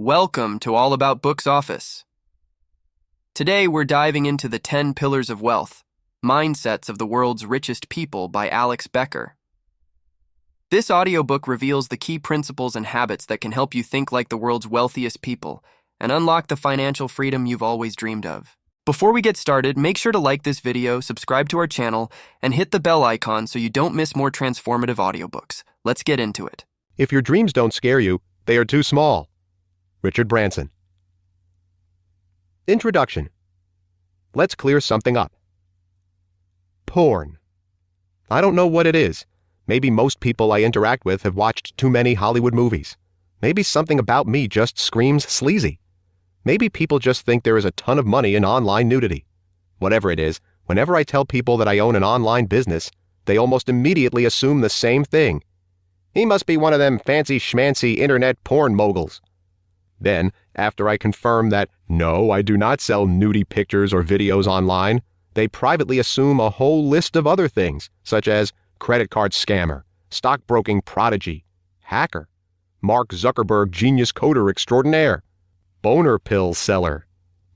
Welcome to All About Books Office. Today we're diving into the 10 Pillars of Wealth, Mindsets of the World's Richest People by Alex Becker. This audiobook reveals the key principles and habits that can help you think like the world's wealthiest people and unlock the financial freedom you've always dreamed of. Before we get started, make sure to like this video, subscribe to our channel, and hit the bell icon so you don't miss more transformative audiobooks. Let's get into it. If your dreams don't scare you, they are too small. Richard Branson. Introduction. Let's clear something up. Porn. I don't know what it is. Maybe most people I interact with have watched too many Hollywood movies. Maybe something about me just screams sleazy. Maybe people just think there is a ton of money in online nudity. Whatever it is, whenever I tell people that I own an online business, they almost immediately assume the same thing. He must be one of them fancy schmancy internet porn moguls. Then, after I confirm that, no, I do not sell nudie pictures or videos online, they privately assume a whole list of other things, such as credit card scammer, stockbroking prodigy, hacker, Mark Zuckerberg genius coder extraordinaire, boner pill seller,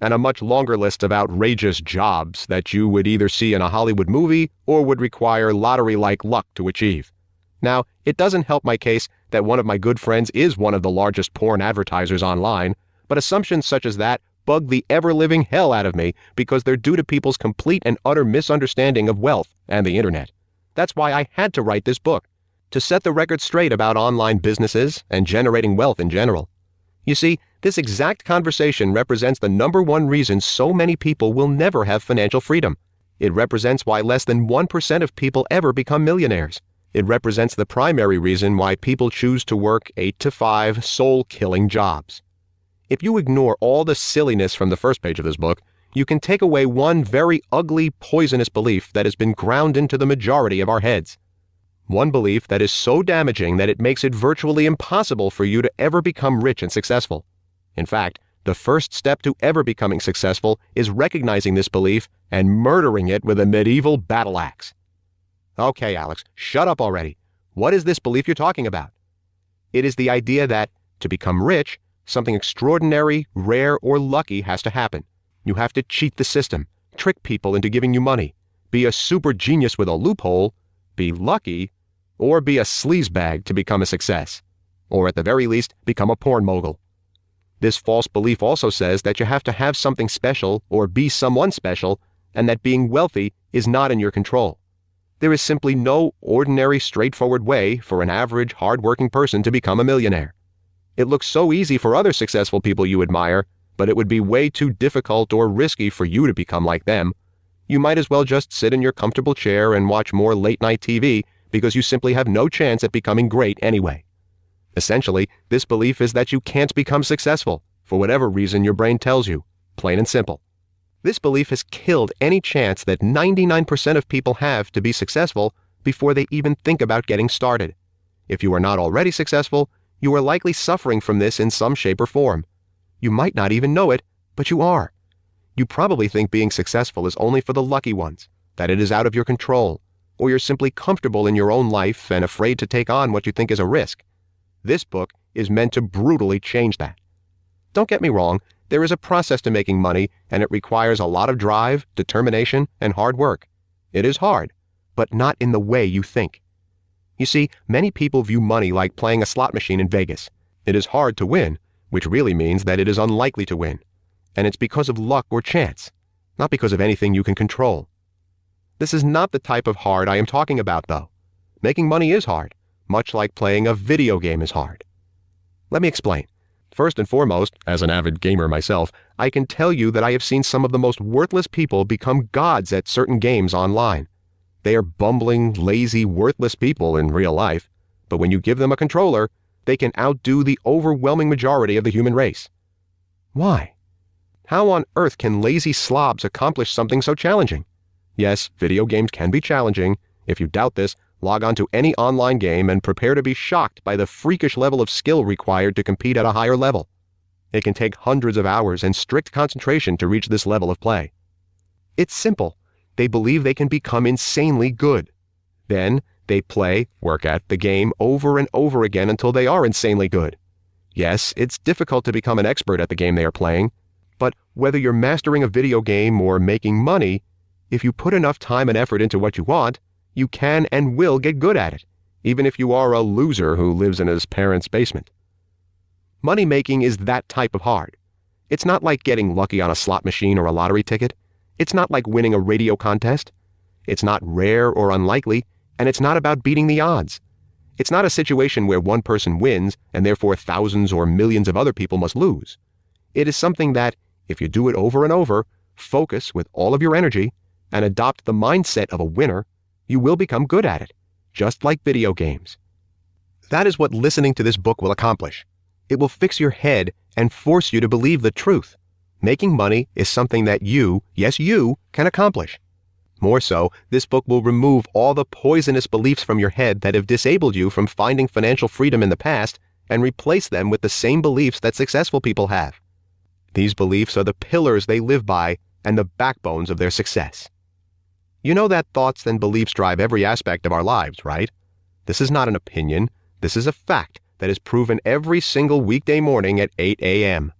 and a much longer list of outrageous jobs that you would either see in a Hollywood movie or would require lottery-like luck to achieve. Now, it doesn't help my case that one of my good friends is one of the largest porn advertisers online, but assumptions such as that bug the ever-living hell out of me because they're due to people's complete and utter misunderstanding of wealth and the internet. That's why I had to write this book, to set the record straight about online businesses and generating wealth in general. You see, this exact conversation represents the number one reason so many people will never have financial freedom. It represents why less than 1% of people ever become millionaires. It represents the primary reason why people choose to work 8 to 5 soul-killing jobs. If you ignore all the silliness from the first page of this book, you can take away one very ugly, poisonous belief that has been ground into the majority of our heads. One belief that is so damaging that it makes it virtually impossible for you to ever become rich and successful. In fact, the first step to ever becoming successful is recognizing this belief and murdering it with a medieval battle axe. Okay, Alex, shut up already. What is this belief you're talking about? It is the idea that, to become rich, something extraordinary, rare, or lucky has to happen. You have to cheat the system, trick people into giving you money, be a super genius with a loophole, be lucky, or be a sleazebag to become a success, or at the very least, become a porn mogul. This false belief also says that you have to have something special or be someone special, and that being wealthy is not in your control. There is simply no ordinary, straightforward way for an average, hard-working person to become a millionaire. It looks so easy for other successful people you admire, but it would be way too difficult or risky for you to become like them. You might as well just sit in your comfortable chair and watch more late-night TV because you simply have no chance at becoming great anyway. Essentially, this belief is that you can't become successful, for whatever reason your brain tells you, plain and simple. This belief has killed any chance that 99% of people have to be successful before they even think about getting started. If you are not already successful, you are likely suffering from this in some shape or form. You might not even know it, but you are. You probably think being successful is only for the lucky ones, that it is out of your control, or you're simply comfortable in your own life and afraid to take on what you think is a risk. This book is meant to brutally change that. Don't get me wrong, there is a process to making money, and it requires a lot of drive, determination, and hard work. It is hard, but not in the way you think. You see, many people view money like playing a slot machine in Vegas. It is hard to win, which really means that it is unlikely to win. And it's because of luck or chance, not because of anything you can control. This is not the type of hard I am talking about, though. Making money is hard, much like playing a video game is hard. Let me explain. First and foremost, as an avid gamer myself, I can tell you that I have seen some of the most worthless people become gods at certain games online. They are bumbling, lazy, worthless people in real life, but when you give them a controller, they can outdo the overwhelming majority of the human race. Why? How on earth can lazy slobs accomplish something so challenging? Yes, video games can be challenging. If you doubt this, log on to any online game and prepare to be shocked by the freakish level of skill required to compete at a higher level. It can take hundreds of hours and strict concentration to reach this level of play. It's simple. They believe they can become insanely good. Then, they play, work at the game over and over again until they are insanely good. Yes, it's difficult to become an expert at the game they are playing, but whether you're mastering a video game or making money, if you put enough time and effort into what you want, you can and will get good at it, even if you are a loser who lives in his parents' basement. Money making is that type of hard. It's not like getting lucky on a slot machine or a lottery ticket. It's not like winning a radio contest. It's not rare or unlikely, and it's not about beating the odds. It's not a situation where one person wins and therefore thousands or millions of other people must lose. It is something that, if you do it over and over, focus with all of your energy, and adopt the mindset of a winner, you will become good at it, just like video games. That is what listening to this book will accomplish. It will fix your head and force you to believe the truth. Making money is something that you, yes you, can accomplish. More so, this book will remove all the poisonous beliefs from your head that have disabled you from finding financial freedom in the past and replace them with the same beliefs that successful people have. These beliefs are the pillars they live by and the backbones of their success. You know that thoughts and beliefs drive every aspect of our lives, right? This is not an opinion. This is a fact that is proven every single weekday morning at 8 a.m.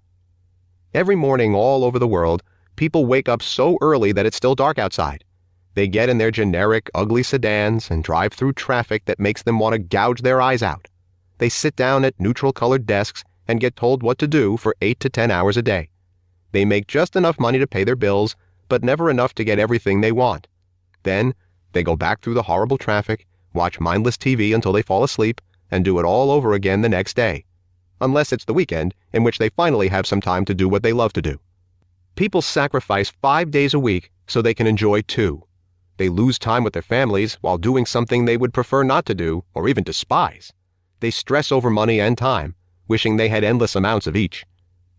Every morning all over the world, people wake up so early that it's still dark outside. They get in their generic, ugly sedans and drive through traffic that makes them want to gouge their eyes out. They sit down at neutral-colored desks and get told what to do for 8 to 10 hours a day. They make just enough money to pay their bills, but never enough to get everything they want. Then, they go back through the horrible traffic, watch mindless TV until they fall asleep, and do it all over again the next day. Unless it's the weekend, in which they finally have some time to do what they love to do. People sacrifice 5 days a week so they can enjoy 2. They lose time with their families while doing something they would prefer not to do, or even despise. They stress over money and time, wishing they had endless amounts of each.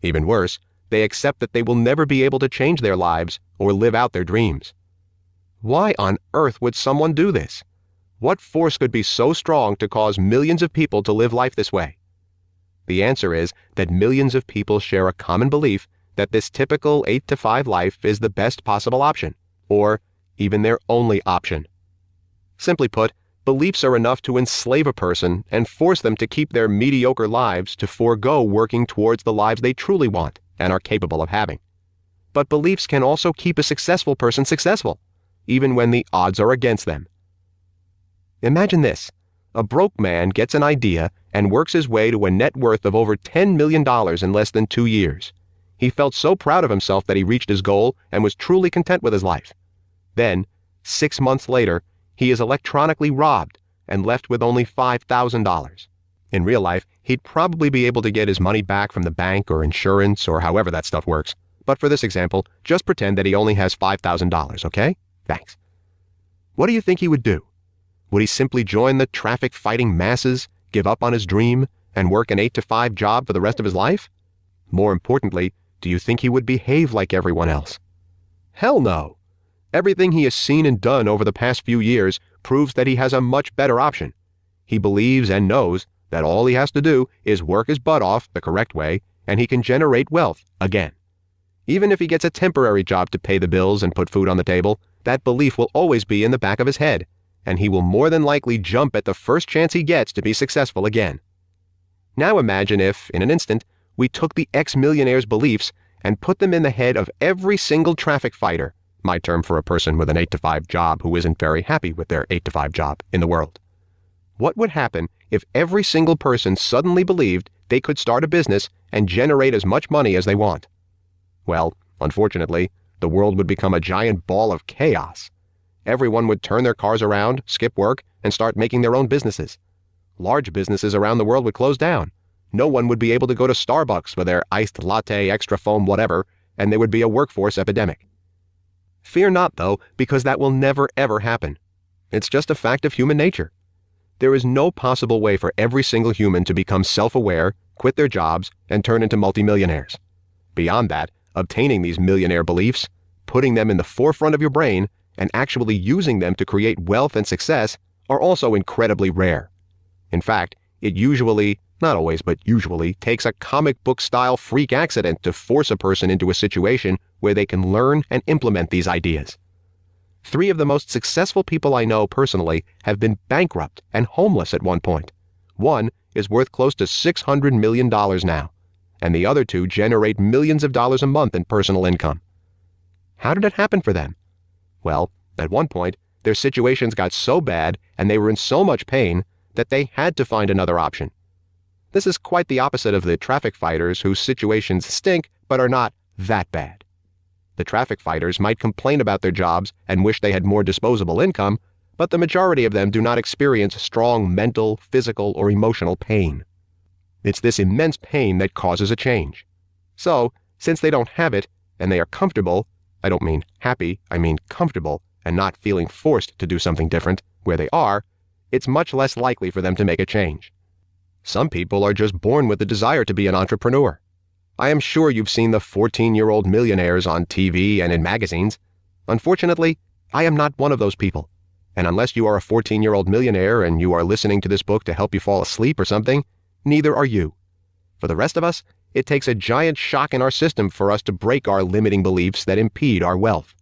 Even worse, they accept that they will never be able to change their lives or live out their dreams. Why on earth would someone do this? What force could be so strong to cause millions of people to live life this way? The answer is that millions of people share a common belief that this typical 8 to 5 life is the best possible option, or even their only option. Simply put, beliefs are enough to enslave a person and force them to keep their mediocre lives to forego working towards the lives they truly want and are capable of having. But beliefs can also keep a successful person successful, even when the odds are against them. Imagine this. A broke man gets an idea and works his way to a net worth of over $10 million in less than 2 years. He felt so proud of himself that he reached his goal and was truly content with his life. Then, 6 months later, he is electronically robbed and left with only $5,000. In real life, he'd probably be able to get his money back from the bank or insurance or however that stuff works. But for this example, just pretend that he only has $5,000, okay? Thanks. What do you think he would do? Would he simply join the traffic-fighting masses, give up on his dream, and work an 8 to 5 job for the rest of his life? More importantly, do you think he would behave like everyone else? Hell no! Everything he has seen and done over the past few years proves that he has a much better option. He believes and knows that all he has to do is work his butt off the correct way, and he can generate wealth again. Even if he gets a temporary job to pay the bills and put food on the table, that belief will always be in the back of his head, and he will more than likely jump at the first chance he gets to be successful again. Now imagine if, in an instant, we took the ex-millionaire's beliefs and put them in the head of every single traffic fighter, my term for a person with an 8 to 5 job who isn't very happy with their 8 to 5 job in the world. What would happen if every single person suddenly believed they could start a business and generate as much money as they want? Well, unfortunately, the world would become a giant ball of chaos. Everyone would turn their cars around, skip work, and start making their own businesses. Large businesses around the world would close down. No one would be able to go to Starbucks for their iced latte, extra foam, whatever, and there would be a workforce epidemic. Fear not, though, because that will never ever happen. It's just a fact of human nature. There is no possible way for every single human to become self-aware, quit their jobs, and turn into multimillionaires. Beyond that, obtaining these millionaire beliefs, putting them in the forefront of your brain, and actually using them to create wealth and success are also incredibly rare. In fact, it usually, not always, but usually, takes a comic book-style freak accident to force a person into a situation where they can learn and implement these ideas. 3 of the most successful people I know personally have been bankrupt and homeless at one point. One is worth close to $600 million now, and the other two generate millions of dollars a month in personal income. How did it happen for them? Well, at one point, their situations got so bad and they were in so much pain that they had to find another option. This is quite the opposite of the traffic fighters whose situations stink but are not that bad. The traffic fighters might complain about their jobs and wish they had more disposable income, but the majority of them do not experience strong mental, physical, or emotional pain. It's this immense pain that causes a change. So, since they don't have it, and they are comfortable, I don't mean happy, I mean comfortable, and not feeling forced to do something different where they are, it's much less likely for them to make a change. Some people are just born with the desire to be an entrepreneur. I am sure you've seen the 14-year-old millionaires on TV and in magazines. Unfortunately, I am not one of those people. And unless you are a 14-year-old millionaire and you are listening to this book to help you fall asleep or something, neither are you. For the rest of us, it takes a giant shock in our system for us to break our limiting beliefs that impede our wealth.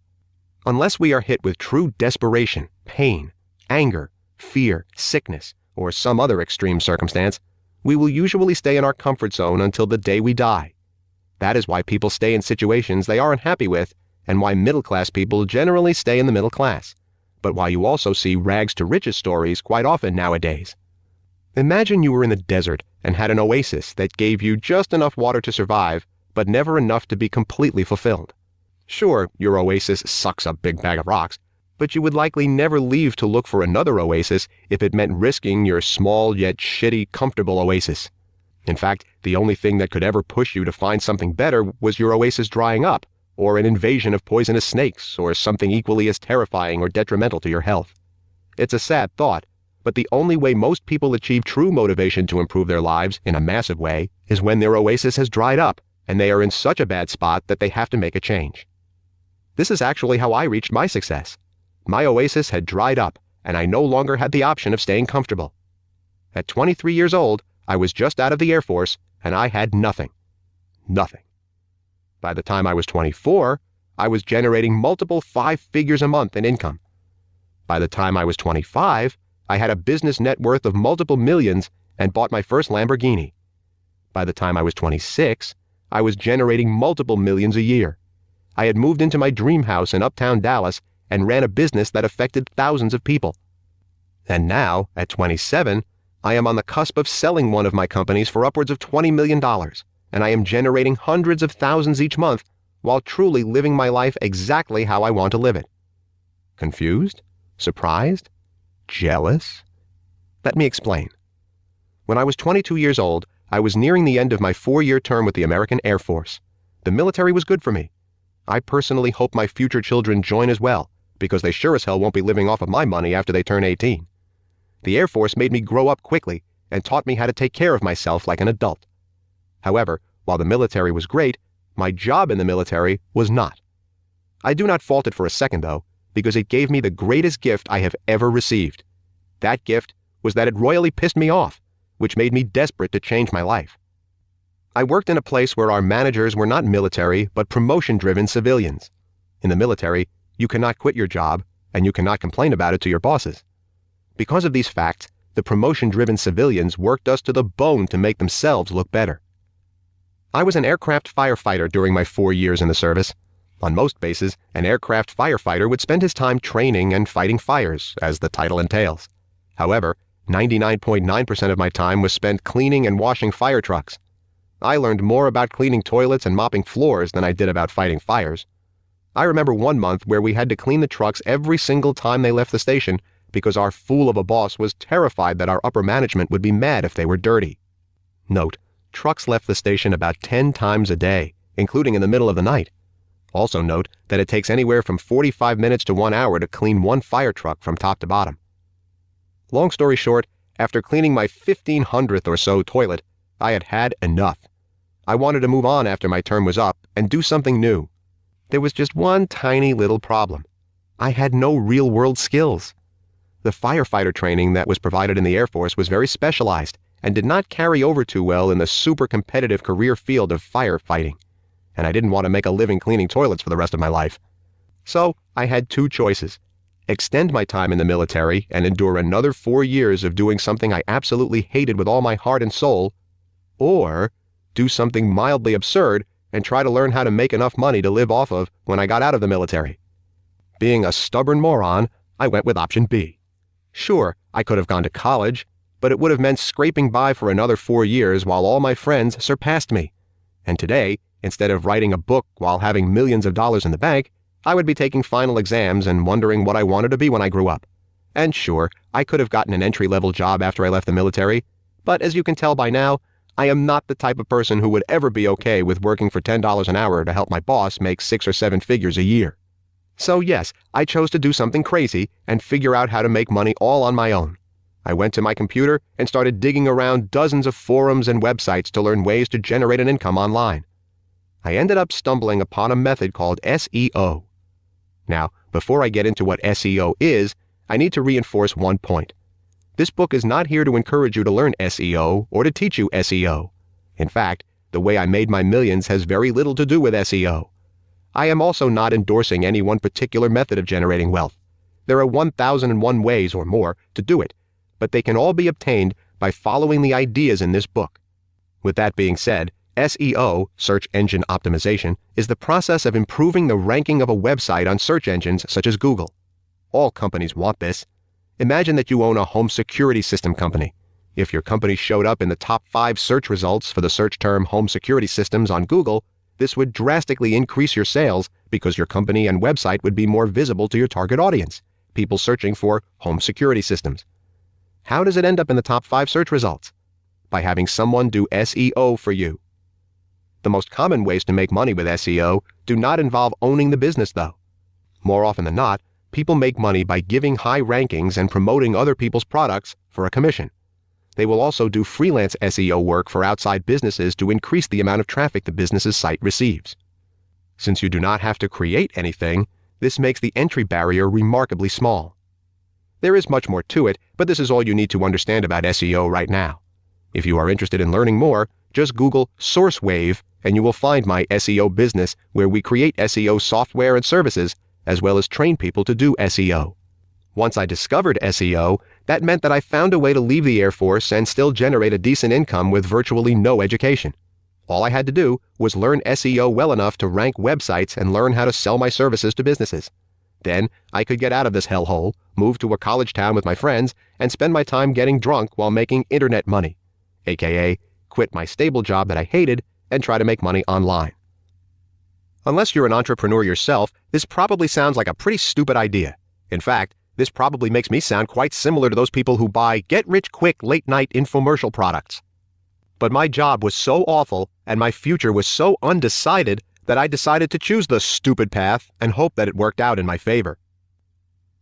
Unless we are hit with true desperation, pain, anger, fear, sickness, or some other extreme circumstance, we will usually stay in our comfort zone until the day we die. That is why people stay in situations they aren't happy with, and why middle-class people generally stay in the middle class, but why you also see rags-to-riches stories quite often nowadays. Imagine you were in the desert and had an oasis that gave you just enough water to survive, but never enough to be completely fulfilled. Sure, your oasis sucks a big bag of rocks, but you would likely never leave to look for another oasis if it meant risking your small yet shitty, comfortable oasis. In fact, the only thing that could ever push you to find something better was your oasis drying up, or an invasion of poisonous snakes, or something equally as terrifying or detrimental to your health. It's a sad thought, but the only way most people achieve true motivation to improve their lives in a massive way is when their oasis has dried up, and they are in such a bad spot that they have to make a change. This is actually how I reached my success. My oasis had dried up, and I no longer had the option of staying comfortable. At 23 years old, I was just out of the Air Force, and I had nothing. Nothing. By the time I was 24, I was generating multiple 5 figures a month in income. By the time I was 25, I had a business net worth of multiple millions and bought my first Lamborghini. By the time I was 26, I was generating multiple millions a year. I had moved into my dream house in uptown Dallas and ran a business that affected thousands of people. And now, at 27, I am on the cusp of selling one of my companies for upwards of $20 million, and I am generating hundreds of thousands each month while truly living my life exactly how I want to live it. Confused? Surprised? Jealous? Let me explain. When I was 22 years old, I was nearing the end of my 4-year term with the American Air Force. The military was good for me. I personally hope my future children join as well, because they sure as hell won't be living off of my money after they turn 18. The Air Force made me grow up quickly and taught me how to take care of myself like an adult. However, while the military was great, my job in the military was not. I do not fault it for a second, though, because it gave me the greatest gift I have ever received. That gift was that it royally pissed me off, which made me desperate to change my life. I worked in a place where our managers were not military, but promotion-driven civilians. In the military, you cannot quit your job, and you cannot complain about it to your bosses. Because of these facts, the promotion-driven civilians worked us to the bone to make themselves look better. I was an aircraft firefighter during my 4 years in the service. On most bases, an aircraft firefighter would spend his time training and fighting fires, as the title entails. However, 99.9% of my time was spent cleaning and washing fire trucks. I learned more about cleaning toilets and mopping floors than I did about fighting fires. I remember one month where we had to clean the trucks every single time they left the station because our fool of a boss was terrified that our upper management would be mad if they were dirty. Note, trucks left the station about 10 times a day, including in the middle of the night. Also note that it takes anywhere from 45 minutes to 1 hour to clean one fire truck from top to bottom. Long story short, after cleaning my 1500th or so toilet, I had had enough. I wanted to move on after my term was up and do something new. There was just one tiny little problem. I had no real-world skills. The firefighter training that was provided in the Air Force was very specialized and did not carry over too well in the super competitive career field of firefighting, and I didn't want to make a living cleaning toilets for the rest of my life. So I had 2 choices: extend my time in the military and endure another 4 years of doing something I absolutely hated with all my heart and soul, or do something mildly absurd and try to learn how to make enough money to live off of when I got out of the military. Being a stubborn moron, I went with option B. Sure, I could have gone to college, but it would have meant scraping by for another 4 years while all my friends surpassed me. And today, instead of writing a book while having millions of dollars in the bank, I would be taking final exams and wondering what I wanted to be when I grew up. And sure, I could have gotten an entry-level job after I left the military, but as you can tell by now, I am not the type of person who would ever be okay with working for $10 an hour to help my boss make 6 or 7 figures a year. So yes, I chose to do something crazy and figure out how to make money all on my own. I went to my computer and started digging around dozens of forums and websites to learn ways to generate an income online. I ended up stumbling upon a method called SEO. Now, before I get into what SEO is, I need to reinforce one point. This book is not here to encourage you to learn SEO or to teach you SEO. In fact, the way I made my millions has very little to do with SEO. I am also not endorsing any one particular method of generating wealth. There are 1,001 ways or more to do it, but they can all be obtained by following the ideas in this book. With that being said, SEO, search engine optimization, is the process of improving the ranking of a website on search engines such as Google. All companies want this. Imagine that you own a home security system company. If your company showed up in the top 5 search results for the search term home security systems on Google, this would drastically increase your sales because your company and website would be more visible to your target audience, people searching for home security systems. How does it end up in the top 5 search results? By having someone do SEO for you. The most common ways to make money with SEO do not involve owning the business, though. More often than not, people make money by giving high rankings and promoting other people's products for a commission. They will also do freelance SEO work for outside businesses to increase the amount of traffic the business's site receives. Since you do not have to create anything, this makes the entry barrier remarkably small. There is much more to it, but this is all you need to understand about SEO right now. If you are interested in learning more, just Google SourceWave and you will find my SEO business where we create SEO software and services as well as train people to do SEO. Once I discovered SEO, that meant that I found a way to leave the Air Force and still generate a decent income with virtually no education. All I had to do was learn SEO well enough to rank websites and learn how to sell my services to businesses. Then I could get out of this hellhole, move to a college town with my friends, and spend my time getting drunk while making internet money, aka quit my stable job that I hated and try to make money online. Unless you're an entrepreneur yourself, this probably sounds like a pretty stupid idea. In fact, this probably makes me sound quite similar to those people who buy get-rich-quick late-night infomercial products. But my job was so awful and my future was so undecided that I decided to choose the stupid path and hope that it worked out in my favor.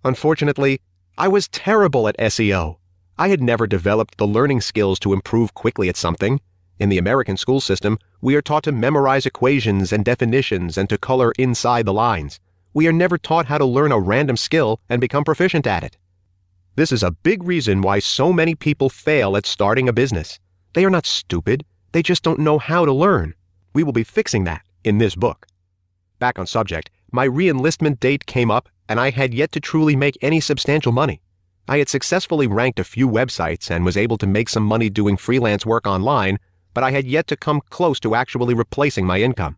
Unfortunately, I was terrible at SEO. I had never developed the learning skills to improve quickly at something. In the American school system, we are taught to memorize equations and definitions and to color inside the lines. We are never taught how to learn a random skill and become proficient at it. This is a big reason why so many people fail at starting a business. They are not stupid, they just don't know how to learn. We will be fixing that in this book. Back on subject, my re-enlistment date came up and I had yet to truly make any substantial money. I had successfully ranked a few websites and was able to make some money doing freelance work online, but I had yet to come close to actually replacing my income.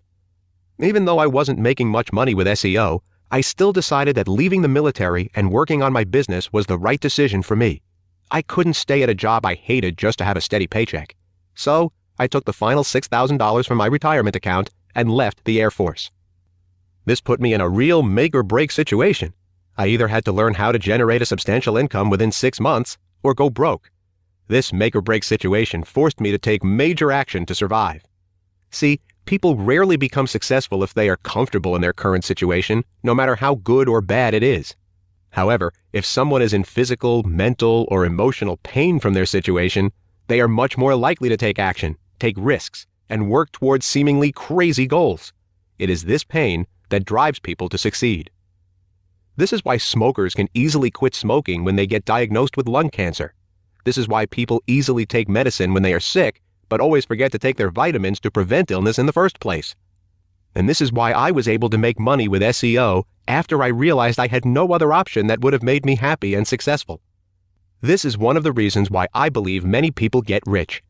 Even though I wasn't making much money with SEO, I still decided that leaving the military and working on my business was the right decision for me. I couldn't stay at a job I hated just to have a steady paycheck. So, I took the final $6,000 from my retirement account and left the Air Force. This put me in a real make-or-break situation. I either had to learn how to generate a substantial income within 6 months or go broke. This make-or-break situation forced me to take major action to survive. See, people rarely become successful if they are comfortable in their current situation, no matter how good or bad it is. However, if someone is in physical, mental, or emotional pain from their situation, they are much more likely to take action, take risks, and work towards seemingly crazy goals. It is this pain that drives people to succeed. This is why smokers can easily quit smoking when they get diagnosed with lung cancer. This is why people easily take medicine when they are sick, but always forget to take their vitamins to prevent illness in the first place. And this is why I was able to make money with SEO after I realized I had no other option that would have made me happy and successful. This is one of the reasons why I believe many people get rich.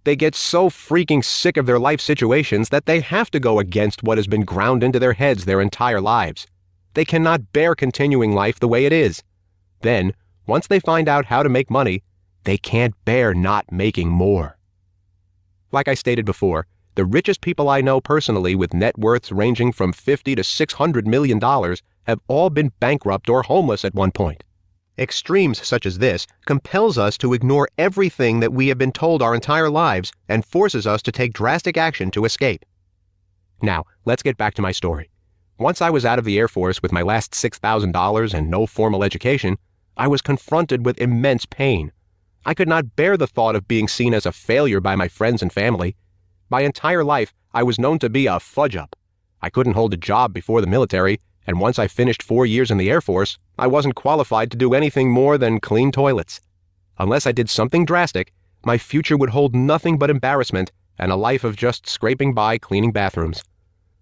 They get so freaking sick of their life situations that they have to go against what has been ground into their heads their entire lives. They cannot bear continuing life the way it is. Then, once they find out how to make money, they can't bear not making more. Like I stated before, the richest people I know personally with net worths ranging from $50 to $600 million have all been bankrupt or homeless at one point. Extremes such as this compels us to ignore everything that we have been told our entire lives and forces us to take drastic action to escape. Now, let's get back to my story. Once I was out of the Air Force with my last $6,000 and no formal education, I was confronted with immense pain. I could not bear the thought of being seen as a failure by my friends and family. My entire life, I was known to be a fudge-up. I couldn't hold a job before the military, and once I finished 4 years in the Air Force, I wasn't qualified to do anything more than clean toilets. Unless I did something drastic, my future would hold nothing but embarrassment and a life of just scraping by cleaning bathrooms.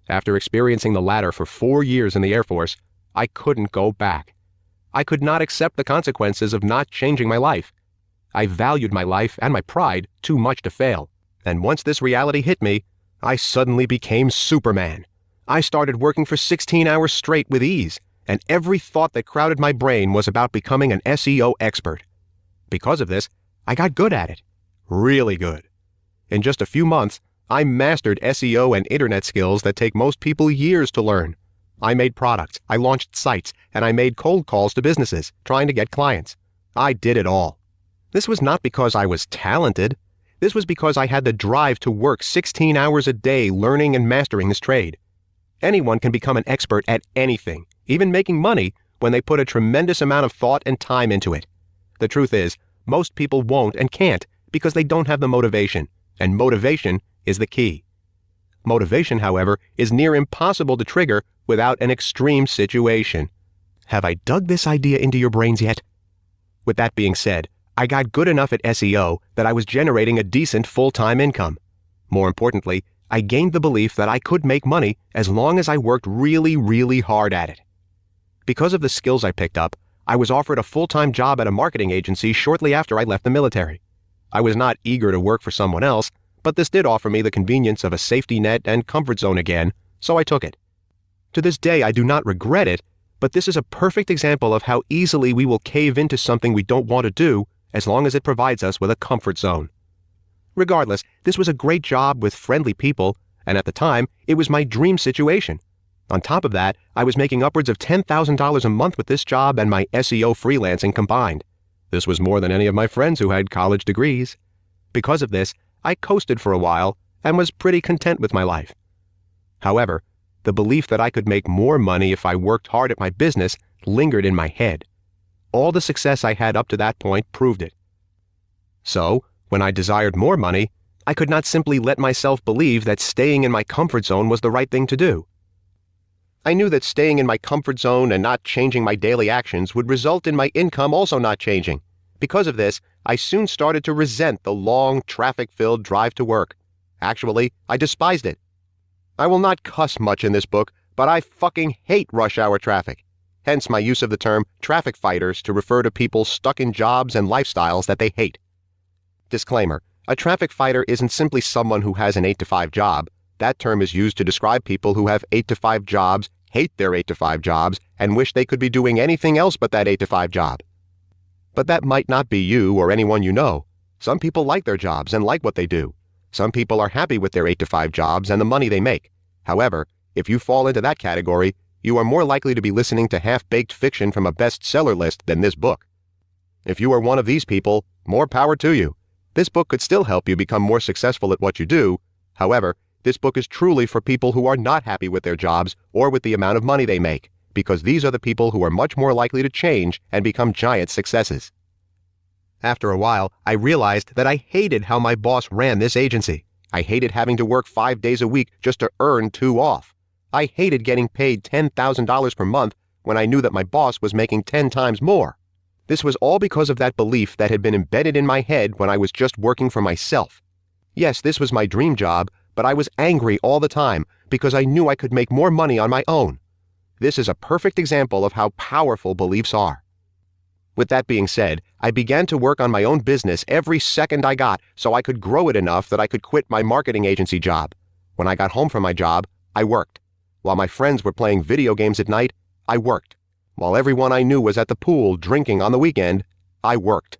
After experiencing the latter for 4 years in the Air Force, I couldn't go back. I could not accept the consequences of not changing my life. I valued my life and my pride too much to fail. And once this reality hit me, I suddenly became Superman. I started working for 16 hours straight with ease, and every thought that crowded my brain was about becoming an SEO expert. Because of this, I got good at it. Really good. In just a few months, I mastered SEO and internet skills that take most people years to learn. I made products, I launched sites, and I made cold calls to businesses, trying to get clients. I did it all. This was not because I was talented. This was because I had the drive to work 16 hours a day learning and mastering this trade. Anyone can become an expert at anything, even making money, when they put a tremendous amount of thought and time into it. The truth is, most people won't and can't because they don't have the motivation, and motivation is the key. Motivation, however, is near impossible to trigger without an extreme situation. Have I dug this idea into your brains yet? With that being said, I got good enough at SEO that I was generating a decent full-time income. More importantly, I gained the belief that I could make money as long as I worked really, really hard at it. Because of the skills I picked up, I was offered a full-time job at a marketing agency shortly after I left the military. I was not eager to work for someone else, but this did offer me the convenience of a safety net and comfort zone again, so I took it. To this day, I do not regret it, but this is a perfect example of how easily we will cave into something we don't want to do as long as it provides us with a comfort zone. Regardless, this was a great job with friendly people, and at the time, it was my dream situation. On top of that, I was making upwards of $10,000 a month with this job and my SEO freelancing combined. This was more than any of my friends who had college degrees. Because of this, I coasted for a while and was pretty content with my life. However, the belief that I could make more money if I worked hard at my business lingered in my head. All the success I had up to that point proved it. So, when I desired more money, I could not simply let myself believe that staying in my comfort zone was the right thing to do. I knew that staying in my comfort zone and not changing my daily actions would result in my income also not changing. Because of this, I soon started to resent the long, traffic-filled drive to work. Actually, I despised it. I will not cuss much in this book, but I fucking hate rush hour traffic. Hence my use of the term traffic fighters to refer to people stuck in jobs and lifestyles that they hate. Disclaimer: a traffic fighter isn't simply someone who has an 8-to-5 job. That term is used to describe people who have 8-to-5 jobs, hate their 8-to-5 jobs, and wish they could be doing anything else but that 8-to-5 job. But that might not be you or anyone you know. Some people like their jobs and like what they do. Some people are happy with their 8-to-5 jobs and the money they make. However, if you fall into that category, you are more likely to be listening to half-baked fiction from a bestseller list than this book. If you are one of these people, more power to you. This book could still help you become more successful at what you do. However, this book is truly for people who are not happy with their jobs or with the amount of money they make, because these are the people who are much more likely to change and become giant successes. After a while, I realized that I hated how my boss ran this agency. I hated having to work 5 days a week just to earn 2 off. I hated getting paid $10,000 per month when I knew that my boss was making 10 times more. This was all because of that belief that had been embedded in my head when I was just working for myself. Yes, this was my dream job, but I was angry all the time because I knew I could make more money on my own. This is a perfect example of how powerful beliefs are. With that being said, I began to work on my own business every second I got so I could grow it enough that I could quit my marketing agency job. When I got home from my job, I worked. While my friends were playing video games at night, I worked. While everyone I knew was at the pool drinking on the weekend, I worked.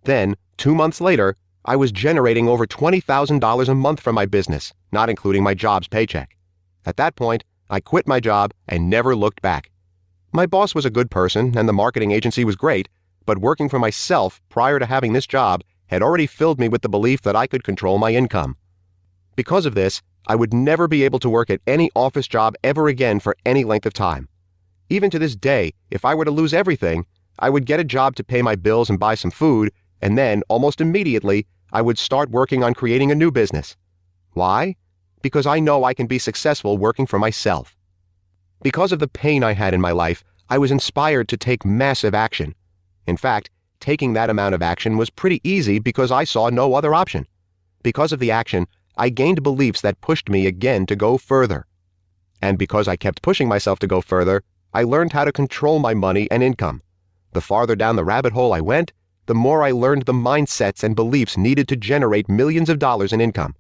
Then, 2 months later, I was generating over $20,000 a month from my business, not including my job's paycheck. At that point, I quit my job and never looked back. My boss was a good person and the marketing agency was great, but working for myself prior to having this job had already filled me with the belief that I could control my income. Because of this, I would never be able to work at any office job ever again for any length of time. Even to this day, if I were to lose everything, I would get a job to pay my bills and buy some food, and then, almost immediately, I would start working on creating a new business. Why? Because I know I can be successful working for myself. Because of the pain I had in my life, I was inspired to take massive action. In fact, taking that amount of action was pretty easy because I saw no other option. Because of the action, I gained beliefs that pushed me again to go further. And because I kept pushing myself to go further, I learned how to control my money and income. The farther down the rabbit hole I went, the more I learned the mindsets and beliefs needed to generate millions of dollars in income.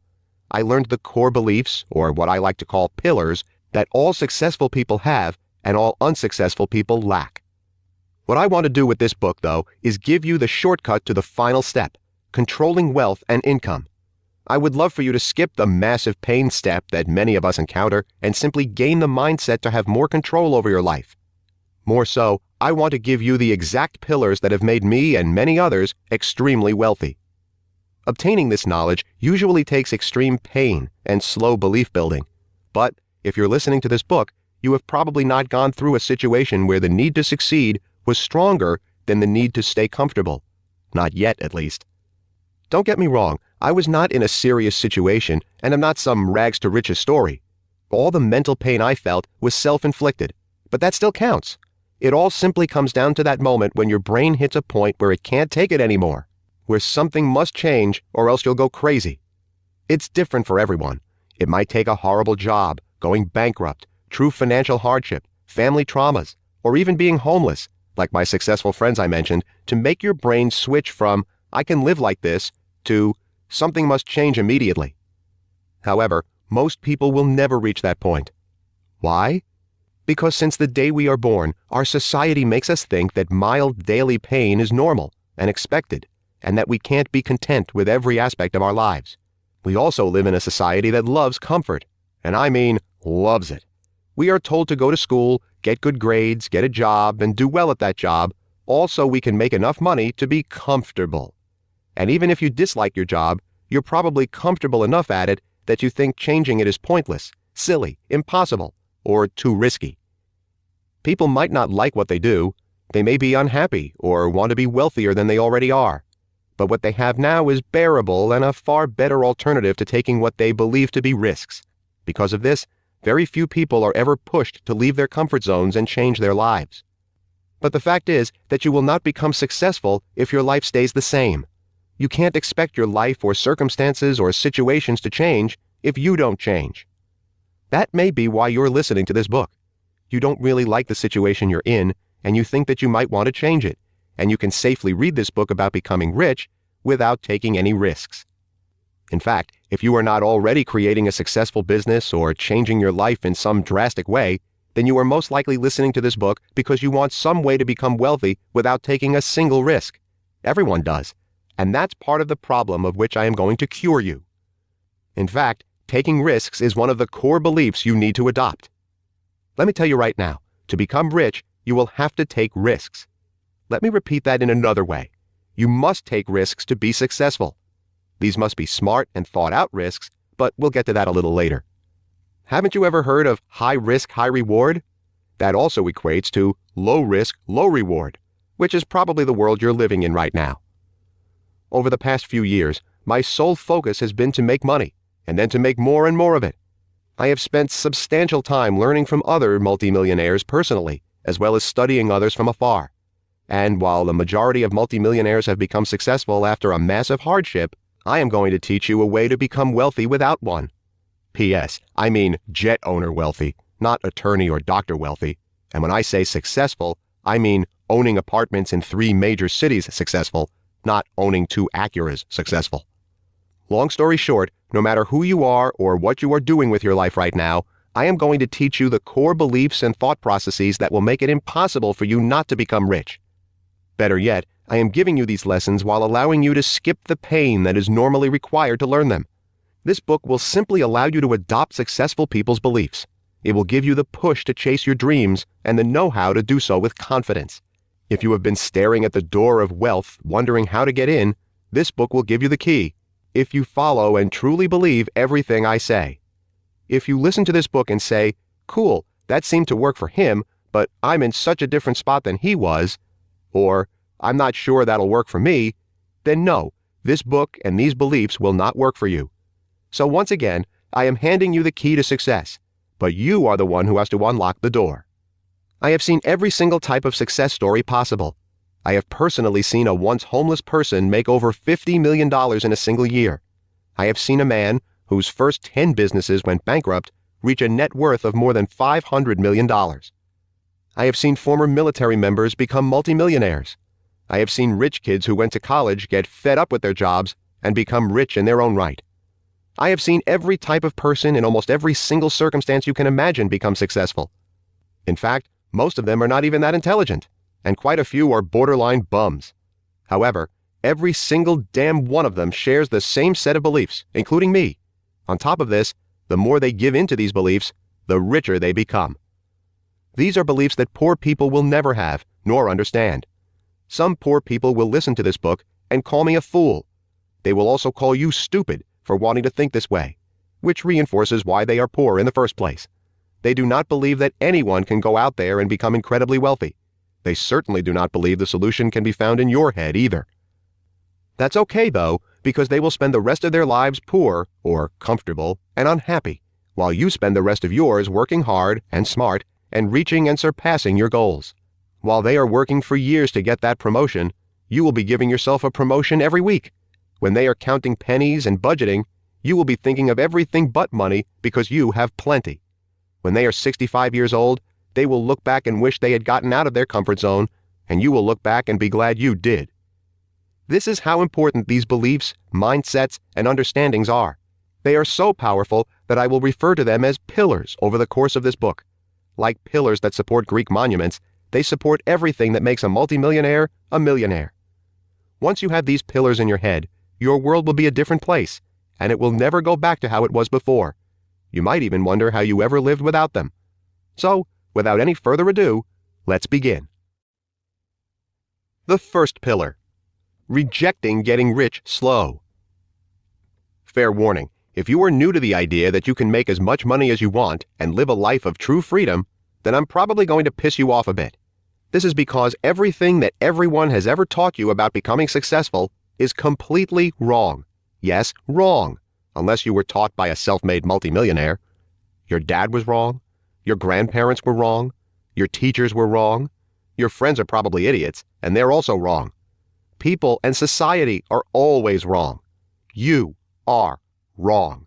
I learned the core beliefs, or what I like to call pillars, that all successful people have and all unsuccessful people lack. What I want to do with this book, though, is give you the shortcut to the final step, controlling wealth and income. I would love for you to skip the massive pain step that many of us encounter and simply gain the mindset to have more control over your life. More so, I want to give you the exact pillars that have made me and many others extremely wealthy. Obtaining this knowledge usually takes extreme pain and slow belief building, but if you're listening to this book, you have probably not gone through a situation where the need to succeed was stronger than the need to stay comfortable. Not yet, at least. Don't get me wrong, I was not in a serious situation and am not some rags-to-riches story. All the mental pain I felt was self-inflicted, but that still counts. It all simply comes down to that moment when your brain hits a point where it can't take it anymore, where something must change or else you'll go crazy. It's different for everyone. It might take a horrible job, going bankrupt, true financial hardship, family traumas, or even being homeless, like my successful friends I mentioned, to make your brain switch from, I can live like this, to, something must change immediately. However, most people will never reach that point. Why? Because since the day we are born, our society makes us think that mild daily pain is normal and expected, and that we can't be content with every aspect of our lives. We also live in a society that loves comfort, and I mean loves it. We are told to go to school, get good grades, get a job, and do well at that job, all so we can make enough money to be comfortable. And even if you dislike your job, you're probably comfortable enough at it that you think changing it is pointless, silly, impossible, or too risky. People might not like what they do. They may be unhappy or want to be wealthier than they already are. But what they have now is bearable and a far better alternative to taking what they believe to be risks. Because of this, very few people are ever pushed to leave their comfort zones and change their lives. But the fact is that you will not become successful if your life stays the same. You can't expect your life or circumstances or situations to change if you don't change. That may be why you're listening to this book. You don't really like the situation you're in, and you think that you might want to change it, and you can safely read this book about becoming rich without taking any risks. In fact, if you are not already creating a successful business or changing your life in some drastic way, then you are most likely listening to this book because you want some way to become wealthy without taking a single risk. Everyone does, and that's part of the problem of which I am going to cure you. In fact, taking risks is one of the core beliefs you need to adopt. Let me tell you right now, to become rich, you will have to take risks. Let me repeat that in another way. You must take risks to be successful. These must be smart and thought-out risks, but we'll get to that a little later. Haven't you ever heard of high risk, high reward? That also equates to low risk, low reward, which is probably the world you're living in right now. Over the past few years, my sole focus has been to make money, and then to make more and more of it. I have spent substantial time learning from other multimillionaires personally, as well as studying others from afar. And while the majority of multimillionaires have become successful after a massive hardship, I am going to teach you a way to become wealthy without one. P.S. I mean jet owner wealthy, not attorney or doctor wealthy. And when I say successful, I mean owning apartments in 3 major cities successful, not owning 2 Acuras successful. Long story short, no matter who you are or what you are doing with your life right now, I am going to teach you the core beliefs and thought processes that will make it impossible for you not to become rich. Better yet, I am giving you these lessons while allowing you to skip the pain that is normally required to learn them. This book will simply allow you to adopt successful people's beliefs. It will give you the push to chase your dreams and the know-how to do so with confidence. If you have been staring at the door of wealth, wondering how to get in, this book will give you the key, if you follow and truly believe everything I say. If you listen to this book and say, cool, that seemed to work for him, but I'm in such a different spot than he was, or I'm not sure that'll work for me, then no, this book and these beliefs will not work for you. So once again, I am handing you the key to success, but you are the one who has to unlock the door. I have seen every single type of success story possible. I have personally seen a once homeless person make over $50 million in a single year. I have seen a man whose first 10 businesses went bankrupt reach a net worth of more than $500 million. I have seen former military members become multimillionaires. I have seen rich kids who went to college get fed up with their jobs and become rich in their own right. I have seen every type of person in almost every single circumstance you can imagine become successful. In fact, most of them are not even that intelligent, and quite a few are borderline bums. However, every single damn one of them shares the same set of beliefs, including me. On top of this, the more they give into these beliefs, the richer they become. These are beliefs that poor people will never have, nor understand. Some poor people will listen to this book and call me a fool. They will also call you stupid for wanting to think this way, which reinforces why they are poor in the first place. They do not believe that anyone can go out there and become incredibly wealthy. They certainly do not believe the solution can be found in your head either. That's okay, though, because they will spend the rest of their lives poor, or comfortable, and unhappy, while you spend the rest of yours working hard and smart and reaching and surpassing your goals. While they are working for years to get that promotion, you will be giving yourself a promotion every week. When they are counting pennies and budgeting, you will be thinking of everything but money because you have plenty. When they are 65 years old, they will look back and wish they had gotten out of their comfort zone, and you will look back and be glad you did. This is how important these beliefs, mindsets, and understandings are. They are so powerful that I will refer to them as pillars over the course of this book. Like pillars that support Greek monuments, they support everything that makes a multimillionaire a millionaire. Once you have these pillars in your head, your world will be a different place, and it will never go back to how it was before. You might even wonder how you ever lived without them. So, without any further ado, let's begin. The first pillar: rejecting getting rich slow. Fair warning, if you are new to the idea that you can make as much money as you want and live a life of true freedom, then I'm probably going to piss you off a bit. This is because everything that everyone has ever taught you about becoming successful is completely wrong. Yes, wrong, unless you were taught by a self-made multimillionaire. Your dad was wrong. Your grandparents were wrong. Your teachers were wrong. Your friends are probably idiots, and they're also wrong. People and society are always wrong. You are wrong.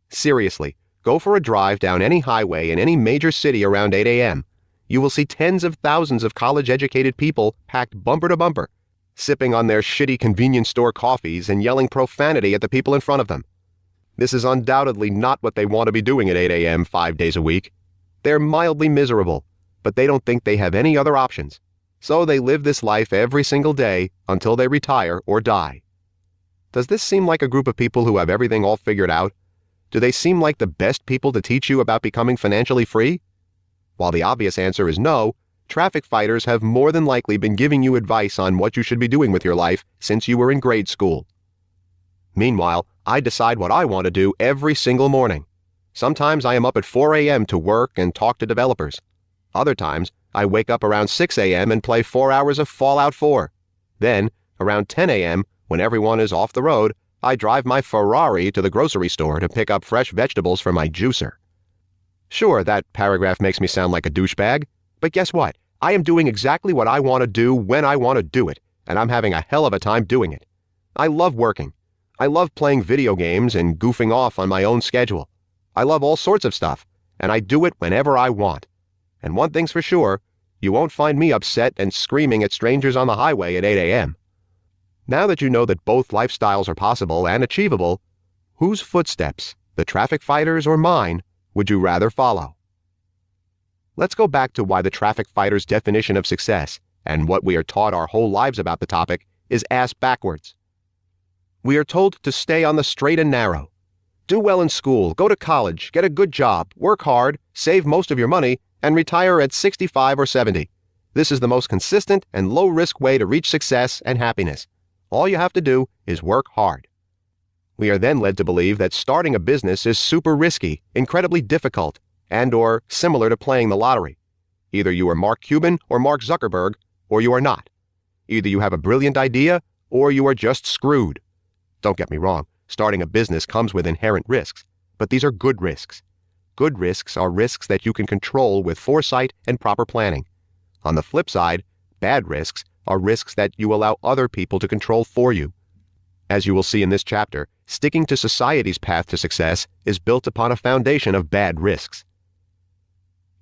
Seriously, go for a drive down any highway in any major city around 8 a.m. You will see tens of thousands of college-educated people packed bumper to bumper, sipping on their shitty convenience store coffees and yelling profanity at the people in front of them. This is undoubtedly not what they want to be doing at 8 a.m. 5 days a week. They're mildly miserable, but they don't think they have any other options. So they live this life every single day until they retire or die. Does this seem like a group of people who have everything all figured out? Do they seem like the best people to teach you about becoming financially free? While the obvious answer is no, traffic fighters have more than likely been giving you advice on what you should be doing with your life since you were in grade school. Meanwhile, I decide what I want to do every single morning. Sometimes I am up at 4 a.m. to work and talk to developers. Other times, I wake up around 6 a.m. and play 4 hours of Fallout 4. Then, around 10 a.m., when everyone is off the road, I drive my Ferrari to the grocery store to pick up fresh vegetables for my juicer. Sure, that paragraph makes me sound like a douchebag, but guess what? I am doing exactly what I want to do when I want to do it, and I'm having a hell of a time doing it. I love working. I love playing video games and goofing off on my own schedule. I love all sorts of stuff, and I do it whenever I want. And one thing's for sure, you won't find me upset and screaming at strangers on the highway at 8 a.m. Now that you know that both lifestyles are possible and achievable, whose footsteps, the traffic fighters or mine, would you rather follow? Let's go back to why the traffic fighter's definition of success, and what we are taught our whole lives about the topic, is ass backwards. We are told to stay on the straight and narrow. Do well in school, go to college, get a good job, work hard, save most of your money, and retire at 65 or 70. This is the most consistent and low-risk way to reach success and happiness. All you have to do is work hard. We are then led to believe that starting a business is super risky, incredibly difficult, and/or similar to playing the lottery. Either you are Mark Cuban or Mark Zuckerberg, or you are not. Either you have a brilliant idea, or you are just screwed. Don't get me wrong, starting a business comes with inherent risks, but these are good risks. Good risks are risks that you can control with foresight and proper planning. On the flip side, bad risks are risks that you allow other people to control for you. As you will see in this chapter, sticking to society's path to success is built upon a foundation of bad risks.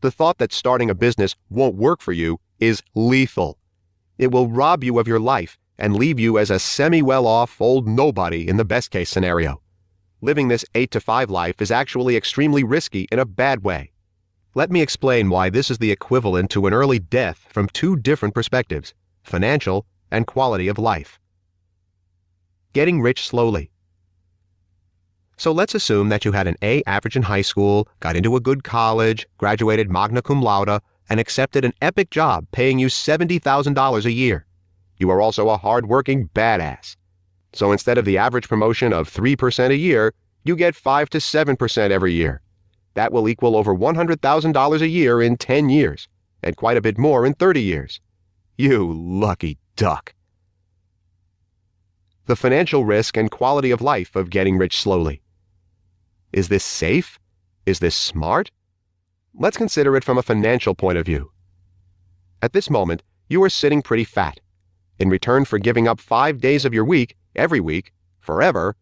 The thought that starting a business won't work for you is lethal. It will rob you of your life and leave you as a semi-well-off old nobody in the best-case scenario. Living this 8-to-5 life is actually extremely risky in a bad way. Let me explain why this is the equivalent to an early death from two different perspectives: financial and quality of life. Getting rich slowly. So let's assume that you had an A average in high school, got into a good college, graduated magna cum laude, and accepted an epic job paying you $70,000 a year. You are also a hard-working badass. So instead of the average promotion of 3% a year, you get 5 to 7% every year. That will equal over $100,000 a year in 10 years, and quite a bit more in 30 years. You lucky duck. The financial risk and quality of life of getting rich slowly. Is this safe? Is this smart? Let's consider it from a financial point of view. At this moment, you are sitting pretty fat. In return for giving up 5 days of your week, every week, forever,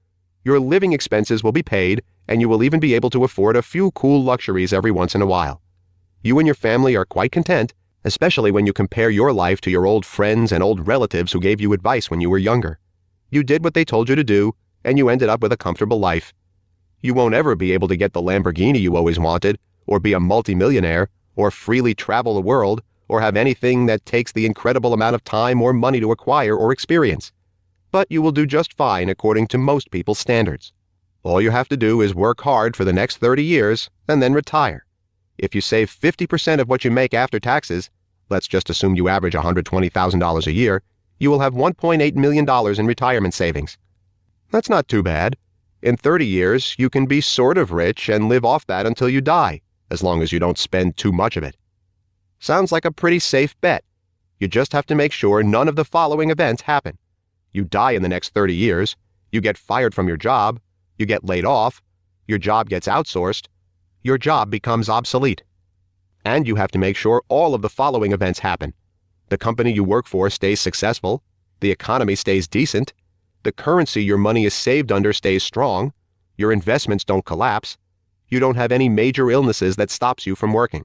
your living expenses will be paid, and you will even be able to afford a few cool luxuries every once in a while. You and your family are quite content, especially when you compare your life to your old friends and old relatives who gave you advice when you were younger. You did what they told you to do, and you ended up with a comfortable life. You won't ever be able to get the Lamborghini you always wanted, or be a multimillionaire, or freely travel the world, or have anything that takes the incredible amount of time or money to acquire or experience. But you will do just fine according to most people's standards. All you have to do is work hard for the next 30 years and then retire. If you save 50% of what you make after taxes, let's just assume you average $120,000 a year, you will have $1.8 million in retirement savings. That's not too bad. In 30 years, you can be sort of rich and live off that until you die, as long as you don't spend too much of it. Sounds like a pretty safe bet. You just have to make sure none of the following events happen. You die in the next 30 years, you get fired from your job, you get laid off, your job gets outsourced, your job becomes obsolete. And you have to make sure all of the following events happen. The company you work for stays successful, the economy stays decent, the currency your money is saved under stays strong, your investments don't collapse, you don't have any major illnesses that stops you from working.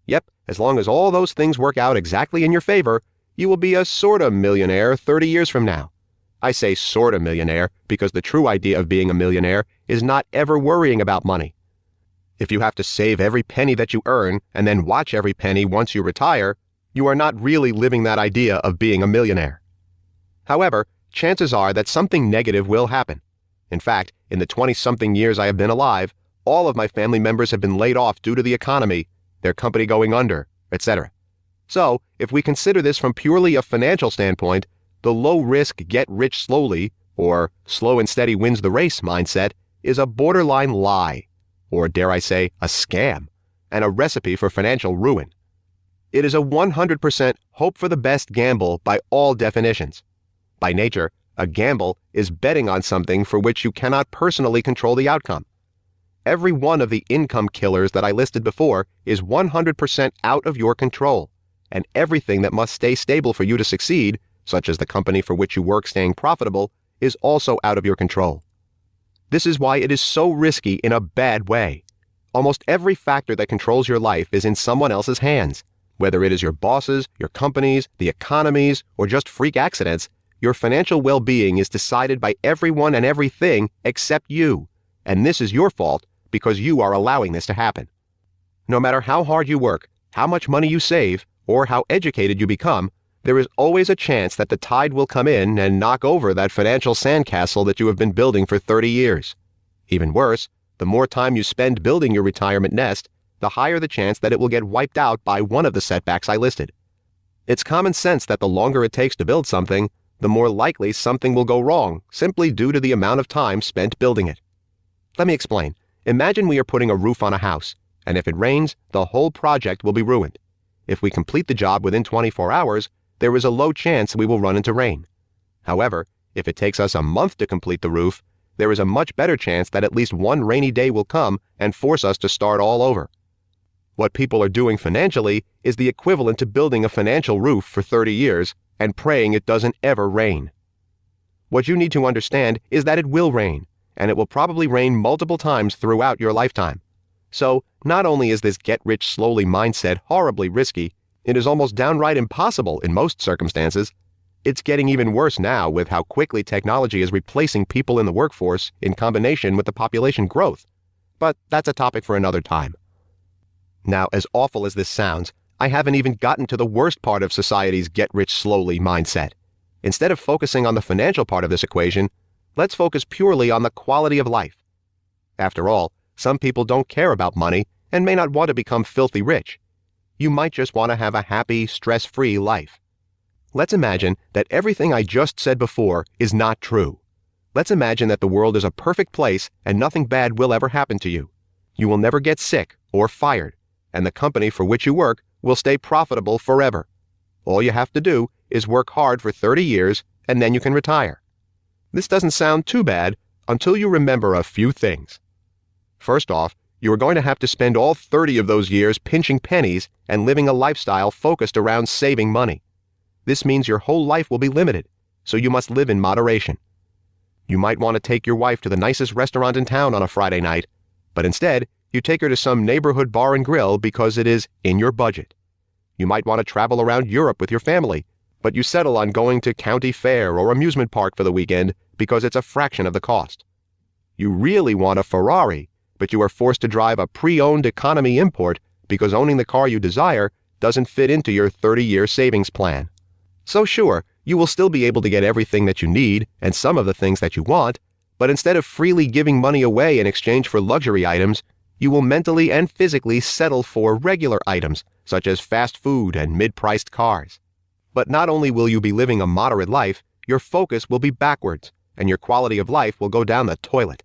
Yep, as long as all those things work out exactly in your favor, you will be a sorta millionaire 30 years from now. I say sorta millionaire because the true idea of being a millionaire is not ever worrying about money. If you have to save every penny that you earn and then watch every penny once you retire, you are not really living that idea of being a millionaire. However, chances are that something negative will happen. In fact, in the 20-something years I have been alive, all of my family members have been laid off due to the economy, their company going under, etc. So, if we consider this from purely a financial standpoint, the low-risk get-rich-slowly, or slow and steady wins the race mindset, is a borderline lie, or dare I say, a scam, and a recipe for financial ruin. It is a 100% hope-for-the-best gamble by all definitions. By nature, a gamble is betting on something for which you cannot personally control the outcome. Every one of the income killers that I listed before is 100% out of your control, and everything that must stay stable for you to succeed, such as the company for which you work staying profitable, is also out of your control. This is why it is so risky in a bad way. Almost every factor that controls your life is in someone else's hands. Whether it is your bosses, your companies, the economies, or just freak accidents, your financial well-being is decided by everyone and everything except you. And this is your fault because you are allowing this to happen. No matter how hard you work, how much money you save, or how educated you become, there is always a chance that the tide will come in and knock over that financial sandcastle that you have been building for 30 years. Even worse, the more time you spend building your retirement nest, the higher the chance that it will get wiped out by one of the setbacks I listed. It's common sense that the longer it takes to build something, the more likely something will go wrong, simply due to the amount of time spent building it. Let me explain. Imagine we are putting a roof on a house, and if it rains, the whole project will be ruined. If we complete the job within 24 hours, there is a low chance we will run into rain. However, if it takes us a month to complete the roof, there is a much better chance that at least one rainy day will come and force us to start all over. What people are doing financially is the equivalent to building a financial roof for 30 years and praying it doesn't ever rain. What you need to understand is that it will rain, and it will probably rain multiple times throughout your lifetime. So, not only is this get-rich-slowly mindset horribly risky, it is almost downright impossible in most circumstances. It's getting even worse now with how quickly technology is replacing people in the workforce in combination with the population growth. But that's a topic for another time. Now, as awful as this sounds, I haven't even gotten to the worst part of society's get-rich-slowly mindset. Instead of focusing on the financial part of this equation, let's focus purely on the quality of life. After all, some people don't care about money and may not want to become filthy rich. You might just want to have a happy, stress-free life. Let's imagine that everything I just said before is not true. Let's imagine that the world is a perfect place and nothing bad will ever happen to you. You will never get sick or fired, and the company for which you work will stay profitable forever. All you have to do is work hard for 30 years, and then you can retire. This doesn't sound too bad until you remember a few things. First off, you are going to have to spend all 30 of those years pinching pennies and living a lifestyle focused around saving money. This means your whole life will be limited, so you must live in moderation. You might want to take your wife to the nicest restaurant in town on a Friday night, but instead, you take her to some neighborhood bar and grill because it is in your budget. You might want to travel around Europe with your family, but you settle on going to county fair or amusement park for the weekend because it's a fraction of the cost. You really want a Ferrari, but you are forced to drive a pre-owned economy import because owning the car you desire doesn't fit into your 30-year savings plan. So sure, you will still be able to get everything that you need and some of the things that you want, but instead of freely giving money away in exchange for luxury items, you will mentally and physically settle for regular items such as fast food and mid-priced cars. But not only will you be living a moderate life, your focus will be backwards, and your quality of life will go down the toilet.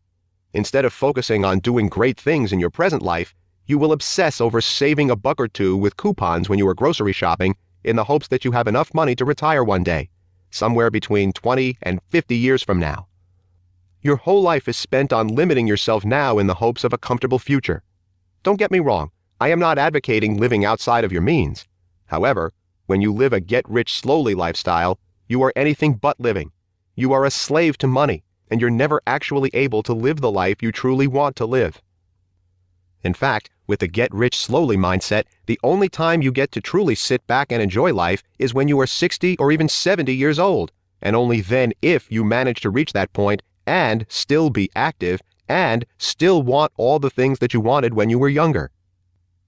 Instead of focusing on doing great things in your present life, you will obsess over saving a buck or two with coupons when you are grocery shopping in the hopes that you have enough money to retire one day, somewhere between 20 and 50 years from now. Your whole life is spent on limiting yourself now in the hopes of a comfortable future. Don't get me wrong, I am not advocating living outside of your means. However, when you live a get-rich-slowly lifestyle, you are anything but living. You are a slave to money, and you're never actually able to live the life you truly want to live. In fact, with the get-rich-slowly mindset, the only time you get to truly sit back and enjoy life is when you are 60 or even 70 years old, and only then if you manage to reach that point and still be active and still want all the things that you wanted when you were younger.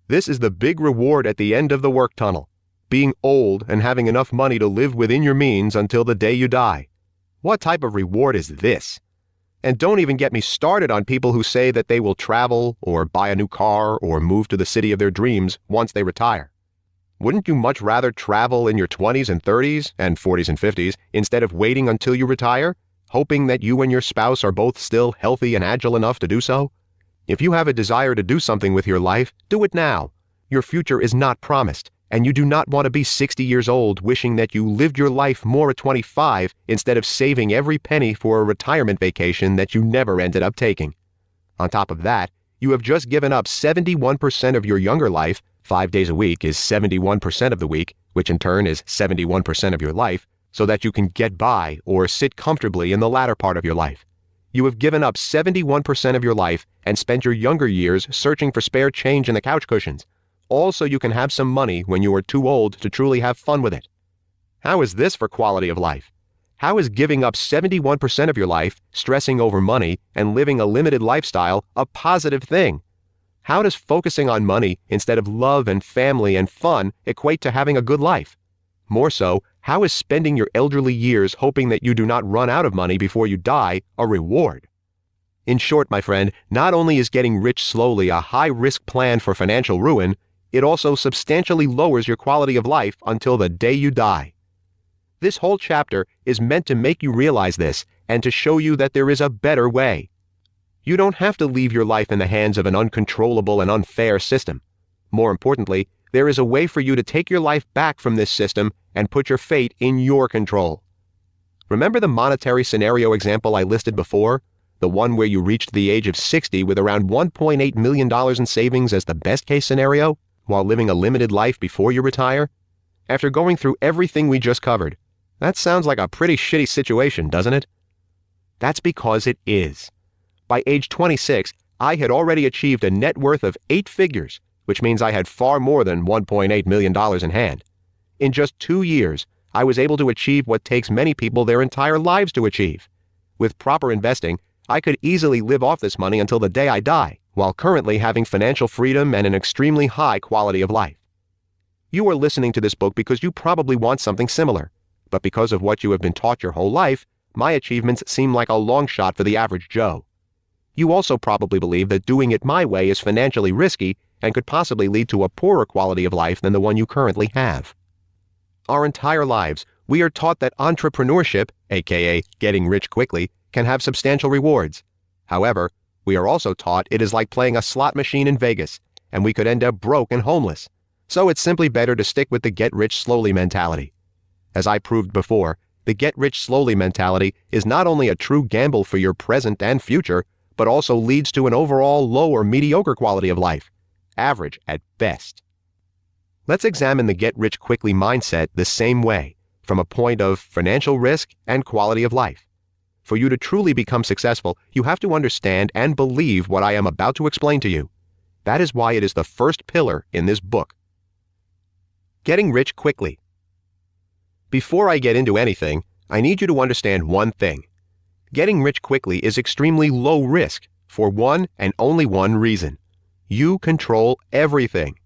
This is the big reward at the end of the work tunnel, being old and having enough money to live within your means until the day you die. What type of reward is this? And don't even get me started on people who say that they will travel or buy a new car or move to the city of their dreams once they retire. Wouldn't you much rather travel in your 20s and 30s and 40s and 50s instead of waiting until you retire, hoping that you and your spouse are both still healthy and agile enough to do so? If you have a desire to do something with your life, do it now. Your future is not promised, and you do not want to be 60 years old wishing that you lived your life more at 25 instead of saving every penny for a retirement vacation that you never ended up taking. On top of that, you have just given up 71% of your younger life. 5 days a week is 71% of the week, which in turn is 71% of your life, so that you can get by or sit comfortably in the latter part of your life. You have given up 71% of your life and spent your younger years searching for spare change in the couch cushions, all so you can have some money when you are too old to truly have fun with it. How is this for quality of life? How is giving up 71% of your life, stressing over money, and living a limited lifestyle a positive thing? How does focusing on money instead of love and family and fun equate to having a good life? More so, how is spending your elderly years hoping that you do not run out of money before you die a reward? In short, my friend, not only is getting rich slowly a high-risk plan for financial ruin, it also substantially lowers your quality of life until the day you die. This whole chapter is meant to make you realize this and to show you that there is a better way. You don't have to leave your life in the hands of an uncontrollable and unfair system. More importantly, there is a way for you to take your life back from this system and put your fate in your control. Remember the monetary scenario example I listed before? The one where you reached the age of 60 with around $1.8 million in savings as the best-case scenario, while living a limited life before you retire? After going through everything we just covered, that sounds like a pretty shitty situation, doesn't it? That's because it is. By age 26, I had already achieved a net worth of 8 figures, which means I had far more than $1.8 million in hand. In just 2 years, I was able to achieve what takes many people their entire lives to achieve. With proper investing, I could easily live off this money until the day I die, while currently having financial freedom and an extremely high quality of life. You are listening to this book because you probably want something similar, but because of what you have been taught your whole life, my achievements seem like a long shot for the average Joe. You also probably believe that doing it my way is financially risky and could possibly lead to a poorer quality of life than the one you currently have. Our entire lives, we are taught that entrepreneurship, aka getting rich quickly, can have substantial rewards. However, we are also taught it is like playing a slot machine in Vegas, and we could end up broke and homeless. So it's simply better to stick with the get-rich-slowly mentality. As I proved before, the get-rich-slowly mentality is not only a true gamble for your present and future, but also leads to an overall low or mediocre quality of life, average at best. Let's examine the get-rich-quickly mindset the same way, from a point of financial risk and quality of life. For you to truly become successful, you have to understand and believe what I am about to explain to you. That is why it is the first pillar in this book. Getting rich quickly. Before I get into anything, I need you to understand one thing. Getting rich quickly is extremely low risk for one and only one reason. You control everything.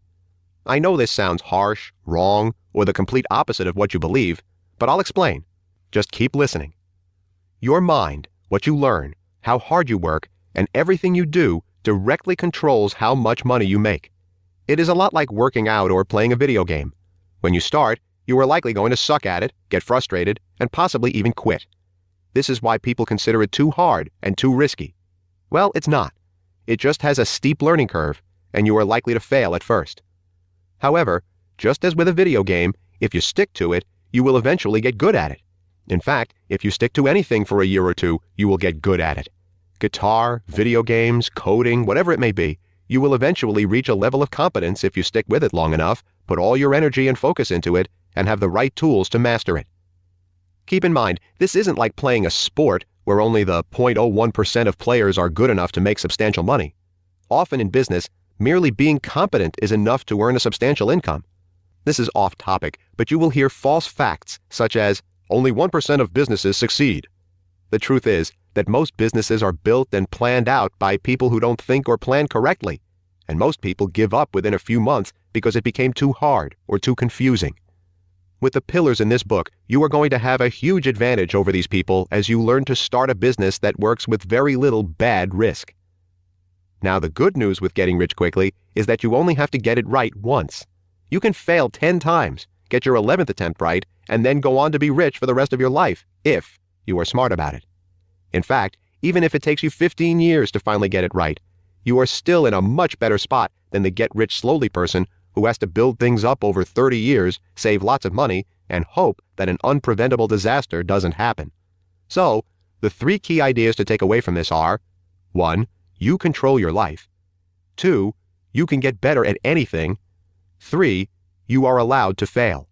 I know this sounds harsh, wrong, or the complete opposite of what you believe, but I'll explain. Just keep listening. Your mind, what you learn, how hard you work, and everything you do directly controls how much money you make. It is a lot like working out or playing a video game. When you start, you are likely going to suck at it, get frustrated, and possibly even quit. This is why people consider it too hard and too risky. Well, it's not. It just has a steep learning curve, and you are likely to fail at first. However, just as with a video game, if you stick to it, you will eventually get good at it. In fact, if you stick to anything for a year or two, you will get good at it. Guitar, video games, coding, whatever it may be, you will eventually reach a level of competence if you stick with it long enough, put all your energy and focus into it, and have the right tools to master it. Keep in mind, this isn't like playing a sport where only the 0.01% of players are good enough to make substantial money. Often in business, merely being competent is enough to earn a substantial income. This is off topic, but you will hear false facts such as, only 1% of businesses succeed. The truth is that most businesses are built and planned out by people who don't think or plan correctly, and most people give up within a few months because it became too hard or too confusing. With the pillars in this book, you are going to have a huge advantage over these people as you learn to start a business that works with very little bad risk. Now, the good news with getting rich quickly is that you only have to get it right once. You can fail 10 times, get your 11th attempt right, and then go on to be rich for the rest of your life, if you are smart about it. In fact, even if it takes you 15 years to finally get it right, you are still in a much better spot than the get-rich-slowly person who has to build things up over 30 years, save lots of money, and hope that an unpreventable disaster doesn't happen. So, the 3 key ideas to take away from this are: 1. You control your life. 2. You can get better at anything. 3. You are allowed to fail.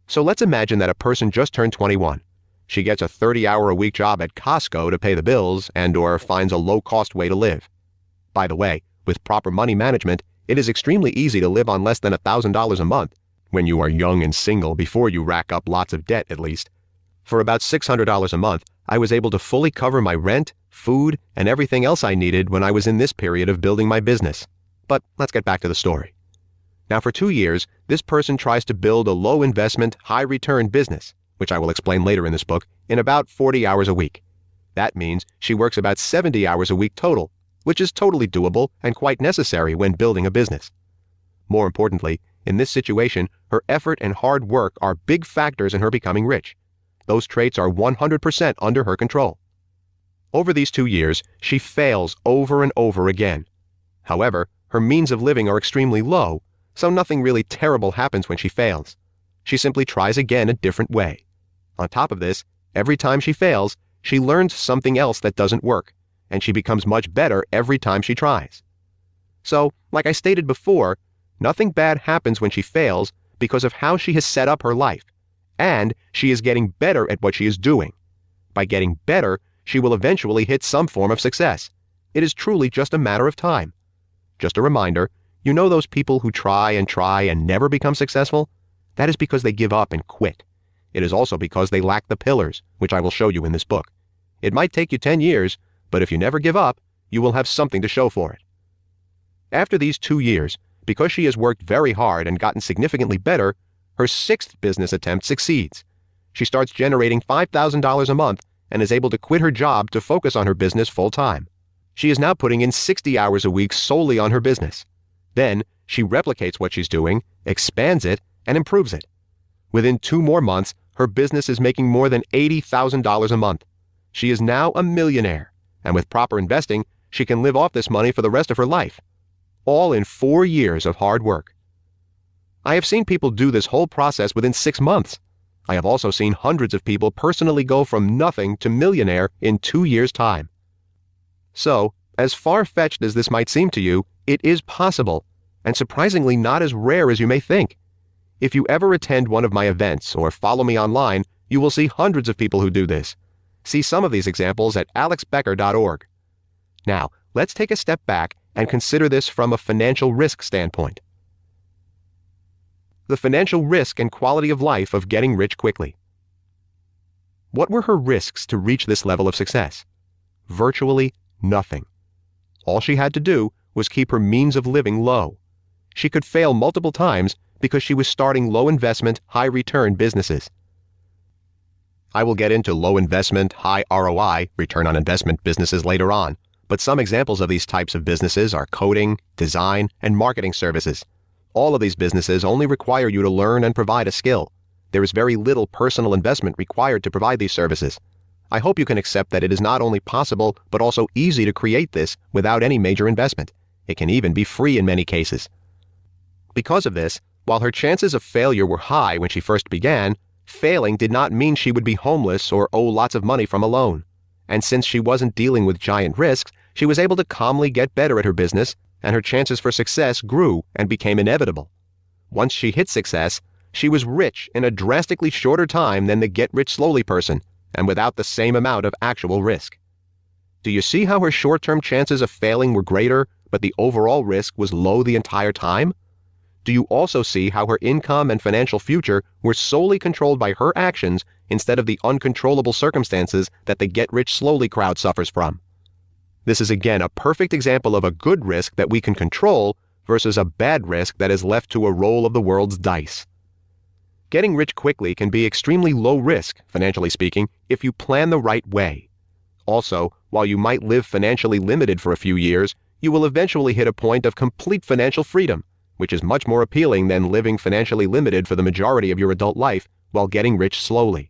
So let's imagine that a person just turned 21. She gets a 30-hour-a-week job at Costco to pay the bills and/or finds a low-cost way to live. By the way, with proper money management, it is extremely easy to live on less than $1,000 a month, when you are young and single before you rack up lots of debt at least. For about $600 a month, I was able to fully cover my rent, food, and everything else I needed when I was in this period of building my business. But let's get back to the story. Now for 2 years, this person tries to build a low-investment, high-return business, which I will explain later in this book, in about 40 hours a week. That means she works about 70 hours a week total, which is totally doable and quite necessary when building a business. More importantly, in this situation, her effort and hard work are big factors in her becoming rich. Those traits are 100% under her control. Over these 2 years, she fails over and over again. However, her means of living are extremely low, so nothing really terrible happens when she fails. She simply tries again a different way. On top of this, every time she fails, she learns something else that doesn't work, and she becomes much better every time she tries. So, like I stated before, nothing bad happens when she fails because of how she has set up her life, and she is getting better at what she is doing. By getting better, she will eventually hit some form of success. It is truly just a matter of time. Just a reminder, you know those people who try and never become successful? That is because they give up and quit. It is also because they lack the pillars, which I will show you in this book. It might take you 10 years, but if you never give up, you will have something to show for it. After these 2 years, because she has worked very hard and gotten significantly better, her 6th business attempt succeeds. She starts generating $5,000 a month and is able to quit her job to focus on her business full-time. She is now putting in 60 hours a week solely on her business. Then, she replicates what she's doing, expands it, and improves it. Within 2 more months, her business is making more than $80,000 a month. She is now a millionaire, and with proper investing, she can live off this money for the rest of her life. All in 4 years of hard work. I have seen people do this whole process within 6 months. I have also seen hundreds of people personally go from nothing to millionaire in 2 years' time. So, as far-fetched as this might seem to you, it is possible, and surprisingly not as rare as you may think. If you ever attend one of my events or follow me online, you will see hundreds of people who do this. See some of these examples at alexbecker.org. Now, let's take a step back and consider this from a financial risk standpoint. The financial risk and quality of life of getting rich quickly. What were her risks to reach this level of success? Virtually nothing. All she had to do was keep her means of living low. She could fail multiple times because she was starting low-investment, high-return businesses. I will get into low-investment, high ROI, return on investment businesses later on, but some examples of these types of businesses are coding, design, and marketing services. All of these businesses only require you to learn and provide a skill. There is very little personal investment required to provide these services. I hope you can accept that it is not only possible, but also easy to create this without any major investment. It can even be free in many cases. Because of this, while her chances of failure were high when she first began, failing did not mean she would be homeless or owe lots of money from a loan. And since she wasn't dealing with giant risks, she was able to calmly get better at her business, and her chances for success grew and became inevitable. Once she hit success, she was rich in a drastically shorter time than the get-rich-slowly person, and without the same amount of actual risk. Do you see how her short-term chances of failing were greater, but the overall risk was low the entire time? Do you also see how her income and financial future were solely controlled by her actions instead of the uncontrollable circumstances that the get-rich-slowly crowd suffers from? This is again a perfect example of a good risk that we can control versus a bad risk that is left to a roll of the world's dice. Getting rich quickly can be extremely low risk, financially speaking, if you plan the right way. Also, while you might live financially limited for a few years, you will eventually hit a point of complete financial freedom, which is much more appealing than living financially limited for the majority of your adult life while getting rich slowly.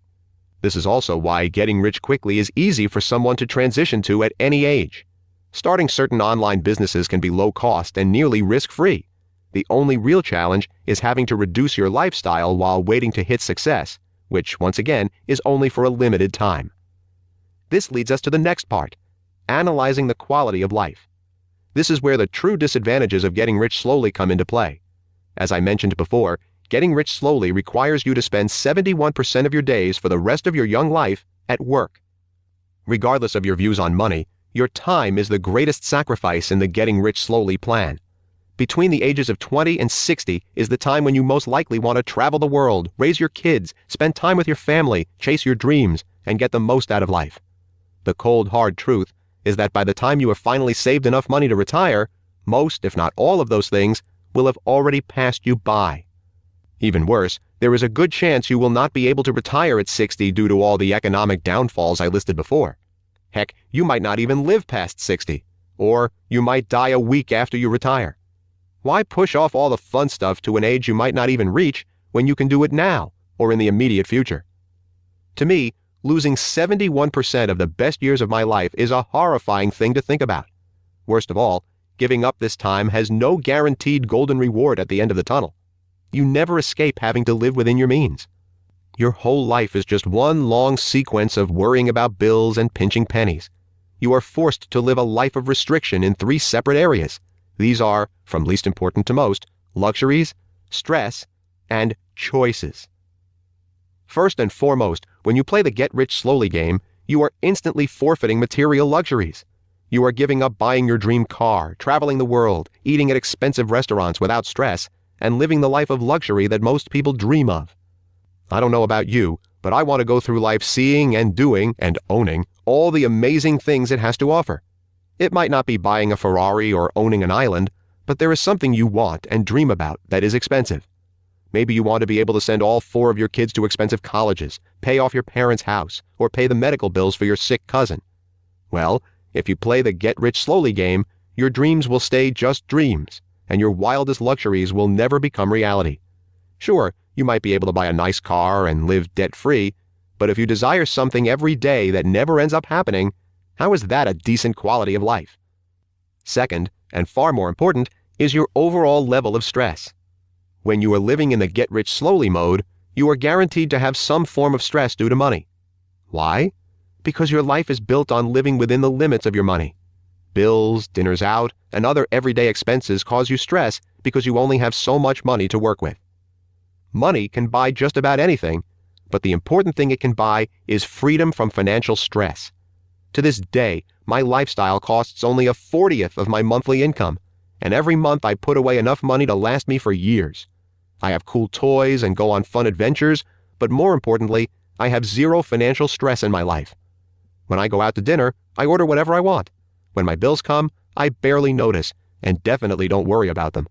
This is also why getting rich quickly is easy for someone to transition to at any age. Starting certain online businesses can be low cost and nearly risk-free. The only real challenge is having to reduce your lifestyle while waiting to hit success, which, once again, is only for a limited time. This leads us to the next part, analyzing the quality of life. This is where the true disadvantages of getting rich slowly come into play. As I mentioned before, getting rich slowly requires you to spend 71% of your days for the rest of your young life at work. Regardless of your views on money, your time is the greatest sacrifice in the getting rich slowly plan. Between the ages of 20 and 60 is the time when you most likely want to travel the world, raise your kids, spend time with your family, chase your dreams, and get the most out of life. The cold, hard truth is that by the time you have finally saved enough money to retire, most, if not all of those things, will have already passed you by. Even worse, there is a good chance you will not be able to retire at 60 due to all the economic downfalls I listed before. Heck, you might not even live past 60, or you might die a week after you retire. Why push off all the fun stuff to an age you might not even reach when you can do it now or in the immediate future? To me, losing 71% of the best years of my life is a horrifying thing to think about. Worst of all, giving up this time has no guaranteed golden reward at the end of the tunnel. You never escape having to live within your means. Your whole life is just one long sequence of worrying about bills and pinching pennies. You are forced to live a life of restriction in 3 separate areas. These are, from least important to most, luxuries, stress, and choices. First and foremost, when you play the get rich slowly game, you are instantly forfeiting material luxuries. You are giving up buying your dream car, traveling the world, eating at expensive restaurants without stress, and living the life of luxury that most people dream of. I don't know about you, but I want to go through life seeing and doing and owning all the amazing things it has to offer. It might not be buying a Ferrari or owning an island, but there is something you want and dream about that is expensive. Maybe you want to be able to send all 4 of your kids to expensive colleges, pay off your parents' house, or pay the medical bills for your sick cousin. Well, if you play the get rich slowly game, your dreams will stay just dreams, and your wildest luxuries will never become reality. Sure, you might be able to buy a nice car and live debt-free, but if you desire something every day that never ends up happening, how is that a decent quality of life? Second, and far more important, is your overall level of stress. When you are living in the get rich slowly mode, you are guaranteed to have some form of stress due to money. Why? Because your life is built on living within the limits of your money. Bills, dinners out, and other everyday expenses cause you stress because you only have so much money to work with. Money can buy just about anything, but the important thing it can buy is freedom from financial stress. To this day, my lifestyle costs only a 40th of my monthly income, and every month I put away enough money to last me for years. I have cool toys and go on fun adventures, but more importantly, I have zero financial stress in my life. When I go out to dinner, I order whatever I want. When my bills come, I barely notice, and definitely don't worry about them.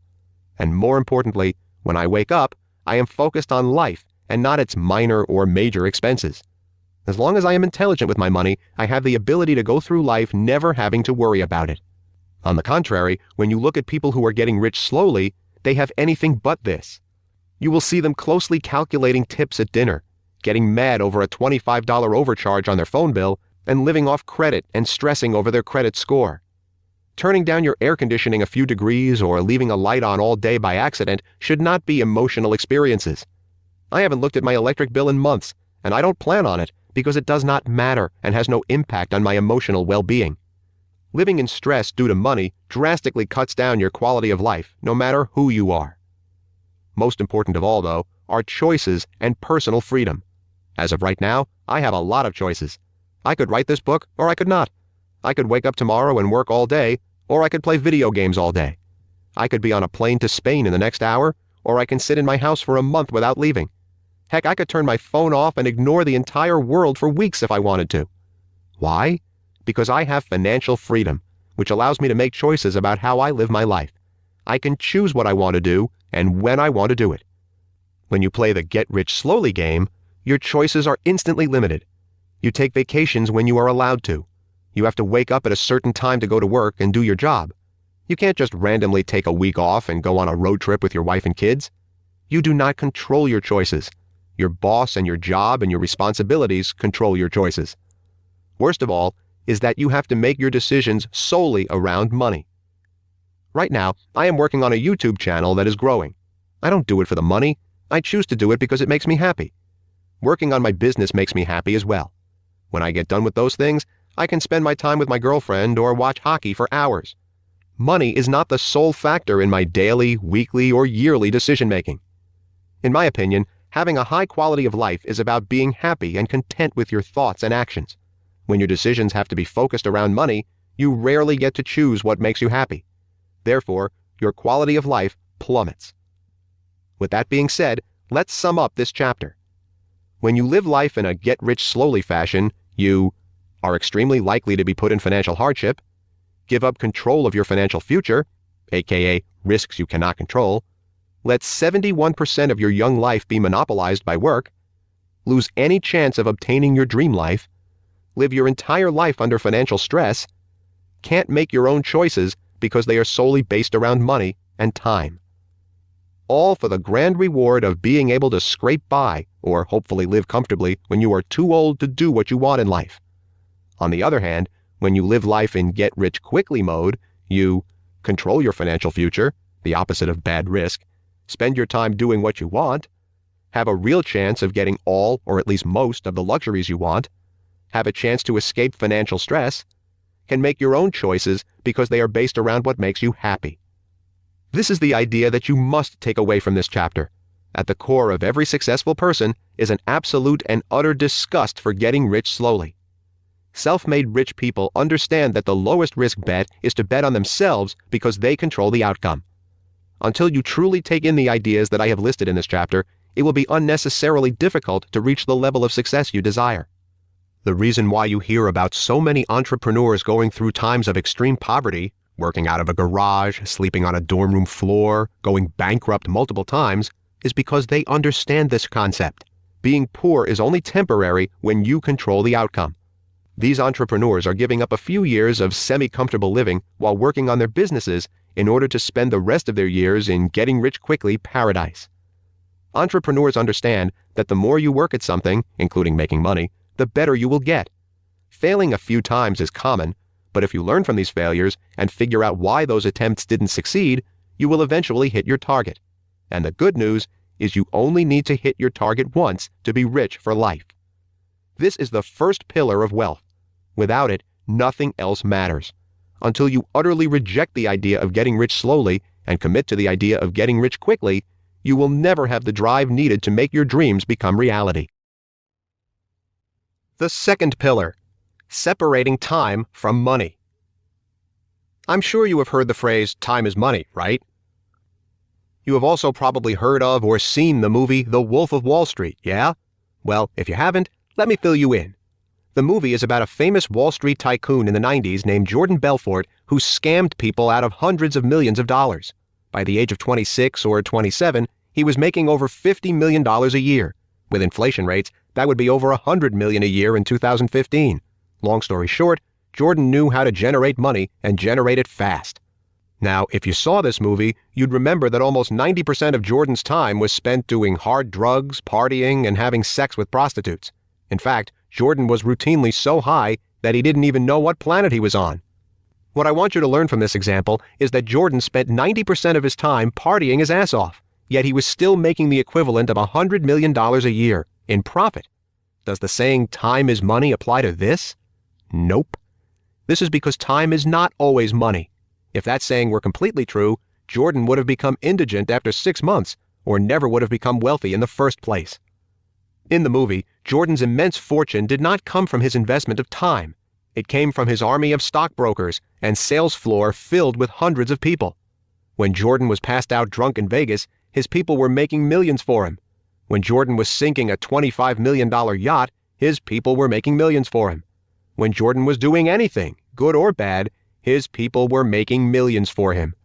And more importantly, when I wake up, I am focused on life and not its minor or major expenses. As long as I am intelligent with my money, I have the ability to go through life never having to worry about it. On the contrary, when you look at people who are getting rich slowly, they have anything but this. You will see them closely calculating tips at dinner, getting mad over a $25 overcharge on their phone bill, and living off credit and stressing over their credit score. Turning down your air conditioning a few degrees or leaving a light on all day by accident should not be emotional experiences. I haven't looked at my electric bill in months, and I don't plan on it because it does not matter and has no impact on my emotional well-being. Living in stress due to money drastically cuts down your quality of life, no matter who you are. Most important of all, though, are choices and personal freedom. As of right now, I have a lot of choices. I could write this book, or I could not. I could wake up tomorrow and work all day, or I could play video games all day. I could be on a plane to Spain in the next hour, or I can sit in my house for a month without leaving. Heck, I could turn my phone off and ignore the entire world for weeks if I wanted to. Why? Because I have financial freedom, which allows me to make choices about how I live my life. I can choose what I want to do and when I want to do it. When you play the get rich slowly game, your choices are instantly limited. You take vacations when you are allowed to. You have to wake up at a certain time to go to work and do your job. You can't just randomly take a week off and go on a road trip with your wife and kids. You do not control your choices. Your boss and your job and your responsibilities control your choices. Worst of all is that you have to make your decisions solely around money. Right now, I am working on a YouTube channel that is growing. I don't do it for the money. I choose to do it because it makes me happy. Working on my business makes me happy as well. When I get done with those things, I can spend my time with my girlfriend or watch hockey for hours. Money is not the sole factor in my daily, weekly, or yearly decision-making. In my opinion, having a high quality of life is about being happy and content with your thoughts and actions. When your decisions have to be focused around money, you rarely get to choose what makes you happy. Therefore, your quality of life plummets. With that being said, let's sum up this chapter. When you live life in a get-rich-slowly fashion, you are extremely likely to be put in financial hardship, give up control of your financial future, aka risks you cannot control, let 71% of your young life be monopolized by work, lose any chance of obtaining your dream life, live your entire life under financial stress, can't make your own choices because they are solely based around money and time. All for the grand reward of being able to scrape by or hopefully live comfortably when you are too old to do what you want in life. On the other hand, when you live life in get-rich-quickly mode, you control your financial future, the opposite of bad risk, spend your time doing what you want, have a real chance of getting all or at least most of the luxuries you want, have a chance to escape financial stress, can make your own choices because they are based around what makes you happy. This is the idea that you must take away from this chapter. At the core of every successful person is an absolute and utter disgust for getting rich slowly. Self-made rich people understand that the lowest risk bet is to bet on themselves because they control the outcome. Until you truly take in the ideas that I have listed in this chapter, it will be unnecessarily difficult to reach the level of success you desire. The reason why you hear about so many entrepreneurs going through times of extreme poverty, working out of a garage, sleeping on a dorm room floor, going bankrupt multiple times, is because they understand this concept. Being poor is only temporary when you control the outcome. These entrepreneurs are giving up a few years of semi-comfortable living while working on their businesses in order to spend the rest of their years in getting-rich-quickly paradise. Entrepreneurs understand that the more you work at something, including making money, the better you will get. Failing a few times is common, but if you learn from these failures and figure out why those attempts didn't succeed, you will eventually hit your target. And the good news is you only need to hit your target once to be rich for life. This is the first pillar of wealth. Without it, nothing else matters. Until you utterly reject the idea of getting rich slowly and commit to the idea of getting rich quickly, you will never have the drive needed to make your dreams become reality. The second pillar, separating time from money. I'm sure you have heard the phrase, time is money, right? You have also probably heard of or seen the movie The Wolf of Wall Street, yeah? Well, if you haven't, let me fill you in. The movie is about a famous Wall Street tycoon in the 90s named Jordan Belfort who scammed people out of hundreds of millions of dollars. By the age of 26 or 27, he was making over $50 million a year. With inflation rates, that would be over $100 million a year in 2015. Long story short, Jordan knew how to generate money and generate it fast. Now, if you saw this movie, you'd remember that almost 90% of Jordan's time was spent doing hard drugs, partying, and having sex with prostitutes. In fact, Jordan was routinely so high that he didn't even know what planet he was on. What I want you to learn from this example is that Jordan spent 90% of his time partying his ass off, yet he was still making the equivalent of $100 million a year in profit. Does the saying time is money apply to this? Nope. This is because time is not always money. If that saying were completely true, Jordan would have become indigent after 6 months, or never would have become wealthy in the first place. In the movie, Jordan's immense fortune did not come from his investment of time. It came from his army of stockbrokers and sales floor filled with hundreds of people. When Jordan was passed out drunk in Vegas, his people were making millions for him. When Jordan was sinking a $25 million yacht, his people were making millions for him. When Jordan was doing anything, good or bad, his people were making millions for him.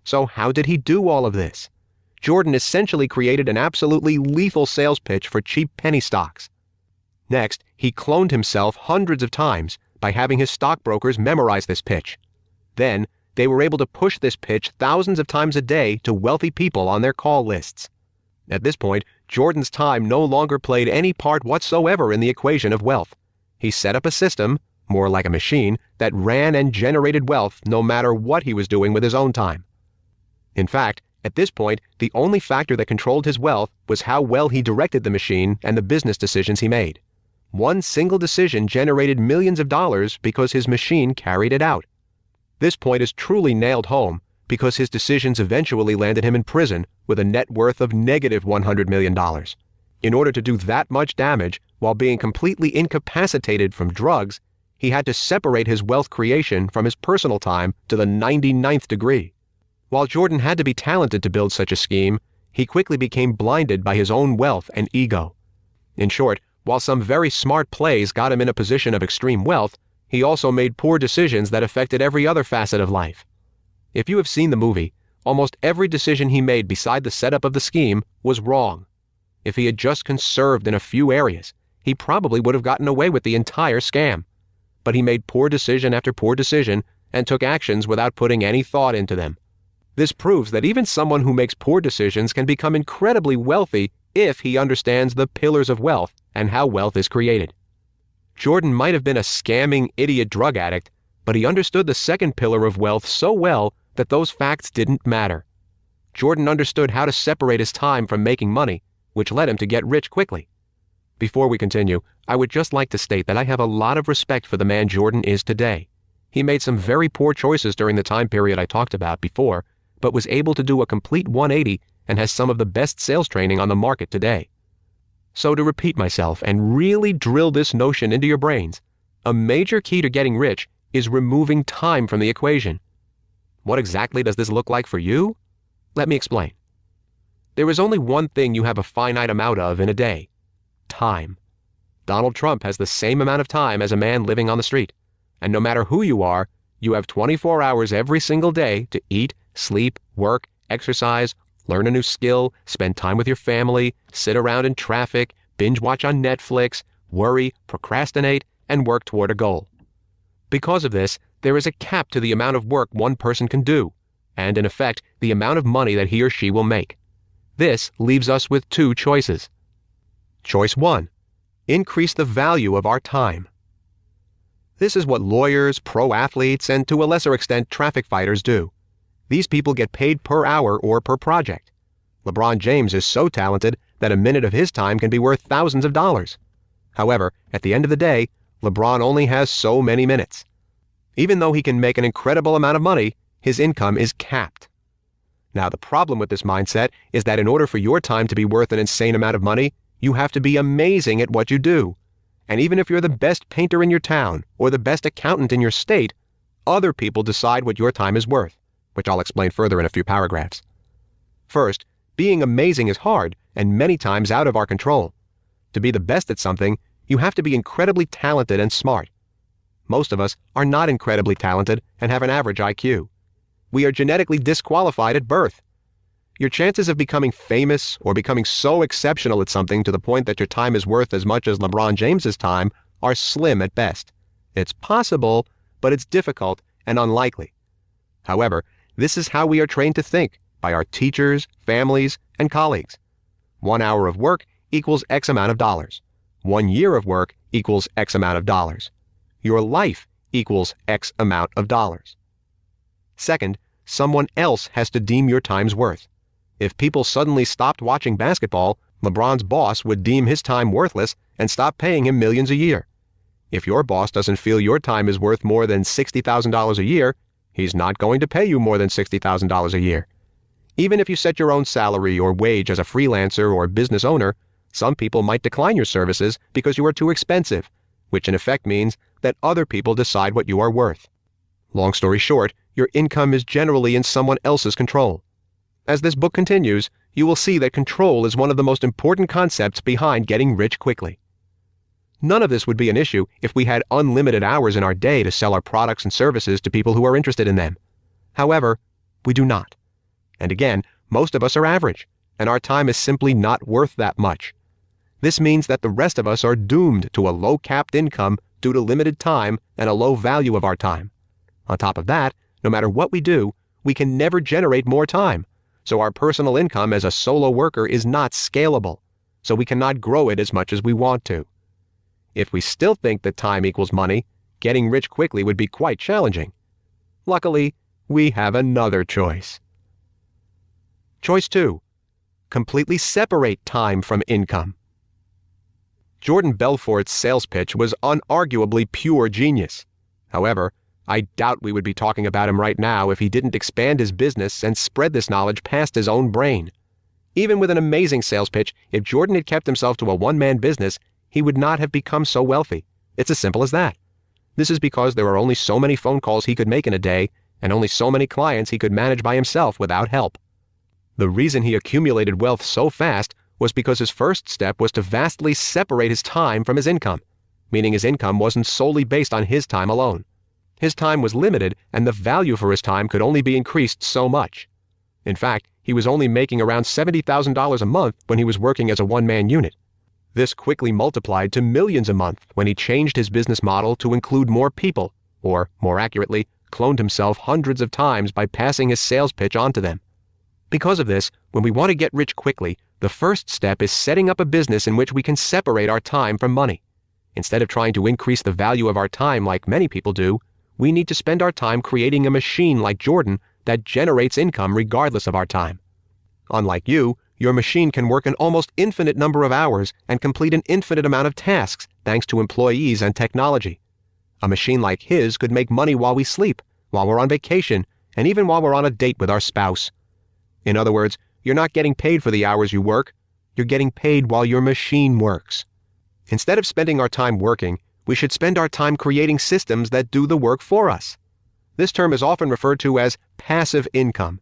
So how did he do all of this? Jordan essentially created an absolutely lethal sales pitch for cheap penny stocks. Next, he cloned himself hundreds of times by having his stockbrokers memorize this pitch. Then, they were able to push this pitch thousands of times a day to wealthy people on their call lists. At this point, Jordan's time no longer played any part whatsoever in the equation of wealth. He set up a system, more like a machine, that ran and generated wealth no matter what he was doing with his own time. In fact, at this point, the only factor that controlled his wealth was how well he directed the machine and the business decisions he made. One single decision generated millions of dollars because his machine carried it out. This point is truly nailed home because his decisions eventually landed him in prison with a net worth of negative $100 million. In order to do that much damage while being completely incapacitated from drugs, he had to separate his wealth creation from his personal time to the 99th degree. While Jordan had to be talented to build such a scheme, he quickly became blinded by his own wealth and ego. In short, while some very smart plays got him in a position of extreme wealth, he also made poor decisions that affected every other facet of life. If you have seen the movie, almost every decision he made beside the setup of the scheme was wrong. If he had just conserved in a few areas, he probably would have gotten away with the entire scam. But he made poor decision after poor decision and took actions without putting any thought into them. This proves that even someone who makes poor decisions can become incredibly wealthy if he understands the pillars of wealth and how wealth is created. Jordan might have been a scamming idiot drug addict, but he understood the second pillar of wealth so well that those facts didn't matter. Jordan understood how to separate his time from making money, which led him to get rich quickly. Before we continue, I would just like to state that I have a lot of respect for the man Jordan is today. He made some very poor choices during the time period I talked about before, but was able to do a complete 180 and has some of the best sales training on the market today. So to repeat myself and really drill this notion into your brains, a major key to getting rich is removing time from the equation. What exactly does this look like for you? Let me explain. There is only one thing you have a finite amount of in a day: time. Donald Trump has the same amount of time as a man living on the street. And no matter who you are, you have 24 hours every single day to eat, sleep, work, exercise, learn a new skill, spend time with your family, sit around in traffic, binge watch on Netflix, worry, procrastinate, and work toward a goal. Because of this, there is a cap to the amount of work one person can do, and in effect, the amount of money that he or she will make. This leaves us with two choices. Choice 1. Increase the value of our time. This is what lawyers, pro athletes, and to a lesser extent traffic fighters do. These people get paid per hour or per project. LeBron James is so talented that a minute of his time can be worth thousands of dollars. However, at the end of the day, LeBron only has so many minutes. Even though he can make an incredible amount of money, his income is capped. Now, the problem with this mindset is that in order for your time to be worth an insane amount of money, you have to be amazing at what you do. And even if you're the best painter in your town or the best accountant in your state, other people decide what your time is worth, which I'll explain further in a few paragraphs. First, being amazing is hard and many times out of our control. To be the best at something, you have to be incredibly talented and smart. Most of us are not incredibly talented and have an average IQ. We are genetically disqualified at birth. Your chances of becoming famous or becoming so exceptional at something to the point that your time is worth as much as LeBron James's time are slim at best. It's possible, but it's difficult and unlikely. However, this is how we are trained to think by our teachers, families, and colleagues. 1 hour of work equals X amount of dollars. 1 year of work equals X amount of dollars. Your life equals X amount of dollars. Second, someone else has to deem your time's worth. If people suddenly stopped watching basketball, LeBron's boss would deem his time worthless and stop paying him millions a year. If your boss doesn't feel your time is worth more than $60,000 a year, he's not going to pay you more than $60,000 a year. Even if you set your own salary or wage as a freelancer or business owner, some people might decline your services because you are too expensive, which in effect means that other people decide what you are worth. Long story short, your income is generally in someone else's control. As this book continues, you will see that control is one of the most important concepts behind getting rich quickly. None of this would be an issue if we had unlimited hours in our day to sell our products and services to people who are interested in them. However, we do not. And again, most of us are average, and our time is simply not worth that much. This means that the rest of us are doomed to a low-capped income due to limited time and a low value of our time. On top of that, no matter what we do, we can never generate more time, so our personal income as a solo worker is not scalable, so we cannot grow it as much as we want to. If we still think that time equals money, getting rich quickly would be quite challenging. Luckily, we have another choice. Choice 2. Completely separate time from income. Jordan Belfort's sales pitch was unarguably pure genius. However, I doubt we would be talking about him right now if he didn't expand his business and spread this knowledge past his own brain. Even with an amazing sales pitch, if Jordan had kept himself to a one-man business, he would not have become so wealthy. It's as simple as that. This is because there are only so many phone calls he could make in a day, and only so many clients he could manage by himself without help. The reason he accumulated wealth so fast was because his first step was to vastly separate his time from his income, meaning his income wasn't solely based on his time alone. His time was limited, and the value for his time could only be increased so much. In fact, he was only making around $70,000 a month when he was working as a one-man unit. This quickly multiplied to millions a month when he changed his business model to include more people, or, more accurately, cloned himself hundreds of times by passing his sales pitch on to them. Because of this, when we want to get rich quickly, the first step is setting up a business in which we can separate our time from money. Instead of trying to increase the value of our time like many people do, we need to spend our time creating a machine like Jordan that generates income regardless of our time. Unlike you, your machine can work an almost infinite number of hours and complete an infinite amount of tasks thanks to employees and technology. A machine like his could make money while we sleep, while we're on vacation, and even while we're on a date with our spouse. In other words, you're not getting paid for the hours you work, you're getting paid while your machine works. Instead of spending our time working, we should spend our time creating systems that do the work for us. This term is often referred to as passive income.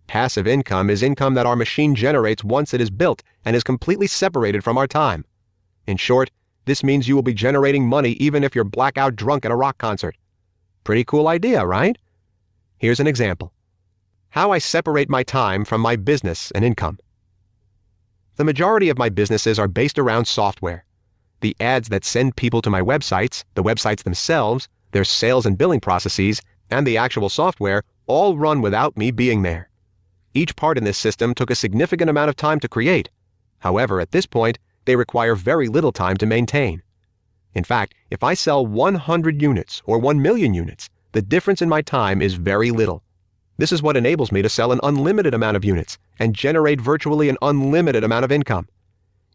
Passive income is income that our machine generates once it is built and is completely separated from our time. In short, this means you will be generating money even if you're blackout drunk at a rock concert. Pretty cool idea, right? Here's an example. How I separate my time from my business and income. The majority of my businesses are based around software. The ads that send people to my websites, the websites themselves, their sales and billing processes, and the actual software all run without me being there. Each part in this system took a significant amount of time to create. However, at this point, they require very little time to maintain. In fact, if I sell 100 units or 1 million units, the difference in my time is very little. This is what enables me to sell an unlimited amount of units and generate virtually an unlimited amount of income.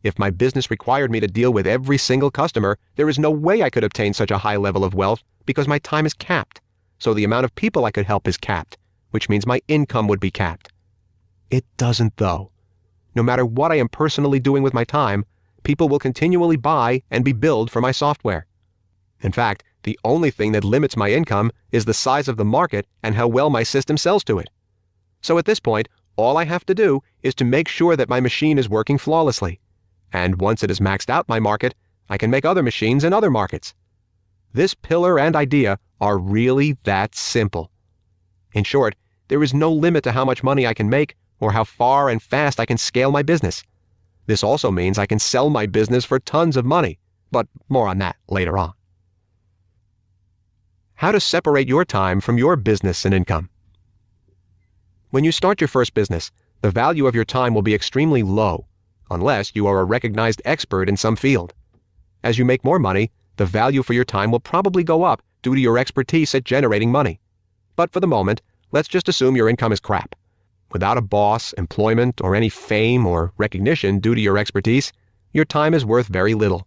If my business required me to deal with every single customer, there is no way I could obtain such a high level of wealth because my time is capped. So the amount of people I could help is capped, which means my income would be capped. It doesn't though. No matter what I am personally doing with my time, people will continually buy and be billed for my software. In fact, the only thing that limits my income is the size of the market and how well my system sells to it. So at this point, all I have to do is to make sure that my machine is working flawlessly. And once it has maxed out my market, I can make other machines in other markets. This pillar and idea are really that simple. In short, there is no limit to how much money I can make or how far and fast I can scale my business. This also means I can sell my business for tons of money, but more on that later on. How to separate your time from your business and income. When you start your first business, the value of your time will be extremely low, unless you are a recognized expert in some field. As you make more money, the value for your time will probably go up due to your expertise at generating money. But for the moment, let's just assume your income is crap. Without a boss, employment, or any fame or recognition due to your expertise, your time is worth very little.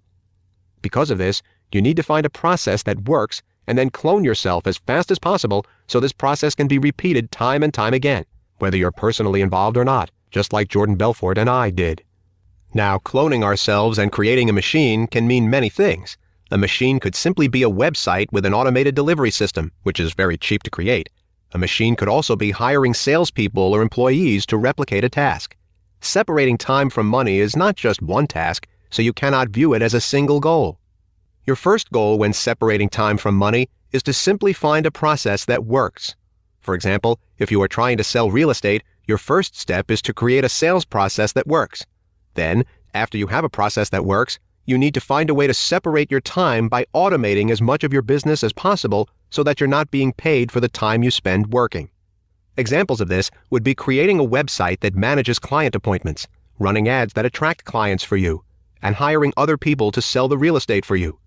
Because of this, you need to find a process that works and then clone yourself as fast as possible so this process can be repeated time and time again, whether you're personally involved or not, just like Jordan Belfort and I did. Now, cloning ourselves and creating a machine can mean many things. A machine could simply be a website with an automated delivery system, which is very cheap to create. A machine could also be hiring salespeople or employees to replicate a task. Separating time from money is not just one task, so you cannot view it as a single goal. Your first goal when separating time from money is to simply find a process that works. For example, if you are trying to sell real estate, your first step is to create a sales process that works. Then, after you have a process that works, you need to find a way to separate your time by automating as much of your business as possible so that you're not being paid for the time you spend working. Examples of this would be creating a website that manages client appointments, running ads that attract clients for you, and hiring other people to sell the real estate for you.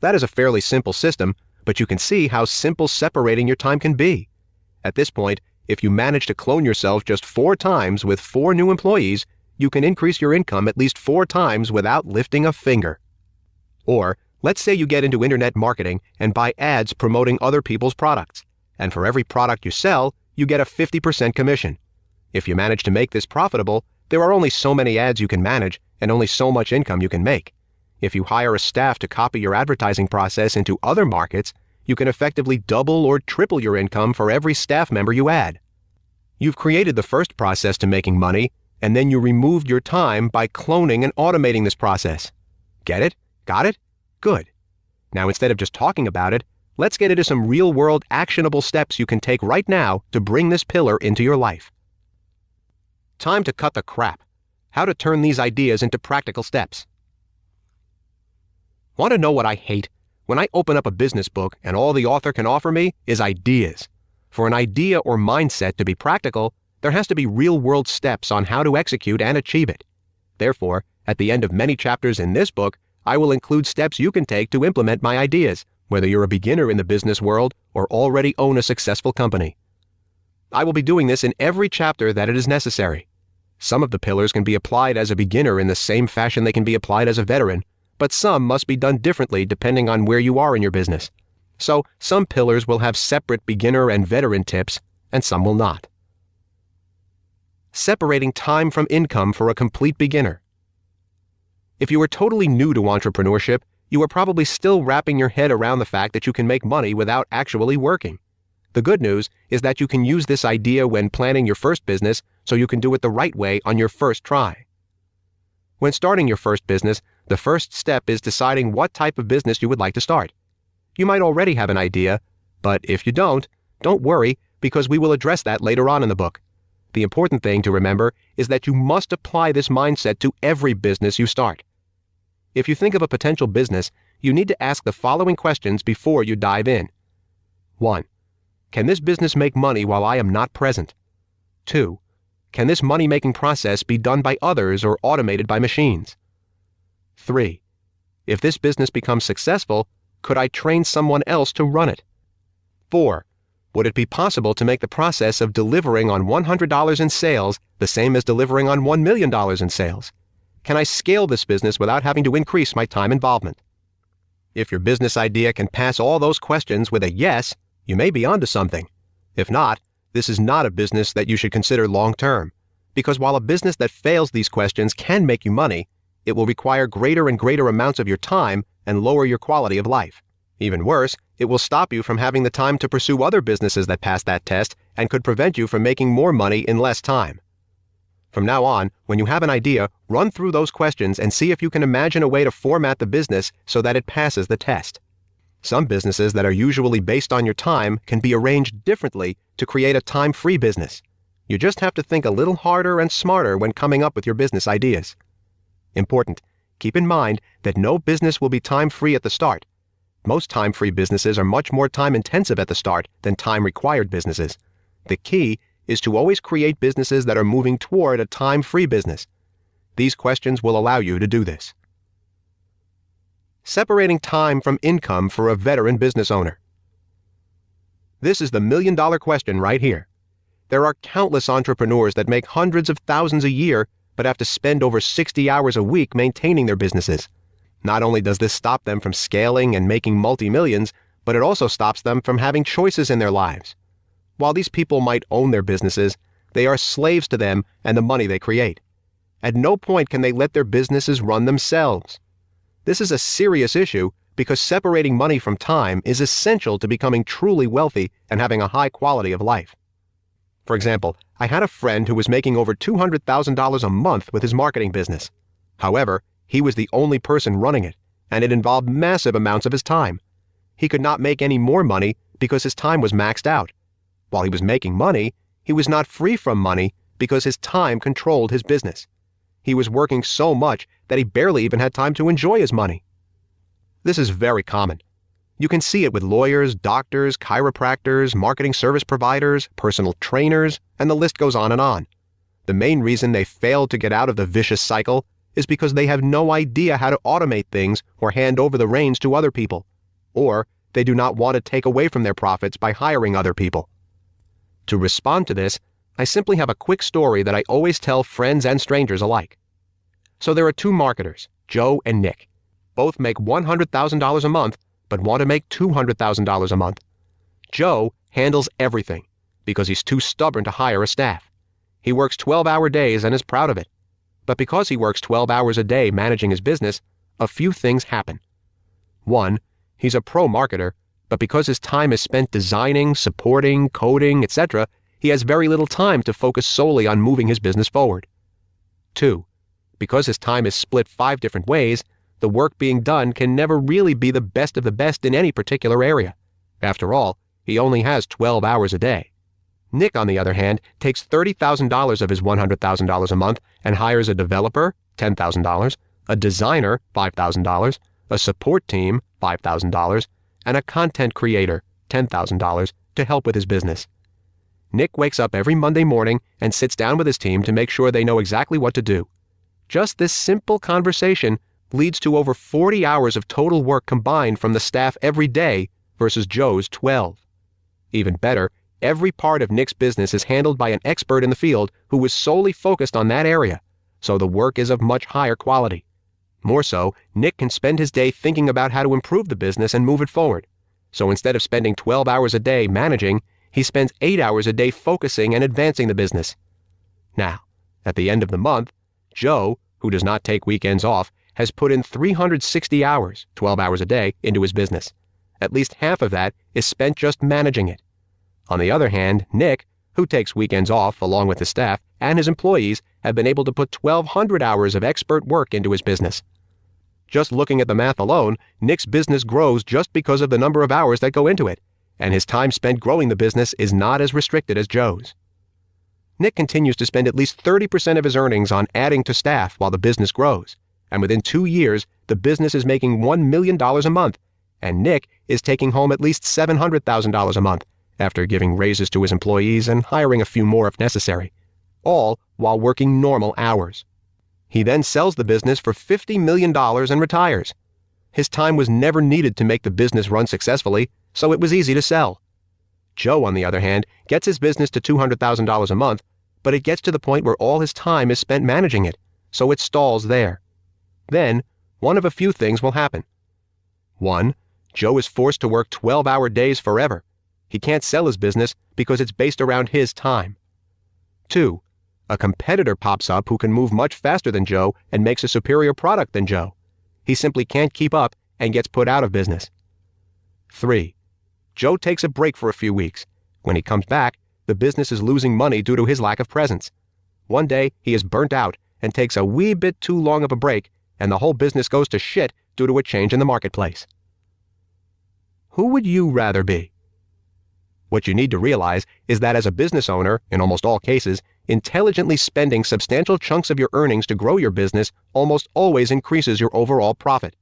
That is a fairly simple system, but you can see how simple separating your time can be. At this point, if you manage to clone yourself just 4 times with 4 new employees, you can increase your income at least 4 times without lifting a finger. Or, Let's say you get into internet marketing and buy ads promoting other people's products, and for every product you sell, you get a 50% commission. If you manage to make this profitable, there are only so many ads you can manage and only so much income you can make. If you hire a staff to copy your advertising process into other markets, you can effectively double or triple your income for every staff member you add. You've created the first process to making money, and then you removed your time by cloning and automating this process. Get it? Got it? Good. Now, instead of just talking about it, let's get into some real-world actionable steps you can take right now to bring this pillar into your life. Time to cut the crap. How to turn these ideas into practical steps. Want to know what I hate? When I open up a business book and all the author can offer me is ideas. For an idea or mindset to be practical, there has to be real-world steps on how to execute and achieve it. Therefore, at the end of many chapters in this book, I will include steps you can take to implement my ideas, whether you're a beginner in the business world or already own a successful company. I will be doing this in every chapter that it is necessary. Some of the pillars can be applied as a beginner in the same fashion they can be applied as a veteran, but some must be done differently depending on where you are in your business. So, some pillars will have separate beginner and veteran tips, and some will not. Separating time from income for a complete beginner. If you are totally new to entrepreneurship, you are probably still wrapping your head around the fact that you can make money without actually working. The good news is that you can use this idea when planning your first business so you can do it the right way on your first try. When starting your first business, the first step is deciding what type of business you would like to start. You might already have an idea, but if you don't worry, because we will address that later on in the book. The important thing to remember is that you must apply this mindset to every business you start. If you think of a potential business, you need to ask the following questions before you dive in. 1. Can this business make money while I am not present? 2. Can this money-making process be done by others or automated by machines? 3. If this business becomes successful, could I train someone else to run it? 4. Would it be possible to make the process of delivering on $100 in sales the same as delivering on $1 million in sales? Can I scale this business without having to increase my time involvement? If your business idea can pass all those questions with a yes, you may be onto something. If not, this is not a business that you should consider long-term, because while a business that fails these questions can make you money, it will require greater and greater amounts of your time and lower your quality of life. Even worse, it will stop you from having the time to pursue other businesses that pass that test and could prevent you from making more money in less time. From now on, when you have an idea, run through those questions and see if you can imagine a way to format the business so that it passes the test. Some businesses that are usually based on your time can be arranged differently to create a time-free business. You just have to think a little harder and smarter when coming up with your business ideas. Important, keep in mind that no business will be time-free at the start. Most time-free businesses are much more time-intensive at the start than time-required businesses. The key is to always create businesses that are moving toward a time-free business. These questions will allow you to do this. Separating time from income for a veteran business owner. This is the million-dollar question right here. There are countless entrepreneurs that make hundreds of thousands a year but have to spend over 60 hours a week maintaining their businesses. Not only does this stop them from scaling and making multi-millions, but it also stops them from having choices in their lives. While these people might own their businesses, they are slaves to them and the money they create. At no point can they let their businesses run themselves. This is a serious issue because separating money from time is essential to becoming truly wealthy and having a high quality of life. For example, I had a friend who was making over $200,000 a month with his marketing business. However, he was the only person running it, and it involved massive amounts of his time. He could not make any more money because his time was maxed out. While he was making money, he was not free from money because his time controlled his business. He was working so much that he barely even had time to enjoy his money. This is very common. You can see it with lawyers, doctors, chiropractors, marketing service providers, personal trainers, and the list goes on and on. The main reason they fail to get out of the vicious cycle is because they have no idea how to automate things or hand over the reins to other people, or they do not want to take away from their profits by hiring other people. To respond to this, I simply have a quick story that I always tell friends and strangers alike. So there are two marketers, Joe and Nick. Both make $100,000 a month, but want to make $200,000 a month. Joe handles everything because he's too stubborn to hire a staff. He works 12-hour days and is proud of it. But because he works 12 hours a day managing his business, a few things happen. 1. He's a pro marketer, but because his time is spent designing, supporting, coding, etc., he has very little time to focus solely on moving his business forward. 2. Because his time is split 5 different ways, the work being done can never really be the best of the best in any particular area. After all, he only has 12 hours a day. Nick, on the other hand, takes $30,000 of his $100,000 a month and hires a developer, $10,000, a designer, $5,000, a support team, $5,000, and a content creator, $10,000, to help with his business. Nick wakes up every Monday morning and sits down with his team to make sure they know exactly what to do. Just this simple conversation leads to over 40 hours of total work combined from the staff every day versus Joe's 12. Even better, every part of Nick's business is handled by an expert in the field who is solely focused on that area, so the work is of much higher quality. More so, Nick can spend his day thinking about how to improve the business and move it forward. So instead of spending 12 hours a day managing, he spends 8 hours a day focusing and advancing the business. Now, at the end of the month, Joe, who does not take weekends off, has put in 360 hours, 12 hours a day, into his business. At least half of that is spent just managing it. On the other hand, Nick, who takes weekends off along with his staff and his employees, have been able to put 1,200 hours of expert work into his business. Just looking at the math alone, Nick's business grows just because of the number of hours that go into it, and his time spent growing the business is not as restricted as Joe's. Nick continues to spend at least 30% of his earnings on adding to staff while the business grows, and within 2 years, the business is making $1 million a month, and Nick is taking home at least $700,000 a month after giving raises to his employees and hiring a few more if necessary, all while working normal hours. He then sells the business for $50 million and retires. His time was never needed to make the business run successfully, so it was easy to sell. Joe, on the other hand, gets his business to $200,000 a month, but it gets to the point where all his time is spent managing it, so it stalls there. Then, one of a few things will happen. 1. Joe is forced to work 12-hour days forever. He can't sell his business because it's based around his time. 2. A competitor pops up who can move much faster than Joe and makes a superior product than Joe. He simply can't keep up and gets put out of business. 3. Joe takes a break for a few weeks. When he comes back, the business is losing money due to his lack of presence. One day, he is burnt out and takes a wee bit too long of a break, and the whole business goes to shit due to a change in the marketplace. Who would you rather be? What you need to realize is that as a business owner, in almost all cases, intelligently spending substantial chunks of your earnings to grow your business almost always increases your overall profit.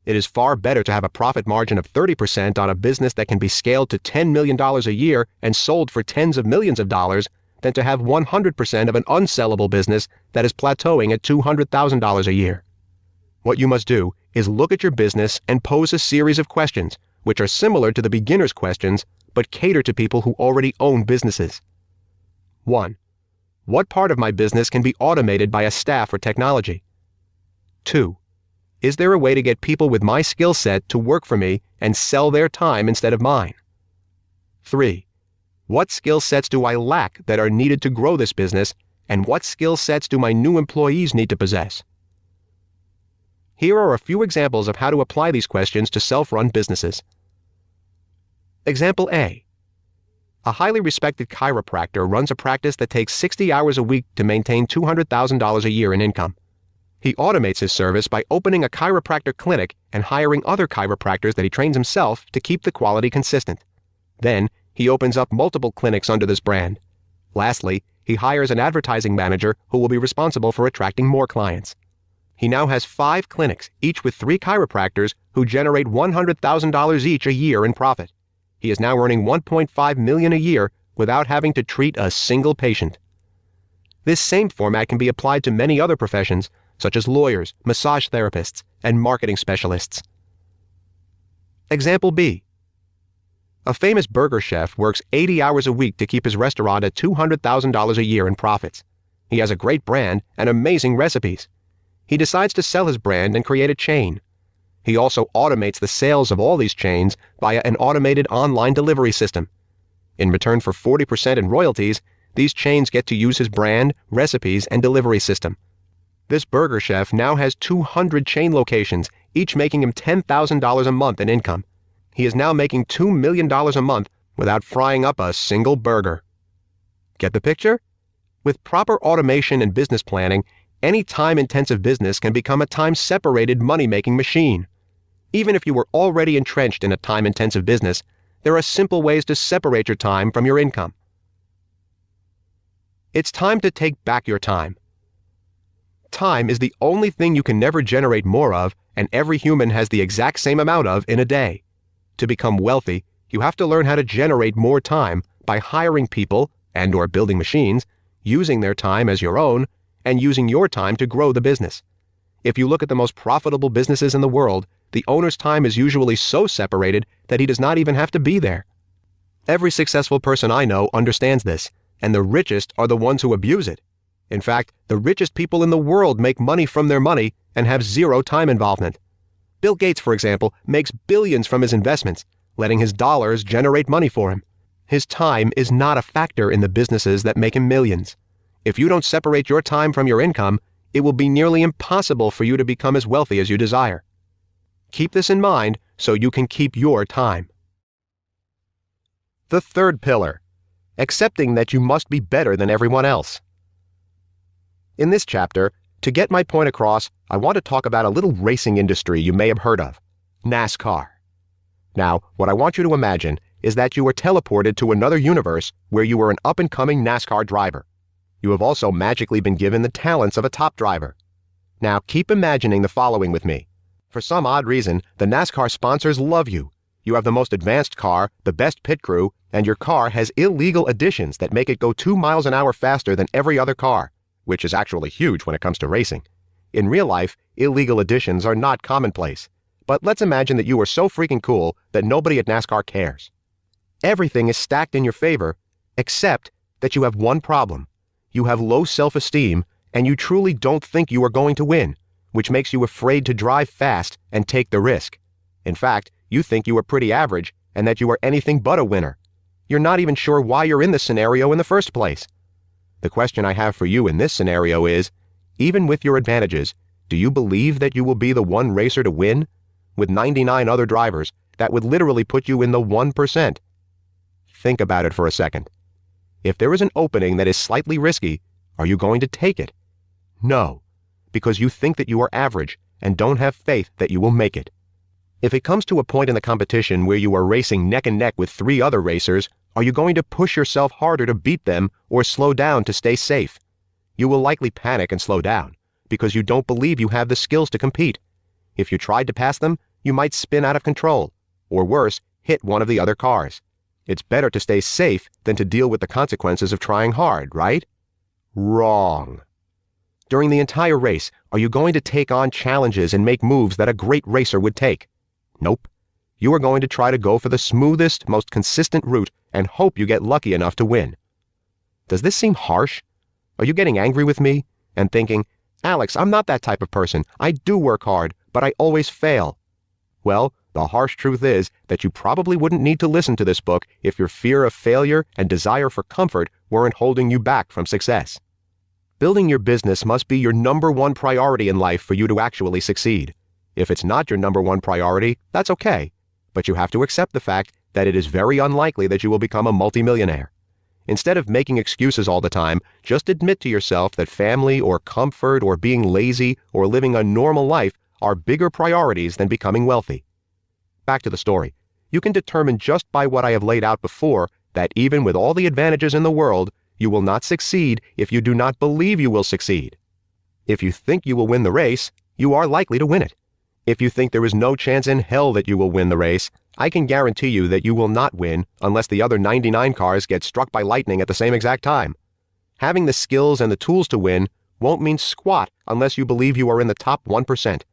It is far better to have a profit margin of 30% on a business that can be scaled to $10 million a year and sold for tens of millions of dollars than to have 100% of an unsellable business that is plateauing at $200,000 a year. What you must do is look at your business and pose a series of questions, which are similar to the beginner's questions, but cater to people who already own businesses. 1. What part of my business can be automated by a staff or technology? 2. Is there a way to get people with my skill set to work for me and sell their time instead of mine? 3. What skill sets do I lack that are needed to grow this business, and what skill sets do my new employees need to possess? Here are a few examples of how to apply these questions to self-run businesses. Example A. A highly respected chiropractor runs a practice that takes 60 hours a week to maintain $200,000 a year in income. He automates his service by opening a chiropractor clinic and hiring other chiropractors that he trains himself to keep the quality consistent. Then, he opens up multiple clinics under this brand. Lastly, he hires an advertising manager who will be responsible for attracting more clients. He now has 5 clinics, each with 3 chiropractors who generate $100,000 each a year in profit. He is now earning $1.5 million a year without having to treat a single patient. This same format can be applied to many other professions, such as lawyers, massage therapists, and marketing specialists. Example B. A famous burger chef works 80 hours a week to keep his restaurant at $200,000 a year in profits. He has a great brand and amazing recipes. He decides to sell his brand and create a chain. He also automates the sales of all these chains via an automated online delivery system. In return for 40% in royalties, these chains get to use his brand, recipes, and delivery system. This burger chef now has 200 chain locations, each making him $10,000 a month in income. He is now making $2 million a month without frying up a single burger. Get the picture? With proper automation and business planning, any time-intensive business can become a time-separated money-making machine. Even if you were already entrenched in a time-intensive business, there are simple ways to separate your time from your income. It's time to take back your time. Time is the only thing you can never generate more of, and every human has the exact same amount of in a day. To become wealthy, you have to learn how to generate more time by hiring people and/or building machines, using their time as your own, and using your time to grow the business. If you look at the most profitable businesses in the world, the owner's time is usually so separated that he does not even have to be there. Every successful person I know understands this, and the richest are the ones who abuse it. In fact, the richest people in the world make money from their money and have zero time involvement. Bill Gates, for example, makes billions from his investments, letting his dollars generate money for him. His time is not a factor in the businesses that make him millions. If you don't separate your time from your income, it will be nearly impossible for you to become as wealthy as you desire. Keep this in mind so you can keep your time. The third pillar, accepting that you must be better than everyone else. In this chapter, to get my point across, I want to talk about a little racing industry you may have heard of, NASCAR. Now, what I want you to imagine is that you were teleported to another universe where you were an up-and-coming NASCAR driver. You have also magically been given the talents of a top driver. Now, keep imagining the following with me. For some odd reason, the NASCAR sponsors love you. You have the most advanced car, the best pit crew, and your car has illegal additions that make it go 2 miles an hour faster than every other car, which is actually huge when it comes to racing. In real life, illegal additions are not commonplace. But let's imagine that you are so freaking cool that nobody at NASCAR cares. Everything is stacked in your favor, except that you have one problem. You have low self-esteem, and you truly don't think you are going to win, which makes you afraid to drive fast and take the risk. In fact, you think you are pretty average and that you are anything but a winner. You're not even sure why you're in this scenario in the first place. The question I have for you in this scenario is, even with your advantages, do you believe that you will be the one racer to win? With 99 other drivers, that would literally put you in the 1%. Think about it for a second. If there is an opening that is slightly risky, are you going to take it? No, because you think that you are average and don't have faith that you will make it. If it comes to a point in the competition where you are racing neck and neck with 3 other racers, are you going to push yourself harder to beat them or slow down to stay safe? You will likely panic and slow down because you don't believe you have the skills to compete. If you tried to pass them, you might spin out of control, or worse, hit one of the other cars. It's better to stay safe than to deal with the consequences of trying hard, right? Wrong. During the entire race, are you going to take on challenges and make moves that a great racer would take? Nope. You are going to try to go for the smoothest, most consistent route and hope you get lucky enough to win. Does this seem harsh? Are you getting angry with me and thinking, Alex, I'm not that type of person. I do work hard, but I always fail. Well, the harsh truth is that you probably wouldn't need to listen to this book if your fear of failure and desire for comfort weren't holding you back from success. Building your business must be your number one priority in life for you to actually succeed. If it's not your number one priority, that's okay, but you have to accept the fact that it is very unlikely that you will become a multimillionaire. Instead of making excuses all the time, just admit to yourself that family or comfort or being lazy or living a normal life are bigger priorities than becoming wealthy. Back to the story. You can determine just by what I have laid out before that even with all the advantages in the world, you will not succeed if you do not believe you will succeed. If you think you will win the race, you are likely to win it. If you think there is no chance in hell that you will win the race, I can guarantee you that you will not win unless the other 99 cars get struck by lightning at the same exact time. Having the skills and the tools to win won't mean squat unless you believe you are in the top 1%.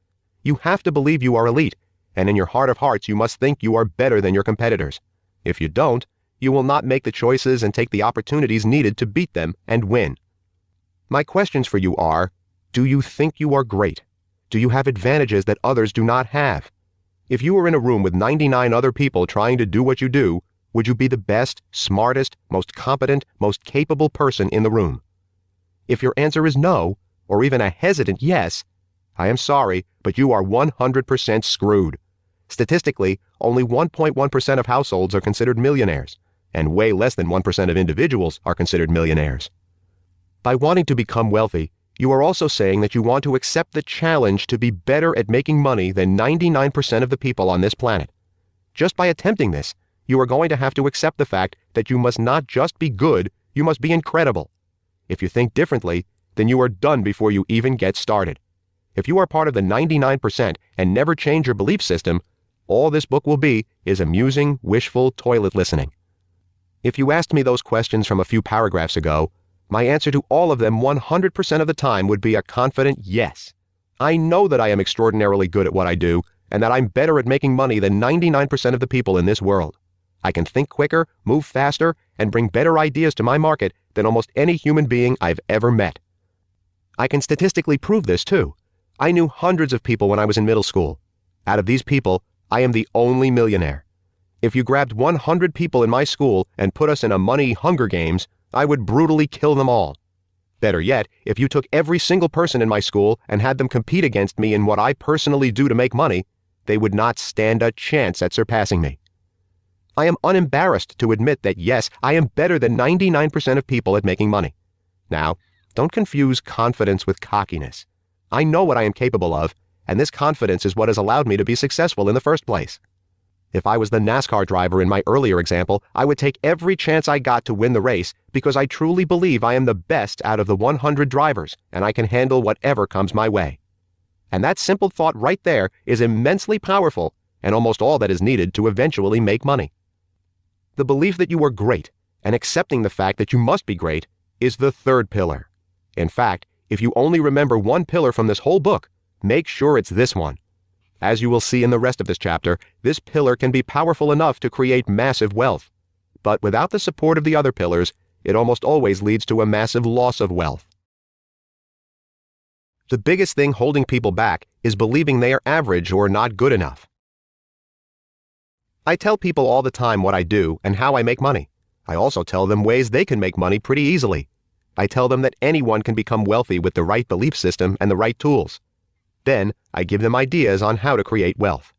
You have to believe you are elite, and in your heart of hearts you must think you are better than your competitors. If you don't, you will not make the choices and take the opportunities needed to beat them and win. My questions for you are, do you think you are great? Do you have advantages that others do not have? If you were in a room with 99 other people trying to do what you do, would you be the best, smartest, most competent, most capable person in the room? If your answer is no, or even a hesitant yes, I am sorry, but you are 100% screwed. Statistically, only 1.1% of households are considered millionaires, and way less than 1% of individuals are considered millionaires. By wanting to become wealthy, you are also saying that you want to accept the challenge to be better at making money than 99% of the people on this planet. Just by attempting this, you are going to have to accept the fact that you must not just be good, you must be incredible. If you think differently, then you are done before you even get started. If you are part of the 99% and never change your belief system, all this book will be is amusing, wishful toilet listening. If you asked me those questions from a few paragraphs ago, my answer to all of them 100% of the time would be a confident yes. I know that I am extraordinarily good at what I do, and that I'm better at making money than 99% of the people in this world. I can think quicker, move faster, and bring better ideas to my market than almost any human being I've ever met. I can statistically prove this too. I knew hundreds of people when I was in middle school. Out of these people, I am the only millionaire. If you grabbed 100 people in my school and put us in a money Hunger Games, I would brutally kill them all. Better yet, if you took every single person in my school and had them compete against me in what I personally do to make money, they would not stand a chance at surpassing me. I am unembarrassed to admit that yes, I am better than 99% of people at making money. Now, don't confuse confidence with cockiness. I know what I am capable of, and this confidence is what has allowed me to be successful in the first place. If I was the NASCAR driver in my earlier example, I would take every chance I got to win the race because I truly believe I am the best out of the 100 drivers and I can handle whatever comes my way. And that simple thought right there is immensely powerful and almost all that is needed to eventually make money. The belief that you are great and accepting the fact that you must be great is the third pillar. In fact, if you only remember one pillar from this whole book, make sure it's this one. As you will see in the rest of this chapter, this pillar can be powerful enough to create massive wealth. But without the support of the other pillars, it almost always leads to a massive loss of wealth. The biggest thing holding people back is believing they are average or not good enough. I tell people all the time what I do and how I make money. I also tell them ways they can make money pretty easily. I tell them that anyone can become wealthy with the right belief system and the right tools. Then, I give them ideas on how to create wealth.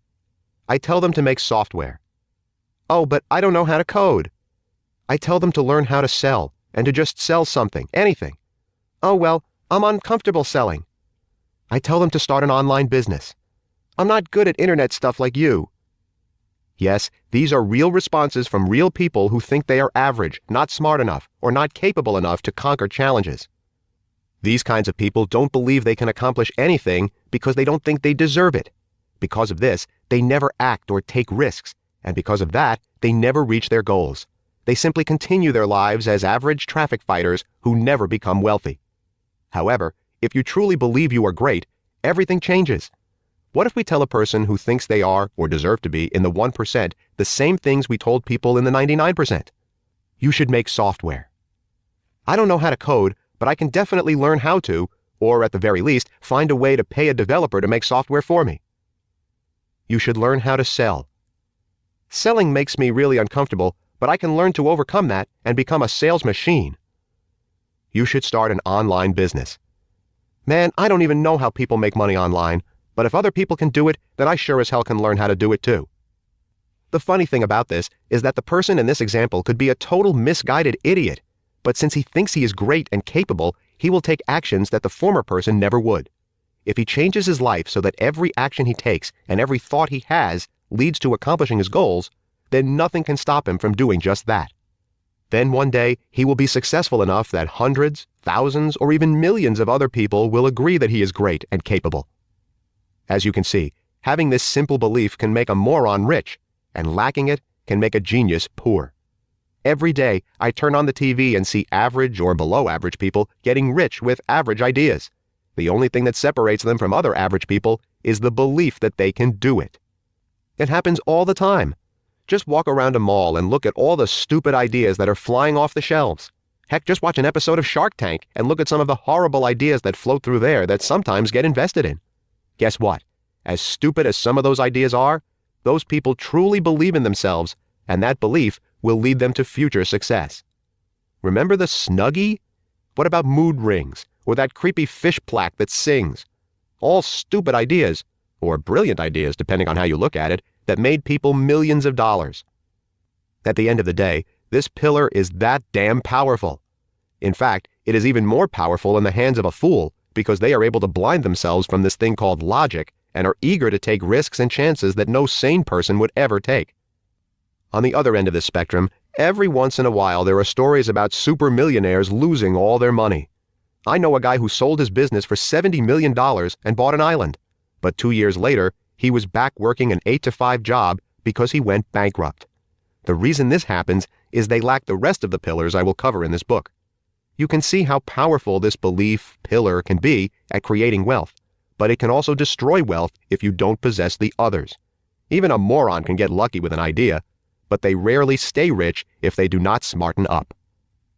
I tell them to make software. Oh, but I don't know how to code. I tell them to learn how to sell, and to just sell something, anything. Oh, well, I'm uncomfortable selling. I tell them to start an online business. I'm not good at internet stuff like you. Yes, these are real responses from real people who think they are average, not smart enough, or not capable enough to conquer challenges. These kinds of people don't believe they can accomplish anything because they don't think they deserve it. Because of this, they never act or take risks, and because of that, they never reach their goals. They simply continue their lives as average traffic fighters who never become wealthy. However, if you truly believe you are great, everything changes. What if we tell a person who thinks they are, or deserve to be, in the 1% the same things we told people in the 99%? You should make software. I don't know how to code, but I can definitely learn how to, or at the very least, find a way to pay a developer to make software for me. You should learn how to sell. Selling makes me really uncomfortable, but I can learn to overcome that and become a sales machine. You should start an online business. Man, I don't even know how people make money online, but if other people can do it, then I sure as hell can learn how to do it too. The funny thing about this is that the person in this example could be a total misguided idiot, but since he thinks he is great and capable, he will take actions that the former person never would. If he changes his life so that every action he takes and every thought he has leads to accomplishing his goals, then nothing can stop him from doing just that. Then one day, he will be successful enough that hundreds, thousands, or even millions of other people will agree that he is great and capable. As you can see, having this simple belief can make a moron rich, and lacking it can make a genius poor. Every day, I turn on the TV and see average or below average people getting rich with average ideas. The only thing that separates them from other average people is the belief that they can do it. It happens all the time. Just walk around a mall and look at all the stupid ideas that are flying off the shelves. Heck, just watch an episode of Shark Tank and look at some of the horrible ideas that float through there that sometimes get invested in. Guess what? As stupid as some of those ideas are, Those people truly believe in themselves, and that belief will lead them to future success. Remember the Snuggie? What about mood rings, or that creepy fish plaque that sings? All stupid ideas, or brilliant ideas depending on how you look at it, that made people millions of dollars. At the end of the day, this pillar is that damn powerful. In fact, it is even more powerful in the hands of a fool, because they are able to blind themselves from this thing called logic and are eager to take risks and chances that no sane person would ever take. On the other end of this spectrum, every once in a while there are stories about super millionaires losing all their money. I know a guy who sold his business for $70 million and bought an island. But 2 years later, he was back working an 8-to-5 job because he went bankrupt. The reason this happens is they lack the rest of the pillars I will cover in this book. You can see how powerful this belief pillar can be at creating wealth, but it can also destroy wealth if you don't possess the others. Even a moron can get lucky with an idea, but they rarely stay rich if they do not smarten up.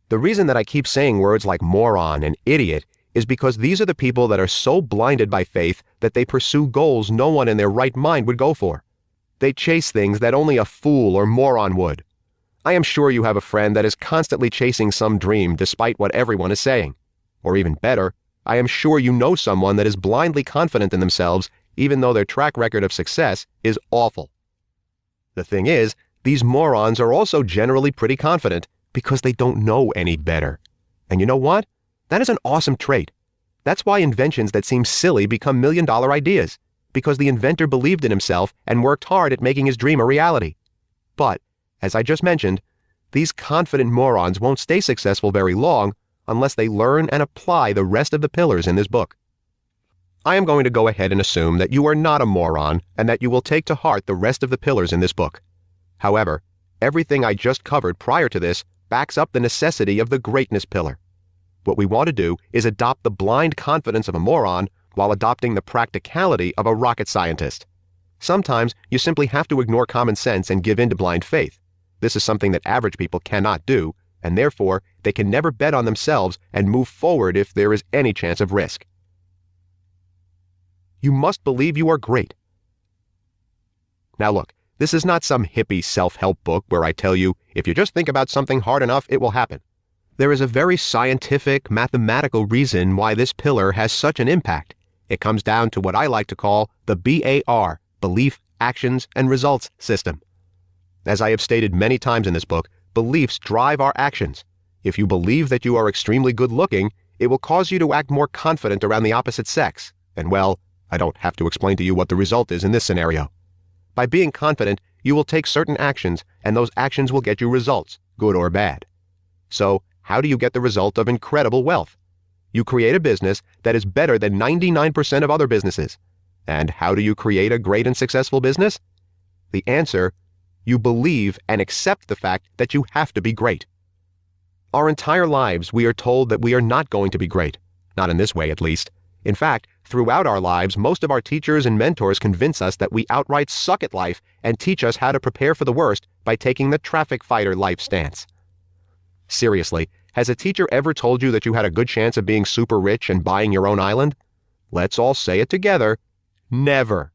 The reason that I keep saying words like moron and idiot is because these are the people that are so blinded by faith that they pursue goals no one in their right mind would go for. They chase things that only a fool or moron would. I am sure you have a friend that is constantly chasing some dream despite what everyone is saying. Or even better, I am sure you know someone that is blindly confident in themselves even though their track record of success is awful. The thing is, these morons are also generally pretty confident because they don't know any better. And you know what? That is an awesome trait. That's why inventions that seem silly become million-dollar ideas, because the inventor believed in himself and worked hard at making his dream a reality. But, as I just mentioned, these confident morons won't stay successful very long unless they learn and apply the rest of the pillars in this book. I am going to go ahead and assume that you are not a moron and that you will take to heart the rest of the pillars in this book. However, everything I just covered prior to this backs up the necessity of the greatness pillar. What we want to do is adopt the blind confidence of a moron while adopting the practicality of a rocket scientist. Sometimes you simply have to ignore common sense and give in to blind faith. This is something that average people cannot do, and therefore they can never bet on themselves and move forward if there is any chance of risk. You must believe you are great. Now look, this is not some hippie self-help book where I tell you, if you just think about something hard enough, it will happen. There is a very scientific, mathematical reason why this pillar has such an impact. It comes down to what I like to call the BAR, Belief, Actions, and Results system. As I have stated many times in this book, beliefs drive our actions. If you believe that you are extremely good-looking, it will cause you to act more confident around the opposite sex. And well, I don't have to explain to you what the result is in this scenario. By being confident, you will take certain actions, and those actions will get you results, good or bad. So, how do you get the result of incredible wealth? You create a business that is better than 99% of other businesses. And how do you create a great and successful business? The answer: you believe and accept the fact that you have to be great. Our entire lives, we are told that we are not going to be great. Not in this way, at least. In fact, throughout our lives, most of our teachers and mentors convince us that we outright suck at life and teach us how to prepare for the worst by taking the traffic fighter life stance. Seriously, has a teacher ever told you that you had a good chance of being super rich and buying your own island? Let's all say it together. Never.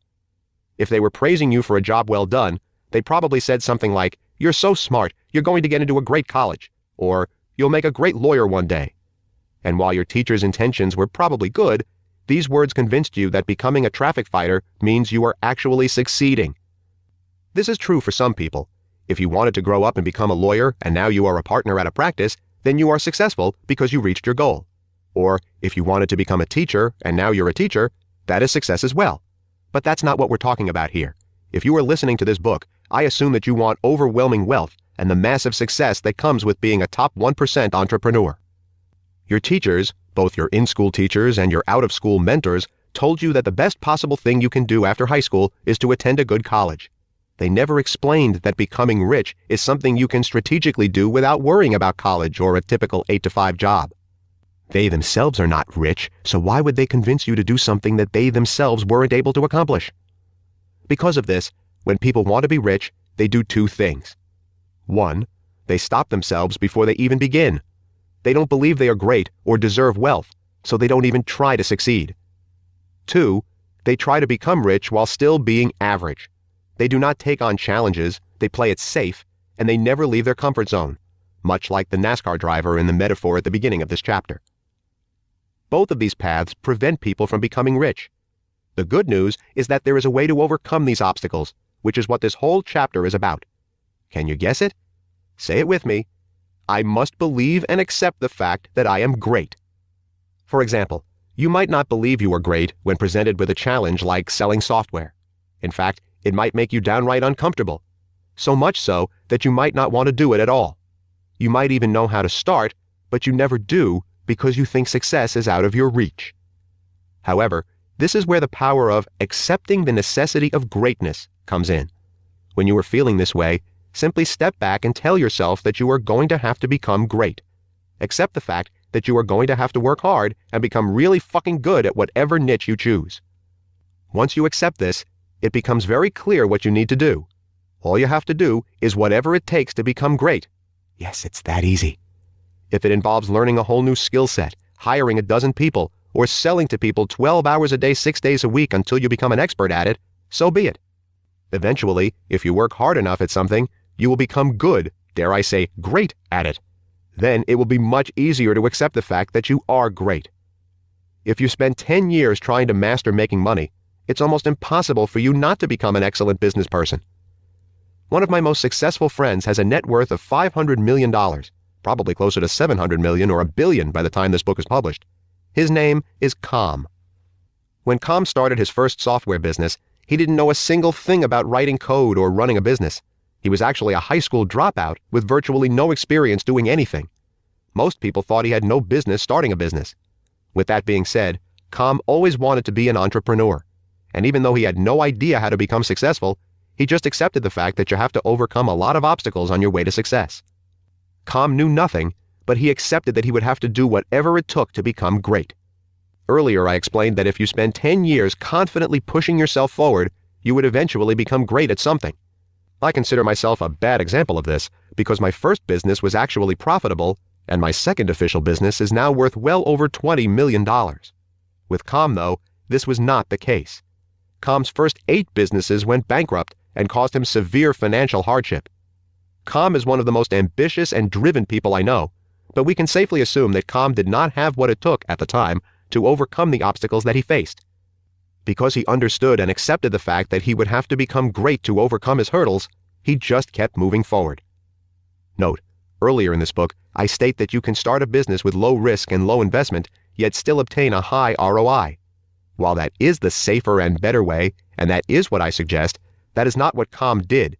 If they were praising you for a job well done, they probably said something like, "You're so smart, you're going to get into a great college," or "You'll make a great lawyer one day." And while your teacher's intentions were probably good, these words convinced you that becoming a traffic fighter means you are actually succeeding. This is true for some people. If you wanted to grow up and become a lawyer and now you are a partner at a practice, then you are successful because you reached your goal. Or if you wanted to become a teacher and now you're a teacher, that is success as well. But that's not what we're talking about here. If you are listening to this book, I assume that you want overwhelming wealth and the massive success that comes with being a top 1% entrepreneur. Your teachers, both your in-school teachers and your out-of-school mentors, told you that the best possible thing you can do after high school is to attend a good college. They never explained that becoming rich is something you can strategically do without worrying about college or a typical 8-to-5 job. They themselves are not rich, so why would they convince you to do something that they themselves weren't able to accomplish? Because of this, when people want to be rich, they do two things. 1, they stop themselves before they even begin. They don't believe they are great or deserve wealth, so they don't even try to succeed. 2, they try to become rich while still being average. They do not take on challenges, they play it safe, and they never leave their comfort zone, much like the NASCAR driver in the metaphor at the beginning of this chapter. Both of these paths prevent people from becoming rich. The good news is that there is a way to overcome these obstacles, which is what this whole chapter is about. Can you guess it? Say it with me. I must believe and accept the fact that I am great. For example, you might not believe you are great when presented with a challenge like selling software. In fact, it might make you downright uncomfortable, so much so that you might not want to do it at all. You might even know how to start, but you never do because you think success is out of your reach. However, this is where the power of accepting the necessity of greatness comes in. When you are feeling this way, simply step back and tell yourself that you are going to have to become great. Accept the fact that you are going to have to work hard and become really fucking good at whatever niche you choose. Once you accept this, it becomes very clear what you need to do. All you have to do is whatever it takes to become great. Yes, it's that easy. If it involves learning a whole new skill set, hiring a dozen people, or selling to people 12 hours a day, 6 days a week until you become an expert at it, so be it. Eventually, if you work hard enough at something, you will become good, dare I say, great at it. Then it will be much easier to accept the fact that you are great. If you spend 10 years trying to master making money, it's almost impossible for you not to become an excellent business person. One of my most successful friends has a net worth of $500 million, probably closer to $700 million or $1 billion by the time this book is published. His name is Com. When Com started his first software business, he didn't know a single thing about writing code or running a business. He was actually a high school dropout with virtually no experience doing anything. Most people thought he had no business starting a business. With that being said, Com always wanted to be an entrepreneur. And even though he had no idea how to become successful, he just accepted the fact that you have to overcome a lot of obstacles on your way to success. Com knew nothing, but he accepted that he would have to do whatever it took to become great. Earlier I explained that if you spend 10 years confidently pushing yourself forward, you would eventually become great at something. I consider myself a bad example of this because my first business was actually profitable, and my second official business is now worth well over $20 million. With Com, though, this was not the case. Com's first 8 businesses went bankrupt and caused him severe financial hardship. Com is one of the most ambitious and driven people I know, but we can safely assume that Com did not have what it took at the time to overcome the obstacles that he faced. Because he understood and accepted the fact that he would have to become great to overcome his hurdles, he just kept moving forward. Note, earlier in this book, I state that you can start a business with low risk and low investment, yet still obtain a high ROI. While that is the safer and better way, and that is what I suggest, that is not what Com did.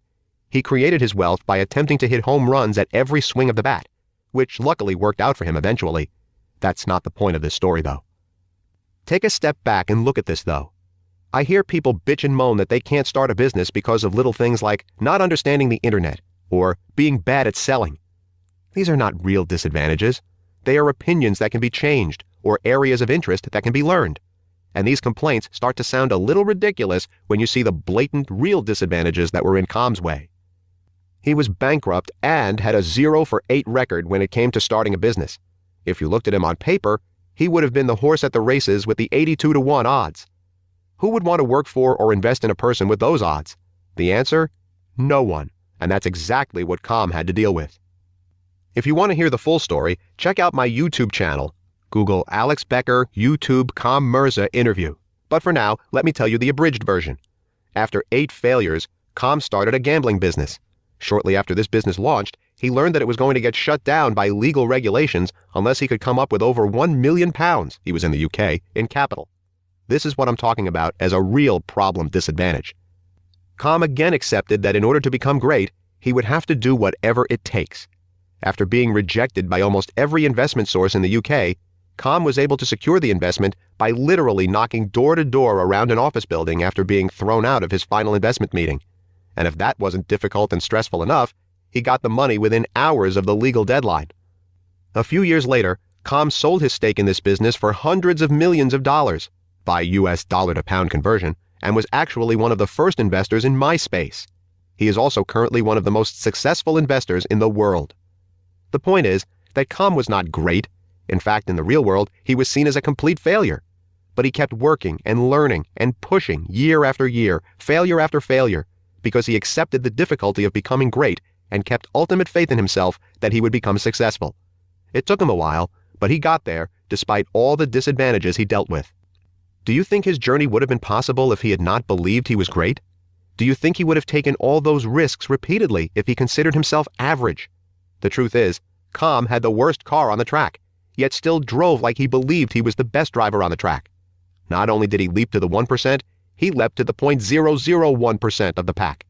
He created his wealth by attempting to hit home runs at every swing of the bat, which luckily worked out for him eventually. That's not the point of this story, though. Take a step back and look at this, though. I hear people bitch and moan that they can't start a business because of little things like not understanding the internet or being bad at selling. These are not real disadvantages. They are opinions that can be changed or areas of interest that can be learned. And these complaints start to sound a little ridiculous when you see the blatant real disadvantages that were in Com's way. He was bankrupt and had a 0 for 8 record when it came to starting a business. If you looked at him on paper, he would have been the horse at the races with the 82-to-1 odds. Who would want to work for or invest in a person with those odds? The answer? No one. And that's exactly what Com had to deal with. If you want to hear the full story, check out my YouTube channel. Google Alex Becker YouTube Com Mirza interview. But for now, let me tell you the abridged version. After 8 failures, Com started a gambling business. Shortly after this business launched, he learned that it was going to get shut down by legal regulations unless he could come up with over £1 million, he was in the UK, in capital. This is what I'm talking about as a real problem disadvantage. Com again accepted that in order to become great, he would have to do whatever it takes. After being rejected by almost every investment source in the UK, Com was able to secure the investment by literally knocking door to door around an office building after being thrown out of his final investment meeting. And if that wasn't difficult and stressful enough, he got the money within hours of the legal deadline. A few years later, Com sold his stake in this business for hundreds of millions of dollars, by US dollar to pound conversion, and was actually one of the first investors in MySpace. He is also currently one of the most successful investors in the world. The point is that Com was not great. In fact, in the real world, he was seen as a complete failure. But he kept working and learning and pushing year after year, failure after failure, because he accepted the difficulty of becoming great and kept ultimate faith in himself that he would become successful. It took him a while, but he got there despite all the disadvantages he dealt with. Do you think his journey would have been possible if he had not believed he was great? Do you think he would have taken all those risks repeatedly if he considered himself average? The truth is, Com had the worst car on the track, yet still drove like he believed he was the best driver on the track. Not only did he leap to the 1%, he leapt to the 0.001% of the pack.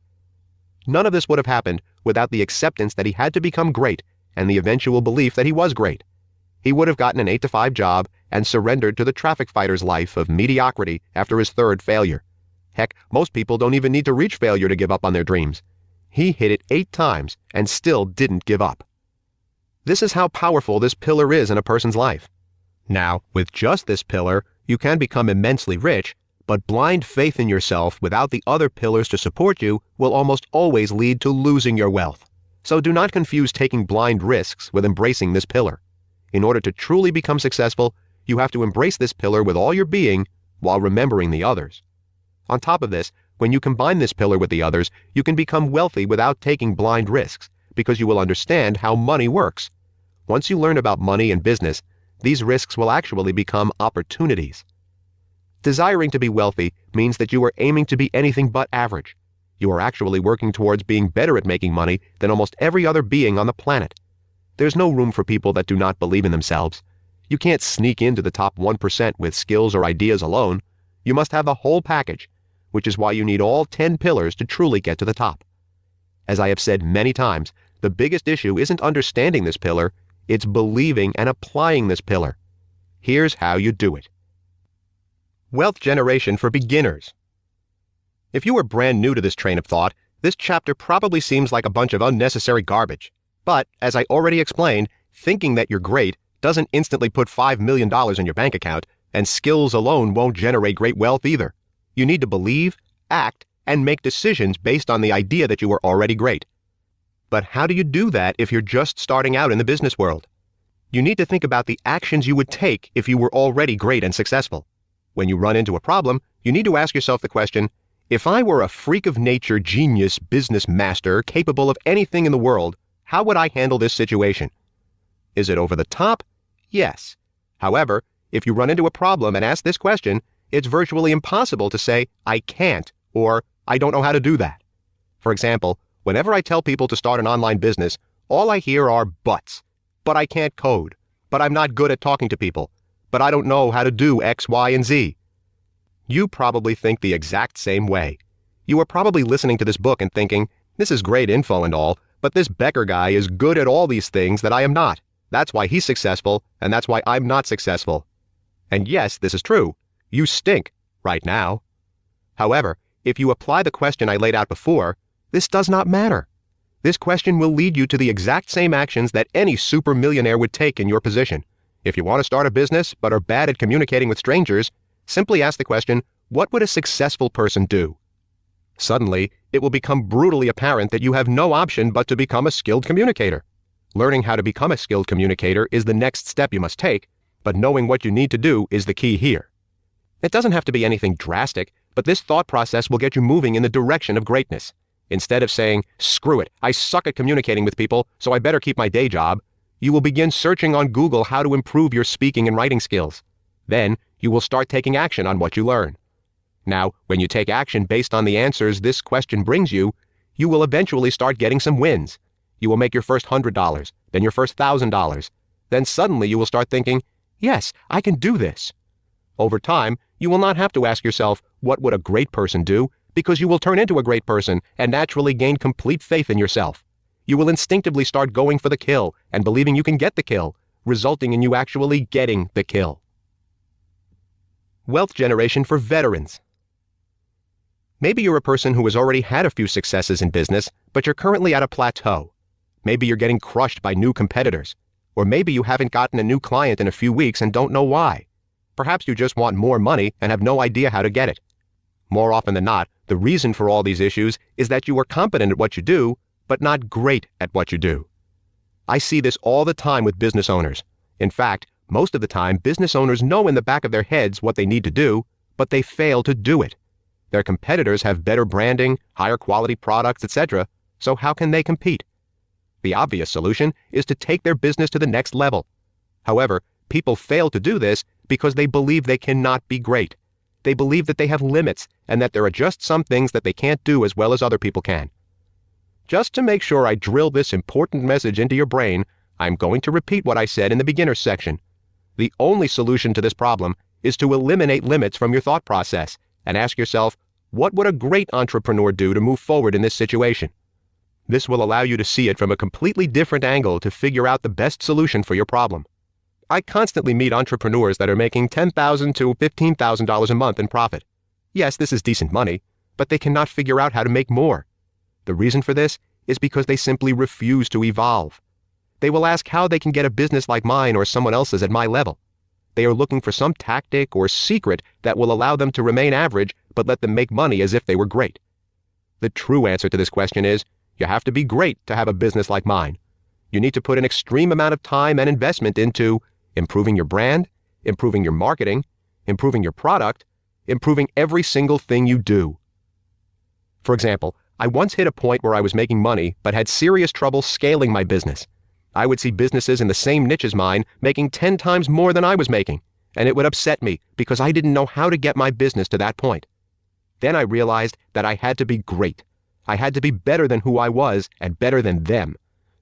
None of this would have happened without the acceptance that he had to become great and the eventual belief that he was great. He would have gotten an 8-to-5 job and surrendered to the traffic fighter's life of mediocrity after his third failure. Heck, most people don't even need to reach failure to give up on their dreams. He hit it 8 times and still didn't give up. This is how powerful this pillar is in a person's life. Now, with just this pillar, you can become immensely rich, but blind faith in yourself without the other pillars to support you will almost always lead to losing your wealth. So do not confuse taking blind risks with embracing this pillar. In order to truly become successful, you have to embrace this pillar with all your being while remembering the others. On top of this, when you combine this pillar with the others, you can become wealthy without taking blind risks, because you will understand how money works. Once you learn about money and business, these risks will actually become opportunities. Desiring to be wealthy means that you are aiming to be anything but average. You are actually working towards being better at making money than almost every other being on the planet. There's no room for people that do not believe in themselves. You can't sneak into the top 1% with skills or ideas alone. You must have the whole package, which is why you need all 10 pillars to truly get to the top. As I have said many times, the biggest issue isn't understanding this pillar, it's believing and applying this pillar. Here's how you do it. Wealth generation for beginners. If you are brand new to this train of thought, this chapter probably seems like a bunch of unnecessary garbage. But, as I already explained, thinking that you're great doesn't instantly put $5 million in your bank account, and skills alone won't generate great wealth either. You need to believe, act, and make decisions based on the idea that you are already great. But how do you do that if you're just starting out in the business world? You need to think about the actions you would take if you were already great and successful. When you run into a problem, you need to ask yourself the question, if I were a freak of nature genius business master capable of anything in the world, how would I handle this situation? Is it over the top? Yes. However, if you run into a problem and ask this question, it's virtually impossible to say, I can't, or I don't know how to do that. For example, whenever I tell people to start an online business, all I hear are buts. But I can't code. But I'm not good at talking to people. But I don't know how to do X, Y, and Z. You probably think the exact same way. You are probably listening to this book and thinking, this is great info and all, but this Becker guy is good at all these things that I am not. That's why he's successful, and that's why I'm not successful. And yes, this is true. You stink, right now. However, if you apply the question I laid out before, this does not matter. This question will lead you to the exact same actions that any super millionaire would take in your position. If you want to start a business but are bad at communicating with strangers, simply ask the question, what would a successful person do? Suddenly, it will become brutally apparent that you have no option but to become a skilled communicator. Learning how to become a skilled communicator is the next step you must take, but knowing what you need to do is the key here. It doesn't have to be anything drastic, but this thought process will get you moving in the direction of greatness. Instead of saying, screw it, I suck at communicating with people, so I better keep my day job, you will begin searching on Google how to improve your speaking and writing skills. Then, you will start taking action on what you learn. Now, when you take action based on the answers this question brings you, you will eventually start getting some wins. You will make your first $100, then your first $1,000. Then suddenly you will start thinking, yes, I can do this. Over time, you will not have to ask yourself, what would a great person do? Because you will turn into a great person and naturally gain complete faith in yourself. You will instinctively start going for the kill and believing you can get the kill, resulting in you actually getting the kill. Wealth generation for veterans. Maybe you're a person who has already had a few successes in business, but you're currently at a plateau. Maybe you're getting crushed by new competitors. Or maybe you haven't gotten a new client in a few weeks and don't know why. Perhaps you just want more money and have no idea how to get it. More often than not, the reason for all these issues is that you are competent at what you do, but not great at what you do. I see this all the time with business owners. In fact, most of the time, business owners know in the back of their heads what they need to do, but they fail to do it. Their competitors have better branding, higher quality products, etc., so how can they compete? The obvious solution is to take their business to the next level. However, people fail to do this because they believe they cannot be great. They believe that they have limits and that there are just some things that they can't do as well as other people can. Just to make sure I drill this important message into your brain, I'm going to repeat what I said in the beginner's section. The only solution to this problem is to eliminate limits from your thought process and ask yourself, what would a great entrepreneur do to move forward in this situation? This will allow you to see it from a completely different angle to figure out the best solution for your problem. I constantly meet entrepreneurs that are making $10,000 to $15,000 a month in profit. Yes, this is decent money, but they cannot figure out how to make more. The reason for this is because they simply refuse to evolve. They will ask how they can get a business like mine or someone else's at my level. They are looking for some tactic or secret that will allow them to remain average but let them make money as if they were great. The true answer to this question is, you have to be great to have a business like mine. You need to put an extreme amount of time and investment into improving your brand, improving your marketing, improving your product, improving every single thing you do. For example, I once hit a point where I was making money but had serious trouble scaling my business. I would see businesses in the same niche as mine making 10 times more than I was making, and it would upset me because I didn't know how to get my business to that point. Then I realized that I had to be great. I had to be better than who I was and better than them.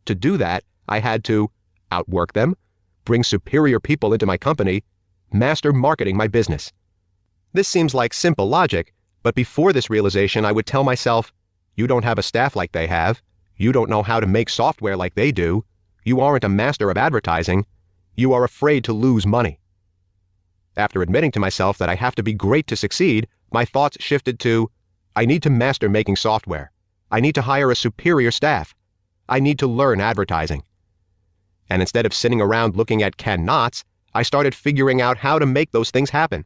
To do that, I had to outwork them, bring superior people into my company, master marketing my business. This seems like simple logic, but before this realization, I would tell myself, you don't have a staff like they have, you don't know how to make software like they do, you aren't a master of advertising, you are afraid to lose money. After admitting to myself that I have to be great to succeed, my thoughts shifted to, I need to master making software. I need to hire a superior staff. I need to learn advertising. And instead of sitting around looking at can-nots, I started figuring out how to make those things happen.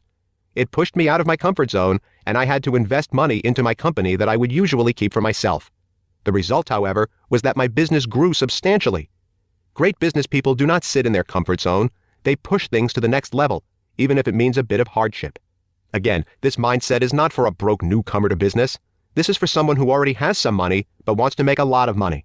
It pushed me out of my comfort zone, and I had to invest money into my company that I would usually keep for myself. The result, however, was that my business grew substantially. Great business people do not sit in their comfort zone. They push things to the next level, even if it means a bit of hardship. Again, this mindset is not for a broke newcomer to business. This is for someone who already has some money but wants to make a lot of money.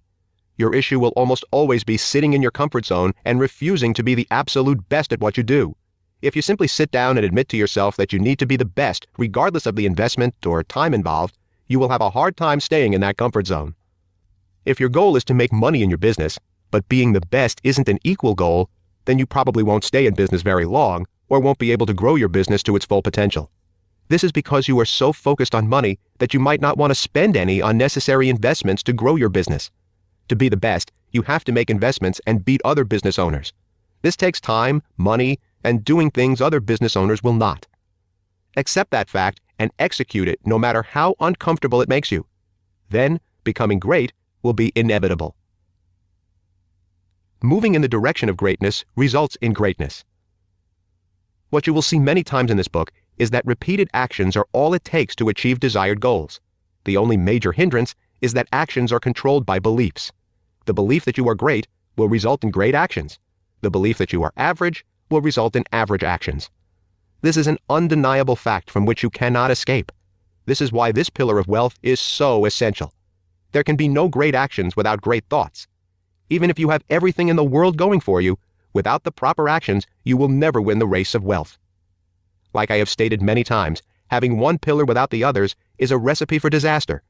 Your issue will almost always be sitting in your comfort zone and refusing to be the absolute best at what you do. If you simply sit down and admit to yourself that you need to be the best, regardless of the investment or time involved, you will have a hard time staying in that comfort zone. If your goal is to make money in your business, but being the best isn't an equal goal, then you probably won't stay in business very long or won't be able to grow your business to its full potential. This is because you are so focused on money that you might not want to spend any unnecessary investments to grow your business. To be the best, you have to make investments and beat other business owners. This takes time, money, and doing things other business owners will not. Accept that fact and execute it no matter how uncomfortable it makes you. Then, becoming great will be inevitable. Moving in the direction of greatness results in greatness. What you will see many times in this book is that repeated actions are all it takes to achieve desired goals. The only major hindrance is that actions are controlled by beliefs. The belief that you are great will result in great actions. The belief that you are average will result in average actions. This is an undeniable fact from which you cannot escape. This is why this pillar of wealth is so essential. There can be no great actions without great thoughts. Even if you have everything in the world going for you, without the proper actions, you will never win the race of wealth. Like I have stated many times, having one pillar without the others is a recipe for disaster.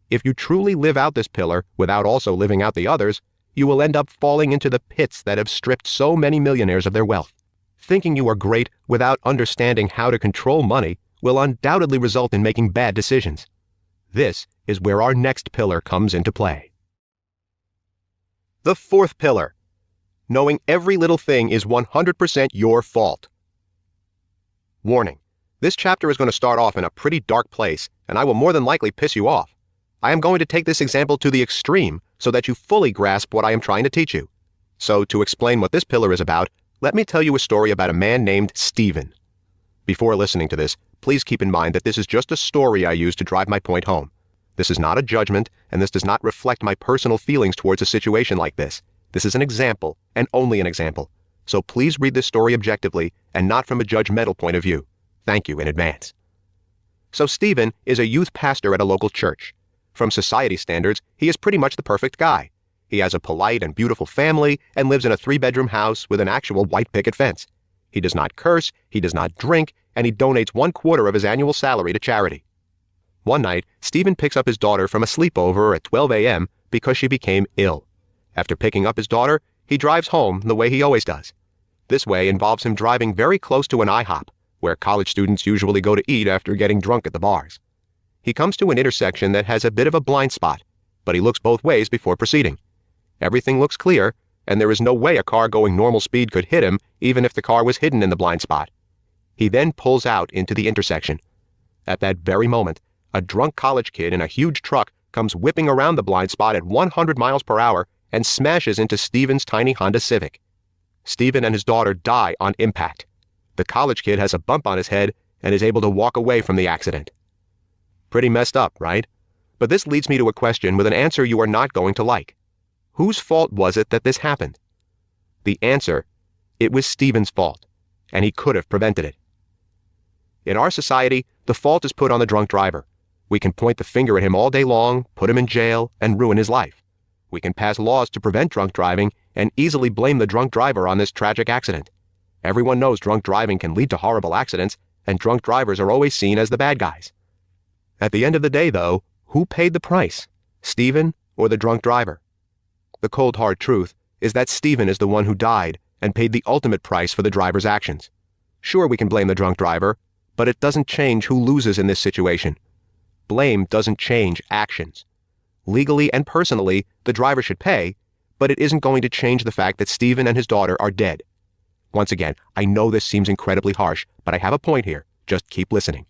If you truly live out this pillar without also living out the others, you will end up falling into the pits that have stripped so many millionaires of their wealth. Thinking you are great without understanding how to control money will undoubtedly result in making bad decisions. This is where our next pillar comes into play. The fourth pillar. Knowing every little thing is 100% your fault. Warning. This chapter is going to start off in a pretty dark place, and I will more than likely piss you off. I am going to take this example to the extreme so that you fully grasp what I am trying to teach you. So, to explain what this pillar is about, let me tell you a story about a man named Stephen. Before listening to this, please keep in mind that this is just a story I use to drive my point home. This is not a judgment, and this does not reflect my personal feelings towards a situation like this. This is an example, and only an example. So please read this story objectively, and not from a judgmental point of view. Thank you in advance. So Stephen is a youth pastor at a local church. From society standards, he is pretty much the perfect guy. He has a polite and beautiful family and lives in a 3-bedroom house with an actual white picket fence. He does not curse, he does not drink, and he donates 1/4 of his annual salary to charity. One night, Stephen picks up his daughter from a sleepover at 12 a.m. because she became ill. After picking up his daughter, he drives home the way he always does. This way involves him driving very close to an IHOP, where college students usually go to eat after getting drunk at the bars. He comes to an intersection that has a bit of a blind spot, but he looks both ways before proceeding. Everything looks clear, and there is no way a car going normal speed could hit him, even if the car was hidden in the blind spot. He then pulls out into the intersection. At that very moment, a drunk college kid in a huge truck comes whipping around the blind spot at 100 miles per hour and smashes into Stephen's tiny Honda Civic. Stephen and his daughter die on impact. The college kid has a bump on his head and is able to walk away from the accident. Pretty messed up, right? But this leads me to a question with an answer you are not going to like. Whose fault was it that this happened? The answer, it was Stephen's fault, and he could have prevented it. In our society, the fault is put on the drunk driver. We can point the finger at him all day long, put him in jail, and ruin his life. We can pass laws to prevent drunk driving and easily blame the drunk driver on this tragic accident. Everyone knows drunk driving can lead to horrible accidents, and drunk drivers are always seen as the bad guys. At the end of the day, though, who paid the price? Stephen or the drunk driver? The cold hard truth is that Stephen is the one who died and paid the ultimate price for the driver's actions. Sure, we can blame the drunk driver, but it doesn't change who loses in this situation. Blame doesn't change actions. Legally and personally, the driver should pay, but it isn't going to change the fact that Stephen and his daughter are dead. Once again, I know this seems incredibly harsh, but I have a point here. Just keep listening.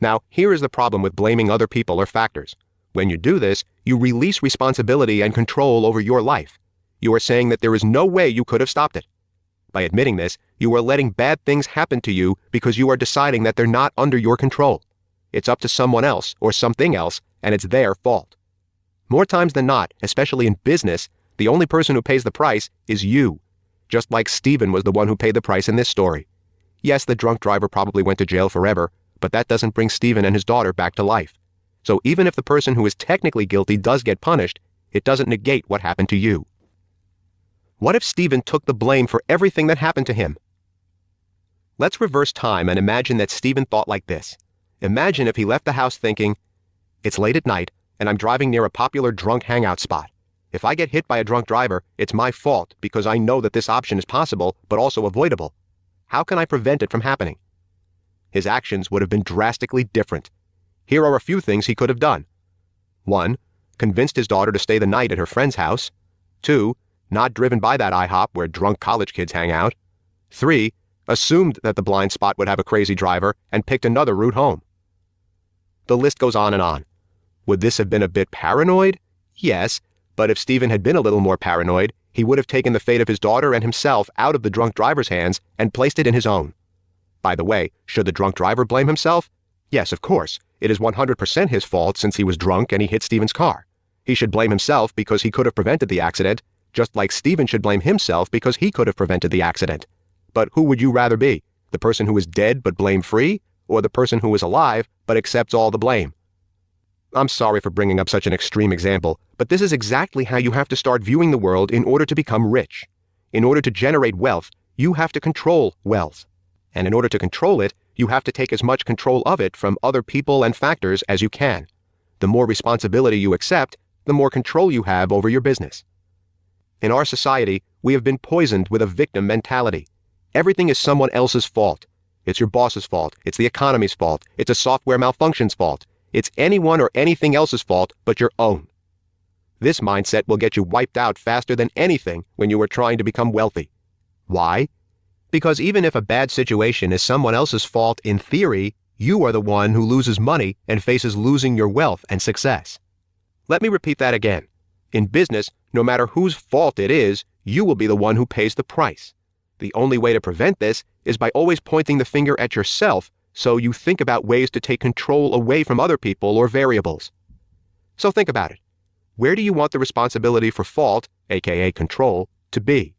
Now, here is the problem with blaming other people or factors. When you do this, you release responsibility and control over your life. You are saying that there is no way you could have stopped it. By admitting this, you are letting bad things happen to you because you are deciding that they're not under your control. It's up to someone else or something else, and it's their fault. More times than not, especially in business, the only person who pays the price is you. Just like Stephen was the one who paid the price in this story. Yes, the drunk driver probably went to jail forever, but that doesn't bring Stephen and his daughter back to life. So even if the person who is technically guilty does get punished, it doesn't negate what happened to you. What if Stephen took the blame for everything that happened to him? Let's reverse time and imagine that Stephen thought like this. Imagine if he left the house thinking, it's late at night, and I'm driving near a popular drunk hangout spot. If I get hit by a drunk driver, it's my fault because I know that this option is possible, but also avoidable. How can I prevent it from happening? His actions would have been drastically different. Here are a few things he could have done. 1. Convinced his daughter to stay the night at her friend's house. 2. Not driven by that IHOP where drunk college kids hang out. 3. Assumed that the blind spot would have a crazy driver and picked another route home. The list goes on and on. Would this have been a bit paranoid? Yes, but if Stephen had been a little more paranoid, he would have taken the fate of his daughter and himself out of the drunk driver's hands and placed it in his own. By the way, should the drunk driver blame himself? Yes, of course. It is 100% his fault since he was drunk and he hit Stephen's car. He should blame himself because he could have prevented the accident, just like Stephen should blame himself because he could have prevented the accident. But who would you rather be? The person who is dead but blame-free, or the person who is alive but accepts all the blame? I'm sorry for bringing up such an extreme example, but this is exactly how you have to start viewing the world in order to become rich. In order to generate wealth, you have to control wealth. And in order to control it, you have to take as much control of it from other people and factors as you can. The more responsibility you accept, the more control you have over your business. In our society, we have been poisoned with a victim mentality. Everything is someone else's fault. It's your boss's fault. It's the economy's fault. It's a software malfunction's fault. It's anyone or anything else's fault but your own. This mindset will get you wiped out faster than anything when you are trying to become wealthy. Why? Because even if a bad situation is someone else's fault in theory, you are the one who loses money and faces losing your wealth and success. Let me repeat that again. In business, no matter whose fault it is, you will be the one who pays the price. The only way to prevent this is by always pointing the finger at yourself, so you think about ways to take control away from other people or variables. So think about it. Where do you want the responsibility for fault, aka control, to be?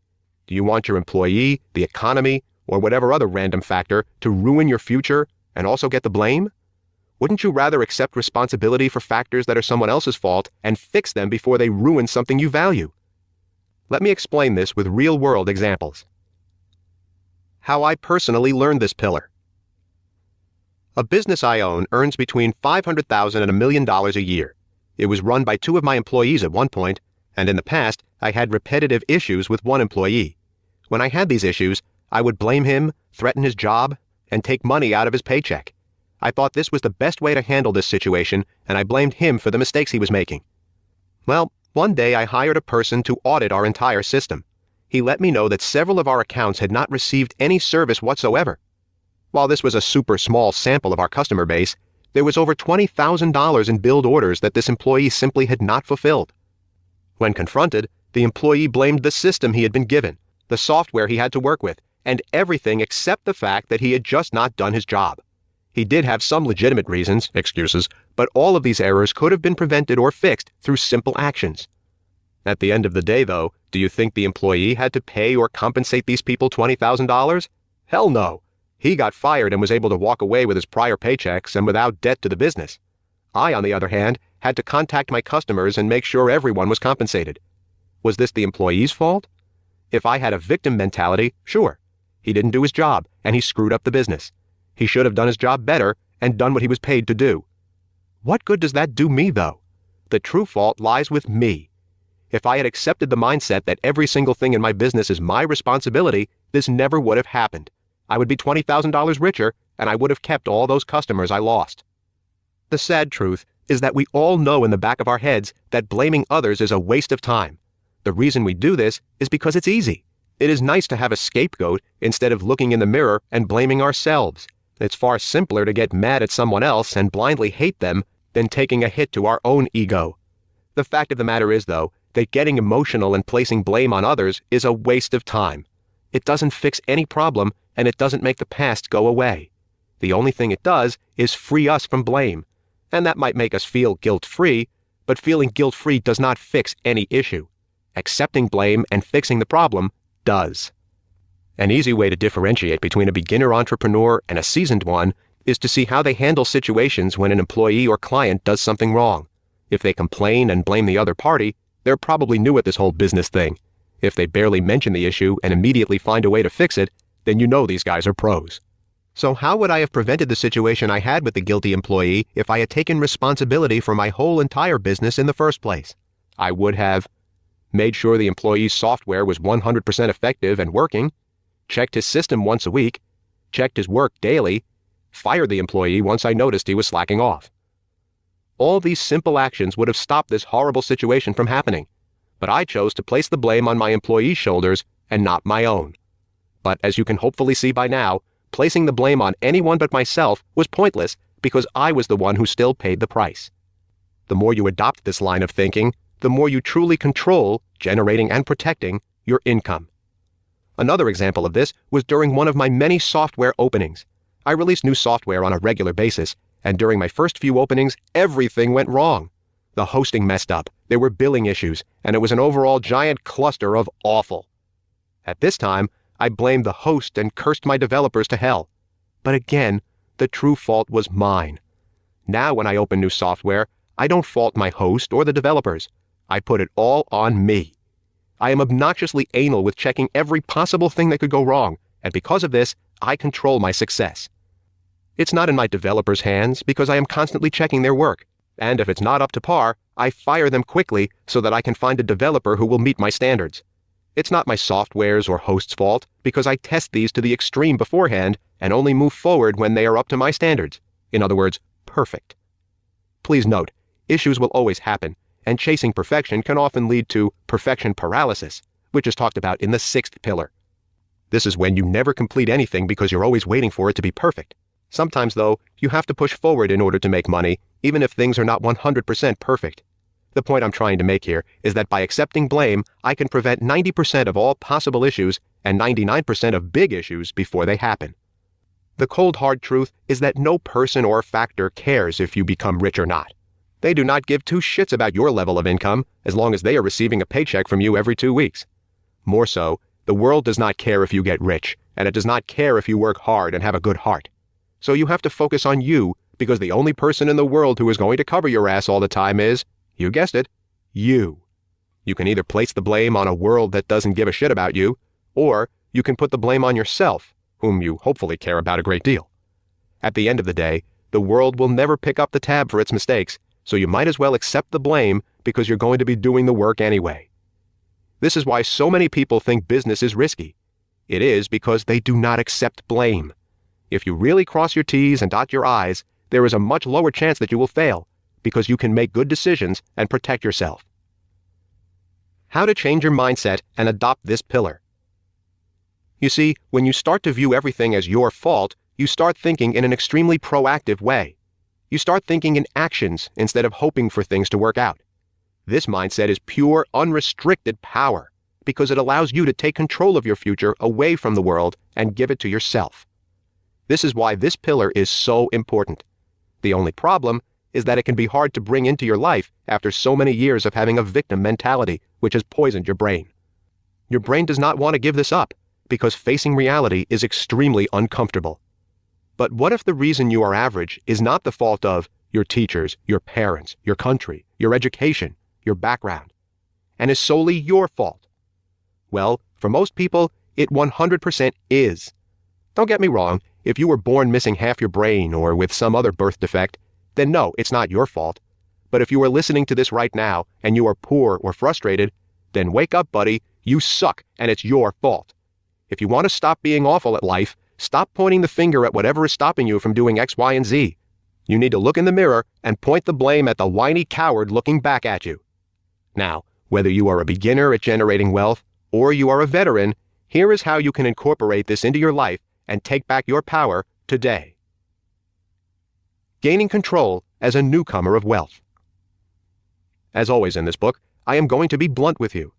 Do you want your employee, the economy, or whatever other random factor to ruin your future and also get the blame? Wouldn't you rather accept responsibility for factors that are someone else's fault and fix them before they ruin something you value? Let me explain this with real-world examples. How I personally learned this pillar. A business I own earns between $500,000 and $1 million a year. It was run by 2 of my employees at one point, and in the past, I had repetitive issues with one employee. When I had these issues, I would blame him, threaten his job, and take money out of his paycheck. I thought this was the best way to handle this situation, and I blamed him for the mistakes he was making. Well, one day I hired a person to audit our entire system. He let me know that several of our accounts had not received any service whatsoever. While this was a super small sample of our customer base, there was over $20,000 in billed orders that this employee simply had not fulfilled. When confronted, the employee blamed the system he had been given, the software he had to work with, and everything except the fact that he had just not done his job. He did have some legitimate reasons, excuses, but all of these errors could have been prevented or fixed through simple actions. At the end of the day, though, do you think the employee had to pay or compensate these people $20,000? Hell no. He got fired and was able to walk away with his prior paychecks and without debt to the business. I, on the other hand, had to contact my customers and make sure everyone was compensated. Was this the employee's fault? If I had a victim mentality, sure. He didn't do his job, and he screwed up the business. He should have done his job better and done what he was paid to do. What good does that do me, though? The true fault lies with me. If I had accepted the mindset that every single thing in my business is my responsibility, this never would have happened. I would be $20,000 richer, and I would have kept all those customers I lost. The sad truth is that we all know in the back of our heads that blaming others is a waste of time. The reason we do this is because it's easy. It is nice to have a scapegoat instead of looking in the mirror and blaming ourselves. It's far simpler to get mad at someone else and blindly hate them than taking a hit to our own ego. The fact of the matter is, though, that getting emotional and placing blame on others is a waste of time. It doesn't fix any problem, and it doesn't make the past go away. The only thing it does is free us from blame, and that might make us feel guilt-free, but feeling guilt-free does not fix any issue. Accepting blame and fixing the problem does. An easy way to differentiate between a beginner entrepreneur and a seasoned one is to see how they handle situations when an employee or client does something wrong. If they complain and blame the other party, they're probably new at this whole business thing. If they barely mention the issue and immediately find a way to fix it, then you know these guys are pros. So how would I have prevented the situation I had with the guilty employee if I had taken responsibility for my whole entire business in the first place? I would have made sure the employee's software was 100% effective and working, checked his system once a week, checked his work daily, fired the employee once I noticed he was slacking off. All these simple actions would have stopped this horrible situation from happening, but I chose to place the blame on my employee's shoulders and not my own. But as you can hopefully see by now, placing the blame on anyone but myself was pointless because I was the one who still paid the price. The more you adopt this line of thinking, the more you truly control, generating and protecting, your income. Another example of this was during one of my many software openings. I released new software on a regular basis, and during my first few openings, everything went wrong. The hosting messed up, there were billing issues, and it was an overall giant cluster of awful. At this time, I blamed the host and cursed my developers to hell. But again, the true fault was mine. Now when I open new software, I don't fault my host or the developers. I put it all on me. I am obnoxiously anal with checking every possible thing that could go wrong, and because of this, I control my success. It's not in my developers' hands because I am constantly checking their work, and if it's not up to par, I fire them quickly so that I can find a developer who will meet my standards. It's not my software's or host's fault because I test these to the extreme beforehand and only move forward when they are up to my standards. In other words, perfect. Please note, issues will always happen, and chasing perfection can often lead to perfection paralysis, which is talked about in the 6th pillar. This is when you never complete anything because you're always waiting for it to be perfect. Sometimes, though, you have to push forward in order to make money, even if things are not 100% perfect. The point I'm trying to make here is that by accepting blame, I can prevent 90% of all possible issues and 99% of big issues before they happen. The cold hard truth is that no person or factor cares if you become rich or not. They do not give two shits about your level of income as long as they are receiving a paycheck from you every 2 weeks. More so, the world does not care if you get rich, and it does not care if you work hard and have a good heart. So you have to focus on you because the only person in the world who is going to cover your ass all the time is, you guessed it, you. You can either place the blame on a world that doesn't give a shit about you, or you can put the blame on yourself, whom you hopefully care about a great deal. At the end of the day, the world will never pick up the tab for its mistakes, so you might as well accept the blame because you're going to be doing the work anyway. This is why so many people think business is risky. It is because they do not accept blame. If you really cross your T's and dot your I's, there is a much lower chance that you will fail, because you can make good decisions and protect yourself. How to change your mindset and adopt this pillar. You see, when you start to view everything as your fault, you start thinking in an extremely proactive way. You start thinking in actions instead of hoping for things to work out. This mindset is pure, unrestricted power, because it allows you to take control of your future away from the world and give it to yourself. This is why this pillar is so important. The only problem is that it can be hard to bring into your life after so many years of having a victim mentality, which has poisoned your brain. Your brain does not want to give this up, because facing reality is extremely uncomfortable. But what if the reason you are average is not the fault of your teachers, your parents, your country, your education, your background, and is solely your fault? Well, for most people, it 100% is. Don't get me wrong, if you were born missing half your brain or with some other birth defect, then no, it's not your fault. But if you are listening to this right now and you are poor or frustrated, then wake up, buddy, you suck and it's your fault. If you want to stop being awful at life, stop pointing the finger at whatever is stopping you from doing X, Y, and Z. You need to look in the mirror and point the blame at the whiny coward looking back at you. Now, whether you are a beginner at generating wealth or you are a veteran, here is how you can incorporate this into your life and take back your power today. Gaining control as a newcomer of wealth. As always in this book, I am going to be blunt with you.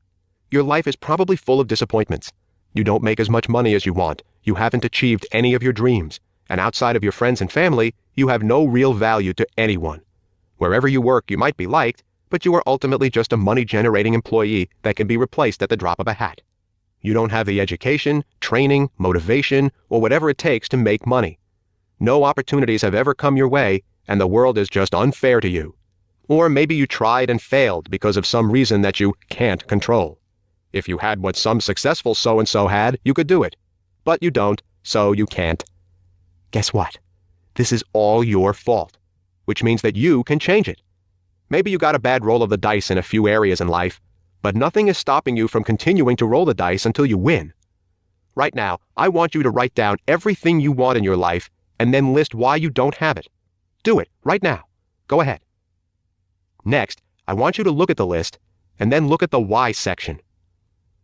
Your life is probably full of disappointments. You don't make as much money as you want, you haven't achieved any of your dreams, and outside of your friends and family, you have no real value to anyone. Wherever you work, you might be liked, but you are ultimately just a money-generating employee that can be replaced at the drop of a hat. You don't have the education, training, motivation, or whatever it takes to make money. No opportunities have ever come your way, and the world is just unfair to you. Or maybe you tried and failed because of some reason that you can't control. If you had what some successful so-and-so had, you could do it. But you don't, so you can't. Guess what? This is all your fault, which means that you can change it. Maybe you got a bad roll of the dice in a few areas in life, but nothing is stopping you from continuing to roll the dice until you win. Right now, I want you to write down everything you want in your life and then list why you don't have it. Do it right now. Go ahead. Next, I want you to look at the list and then look at the why section.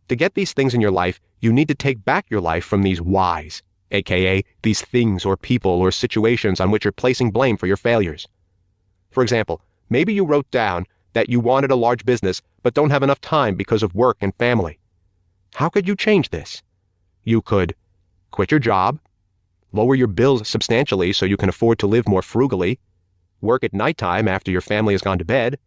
To get these things in your life, you need to take back your life from these whys, aka these things or people or situations on which you're placing blame for your failures. For example, maybe you wrote down that you wanted a large business but don't have enough time because of work and family. How could you change this? You could quit your job, lower your bills substantially so you can afford to live more frugally, work at nighttime after your family has gone to bed,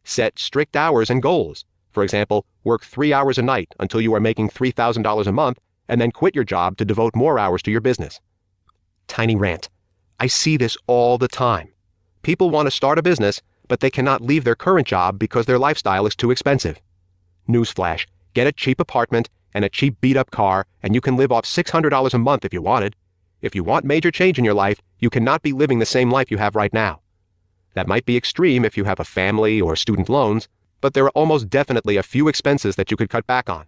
set strict hours and goals. For example, work 3 hours a night until you are making $3,000 a month, and then quit your job to devote more hours to your business. Tiny rant. I see this all the time. People want to start a business, but they cannot leave their current job because their lifestyle is too expensive. Newsflash, get a cheap apartment and a cheap beat-up car, and you can live off $600 a month if you wanted. If you want major change in your life, you cannot be living the same life you have right now. That might be extreme if you have a family or student loans, but there are almost definitely a few expenses that you could cut back on.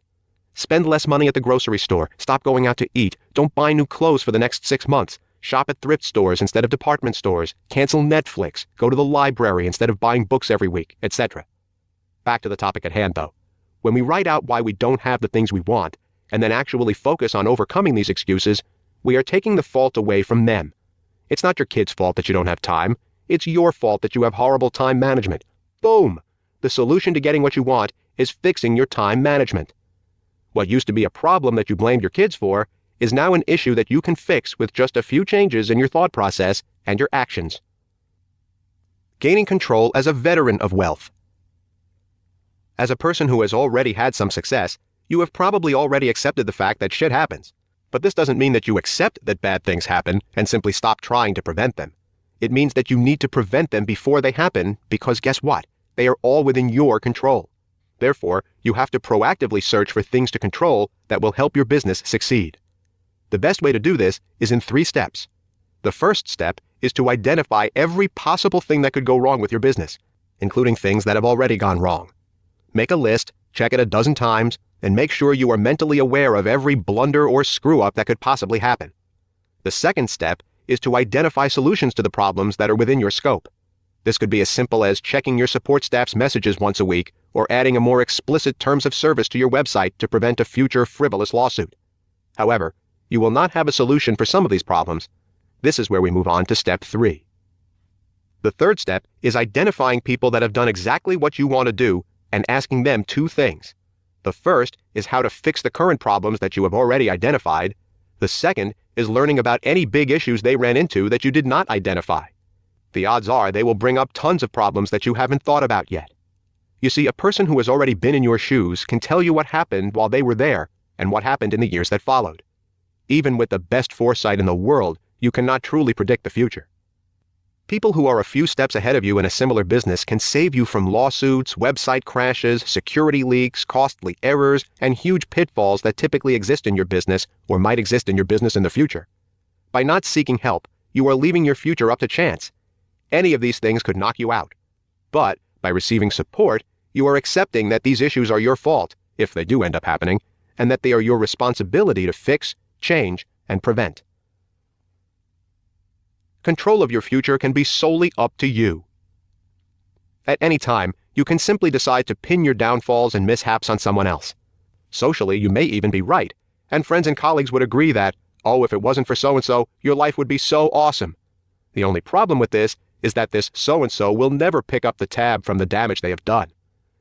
Spend less money at the grocery store, stop going out to eat, don't buy new clothes for the next 6 months, shop at thrift stores instead of department stores, cancel Netflix, go to the library instead of buying books every week, etc. Back to the topic at hand, though. When we write out why we don't have the things we want, and then actually focus on overcoming these excuses, we are taking the fault away from them. It's not your kid's fault that you don't have time. It's your fault that you have horrible time management. Boom! The solution to getting what you want is fixing your time management. What used to be a problem that you blamed your kids for is now an issue that you can fix with just a few changes in your thought process and your actions. Gaining control as a veteran of wealth. As a person who has already had some success, you have probably already accepted the fact that shit happens. But this doesn't mean that you accept that bad things happen and simply stop trying to prevent them. It means that you need to prevent them before they happen because guess what? They are all within your control. Therefore, you have to proactively search for things to control that will help your business succeed. The best way to do this is in 3 steps. The first step is to identify every possible thing that could go wrong with your business, including things that have already gone wrong. Make a list, check it a dozen times, and make sure you are mentally aware of every blunder or screw-up that could possibly happen. The second step is to identify solutions to the problems that are within your scope. This could be as simple as checking your support staff's messages once a week or adding a more explicit terms of service to your website to prevent a future frivolous lawsuit. However, you will not have a solution for some of these problems. This is where we move on to step 3. The third step is identifying people that have done exactly what you want to do and asking them 2 things. The first is how to fix the current problems that you have already identified. The second is learning about any big issues they ran into that you did not identify. The odds are they will bring up tons of problems that you haven't thought about yet. You see, a person who has already been in your shoes can tell you what happened while they were there and what happened in the years that followed. Even with the best foresight in the world, you cannot truly predict the future. People who are a few steps ahead of you in a similar business can save you from lawsuits, website crashes, security leaks, costly errors, and huge pitfalls that typically exist in your business or might exist in your business in the future. By not seeking help, you are leaving your future up to chance. Any of these things could knock you out. But by receiving support, you are accepting that these issues are your fault, if they do end up happening, and that they are your responsibility to fix, change, and prevent. Control of your future can be solely up to you. At any time, you can simply decide to pin your downfalls and mishaps on someone else. Socially, you may even be right, and friends and colleagues would agree that, oh, if it wasn't for so-and-so, your life would be so awesome. The only problem with this is that this so-and-so will never pick up the tab from the damage they have done.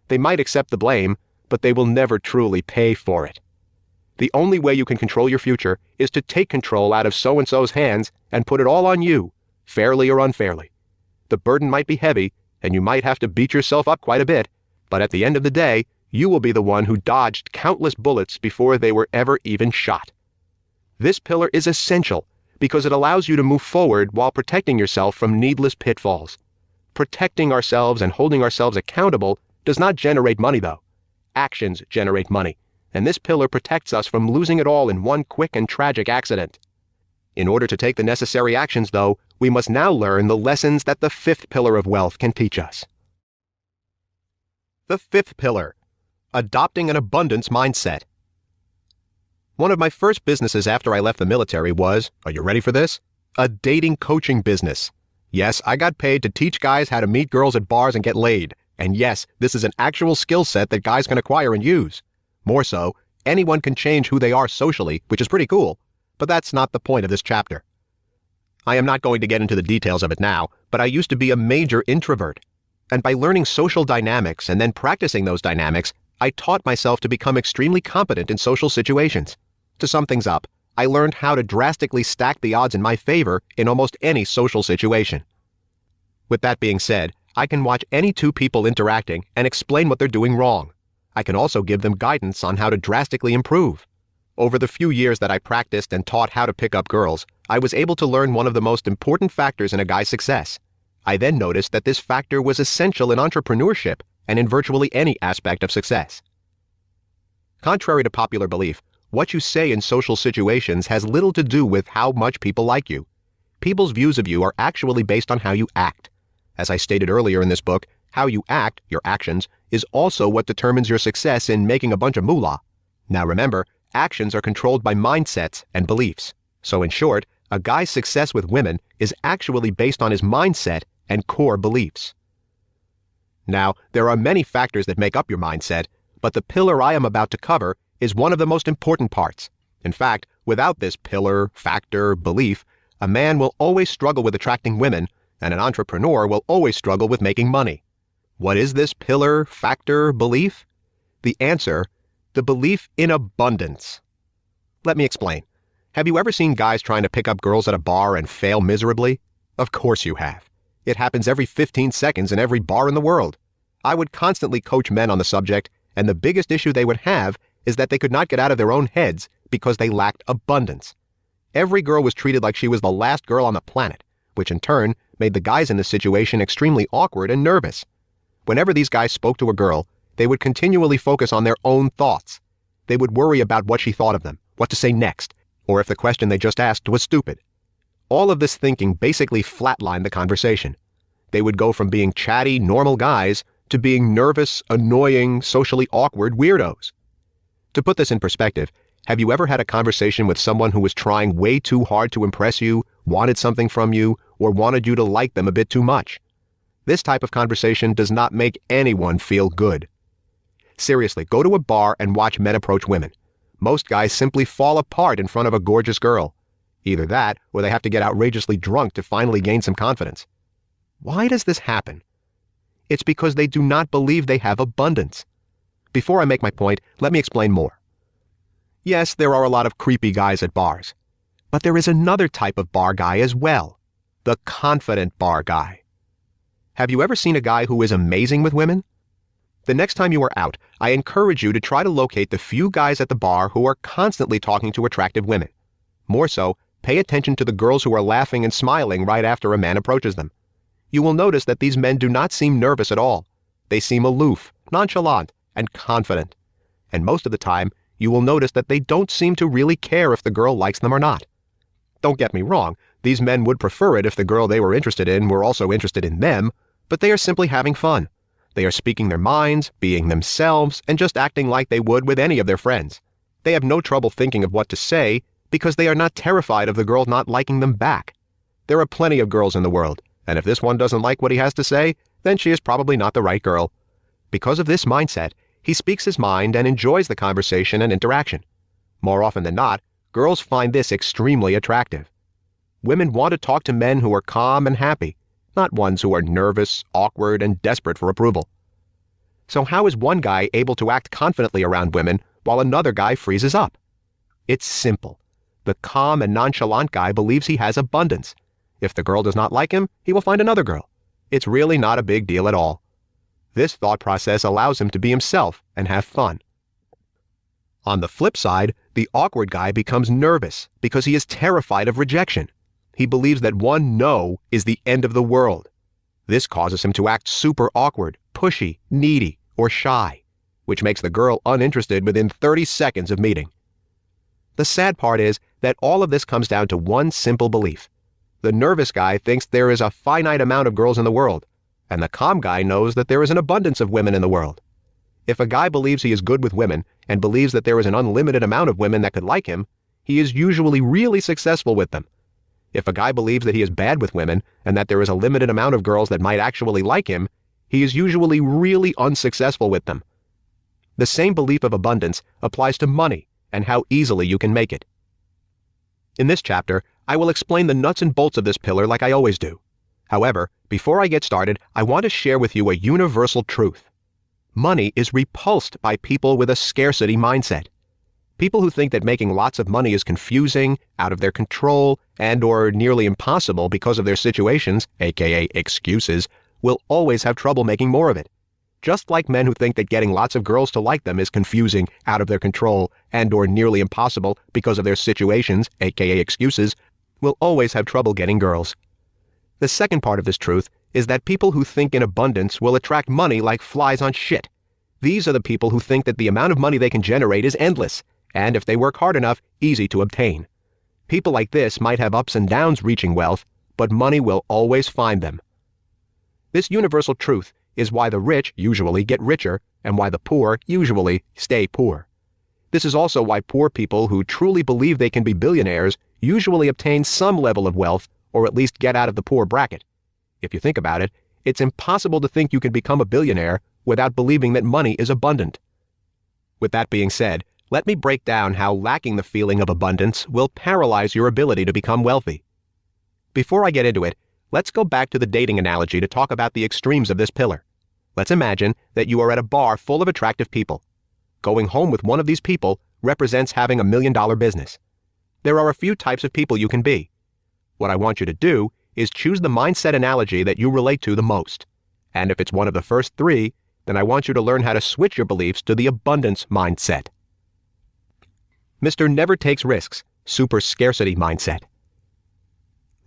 They might accept the blame, but they will never truly pay for it. The only way you can control your future is to take control out of so-and-so's hands and put it all on you, fairly or unfairly. The burden might be heavy, and you might have to beat yourself up quite a bit, but at the end of the day, you will be the one who dodged countless bullets before they were ever even shot. This pillar is essential because it allows you to move forward while protecting yourself from needless pitfalls. Protecting ourselves and holding ourselves accountable does not generate money, though. Actions generate money, and this pillar protects us from losing it all in one quick and tragic accident. In order to take the necessary actions, though, we must now learn the lessons that the 5th pillar of wealth can teach us. The 5th pillar: adopting an abundance mindset. One of my first businesses after I left the military was, are you ready for this? A dating coaching business. Yes, I got paid to teach guys how to meet girls at bars and get laid. And yes, this is an actual skill set that guys can acquire and use. More so, anyone can change who they are socially, which is pretty cool. But that's not the point of this chapter. I am not going to get into the details of it now, but I used to be a major introvert. And by learning social dynamics and then practicing those dynamics, I taught myself to become extremely competent in social situations. To sum things up, I learned how to drastically stack the odds in my favor in almost any social situation. With that being said, I can watch any 2 people interacting and explain what they're doing wrong. I can also give them guidance on how to drastically improve. Over the few years that I practiced and taught how to pick up girls, I was able to learn one of the most important factors in a guy's success. I then noticed that this factor was essential in entrepreneurship and in virtually any aspect of success. Contrary to popular belief, what you say in social situations has little to do with how much people like you. People's views of you are actually based on how you act. As I stated earlier in this book, how you act, your actions, is also what determines your success in making a bunch of moolah. Now remember, actions are controlled by mindsets and beliefs. So in short, a guy's success with women is actually based on his mindset and core beliefs. Now, there are many factors that make up your mindset, but the pillar I am about to cover is one of the most important parts. In fact, without this pillar, factor, belief, a man will always struggle with attracting women, and an entrepreneur will always struggle with making money. What is this pillar, factor, belief? The answer: the belief in abundance. Let me explain. Have you ever seen guys trying to pick up girls at a bar and fail miserably? Of course you have. It happens every 15 seconds in every bar in the world. I would constantly coach men on the subject, and the biggest issue they would have is that they could not get out of their own heads because they lacked abundance. Every girl was treated like she was the last girl on the planet, which in turn made the guys in the situation extremely awkward and nervous. Whenever these guys spoke to a girl, they would continually focus on their own thoughts. They would worry about what she thought of them, what to say next, or if the question they just asked was stupid. All of this thinking basically flatlined the conversation. They would go from being chatty, normal guys to being nervous, annoying, socially awkward weirdos. To put this in perspective, have you ever had a conversation with someone who was trying way too hard to impress you, wanted something from you, or wanted you to like them a bit too much? This type of conversation does not make anyone feel good. Seriously, go to a bar and watch men approach women. Most guys simply fall apart in front of a gorgeous girl. Either that, or they have to get outrageously drunk to finally gain some confidence. Why does this happen? It's because they do not believe they have abundance. Before I make my point, let me explain more. Yes, there are a lot of creepy guys at bars. But there is another type of bar guy as well. The confident bar guy. Have you ever seen a guy who is amazing with women? The next time you are out, I encourage you to try to locate the few guys at the bar who are constantly talking to attractive women. More so, pay attention to the girls who are laughing and smiling right after a man approaches them. You will notice that these men do not seem nervous at all. They seem aloof, nonchalant, and confident. And most of the time, you will notice that they don't seem to really care if the girl likes them or not. Don't get me wrong, these men would prefer it if the girl they were interested in were also interested in them, but they are simply having fun. They are speaking their minds, being themselves, and just acting like they would with any of their friends. They have no trouble thinking of what to say because they are not terrified of the girl not liking them back. There are plenty of girls in the world, and if this one doesn't like what he has to say, then she is probably not the right girl. Because of this mindset, he speaks his mind and enjoys the conversation and interaction. More often than not, girls find this extremely attractive. Women want to talk to men who are calm and happy, not ones who are nervous, awkward, and desperate for approval. So how is one guy able to act confidently around women while another guy freezes up? It's simple. The calm and nonchalant guy believes he has abundance. If the girl does not like him, he will find another girl. It's really not a big deal at all. This thought process allows him to be himself and have fun. On the flip side, the awkward guy becomes nervous because he is terrified of rejection. He believes that one no is the end of the world. This causes him to act super awkward, pushy, needy, or shy, which makes the girl uninterested within 30 seconds of meeting. The sad part is that all of this comes down to one simple belief. The nervous guy thinks there is a finite amount of girls in the world, and the calm guy knows that there is an abundance of women in the world. If a guy believes he is good with women and believes that there is an unlimited amount of women that could like him, he is usually really successful with them. If a guy believes that he is bad with women and that there is a limited amount of girls that might actually like him, he is usually really unsuccessful with them. The same belief of abundance applies to money and how easily you can make it. In this chapter, I will explain the nuts and bolts of this pillar like I always do. However, before I get started, I want to share with you a universal truth. Money is repulsed by people with a scarcity mindset. People who think that making lots of money is confusing, out of their control, and/or nearly impossible because of their situations, aka excuses, will always have trouble making more of it. Just like men who think that getting lots of girls to like them is confusing, out of their control, and/or nearly impossible because of their situations, aka excuses, will always have trouble getting girls. The second part of this truth is that people who think in abundance will attract money like flies on shit. These are the people who think that the amount of money they can generate is endless, and if they work hard enough, easy to obtain. People like this might have ups and downs reaching wealth, but money will always find them. This universal truth is why the rich usually get richer and why the poor usually stay poor. This is also why poor people who truly believe they can be billionaires usually obtain some level of wealth or at least get out of the poor bracket. If you think about it, it's impossible to think you can become a billionaire without believing that money is abundant. With that being said, let me break down how lacking the feeling of abundance will paralyze your ability to become wealthy. Before I get into it, let's go back to the dating analogy to talk about the extremes of this pillar. Let's imagine that you are at a bar full of attractive people. Going home with one of these people represents having $1 million business. There are a few types of people you can be. What I want you to do is choose the mindset analogy that you relate to the most. And if it's one of the first three, then I want you to learn how to switch your beliefs to the abundance mindset. Mr. Never Takes Risks, Super Scarcity Mindset.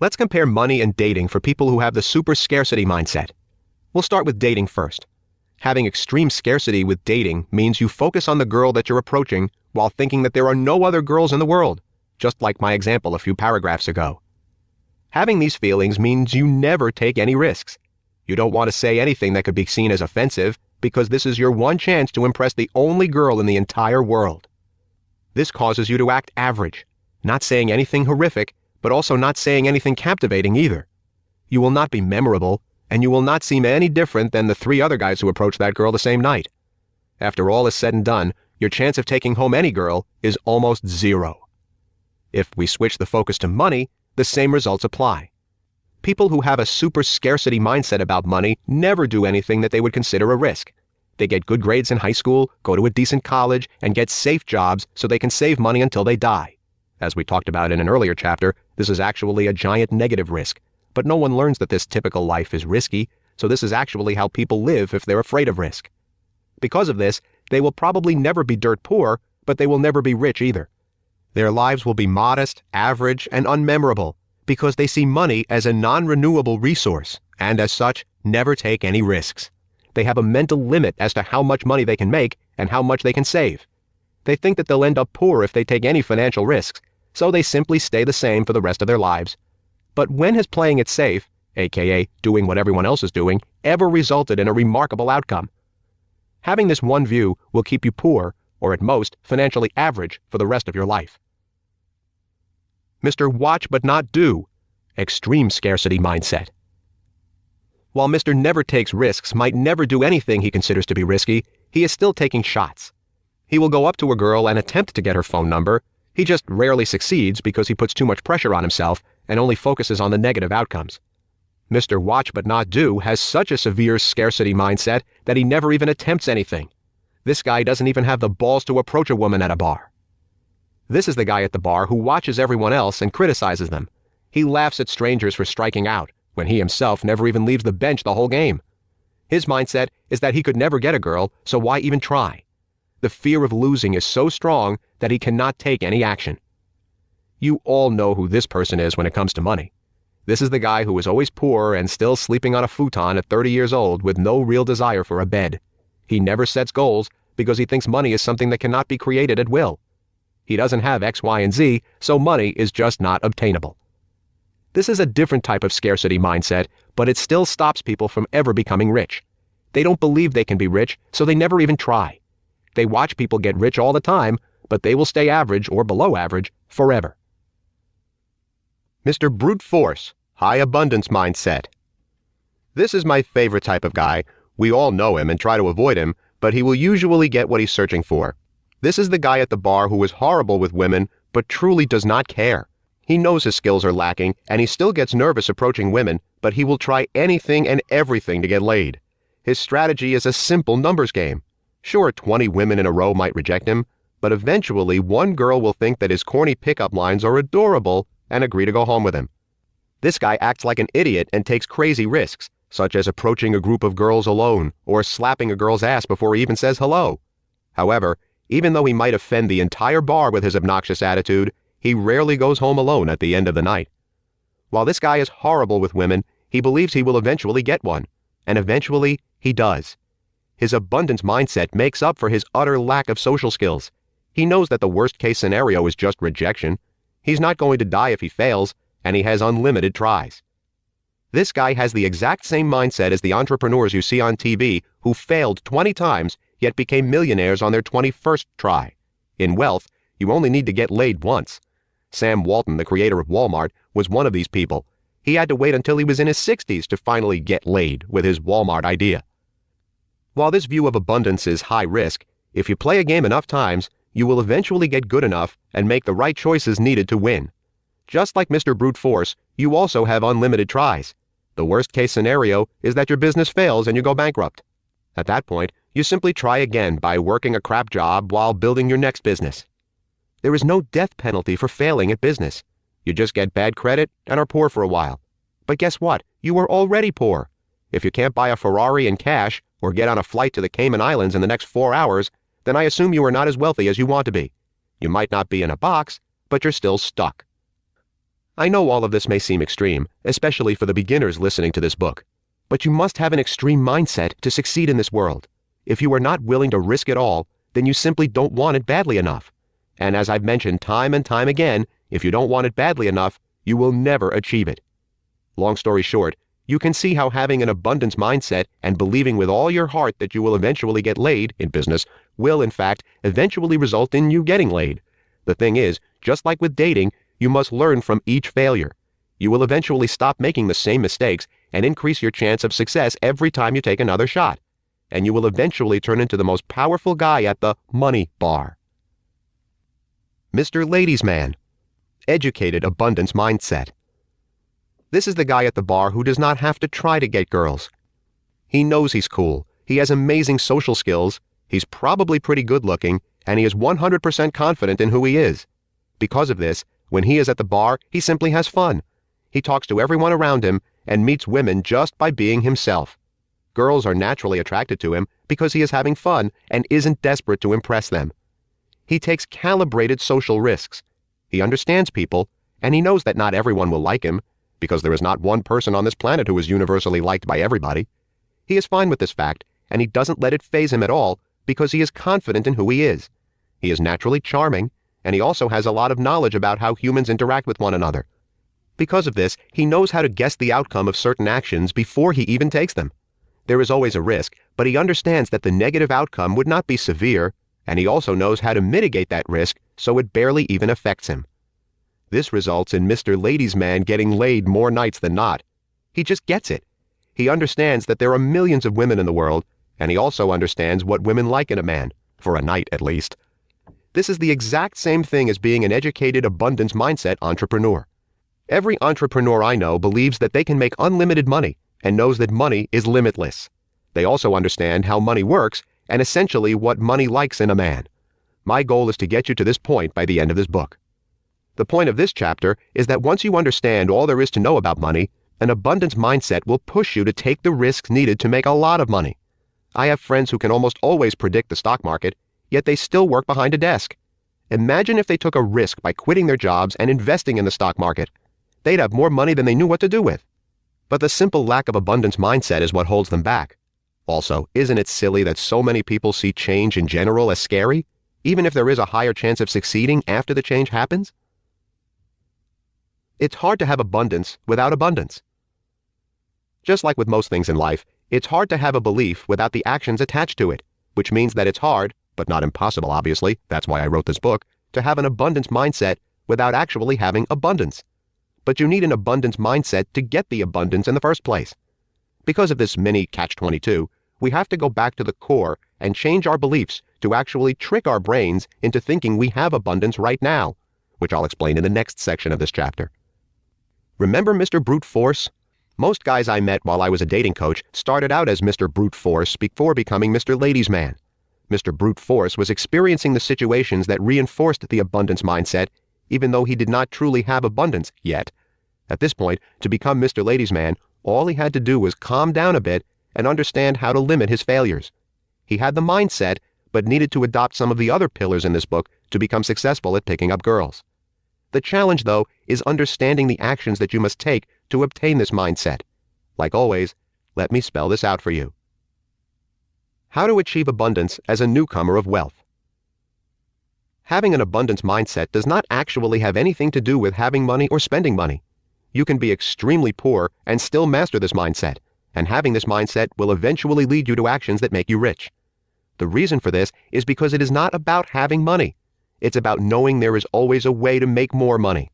Let's compare money and dating for people who have the super scarcity mindset. We'll start with dating first. Having extreme scarcity with dating means you focus on the girl that you're approaching while thinking that there are no other girls in the world, just like my example a few paragraphs ago. Having these feelings means you never take any risks. You don't want to say anything that could be seen as offensive because this is your one chance to impress the only girl in the entire world. This causes you to act average, not saying anything horrific, but also not saying anything captivating either. You will not be memorable, and you will not seem any different than the 3 other guys who approached that girl the same night. After all is said and done, your chance of taking home any girl is almost 0. If we switch the focus to money, the same results apply. People who have a super scarcity mindset about money never do anything that they would consider a risk. They get good grades in high school, go to a decent college, and get safe jobs so they can save money until they die. As we talked about in an earlier chapter, this is actually a giant negative risk. But no one learns that this typical life is risky, so this is actually how people live if they're afraid of risk. Because of this, they will probably never be dirt poor, but they will never be rich either. Their lives will be modest, average, and unmemorable because they see money as a non-renewable resource, and as such, never take any risks. They have a mental limit as to how much money they can make and how much they can save. They think that they'll end up poor if they take any financial risks, so they simply stay the same for the rest of their lives. But when has playing it safe, aka doing what everyone else is doing, ever resulted in a remarkable outcome? Having this one view will keep you poor, or at most, financially average for the rest of your life. Mr. Watch but not do, extreme scarcity mindset. While Mr. Never Takes Risks might never do anything he considers to be risky, he is still taking shots. He will go up to a girl and attempt to get her phone number. He just rarely succeeds because he puts too much pressure on himself and only focuses on the negative outcomes. Mr. Watch but not do has such a severe scarcity mindset that he never even attempts anything. This guy doesn't even have the balls to approach a woman at a bar. This is the guy at the bar who watches everyone else and criticizes them. He laughs at strangers for striking out, when he himself never even leaves the bench the whole game. His mindset is that he could never get a girl, so why even try? The fear of losing is so strong that he cannot take any action. You all know who this person is when it comes to money. This is the guy who is always poor and still sleeping on a futon at 30 years old with no real desire for a bed. He never sets goals because he thinks money is something that cannot be created at will. He doesn't have X, Y, and Z, so money is just not obtainable. This is a different type of scarcity mindset, but it still stops people from ever becoming rich. They don't believe they can be rich, so they never even try. They watch people get rich all the time, but they will stay average or below average forever. Mr. Brute Force, high abundance mindset. This is my favorite type of guy. We all know him and try to avoid him, but he will usually get what he's searching for. This is the guy at the bar who is horrible with women, but truly does not care. He knows his skills are lacking, and he still gets nervous approaching women, but he will try anything and everything to get laid. His strategy is a simple numbers game. Sure, 20 women in a row might reject him, but eventually one girl will think that his corny pickup lines are adorable and agree to go home with him. This guy acts like an idiot and takes crazy risks, such as approaching a group of girls alone or slapping a girl's ass before he even says hello. However, even though he might offend the entire bar with his obnoxious attitude, he rarely goes home alone at the end of the night. While this guy is horrible with women, he believes he will eventually get one, and eventually he does. His abundance mindset makes up for his utter lack of social skills. He knows that the worst-case scenario is just rejection. He's not going to die if he fails, and he has unlimited tries. This guy has the exact same mindset as the entrepreneurs you see on TV who failed 20 times yet became millionaires on their 21st try. In wealth, you only need to get laid once. Sam Walton, the creator of Walmart, was one of these people. He had to wait until he was in his 60s to finally get laid with his Walmart idea. While this view of abundance is high risk, if you play a game enough times, you will eventually get good enough and make the right choices needed to win. Just like Mr. Brute Force, you also have unlimited tries. The worst-case scenario is that your business fails and you go bankrupt. At that point, you simply try again by working a crap job while building your next business. There is no death penalty for failing at business. You just get bad credit and are poor for a while. But guess what? You are already poor. If you can't buy a Ferrari in cash or get on a flight to the Cayman Islands in the next 4 hours, then I assume you are not as wealthy as you want to be. You might not be in a box, but you're still stuck. I know all of this may seem extreme, especially for the beginners listening to this book, but you must have an extreme mindset to succeed in this world. If you are not willing to risk it all, then you simply don't want it badly enough. And as I've mentioned time and time again, if you don't want it badly enough, you will never achieve it. Long story short, you can see how having an abundance mindset and believing with all your heart that you will eventually get laid in business will, in fact, eventually result in you getting laid. The thing is, just like with dating, you must learn from each failure. You will eventually stop making the same mistakes and increase your chance of success every time you take another shot. And you will eventually turn into the most powerful guy at the money bar. Mr. Ladies' Man. Educated abundance mindset. This is the guy at the bar who does not have to try to get girls. He knows he's cool, he has amazing social skills, he's probably pretty good looking, and he is 100% confident in who he is. Because of this, when he is at the bar, he simply has fun. He talks to everyone around him and meets women just by being himself. Girls are naturally attracted to him because he is having fun and isn't desperate to impress them. He takes calibrated social risks. He understands people, and he knows that not everyone will like him, because there is not one person on this planet who is universally liked by everybody. He is fine with this fact, and he doesn't let it faze him at all because he is confident in who he is. He is naturally charming, and he also has a lot of knowledge about how humans interact with one another. Because of this, he knows how to guess the outcome of certain actions before he even takes them. There is always a risk, but he understands that the negative outcome would not be severe, and he also knows how to mitigate that risk so it barely even affects him. This results in Mr. Ladies' Man getting laid more nights than not. He just gets it. He understands that there are millions of women in the world, and he also understands what women like in a man, for a night at least. This is the exact same thing as being an educated abundance mindset entrepreneur. Every entrepreneur I know believes that they can make unlimited money and knows that money is limitless. They also understand how money works and essentially what money likes in a man. My goal is to get you to this point by the end of this book. The point of this chapter is that once you understand all there is to know about money, an abundance mindset will push you to take the risks needed to make a lot of money. I have friends who can almost always predict the stock market, yet they still work behind a desk. Imagine if they took a risk by quitting their jobs and investing in the stock market. They'd have more money than they knew what to do with. But the simple lack of abundance mindset is what holds them back. Also, isn't it silly that so many people see change in general as scary, even if there is a higher chance of succeeding after the change happens? It's hard to have abundance without abundance. Just like with most things in life, it's hard to have a belief without the actions attached to it, which means that it's hard, but not impossible obviously, that's why I wrote this book, to have an abundance mindset without actually having abundance. But you need an abundance mindset to get the abundance in the first place. Because of this mini catch-22, we have to go back to the core and change our beliefs to actually trick our brains into thinking we have abundance right now, which I'll explain in the next section of this chapter. Remember Mr. Brute Force? Most guys I met while I was a dating coach started out as Mr. Brute Force before becoming Mr. Ladies' Man. Mr. Brute Force was experiencing the situations that reinforced the abundance mindset, even though he did not truly have abundance yet. At this point, to become Mr. Ladies' Man, all he had to do was calm down a bit and understand how to limit his failures. He had the mindset, but needed to adopt some of the other pillars in this book to become successful at picking up girls. The challenge, though, is understanding the actions that you must take to obtain this mindset. Like always, let me spell this out for you. How to achieve abundance as a newcomer of wealth. Having an abundance mindset does not actually have anything to do with having money or spending money. You can be extremely poor and still master this mindset, and having this mindset will eventually lead you to actions that make you rich. The reason for this is because it is not about having money. It's about knowing there is always a way to make more money.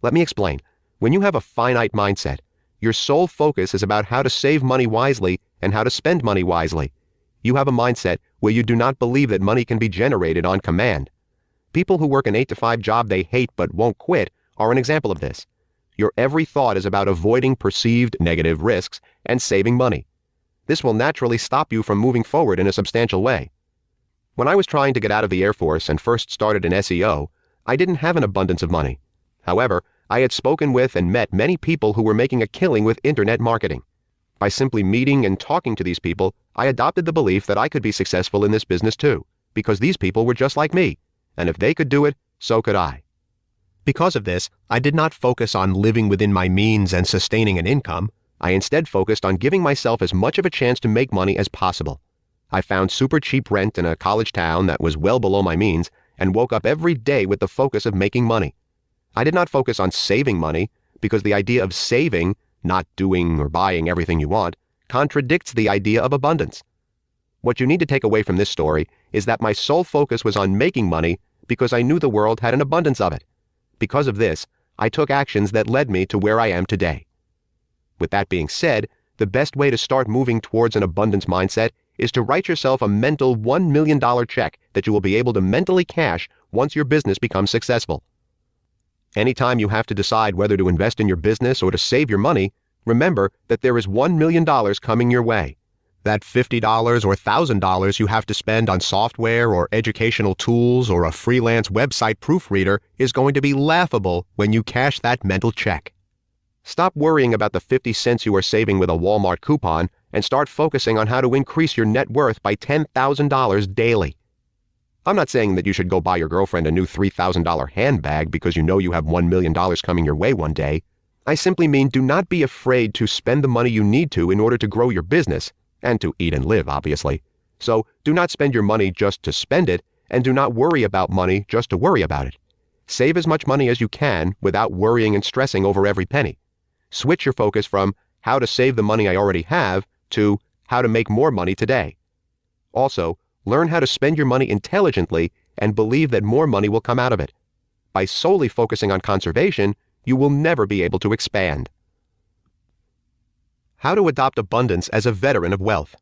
Let me explain. When you have a finite mindset, your sole focus is about how to save money wisely and how to spend money wisely. You have a mindset where you do not believe that money can be generated on command. People who work an 8-to-5 job they hate but won't quit are an example of this. Your every thought is about avoiding perceived negative risks and saving money. This will naturally stop you from moving forward in a substantial way. When I was trying to get out of the Air Force and first started in SEO, I didn't have an abundance of money. However, I had spoken with and met many people who were making a killing with internet marketing. By simply meeting and talking to these people, I adopted the belief that I could be successful in this business too, because these people were just like me, and if they could do it, so could I. Because of this, I did not focus on living within my means and sustaining an income. I instead focused on giving myself as much of a chance to make money as possible. I found super cheap rent in a college town that was well below my means and woke up every day with the focus of making money. I did not focus on saving money because the idea of saving, not doing or buying everything you want, contradicts the idea of abundance. What you need to take away from this story is that my sole focus was on making money because I knew the world had an abundance of it. Because of this, I took actions that led me to where I am today. With that being said, the best way to start moving towards an abundance mindset is to write yourself a mental $1 million check that you will be able to mentally cash once your business becomes successful. Anytime you have to decide whether to invest in your business or to save your money, remember that there is $1 million coming your way. That $50 or $1,000 you have to spend on software or educational tools or a freelance website proofreader is going to be laughable when you cash that mental check. Stop worrying about the 50 cents you are saving with a Walmart coupon and start focusing on how to increase your net worth by $10,000 daily. I'm not saying that you should go buy your girlfriend a new $3,000 handbag because you know you have $1 million coming your way one day. I simply mean do not be afraid to spend the money you need to in order to grow your business, and to eat and live, obviously. So do not spend your money just to spend it, and do not worry about money just to worry about it. Save as much money as you can without worrying and stressing over every penny. Switch your focus from how to save the money I already have to how to make more money today. Also, learn how to spend your money intelligently and believe that more money will come out of it. By solely focusing on conservation, you will never be able to expand. How to adopt abundance as a veteran of wealth.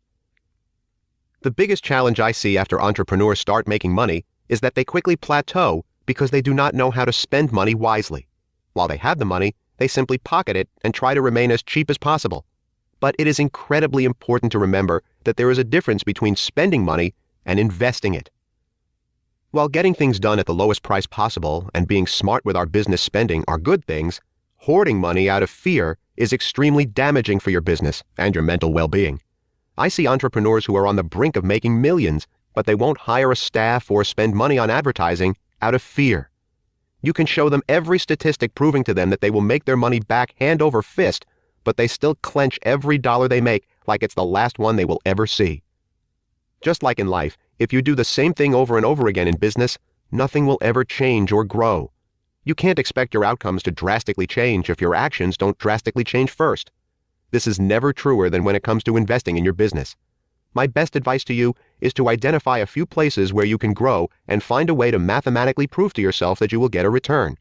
The biggest challenge I see after entrepreneurs start making money is that they quickly plateau because they do not know how to spend money wisely. While they have the money, they simply pocket it and try to remain as cheap as possible. But it is incredibly important to remember that there is a difference between spending money and investing it. While getting things done at the lowest price possible and being smart with our business spending are good things, hoarding money out of fear is extremely damaging for your business and your mental well-being. I see entrepreneurs who are on the brink of making millions, but they won't hire a staff or spend money on advertising out of fear. You can show them every statistic proving to them that they will make their money back hand over fist, but they still clench every dollar they make like it's the last one they will ever see. Just like in life, if you do the same thing over and over again in business, nothing will ever change or grow. You can't expect your outcomes to drastically change if your actions don't drastically change first. This is never truer than when it comes to investing in your business. My best advice to you is to identify a few places where you can grow and find a way to mathematically prove to yourself that you will get a return.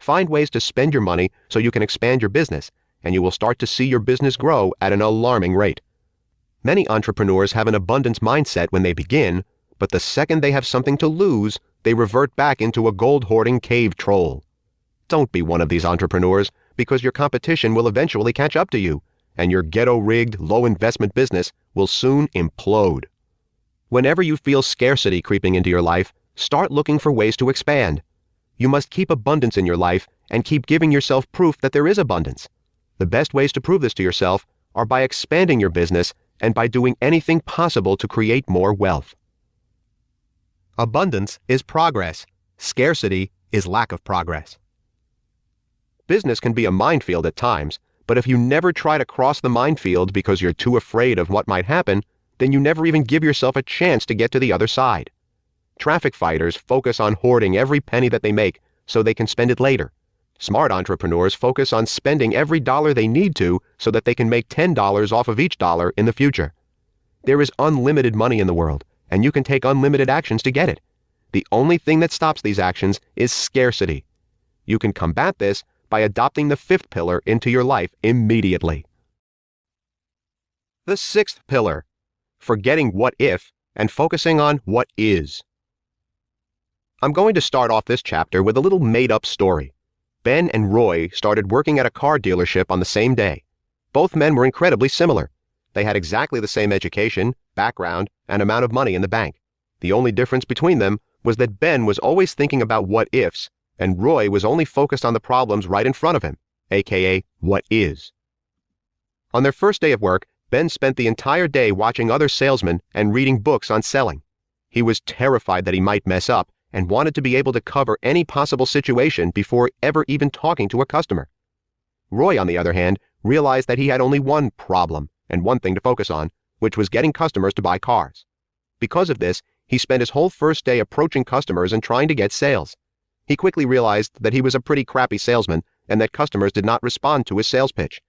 Find ways to spend your money so you can expand your business, and you will start to see your business grow at an alarming rate. Many entrepreneurs have an abundance mindset when they begin, but the second they have something to lose, they revert back into a gold-hoarding cave troll. Don't be one of these entrepreneurs, because your competition will eventually catch up to you, and your ghetto-rigged, low-investment business will soon implode. Whenever you feel scarcity creeping into your life, start looking for ways to expand. You must keep abundance in your life and keep giving yourself proof that there is abundance. The best ways to prove this to yourself are by expanding your business and by doing anything possible to create more wealth. Abundance is progress. Scarcity is lack of progress. Business can be a minefield at times, but if you never try to cross the minefield because you're too afraid of what might happen, then you never even give yourself a chance to get to the other side. Traffic fighters focus on hoarding every penny that they make so they can spend it later. Smart entrepreneurs focus on spending every dollar they need to so that they can make $10 off of each dollar in the future. There is unlimited money in the world, and you can take unlimited actions to get it. The only thing that stops these actions is scarcity. You can combat this by adopting the fifth pillar into your life immediately. The sixth pillar: forgetting what if and focusing on what is. I'm going to start off this chapter with a little made-up story. Ben and Roy started working at a car dealership on the same day. Both men were incredibly similar. They had exactly the same education, background, and amount of money in the bank. The only difference between them was that Ben was always thinking about what ifs, and Roy was only focused on the problems right in front of him, aka what is. On their first day of work, Ben spent the entire day watching other salesmen and reading books on selling. He was terrified that he might mess up, and wanted to be able to cover any possible situation before ever even talking to a customer. Roy, on the other hand, realized that he had only one problem and one thing to focus on, which was getting customers to buy cars. Because of this, he spent his whole first day approaching customers and trying to get sales. He quickly realized that he was a pretty crappy salesman and that customers did not respond to his sales pitch.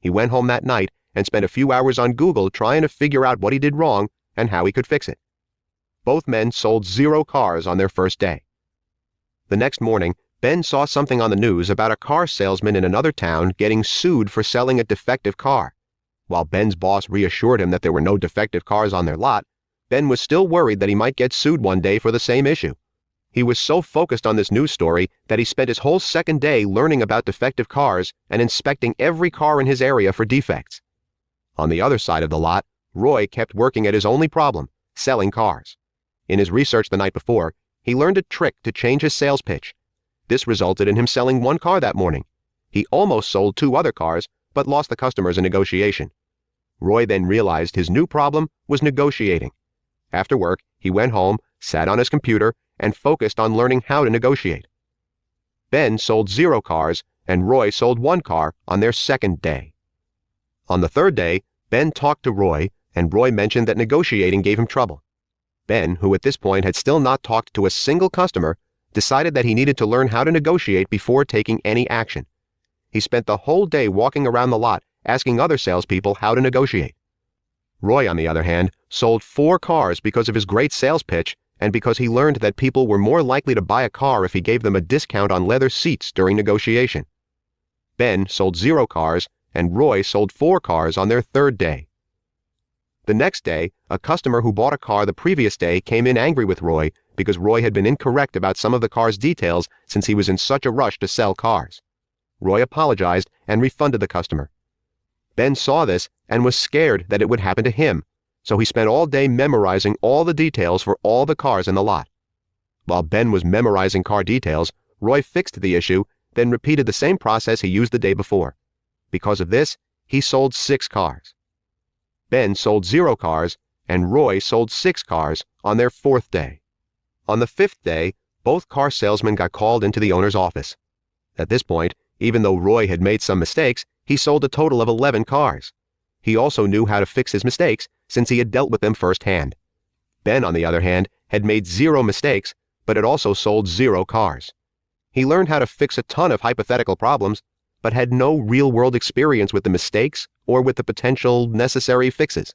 He went home that night and spent a few hours on Google trying to figure out what he did wrong and how he could fix it. Both men sold 0 cars on their first day. The next morning, Ben saw something on the news about a car salesman in another town getting sued for selling a defective car. While Ben's boss reassured him that there were no defective cars on their lot, Ben was still worried that he might get sued one day for the same issue. He was so focused on this news story that he spent his whole second day learning about defective cars and inspecting every car in his area for defects. On the other side of the lot, Roy kept working at his only problem, selling cars. In his research the night before, he learned a trick to change his sales pitch. This resulted in him selling 1 car that morning. He almost sold 2 other cars, but lost the customers in negotiation. Roy then realized his new problem was negotiating. After work, he went home, sat on his computer, and focused on learning how to negotiate. Ben sold 0 cars, and Roy sold 1 car on their second day. On the third day, Ben talked to Roy, and Roy mentioned that negotiating gave him trouble. Ben, who at this point had still not talked to a single customer, decided that he needed to learn how to negotiate before taking any action. He spent the whole day walking around the lot asking other salespeople how to negotiate. Roy, on the other hand, sold 4 cars because of his great sales pitch and because he learned that people were more likely to buy a car if he gave them a discount on leather seats during negotiation. Ben sold 0 cars, and Roy sold 4 cars on their third day. The next day, a customer who bought a car the previous day came in angry with Roy because Roy had been incorrect about some of the car's details since he was in such a rush to sell cars. Roy apologized and refunded the customer. Ben saw this and was scared that it would happen to him, so he spent all day memorizing all the details for all the cars in the lot. While Ben was memorizing car details, Roy fixed the issue, then repeated the same process he used the day before. Because of this, he sold 6 cars. Ben sold 0 cars, and Roy sold 6 cars on their 4th day. On the 5th day, both car salesmen got called into the owner's office. At this point, even though Roy had made some mistakes, he sold a total of 11 cars. He also knew how to fix his mistakes since he had dealt with them firsthand. Ben, on the other hand, had made 0 mistakes, but had also sold 0 cars. He learned how to fix a ton of hypothetical problems, but had no real-world experience with the mistakes or with the potential necessary fixes.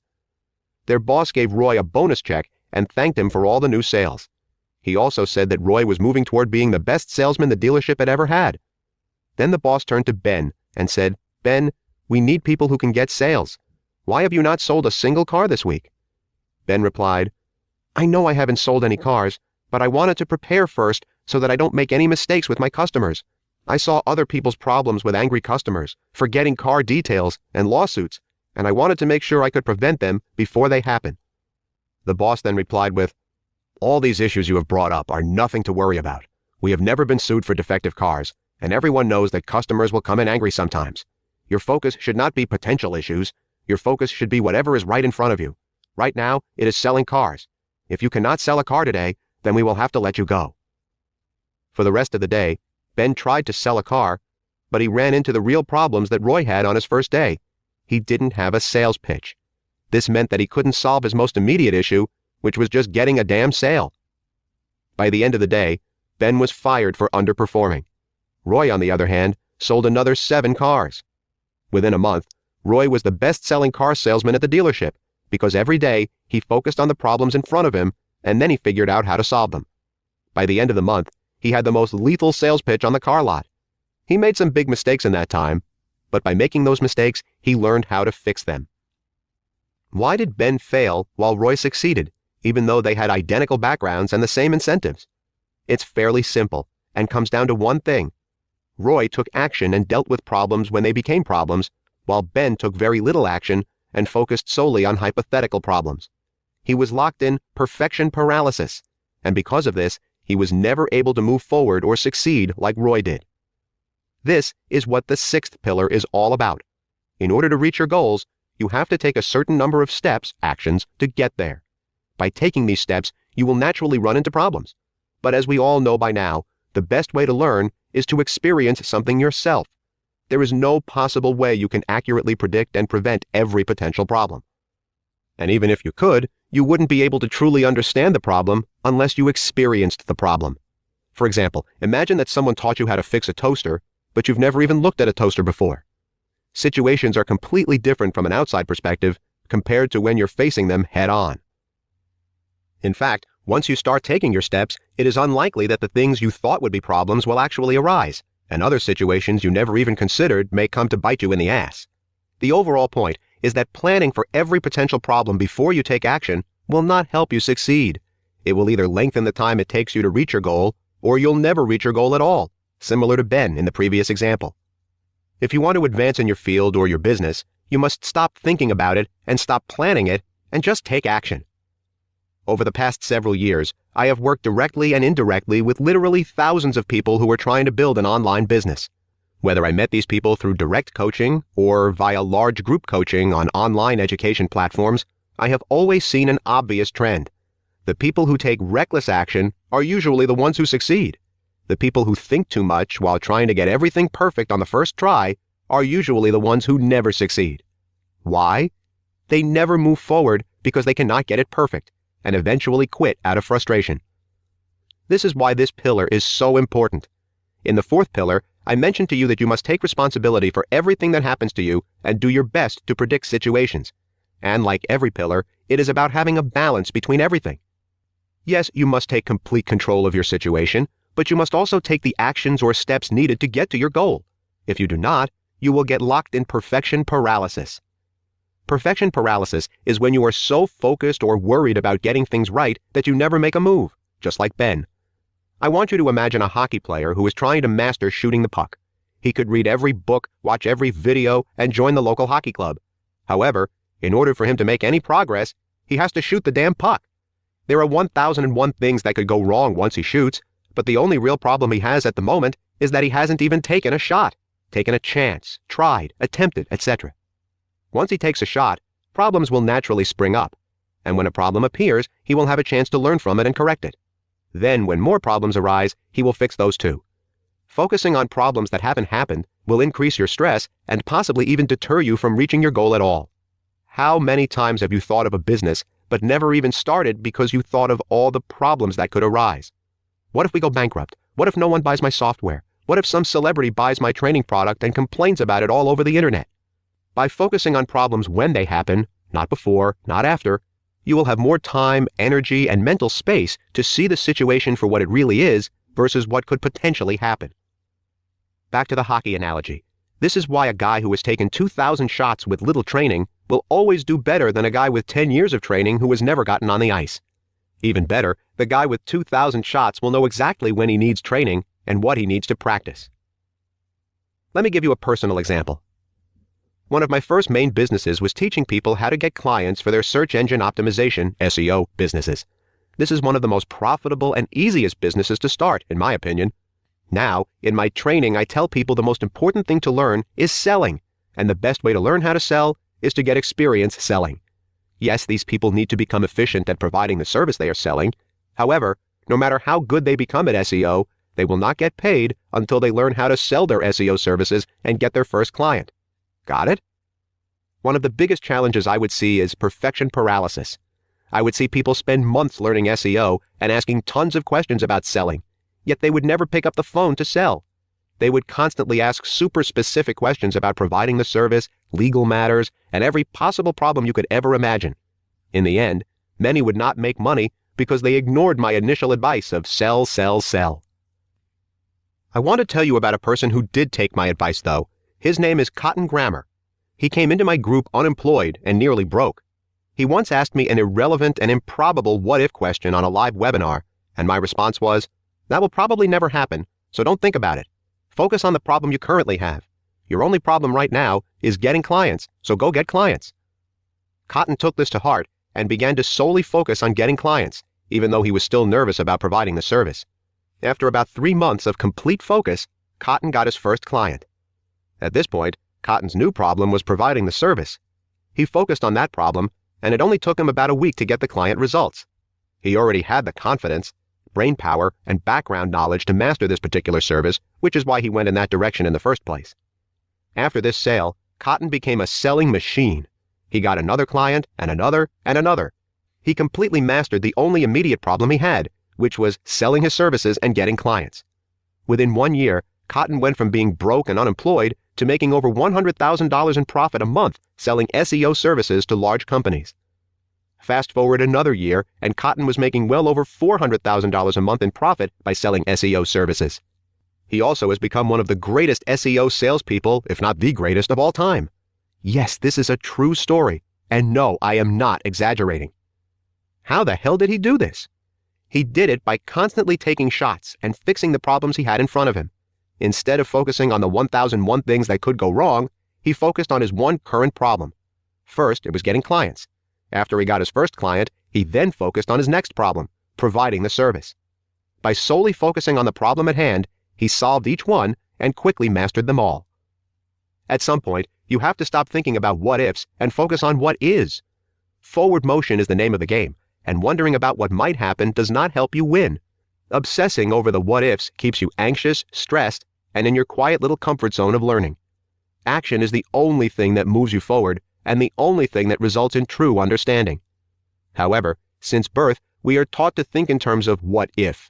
Their boss gave Roy a bonus check and thanked him for all the new sales. He also said that Roy was moving toward being the best salesman the dealership had ever had. Then the boss turned to Ben and said, "Ben, we need people who can get sales. Why have you not sold a single car this week?" Ben replied, "I know I haven't sold any cars, but I wanted to prepare first so that I don't make any mistakes with my customers. I saw other people's problems with angry customers, forgetting car details, and lawsuits, and I wanted to make sure I could prevent them before they happen." The boss then replied with, "All these issues you have brought up are nothing to worry about. We have never been sued for defective cars, and everyone knows that customers will come in angry sometimes. Your focus should not be potential issues. Your focus should be whatever is right in front of you. Right now, it is selling cars. If you cannot sell a car today, then we will have to let you go." For the rest of the day, Ben tried to sell a car, but he ran into the real problems that Roy had on his first day. He didn't have a sales pitch. This meant that he couldn't solve his most immediate issue, which was just getting a damn sale. By the end of the day, Ben was fired for underperforming. Roy, on the other hand, sold another 7 cars. Within a month, Roy was the best-selling car salesman at the dealership because every day he focused on the problems in front of him and then he figured out how to solve them. By the end of the month, he had the most lethal sales pitch on the car lot. He made some big mistakes in that time, but by making those mistakes, he learned how to fix them. Why did Ben fail while Roy succeeded, even though they had identical backgrounds and the same incentives? It's fairly simple and comes down to one thing. Roy took action and dealt with problems when they became problems, while Ben took very little action and focused solely on hypothetical problems. He was locked in perfection paralysis, and because of this, he was never able to move forward or succeed like Roy did. This is what the 6th pillar is all about. In order to reach your goals, you have to take a certain number of steps, actions, to get there. By taking these steps, you will naturally run into problems. But as we all know by now, the best way to learn is to experience something yourself. There is no possible way you can accurately predict and prevent every potential problem. And even if you could, you wouldn't be able to truly understand the problem unless you experienced the problem. For example, imagine that someone taught you how to fix a toaster, but you've never even looked at a toaster before. Situations are completely different from an outside perspective compared to when you're facing them head-on. In fact, once you start taking your steps, it is unlikely that the things you thought would be problems will actually arise, and other situations you never even considered may come to bite you in the ass. The overall point is that planning for every potential problem before you take action will not help you succeed. It will either lengthen the time it takes you to reach your goal, or you'll never reach your goal at all, similar to Ben in the previous example. If you want to advance in your field or your business, you must stop thinking about it and stop planning it and just take action. Over the past several years, I have worked directly and indirectly with literally thousands of people who are trying to build an online business. Whether I met these people through direct coaching or via large group coaching on online education platforms, I have always seen an obvious trend. The people who take reckless action are usually the ones who succeed. The people who think too much while trying to get everything perfect on the first try are usually the ones who never succeed. Why? They never move forward because they cannot get it perfect, and eventually quit out of frustration. This is why this pillar is so important. In the fourth pillar, I mentioned to you that you must take responsibility for everything that happens to you and do your best to predict situations. And like every pillar, it is about having a balance between everything. Yes, you must take complete control of your situation, but you must also take the actions or steps needed to get to your goal. If you do not, you will get locked in perfection paralysis. Perfection paralysis is when you are so focused or worried about getting things right that you never make a move, just like Ben. I want you to imagine a hockey player who is trying to master shooting the puck. He could read every book, watch every video, and join the local hockey club. However, in order for him to make any progress, he has to shoot the damn puck. There are 1,001 things that could go wrong once he shoots, but the only real problem he has at the moment is that he hasn't even taken a shot, taken a chance, tried, attempted, etc. Once he takes a shot, problems will naturally spring up, and when a problem appears, he will have a chance to learn from it and correct it. Then, when more problems arise, he will fix those too. Focusing on problems that haven't happened will increase your stress and possibly even deter you from reaching your goal at all. How many times have you thought of a business but never even started because you thought of all the problems that could arise? What if we go bankrupt? What if no one buys my software? What if some celebrity buys my training product and complains about it all over the internet? By focusing on problems when they happen, not before, not after, you will have more time, energy, and mental space to see the situation for what it really is versus what could potentially happen. Back to the hockey analogy. This is why a guy who has taken 2,000 shots with little training will always do better than a guy with 10 years of training who has never gotten on the ice. Even better, the guy with 2,000 shots will know exactly when he needs training and what he needs to practice. Let me give you a personal example. One of my first main businesses was teaching people how to get clients for their search engine optimization, SEO, businesses. This is one of the most profitable and easiest businesses to start, in my opinion. Now, in my training, I tell people the most important thing to learn is selling, and the best way to learn how to sell is to get experience selling. Yes, these people need to become efficient at providing the service they are selling. However, no matter how good they become at SEO, they will not get paid until they learn how to sell their SEO services and get their first client. Got it? One of the biggest challenges I would see is perfection paralysis. I would see people spend months learning SEO and asking tons of questions about selling, yet they would never pick up the phone to sell. They would constantly ask super specific questions about providing the service, legal matters, and every possible problem you could ever imagine. In the end, many would not make money because they ignored my initial advice of sell, sell, sell. I want to tell you about a person who did take my advice, though. His name is Cotton Grammer. He came into my group unemployed and nearly broke. He once asked me an irrelevant and improbable what-if question on a live webinar, and my response was, "That will probably never happen, so don't think about it. Focus on the problem you currently have. Your only problem right now is getting clients, so go get clients." Cotton took this to heart and began to solely focus on getting clients, even though he was still nervous about providing the service. After about 3 months of complete focus, Cotton got his first client. At this point, Cotton's new problem was providing the service. He focused on that problem, and it only took him about a week to get the client results. He already had the confidence, brain power, and background knowledge to master this particular service, which is why he went in that direction in the first place. After this sale, Cotton became a selling machine. He got another client, and another, and another. He completely mastered the only immediate problem he had, which was selling his services and getting clients. Within 1 year, Cotton went from being broke and unemployed to making over $100,000 in profit a month selling SEO services to large companies. Fast forward another year, and Cotton was making well over $400,000 a month in profit by selling SEO services. He also has become one of the greatest SEO salespeople, if not the greatest, of all time. Yes, this is a true story, and no, I am not exaggerating. How the hell did he do this? He did it by constantly taking shots and fixing the problems he had in front of him. Instead of focusing on the 1001 things that could go wrong, he focused on his one current problem. First, it was getting clients. After he got his first client, he then focused on his next problem, providing the service. By solely focusing on the problem at hand, he solved each one and quickly mastered them all. At some point, you have to stop thinking about what ifs and focus on what is. Forward motion is the name of the game, and wondering about what might happen does not help you win. Obsessing over the what ifs keeps you anxious, stressed, and in your quiet little comfort zone of learning. Action is the only thing that moves you forward and the only thing that results in true understanding. However, since birth, we are taught to think in terms of what if.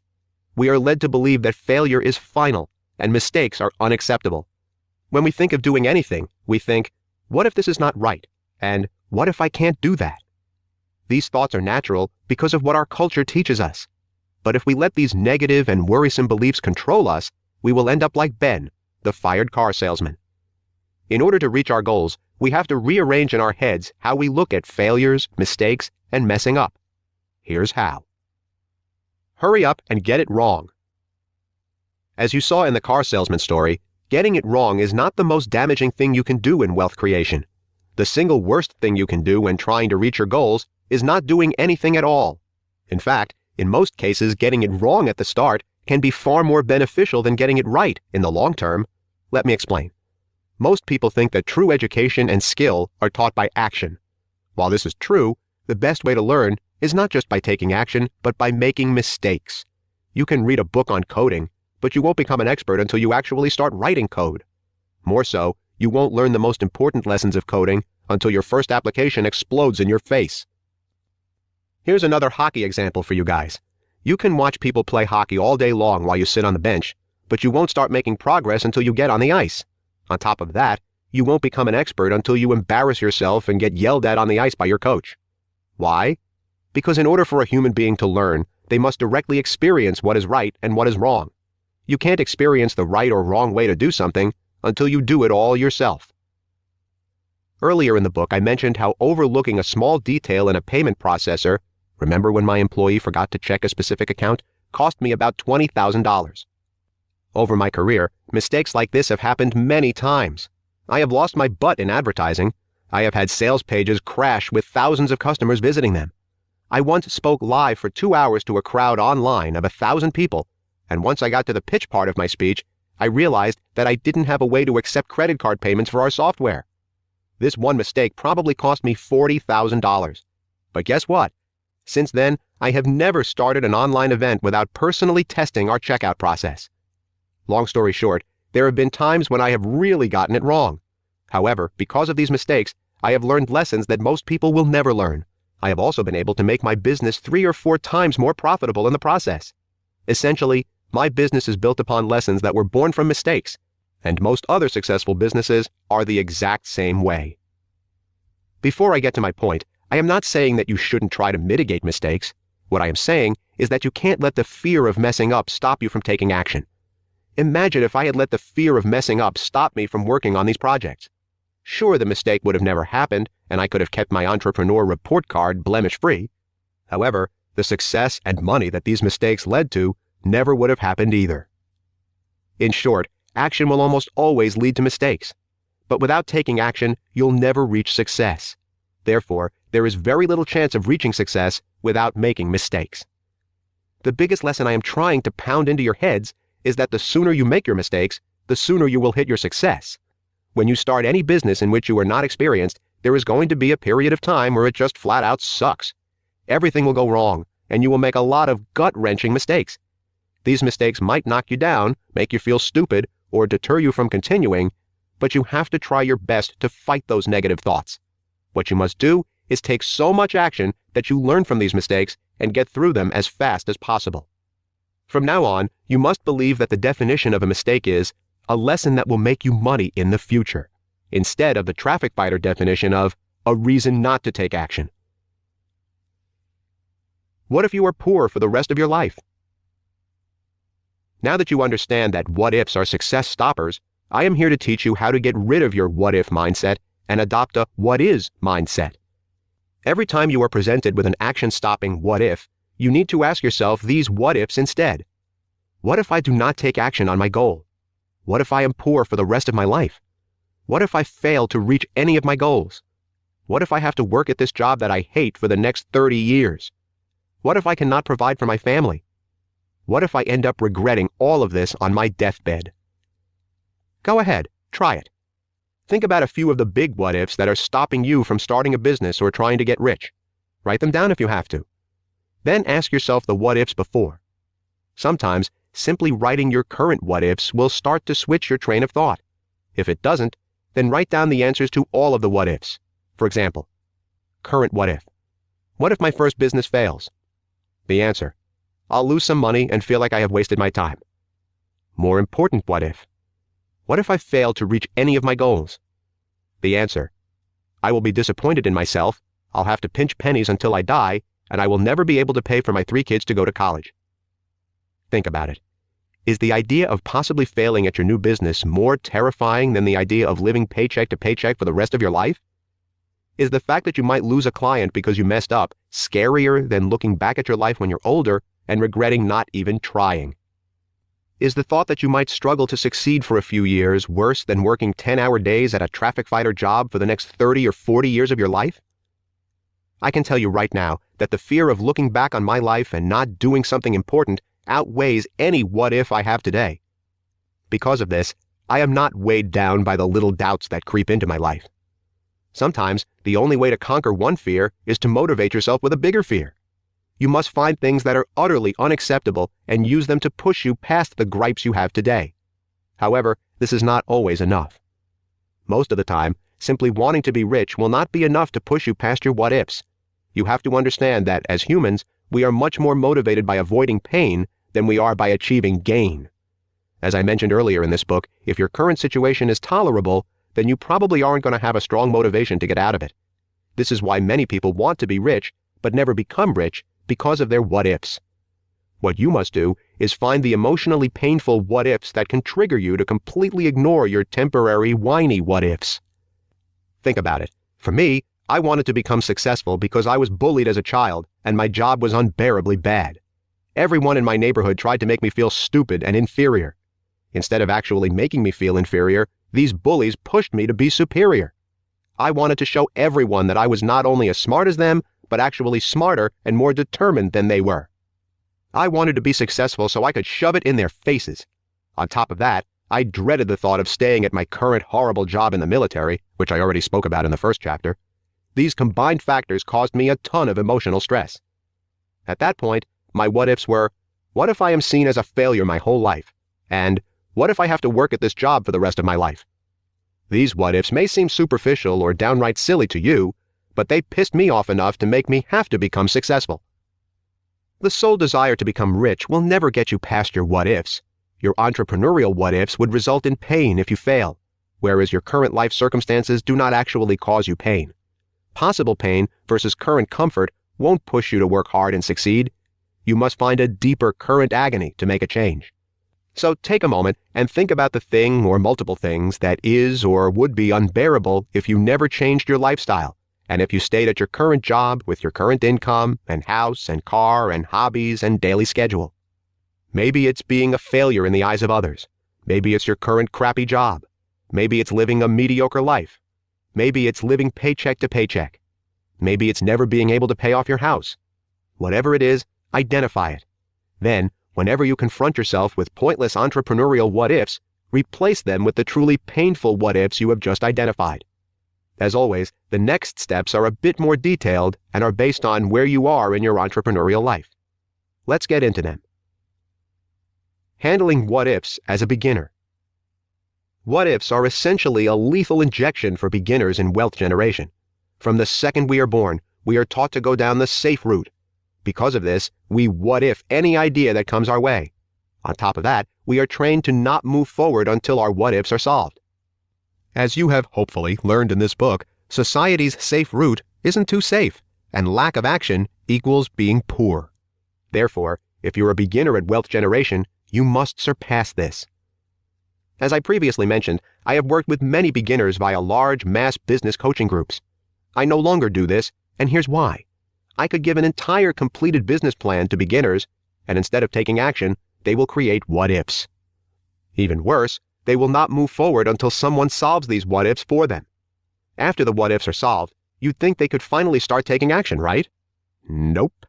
We are led to believe that failure is final and mistakes are unacceptable. When we think of doing anything, we think, what if this is not right? And what if I can't do that? These thoughts are natural because of what our culture teaches us. But if we let these negative and worrisome beliefs control us, we will end up like Ben, the fired car salesman. In order to reach our goals, we have to rearrange in our heads how we look at failures, mistakes, and messing up. Here's how. Hurry up and get it wrong. As you saw in the car salesman story, getting it wrong is not the most damaging thing you can do in wealth creation. The single worst thing you can do when trying to reach your goals is not doing anything at all. In fact, in most cases, getting it wrong at the start can be far more beneficial than getting it right in the long term. Let me explain. Most people think that true education and skill are taught by action. While this is true, the best way to learn is not just by taking action, but by making mistakes. You can read a book on coding, but you won't become an expert until you actually start writing code. More so, you won't learn the most important lessons of coding until your first application explodes in your face. Here's another hockey example for you guys. You can watch people play hockey all day long while you sit on the bench, but you won't start making progress until you get on the ice. On top of that, you won't become an expert until you embarrass yourself and get yelled at on the ice by your coach. Why? Because in order for a human being to learn, they must directly experience what is right and what is wrong. You can't experience the right or wrong way to do something until you do it all yourself. Earlier in the book, I mentioned how overlooking a small detail in a payment processor, remember when my employee forgot to check a specific account, cost me about $20,000. Over my career, mistakes like this have happened many times. I have lost my butt in advertising. I have had sales pages crash with thousands of customers visiting them. I once spoke live for 2 hours to a crowd online of 1,000 people, and once I got to the pitch part of my speech, I realized that I didn't have a way to accept credit card payments for our software. This one mistake probably cost me $40,000. But guess what? Since then, I have never started an online event without personally testing our checkout process. Long story short, there have been times when I have really gotten it wrong. However, because of these mistakes, I have learned lessons that most people will never learn. I have also been able to make my business 3 or 4 times more profitable in the process. Essentially, my business is built upon lessons that were born from mistakes, and most other successful businesses are the exact same way. Before I get to my point, I am not saying that you shouldn't try to mitigate mistakes. What I am saying is that you can't let the fear of messing up stop you from taking action. Imagine if I had let the fear of messing up stop me from working on these projects. Sure, the mistake would have never happened, and I could have kept my entrepreneur report card blemish-free. However, the success and money that these mistakes led to never would have happened either. In short, action will almost always lead to mistakes. But without taking action, you'll never reach success. Therefore, there is very little chance of reaching success without making mistakes. The biggest lesson I am trying to pound into your heads is that the sooner you make your mistakes, the sooner you will hit your success. When you start any business in which you are not experienced, there is going to be a period of time where it just flat out sucks. Everything will go wrong. and you will make a lot of gut-wrenching mistakes. These mistakes might knock you down, make you feel stupid, or deter you from continuing, but you have to try your best to fight those negative thoughts. What you must do is take so much action that you learn from these mistakes and get through them as fast as possible. From now on, you must believe that the definition of a mistake is a lesson that will make you money in the future, instead of the traffic fighter definition of a reason not to take action. What if you are poor for the rest of your life? Now that you understand that what-ifs are success stoppers, I am here to teach you how to get rid of your what-if mindset and adopt a what-is mindset. Every time you are presented with an action-stopping what-if, you need to ask yourself these what-ifs instead. What if I do not take action on my goal? What if I am poor for the rest of my life? What if I fail to reach any of my goals? What if I have to work at this job that I hate for the next 30 years? What if I cannot provide for my family? What if I end up regretting all of this on my deathbed? Go ahead, try it. Think about a few of the big what-ifs that are stopping you from starting a business or trying to get rich. Write them down if you have to. Then ask yourself the what-ifs before. Sometimes, simply writing your current what-ifs will start to switch your train of thought. If it doesn't, then write down the answers to all of the what-ifs. For example, current what-if. What if my first business fails? The answer: I'll lose some money and feel like I have wasted my time. More important what-if. What if I fail to reach any of my goals? The answer: I will be disappointed in myself, I'll have to pinch pennies until I die, and I will never be able to pay for my 3 kids to go to college. Think about it. Is the idea of possibly failing at your new business more terrifying than the idea of living paycheck to paycheck for the rest of your life? Is the fact that you might lose a client because you messed up scarier than looking back at your life when you're older and regretting not even trying? Is the thought that you might struggle to succeed for a few years worse than working 10-hour days at a traffic fighter job for the next 30 or 40 years of your life? I can tell you right now that the fear of looking back on my life and not doing something important outweighs any what-if I have today. Because of this, I am not weighed down by the little doubts that creep into my life. Sometimes, the only way to conquer one fear is to motivate yourself with a bigger fear. You must find things that are utterly unacceptable and use them to push you past the gripes you have today. However, this is not always enough. Most of the time, simply wanting to be rich will not be enough to push you past your what-ifs. You have to understand that, as humans, we are much more motivated by avoiding pain than we are by achieving gain. As I mentioned earlier in this book, if your current situation is tolerable, then you probably aren't going to have a strong motivation to get out of it. This is why many people want to be rich, but never become rich, because of their what-ifs. What you must do is find the emotionally painful what-ifs that can trigger you to completely ignore your temporary whiny what-ifs. Think about it. For me, I wanted to become successful because I was bullied as a child and my job was unbearably bad. Everyone in my neighborhood tried to make me feel stupid and inferior. Instead of actually making me feel inferior, these bullies pushed me to be superior. I wanted to show everyone that I was not only as smart as them, but actually smarter and more determined than they were. I wanted to be successful so I could shove it in their faces. On top of that, I dreaded the thought of staying at my current horrible job in the military, which I already spoke about in the first chapter. These combined factors caused me a ton of emotional stress. At that point, my what-ifs were, what if I am seen as a failure my whole life? And what if I have to work at this job for the rest of my life? These what-ifs may seem superficial or downright silly to you, but they pissed me off enough to make me have to become successful. The sole desire to become rich will never get you past your what-ifs. Your entrepreneurial what-ifs would result in pain if you fail, whereas your current life circumstances do not actually cause you pain. Possible pain versus current comfort won't push you to work hard and succeed. You must find a deeper current agony to make a change. So take a moment and think about the thing or multiple things that is or would be unbearable if you never changed your lifestyle, and if you stayed at your current job with your current income and house and car and hobbies and daily schedule. Maybe it's being a failure in the eyes of others. Maybe it's your current crappy job. Maybe it's living a mediocre life. Maybe it's living paycheck to paycheck. Maybe it's never being able to pay off your house. Whatever it is, identify it. Then, whenever you confront yourself with pointless entrepreneurial what-ifs, replace them with the truly painful what-ifs you have just identified. As always, the next steps are a bit more detailed and are based on where you are in your entrepreneurial life. Let's get into them. Handling what-ifs as a beginner. What-ifs are essentially a lethal injection for beginners in wealth generation. From the second we are born, we are taught to go down the safe route. Because of this, we what-if any idea that comes our way. On top of that, we are trained to not move forward until our what-ifs are solved. As you have hopefully learned in this book, society's safe route isn't too safe, and lack of action equals being poor. Therefore, if you're a beginner at wealth generation, you must surpass this. As I previously mentioned, I have worked with many beginners via large mass business coaching groups. I no longer do this, and here's why. I could give an entire completed business plan to beginners, and instead of taking action, they will create what-ifs. Even worse, they will not move forward until someone solves these what-ifs for them. After the what-ifs are solved, you'd think they could finally start taking action, right? Nope.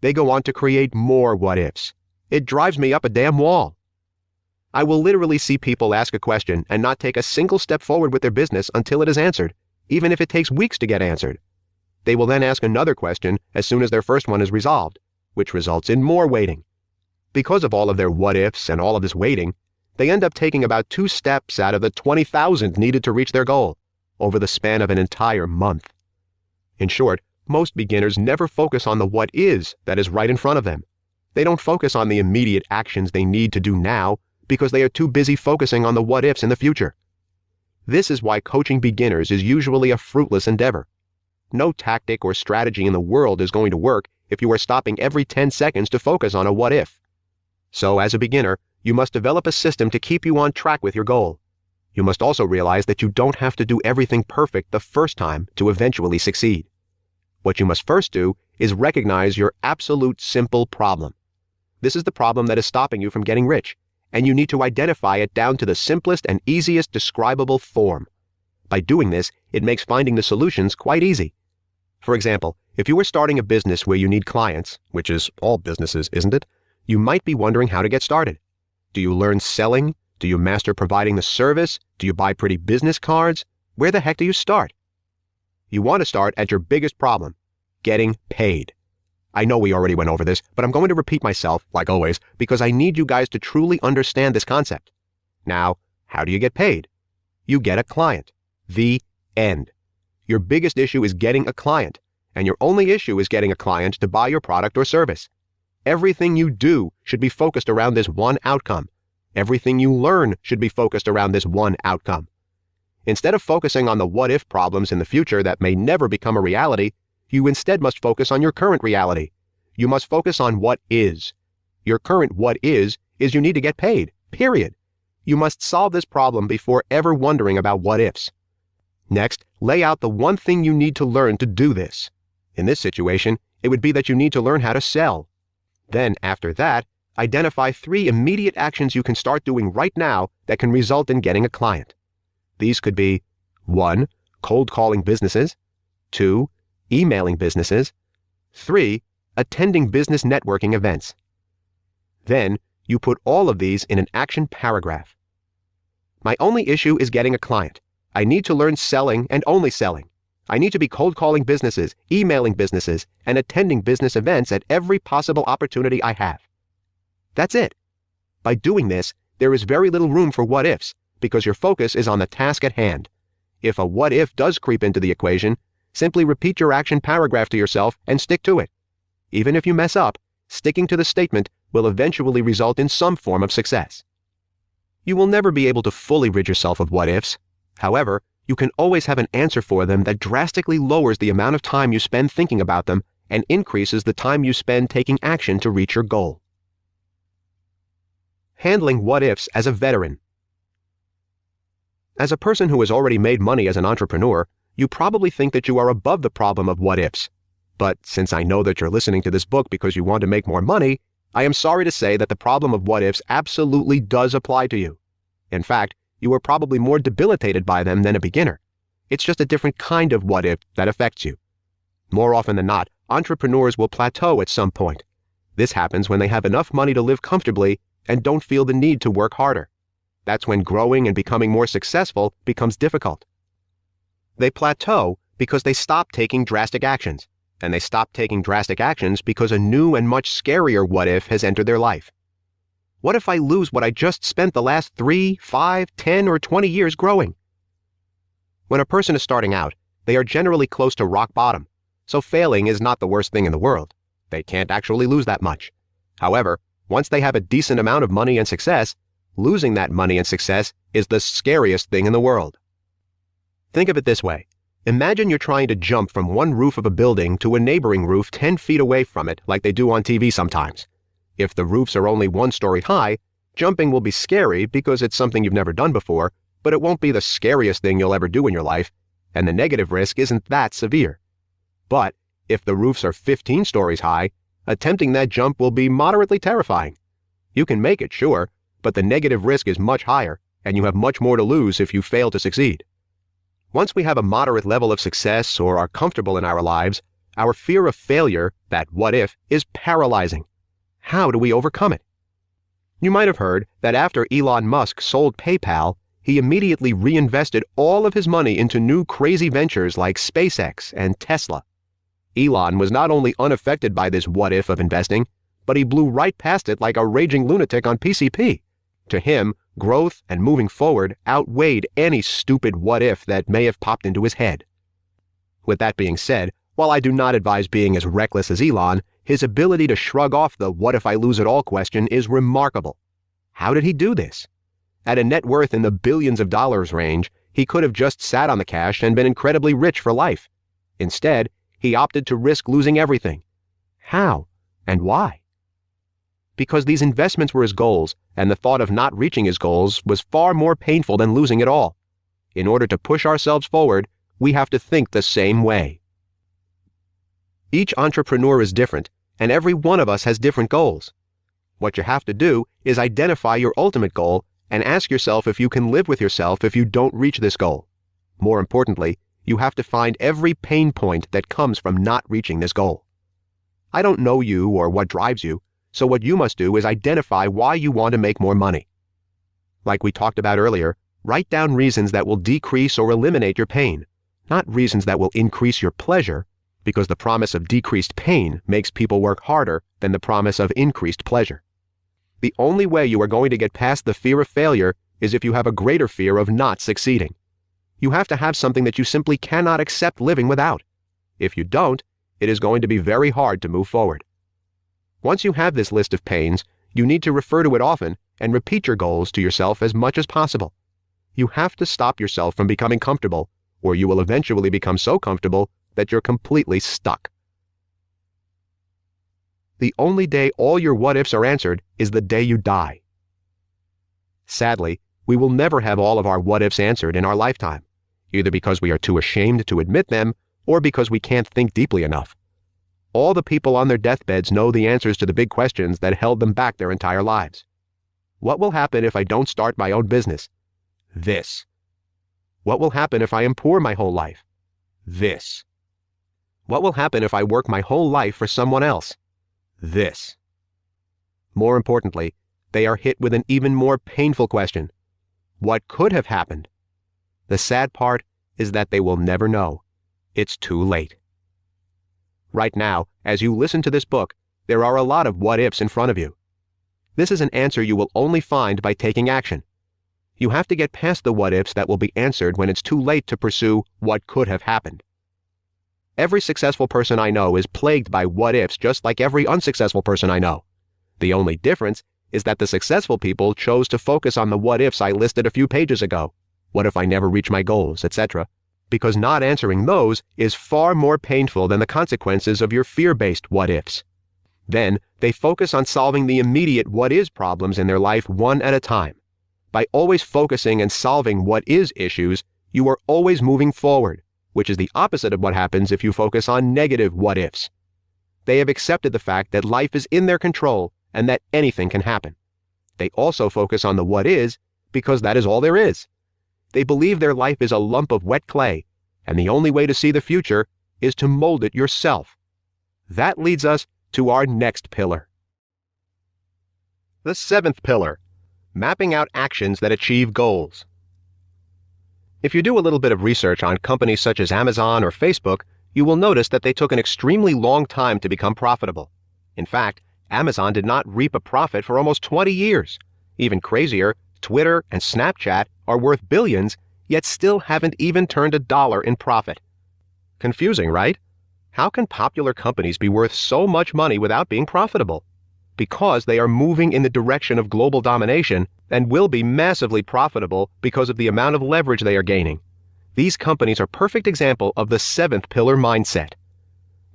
They go on to create more what-ifs. It drives me up a damn wall. I will literally see people ask a question and not take a single step forward with their business until it is answered, even if it takes weeks to get answered. They will then ask another question as soon as their first one is resolved, which results in more waiting. Because of all of their what-ifs and all of this waiting, they end up taking about 2 steps out of the 20,000 needed to reach their goal, over the span of an entire month. In short, most beginners never focus on the what is that is right in front of them. They don't focus on the immediate actions they need to do now because they are too busy focusing on the what-ifs in the future. This is why coaching beginners is usually a fruitless endeavor. No tactic or strategy in the world is going to work if you are stopping every 10 seconds to focus on a what-if. So, as a beginner, you must develop a system to keep you on track with your goal. You must also realize that you don't have to do everything perfect the first time to eventually succeed. What you must first do is recognize your absolute simple problem. This is the problem that is stopping you from getting rich, and you need to identify it down to the simplest and easiest describable form. By doing this, it makes finding the solutions quite easy. For example, if you are starting a business where you need clients, which is all businesses, isn't it? You might be wondering how to get started. Do you learn selling? Do you master providing the service? Do you buy pretty business cards? Where the heck do you start? You want to start at your biggest problem, getting paid. I know we already went over this, but I'm going to repeat myself, like always, because I need you guys to truly understand this concept. Now, how do you get paid? You get a client. The end. Your biggest issue is getting a client, and your only issue is getting a client to buy your product or service. Everything you do should be focused around this one outcome. Everything you learn should be focused around this one outcome. Instead of focusing on the what-if problems in the future that may never become a reality, you instead must focus on your current reality. You must focus on what is. Your current what is you need to get paid, period. You must solve this problem before ever wondering about what-ifs. Next, lay out the one thing you need to learn to do this. In this situation, it would be that you need to learn how to sell. Then, after that, identify 3 immediate actions you can start doing right now that can result in getting a client. These could be 1. Cold calling businesses, 2. Emailing businesses, 3. Attending business networking events. Then, you put all of these in an action paragraph. My only issue is getting a client. I need to learn selling and only selling. I need to be cold calling businesses, emailing businesses, and attending business events at every possible opportunity I have. That's it. By doing this, there is very little room for what-ifs, because your focus is on the task at hand. If a what-if does creep into the equation, simply repeat your action paragraph to yourself and stick to it. Even if you mess up, sticking to the statement will eventually result in some form of success. You will never be able to fully rid yourself of what-ifs. However, you can always have an answer for them that drastically lowers the amount of time you spend thinking about them and increases the time you spend taking action to reach your goal. Handling what-ifs as a veteran. As a person who has already made money as an entrepreneur, you probably think that you are above the problem of what-ifs. But since I know that you're listening to this book because you want to make more money, I am sorry to say that the problem of what-ifs absolutely does apply to you. In fact, you are probably more debilitated by them than a beginner. It's just a different kind of what-if that affects you. More often than not, entrepreneurs will plateau at some point. This happens when they have enough money to live comfortably and don't feel the need to work harder. That's when growing and becoming more successful becomes difficult. They plateau because they stop taking drastic actions. and they stop taking drastic actions because a new and much scarier what-if has entered their life. What if I lose what I just spent the last 3, 5, 10, or 20 years growing? When a person is starting out, they are generally close to rock bottom, so failing is not the worst thing in the world. They can't actually lose that much. However, once they have a decent amount of money and success, losing that money and success is the scariest thing in the world. Think of it this way. Imagine you're trying to jump from one roof of a building to a neighboring roof 10 feet away from it like they do on TV sometimes. If the roofs are only 1 story high, jumping will be scary because it's something you've never done before, but it won't be the scariest thing you'll ever do in your life, and the negative risk isn't that severe. But if the roofs are 15 stories high, attempting that jump will be moderately terrifying. You can make it, sure, but the negative risk is much higher, and you have much more to lose if you fail to succeed. Once we have a moderate level of success or are comfortable in our lives, our fear of failure, that what if, is paralyzing. How do we overcome it? You might have heard that after Elon Musk sold PayPal, he immediately reinvested all of his money into new crazy ventures like SpaceX and Tesla. Elon was not only unaffected by this what-if of investing, but he blew right past it like a raging lunatic on PCP. To him, growth and moving forward outweighed any stupid what-if that may have popped into his head. With that being said, while I do not advise being as reckless as Elon, his ability to shrug off the what if I lose it all question is remarkable. How did he do this? At a net worth in the billions of dollars range, he could have just sat on the cash and been incredibly rich for life. Instead, he opted to risk losing everything. How and why? Because these investments were his goals, and the thought of not reaching his goals was far more painful than losing it all. In order to push ourselves forward, we have to think the same way. Each entrepreneur is different, and every one of us has different goals. What you have to do is identify your ultimate goal and ask yourself if you can live with yourself if you don't reach this goal. More importantly, you have to find every pain point that comes from not reaching this goal. I don't know you or what drives you, so what you must do is identify why you want to make more money. Like we talked about earlier, write down reasons that will decrease or eliminate your pain, not reasons that will increase your pleasure, because the promise of decreased pain makes people work harder than the promise of increased pleasure. The only way you are going to get past the fear of failure is if you have a greater fear of not succeeding. You have to have something that you simply cannot accept living without. If you don't, it is going to be very hard to move forward. Once you have this list of pains, you need to refer to it often and repeat your goals to yourself as much as possible. You have to stop yourself from becoming comfortable, or you will eventually become so comfortable that you're completely stuck. The only day all your what-ifs are answered is the day you die. Sadly, we will never have all of our what-ifs answered in our lifetime, either because we are too ashamed to admit them or because we can't think deeply enough. All the people on their deathbeds know the answers to the big questions that held them back their entire lives. What will happen if I don't start my own business? This. What will happen if I am poor my whole life? This. What will happen if I work my whole life for someone else? This. More importantly, they are hit with an even more painful question. What could have happened? The sad part is that they will never know. It's too late. Right now, as you listen to this book, there are a lot of what-ifs in front of you. This is an answer you will only find by taking action. You have to get past the what-ifs that will be answered when it's too late to pursue what could have happened. Every successful person I know is plagued by what-ifs just like every unsuccessful person I know. The only difference is that the successful people chose to focus on the what-ifs I listed a few pages ago. What if I never reach my goals, etc. Because not answering those is far more painful than the consequences of your fear-based what-ifs. Then, they focus on solving the immediate what-is problems in their life one at a time. By always focusing and solving what-is issues, you are always moving forward, which is the opposite of what happens if you focus on negative what-ifs. They have accepted the fact that life is in their control and that anything can happen. They also focus on the what-is because that is all there is. They believe their life is a lump of wet clay, and the only way to see the future is to mold it yourself. That leads us to our next pillar. The 7th pillar, mapping out actions that achieve goals. If you do a little bit of research on companies such as Amazon or Facebook, you will notice that they took an extremely long time to become profitable. In fact, Amazon did not reap a profit for almost 20 years. Even crazier, Twitter and Snapchat are worth billions, yet still haven't even turned $1 in profit. Confusing, right? How can popular companies be worth so much money without being profitable? Because they are moving in the direction of global domination and will be massively profitable because of the amount of leverage they are gaining. These companies are a perfect example of the seventh pillar mindset.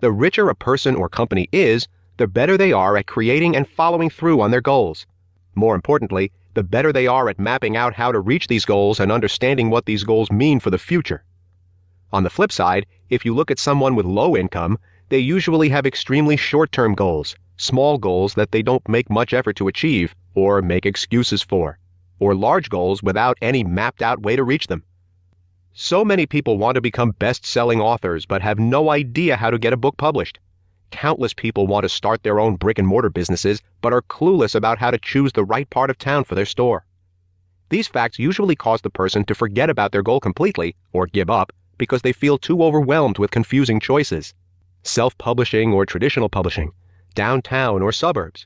The richer a person or company is, the better they are at creating and following through on their goals. More importantly, the better they are at mapping out how to reach these goals and understanding what these goals mean for the future. On the flip side, if you look at someone with low income, they usually have extremely short-term goals, small goals that they don't make much effort to achieve or make excuses for, or large goals without any mapped-out way to reach them. So many people want to become best-selling authors but have no idea how to get a book published. Countless people want to start their own brick-and-mortar businesses but are clueless about how to choose the right part of town for their store. These facts usually cause the person to forget about their goal completely or give up because they feel too overwhelmed with confusing choices. Self-publishing or traditional publishing, downtown or suburbs.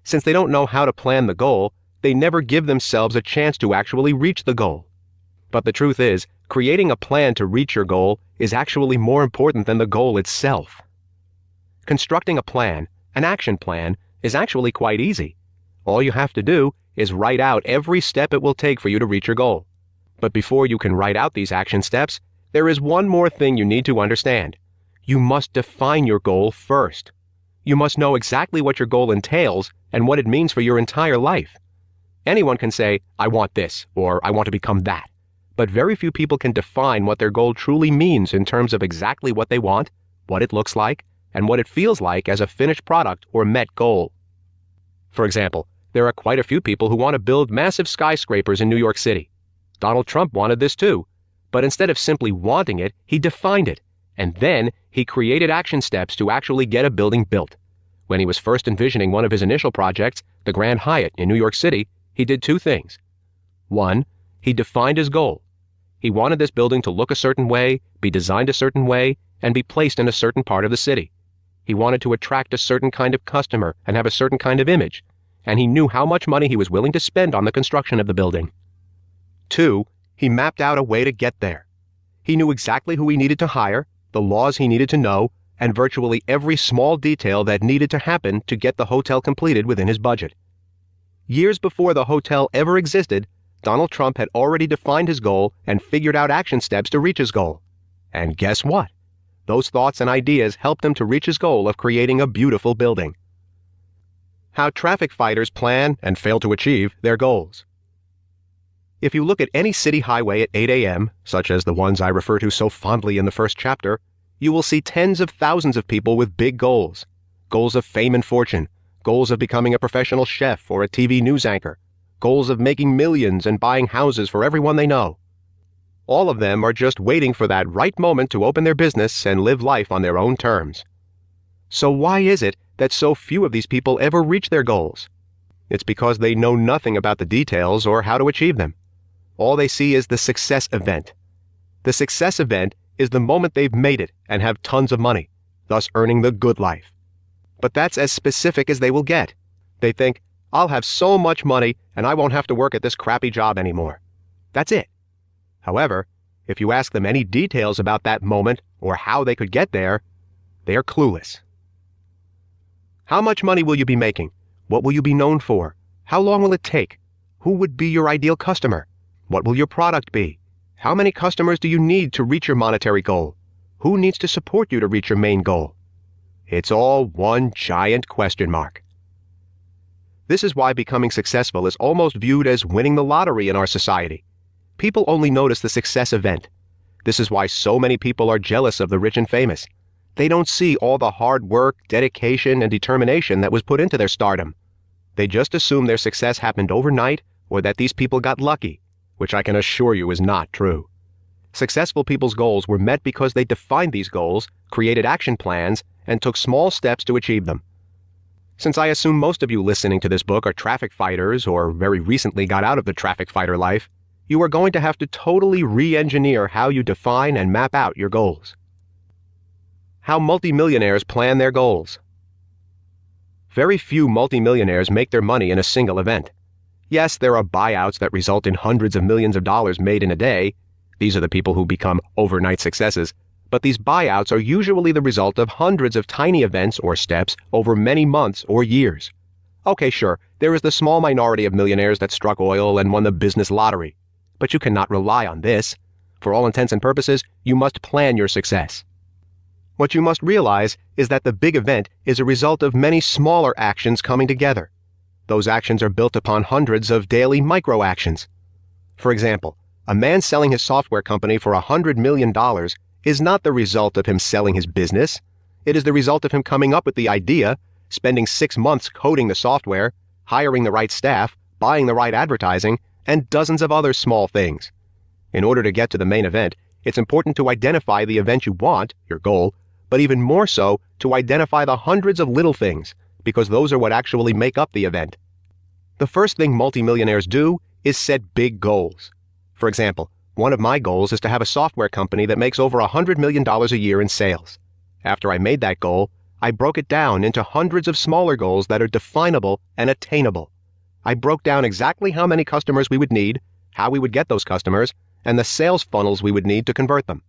Since they don't know how to plan the goal, they never give themselves a chance to actually reach the goal. But the truth is, creating a plan to reach your goal is actually more important than the goal itself. Constructing a plan, an action plan, is actually quite easy. All you have to do is write out every step it will take for you to reach your goal. But before you can write out these action steps, there is one more thing you need to understand. You must define your goal first. You must know exactly what your goal entails and what it means for your entire life. Anyone can say, "I want this," or "I want to become that." But very few people can define what their goal truly means in terms of exactly what they want, what it looks like, and what it feels like as a finished product or met goal. For example, there are quite a few people who want to build massive skyscrapers in New York City. Donald Trump wanted this too, but instead of simply wanting it, he defined it, and then he created action steps to actually get a building built. When he was first envisioning one of his initial projects, the Grand Hyatt in New York City, he did two things. One, he defined his goal. He wanted this building to look a certain way, be designed a certain way, and be placed in a certain part of the city. He wanted to attract a certain kind of customer and have a certain kind of image, and he knew how much money he was willing to spend on the construction of the building. Two, he mapped out a way to get there. He knew exactly who he needed to hire, the laws he needed to know, and virtually every small detail that needed to happen to get the hotel completed within his budget. Years before the hotel ever existed, Donald Trump had already defined his goal and figured out action steps to reach his goal. And guess what? Those thoughts and ideas helped him to reach his goal of creating a beautiful building. How traffic fighters plan and fail to achieve their goals. If you look at any city highway at 8 a.m., such as the ones I refer to so fondly in the first chapter, you will see tens of thousands of people with big goals. Goals of fame and fortune, goals of becoming a professional chef or a TV news anchor, goals of making millions and buying houses for everyone they know. All of them are just waiting for that right moment to open their business and live life on their own terms. So why is it that so few of these people ever reach their goals? It's because they know nothing about the details or how to achieve them. All they see is the success event. The success event is the moment they've made it and have tons of money, thus earning the good life. But that's as specific as they will get. They think, "I'll have so much money and I won't have to work at this crappy job anymore." That's it. However, if you ask them any details about that moment or how they could get there, they are clueless. How much money will you be making? What will you be known for? How long will it take? Who would be your ideal customer? What will your product be? How many customers do you need to reach your monetary goal? Who needs to support you to reach your main goal? It's all one giant question mark. This is why becoming successful is almost viewed as winning the lottery in our society. People only notice the success event. This is why so many people are jealous of the rich and famous. They don't see all the hard work, dedication, and determination that was put into their stardom. They just assume their success happened overnight or that these people got lucky, which I can assure you is not true. Successful people's goals were met because they defined these goals, created action plans, and took small steps to achieve them. Since I assume most of you listening to this book are traffic fighters or very recently got out of the traffic fighter life, you are going to have to totally re-engineer how you define and map out your goals. How multimillionaires plan their goals. Very few multimillionaires make their money in a single event. Yes, there are buyouts that result in hundreds of millions of dollars made in a day. These are the people who become overnight successes. But these buyouts are usually the result of hundreds of tiny events or steps over many months or years. Okay, sure, there is the small minority of millionaires that struck oil and won the business lottery. But you cannot rely on this. For all intents and purposes, you must plan your success. What you must realize is that the big event is a result of many smaller actions coming together. Those actions are built upon hundreds of daily micro-actions. For example, a man selling his software company for $100 million is not the result of him selling his business. It is the result of him coming up with the idea, spending 6 months coding the software, hiring the right staff, buying the right advertising, and dozens of other small things. In order to get to the main event, it's important to identify the event you want, your goal, but even more so, to identify the hundreds of little things, because those are what actually make up the event. The first thing multimillionaires do is set big goals. For example, one of my goals is to have a software company that makes over $100 million a year in sales. After I made that goal, I broke it down into hundreds of smaller goals that are definable and attainable. I broke down exactly how many customers we would need, how we would get those customers, and the sales funnels we would need to convert them.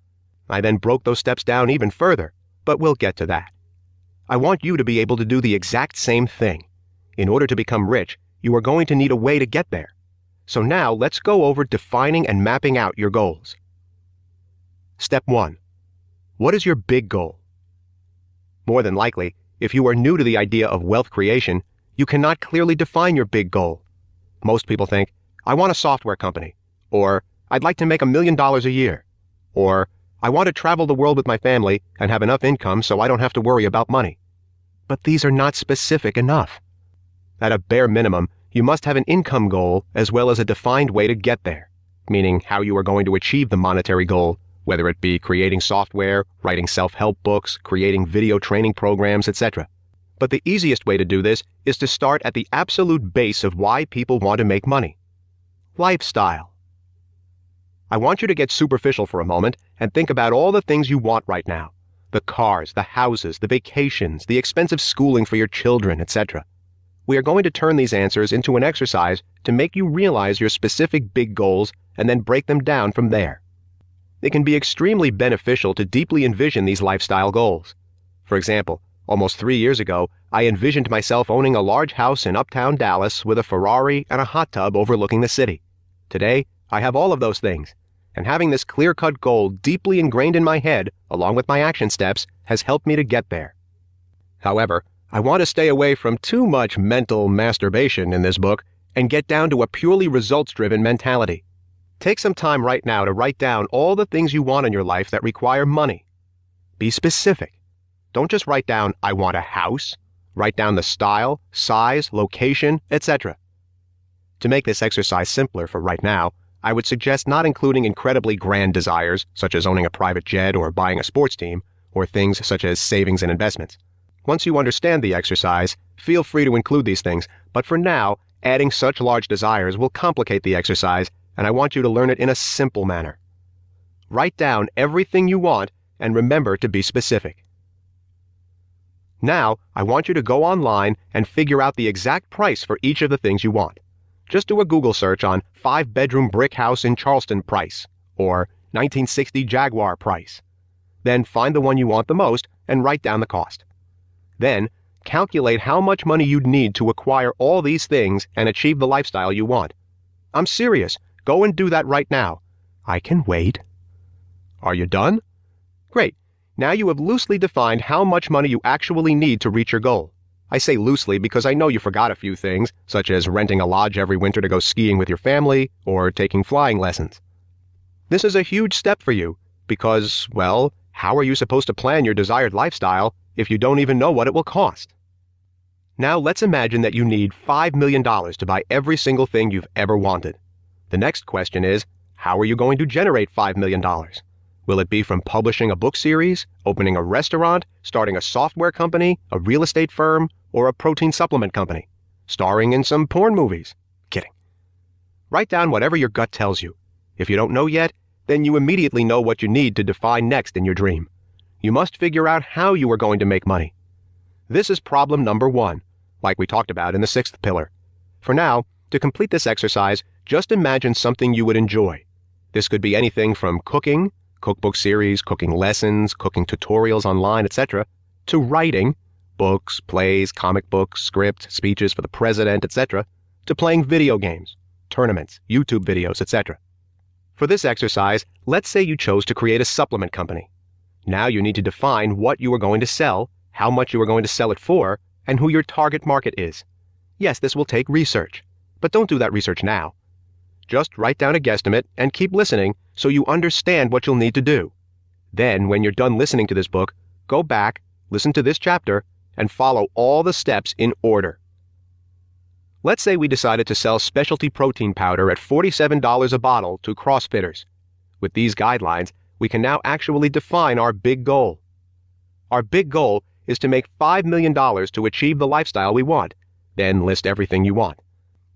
I then broke those steps down even further, but we'll get to that. I want you to be able to do the exact same thing. In order to become rich, you are going to need a way to get there. So now let's go over defining and mapping out your goals. Step 1. What is your big goal? More than likely, if you are new to the idea of wealth creation, you cannot clearly define your big goal. Most people think, I want a software company, or I'd like to make $1 million a year, or I want to travel the world with my family and have enough income so I don't have to worry about money. But these are not specific enough. At a bare minimum, you must have an income goal as well as a defined way to get there, meaning how you are going to achieve the monetary goal, whether it be creating software, writing self-help books, creating video training programs, etc. But the easiest way to do this is to start at the absolute base of why people want to make money. Lifestyle. I want you to get superficial for a moment and think about all the things you want right now. The cars, the houses, the vacations, the expensive schooling for your children, etc. We are going to turn these answers into an exercise to make you realize your specific big goals and then break them down from there. It can be extremely beneficial to deeply envision these lifestyle goals. For example, almost 3 years ago, I envisioned myself owning a large house in uptown Dallas with a Ferrari and a hot tub overlooking the city. Today, I have all of those things, and having this clear-cut goal deeply ingrained in my head, along with my action steps, has helped me to get there. However, I want to stay away from too much mental masturbation in this book and get down to a purely results-driven mentality. Take some time right now to write down all the things you want in your life that require money. Be specific. Don't just write down, I want a house. Write down the style, size, location, etc. To make this exercise simpler for right now, I would suggest not including incredibly grand desires, such as owning a private jet or buying a sports team, or things such as savings and investments. Once you understand the exercise, feel free to include these things, but for now, adding such large desires will complicate the exercise, and I want you to learn it in a simple manner. Write down everything you want and remember to be specific. Now, I want you to go online and figure out the exact price for each of the things you want. Just do a Google search on 5-bedroom brick house in Charleston price, or 1960 Jaguar price. Then find the one you want the most and write down the cost. Then, calculate how much money you'd need to acquire all these things and achieve the lifestyle you want. I'm serious. Go and do that right now. I can wait. Are you done? Great. Now you have loosely defined how much money you actually need to reach your goal. I say loosely because I know you forgot a few things, such as renting a lodge every winter to go skiing with your family or taking flying lessons. This is a huge step for you because, well, how are you supposed to plan your desired lifestyle if you don't even know what it will cost? Now let's imagine that you need $5 million to buy every single thing you've ever wanted. The next question is, how are you going to generate $5 million? Will it be from publishing a book series, opening a restaurant, starting a software company, a real estate firm, or a protein supplement company? Starring in some porn movies? Kidding. Write down whatever your gut tells you. If you don't know yet, then you immediately know what you need to define next in your dream. You must figure out how you are going to make money. This is problem number 1, like we talked about in the 6th pillar. For now, to complete this exercise, just imagine something you would enjoy. This could be anything from cooking, cookbook series, cooking lessons, cooking tutorials online, etc., to writing, books, plays, comic books, scripts, speeches for the president, etc., to playing video games, tournaments, YouTube videos, etc. For this exercise, let's say you chose to create a supplement company. Now you need to define what you are going to sell, how much you are going to sell it for, and who your target market is. Yes, this will take research, but don't do that research now. Just write down a guesstimate and keep listening so you understand what you'll need to do. Then, when you're done listening to this book, go back, listen to this chapter, and follow all the steps in order. Let's say we decided to sell specialty protein powder at $47 a bottle to CrossFitters. With these guidelines, we can now actually define our big goal. Our big goal is to make $5 million to achieve the lifestyle we want, then list everything you want.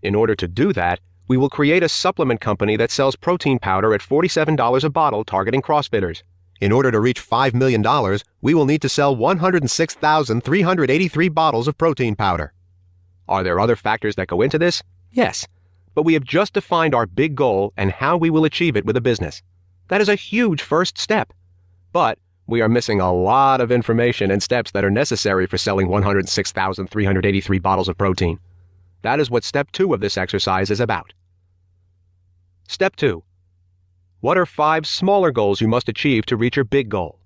In order to do that, we will create a supplement company that sells protein powder at $47 a bottle targeting CrossFitters. In order to reach $5 million, we will need to sell 106,383 bottles of protein powder. Are there other factors that go into this? Yes, but we have just defined our big goal and how we will achieve it with a business. That is a huge first step. But we are missing a lot of information and steps that are necessary for selling 106,383 bottles of protein. That is what step 2 of this exercise is about. Step 2. What are 5 smaller goals you must achieve to reach your big goal?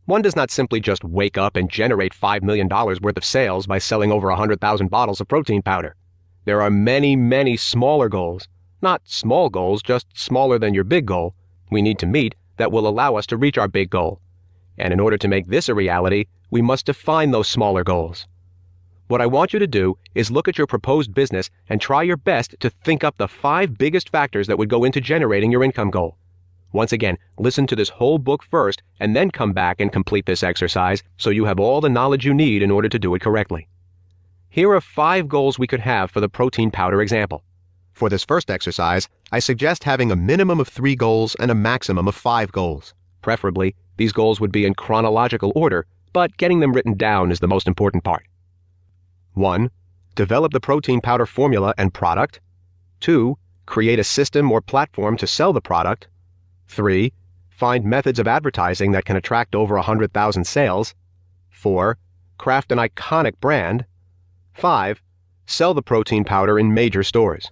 One does not simply just wake up and generate $5 million worth of sales by selling over 100,000 bottles of protein powder. There are many, many smaller goals, not small goals, just smaller than your big goal, we need to meet that will allow us to reach our big goal. And in order to make this a reality, we must define those smaller goals. What I want you to do is look at your proposed business and try your best to think up the 5 biggest factors that would go into generating your income goal. Once again, listen to this whole book first and then come back and complete this exercise so you have all the knowledge you need in order to do it correctly. Here are 5 goals we could have for the protein powder example. For this first exercise, I suggest having a minimum of 3 goals and a maximum of 5 goals. Preferably, these goals would be in chronological order, but getting them written down is the most important part. 1. Develop the protein powder formula and product. 2. Create a system or platform to sell the product. 3. Find methods of advertising that can attract over 100,000 sales. 4. Craft an iconic brand. 5. Sell the protein powder in major stores.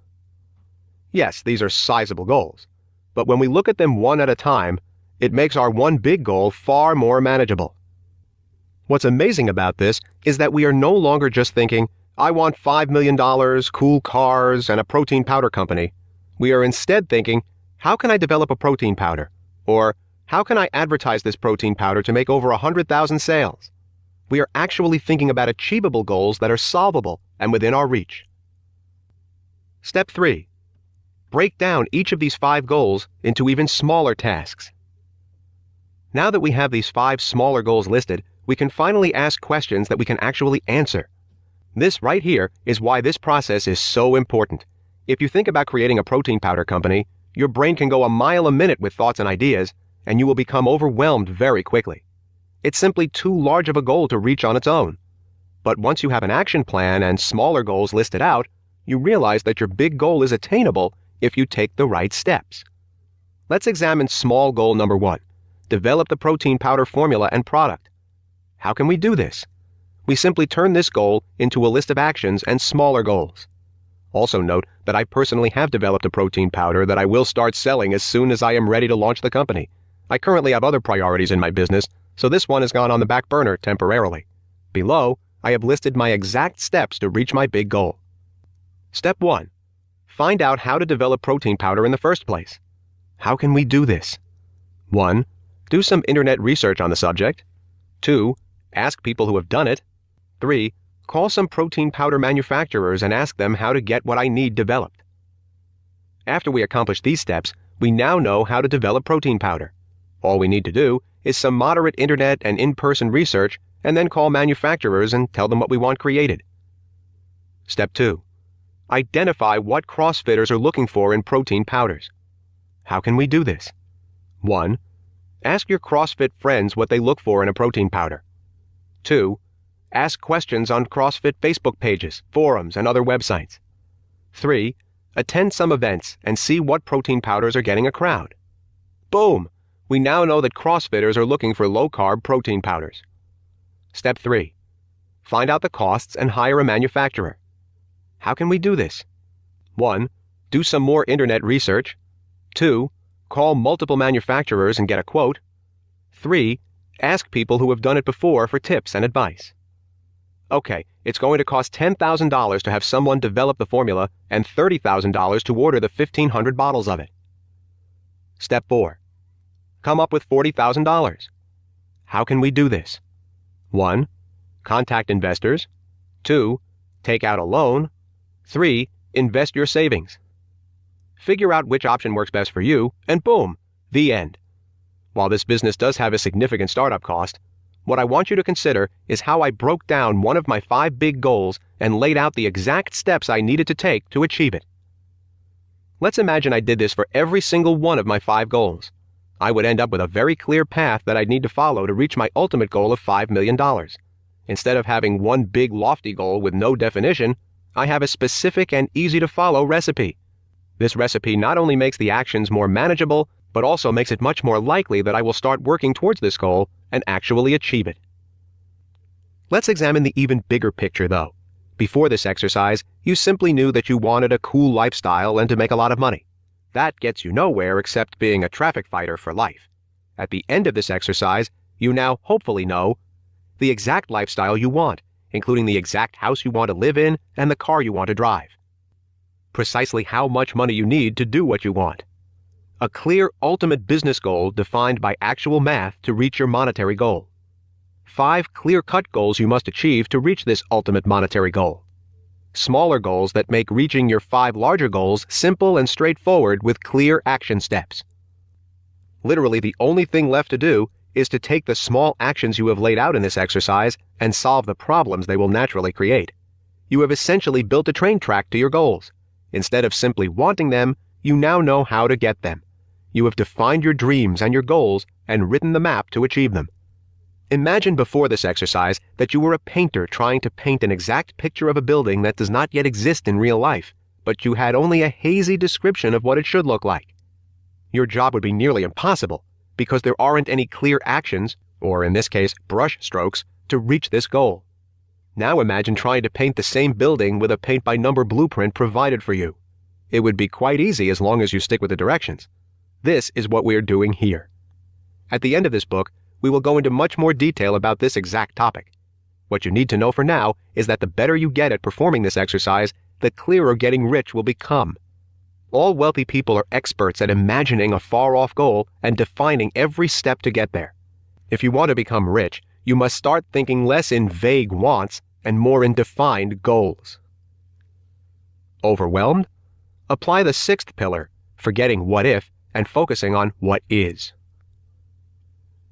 Yes, these are sizable goals, but when we look at them one at a time, it makes our one big goal far more manageable. What's amazing about this is that we are no longer just thinking, I want $5 million, cool cars, and a protein powder company. We are instead thinking, how can I develop a protein powder? Or, how can I advertise this protein powder to make over 100,000 sales? We are actually thinking about achievable goals that are solvable and within our reach. Step 3. Break down each of these 5 goals into even smaller tasks. Now that we have these 5 smaller goals listed, we can finally ask questions that we can actually answer. This right here is why this process is so important. If you think about creating a protein powder company, your brain can go a mile a minute with thoughts and ideas, and you will become overwhelmed very quickly. It's simply too large of a goal to reach on its own. But once you have an action plan and smaller goals listed out, you realize that your big goal is attainable if you take the right steps. Let's examine small goal number 1. Develop the protein powder formula and product. How can we do this? We simply turn this goal into a list of actions and smaller goals. Also note that I personally have developed a protein powder that I will start selling as soon as I am ready to launch the company. I currently have other priorities in my business, so this one has gone on the back burner temporarily. Below, I have listed my exact steps to reach my big goal. Step 1. Find out how to develop protein powder in the first place. How can we do this? 1. Do some internet research on the subject. 2. Ask people who have done it. 3. Call some protein powder manufacturers and ask them how to get what I need developed. After we accomplish these steps, we now know how to develop protein powder. All we need to do is some moderate internet and in-person research and then call manufacturers and tell them what we want created. Step 2. Identify what CrossFitters are looking for in protein powders. How can we do this? 1. Ask your CrossFit friends what they look for in a protein powder. 2. Ask questions on CrossFit Facebook pages, forums, and other websites. 3. Attend some events and see what protein powders are getting a crowd. Boom! We now know that CrossFitters are looking for low-carb protein powders. Step 3. Find out the costs and hire a manufacturer. How can we do this? 1. Do some more internet research. 2. Call multiple manufacturers and get a quote. 3. Ask people who have done it before for tips and advice. Okay, it's going to cost $10,000 to have someone develop the formula and $30,000 to order the 1,500 bottles of it. Step 4. Come up with $40,000. How can we do this? 1. Contact investors. 2. Take out a loan. 3. Invest your savings. Figure out which option works best for you, and boom, the end. While this business does have a significant startup cost, what I want you to consider is how I broke down one of my 5 big goals and laid out the exact steps I needed to take to achieve it. Let's imagine I did this for every single one of my 5 goals. I would end up with a very clear path that I'd need to follow to reach my ultimate goal of $5 million. Instead of having one big lofty goal with no definition, I have a specific and easy-to-follow recipe. This recipe not only makes the actions more manageable, but also makes it much more likely that I will start working towards this goal and actually achieve it. Let's examine the even bigger picture, though. Before this exercise, you simply knew that you wanted a cool lifestyle and to make a lot of money. That gets you nowhere except being a traffic fighter for life. At the end of this exercise, you now hopefully know the exact lifestyle you want, including the exact house you want to live in and the car you want to drive. Precisely how much money you need to do what you want. A clear ultimate business goal defined by actual math to reach your monetary goal. 5 clear-cut goals you must achieve to reach this ultimate monetary goal. Smaller goals that make reaching your 5 larger goals simple and straightforward with clear action steps. Literally, the only thing left to do is to take the small actions you have laid out in this exercise and solve the problems they will naturally create. You have essentially built a train track to your goals. Instead of simply wanting them, you now know how to get them. You have defined your dreams and your goals and written the map to achieve them. Imagine before this exercise that you were a painter trying to paint an exact picture of a building that does not yet exist in real life, but you had only a hazy description of what it should look like. Your job would be nearly impossible because there aren't any clear actions, or in this case, brush strokes, to reach this goal. Now imagine trying to paint the same building with a paint-by-number blueprint provided for you. It would be quite easy as long as you stick with the directions. This is what we are doing here. At the end of this book, we will go into much more detail about this exact topic. What you need to know for now is that the better you get at performing this exercise, the clearer getting rich will become. All wealthy people are experts at imagining a far-off goal and defining every step to get there. If you want to become rich, you must start thinking less in vague wants and more in defined goals. Overwhelmed? Apply the 6th pillar, forgetting what if and focusing on what is.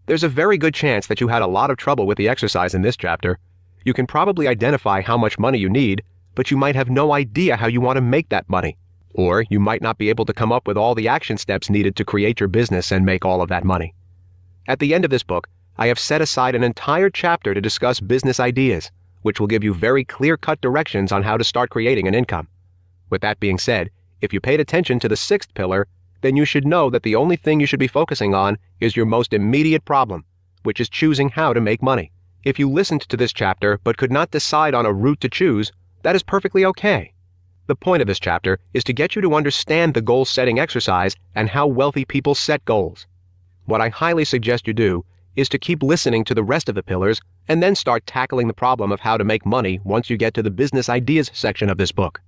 There's a very good chance that you had a lot of trouble with the exercise in this chapter. You can probably identify how much money you need, but you might have no idea how you want to make that money. Or you might not be able to come up with all the action steps needed to create your business and make all of that money. At the end of this book, I have set aside an entire chapter to discuss business ideas, which will give you very clear-cut directions on how to start creating an income. With that being said, if you paid attention to the 6th pillar, then you should know that the only thing you should be focusing on is your most immediate problem, which is choosing how to make money. If you listened to this chapter but could not decide on a route to choose, that is perfectly okay. The point of this chapter is to get you to understand the goal-setting exercise and how wealthy people set goals. What I highly suggest you do is to keep listening to the rest of the pillars and then start tackling the problem of how to make money once you get to the business ideas section of this book.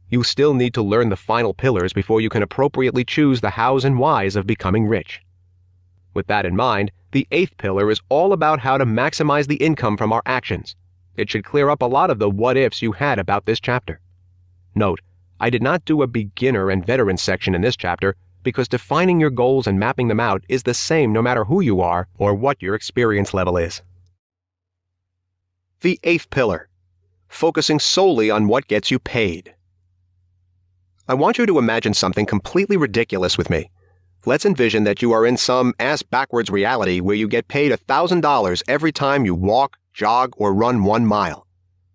You still need to learn the final pillars before you can appropriately choose the hows and whys of becoming rich. With that in mind, the 8th pillar is all about how to maximize the income from our actions. It should clear up a lot of the what-ifs you had about this chapter. Note, I did not do a beginner and veteran section in this chapter because defining your goals and mapping them out is the same no matter who you are or what your experience level is. The 8th pillar, focusing solely on what gets you paid. I want you to imagine something completely ridiculous with me. Let's envision that you are in some ass-backwards reality where you get paid $1,000 every time you walk, jog, or run 1 mile.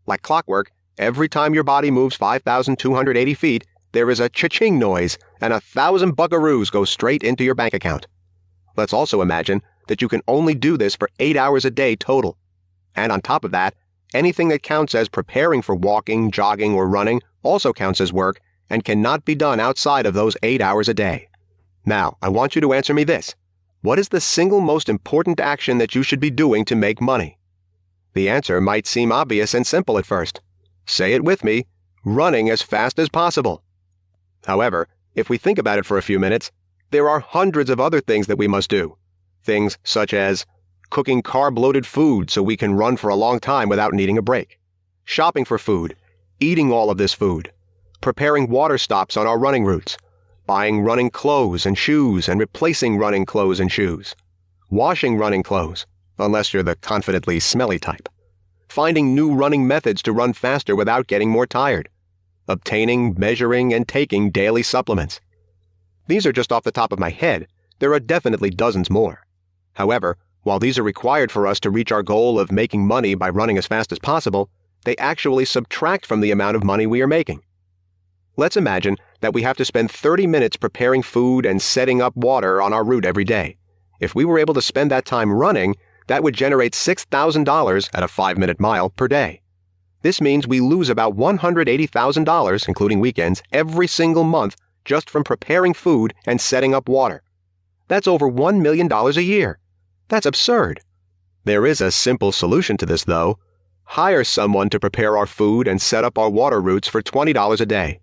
Like clockwork, every time your body moves 5,280 feet, there is a cha-ching noise, and 1,000 buckaroos go straight into your bank account. Let's also imagine that you can only do this for 8 hours a day total. And on top of that, anything that counts as preparing for walking, jogging, or running also counts as work and cannot be done outside of those 8 hours a day. Now, I want you to answer me this. What is the single most important action that you should be doing to make money? The answer might seem obvious and simple at first. Say it with me, running as fast as possible. However, if we think about it for a few minutes, there are hundreds of other things that we must do. Things such as cooking carb-loaded food so we can run for a long time without needing a break, shopping for food, eating all of this food, preparing water stops on our running routes, buying running clothes and shoes and replacing running clothes and shoes, washing running clothes, unless you're the confidently smelly type, finding new running methods to run faster without getting more tired, obtaining, measuring, and taking daily supplements. These are just off the top of my head. There are definitely dozens more. However, while these are required for us to reach our goal of making money by running as fast as possible, they actually subtract from the amount of money we are making. Let's imagine that we have to spend 30 minutes preparing food and setting up water on our route every day. If we were able to spend that time running, that would generate $6,000 at a 5-minute mile per day. This means we lose about $180,000, including weekends, every single month just from preparing food and setting up water. That's over $1 million a year. That's absurd. There is a simple solution to this, though. Hire someone to prepare our food and set up our water routes for $20 a day.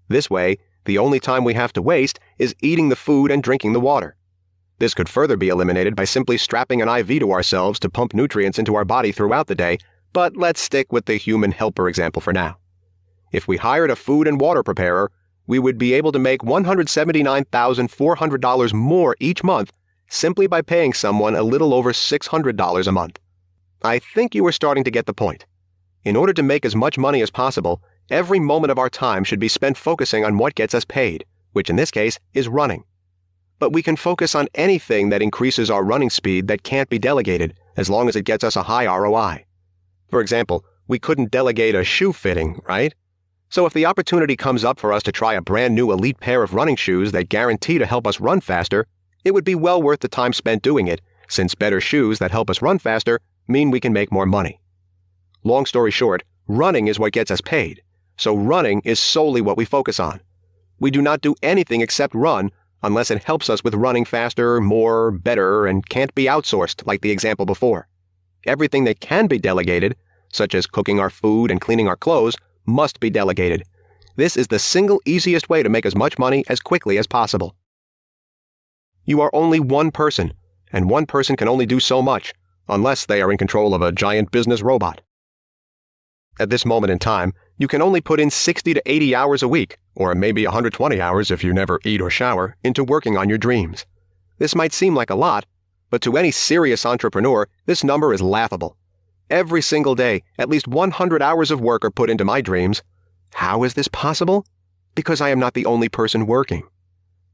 This way, the only time we have to waste is eating the food and drinking the water. This could further be eliminated by simply strapping an IV to ourselves to pump nutrients into our body throughout the day, but let's stick with the human helper example for now. If we hired a food and water preparer, we would be able to make $179,400 more each month simply by paying someone a little over $600 a month. I think you are starting to get the point. In order to make as much money as possible, every moment of our time should be spent focusing on what gets us paid, which in this case is running. But we can focus on anything that increases our running speed that can't be delegated, as long as it gets us a high ROI. For example, we couldn't delegate a shoe fitting, right? So if the opportunity comes up for us to try a brand new elite pair of running shoes that guarantee to help us run faster, it would be well worth the time spent doing it, since better shoes that help us run faster mean we can make more money. Long story short, running is what gets us paid, so running is solely what we focus on. We do not do anything except run unless it helps us with running faster, more, better, and can't be outsourced like the example before. Everything that can be delegated, such as cooking our food and cleaning our clothes, must be delegated. This is the single easiest way to make as much money as quickly as possible. You are only one person, and one person can only do so much, unless they are in control of a giant business robot. At this moment in time, you can only put in 60 to 80 hours a week, or maybe 120 hours if you never eat or shower, into working on your dreams. This might seem like a lot, but to any serious entrepreneur, this number is laughable. Every single day, at least 100 hours of work are put into my dreams. How is this possible? Because I am not the only person working.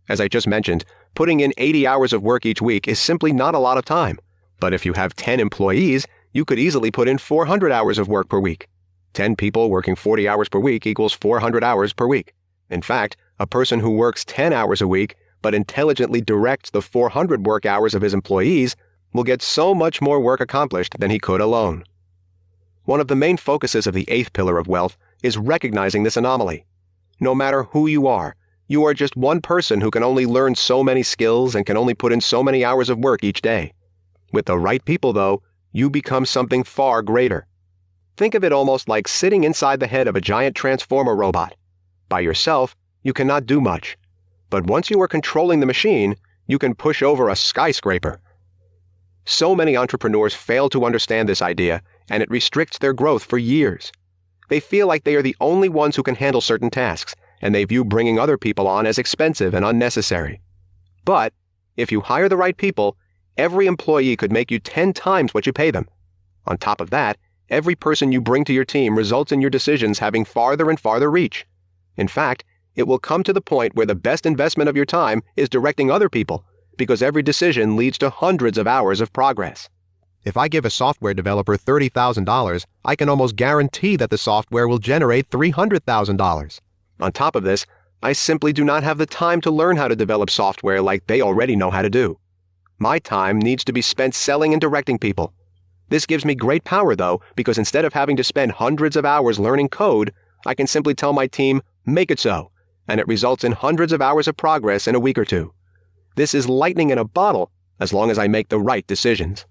As I just mentioned, putting in 80 hours of work each week is simply not a lot of time. But if you have 10 employees, you could easily put in 400 hours of work per week. 10 people working 40 hours per week equals 400 hours per week. In fact, a person who works 10 hours a week but intelligently directs the 400 work hours of his employees will get so much more work accomplished than he could alone. One of the main focuses of the 8th pillar of wealth is recognizing this anomaly. No matter who you are just one person who can only learn so many skills and can only put in so many hours of work each day. With the right people, though, you become something far greater. Think of it almost like sitting inside the head of a giant transformer robot. By yourself, you cannot do much. But once you are controlling the machine, you can push over a skyscraper. So many entrepreneurs fail to understand this idea, and it restricts their growth for years. They feel like they are the only ones who can handle certain tasks, and they view bringing other people on as expensive and unnecessary. But if you hire the right people, every employee could make you 10 times what you pay them. On top of that, every person you bring to your team results in your decisions having farther and farther reach. In fact, it will come to the point where the best investment of your time is directing other people, because every decision leads to hundreds of hours of progress. If I give a software developer $30,000, I can almost guarantee that the software will generate $300,000. On top of this, I simply do not have the time to learn how to develop software like they already know how to do. My time needs to be spent selling and directing people. This gives me great power, though, because instead of having to spend hundreds of hours learning code, I can simply tell my team, make it so, and it results in hundreds of hours of progress in a week or two. This is lightning in a bottle, as long as I make the right decisions.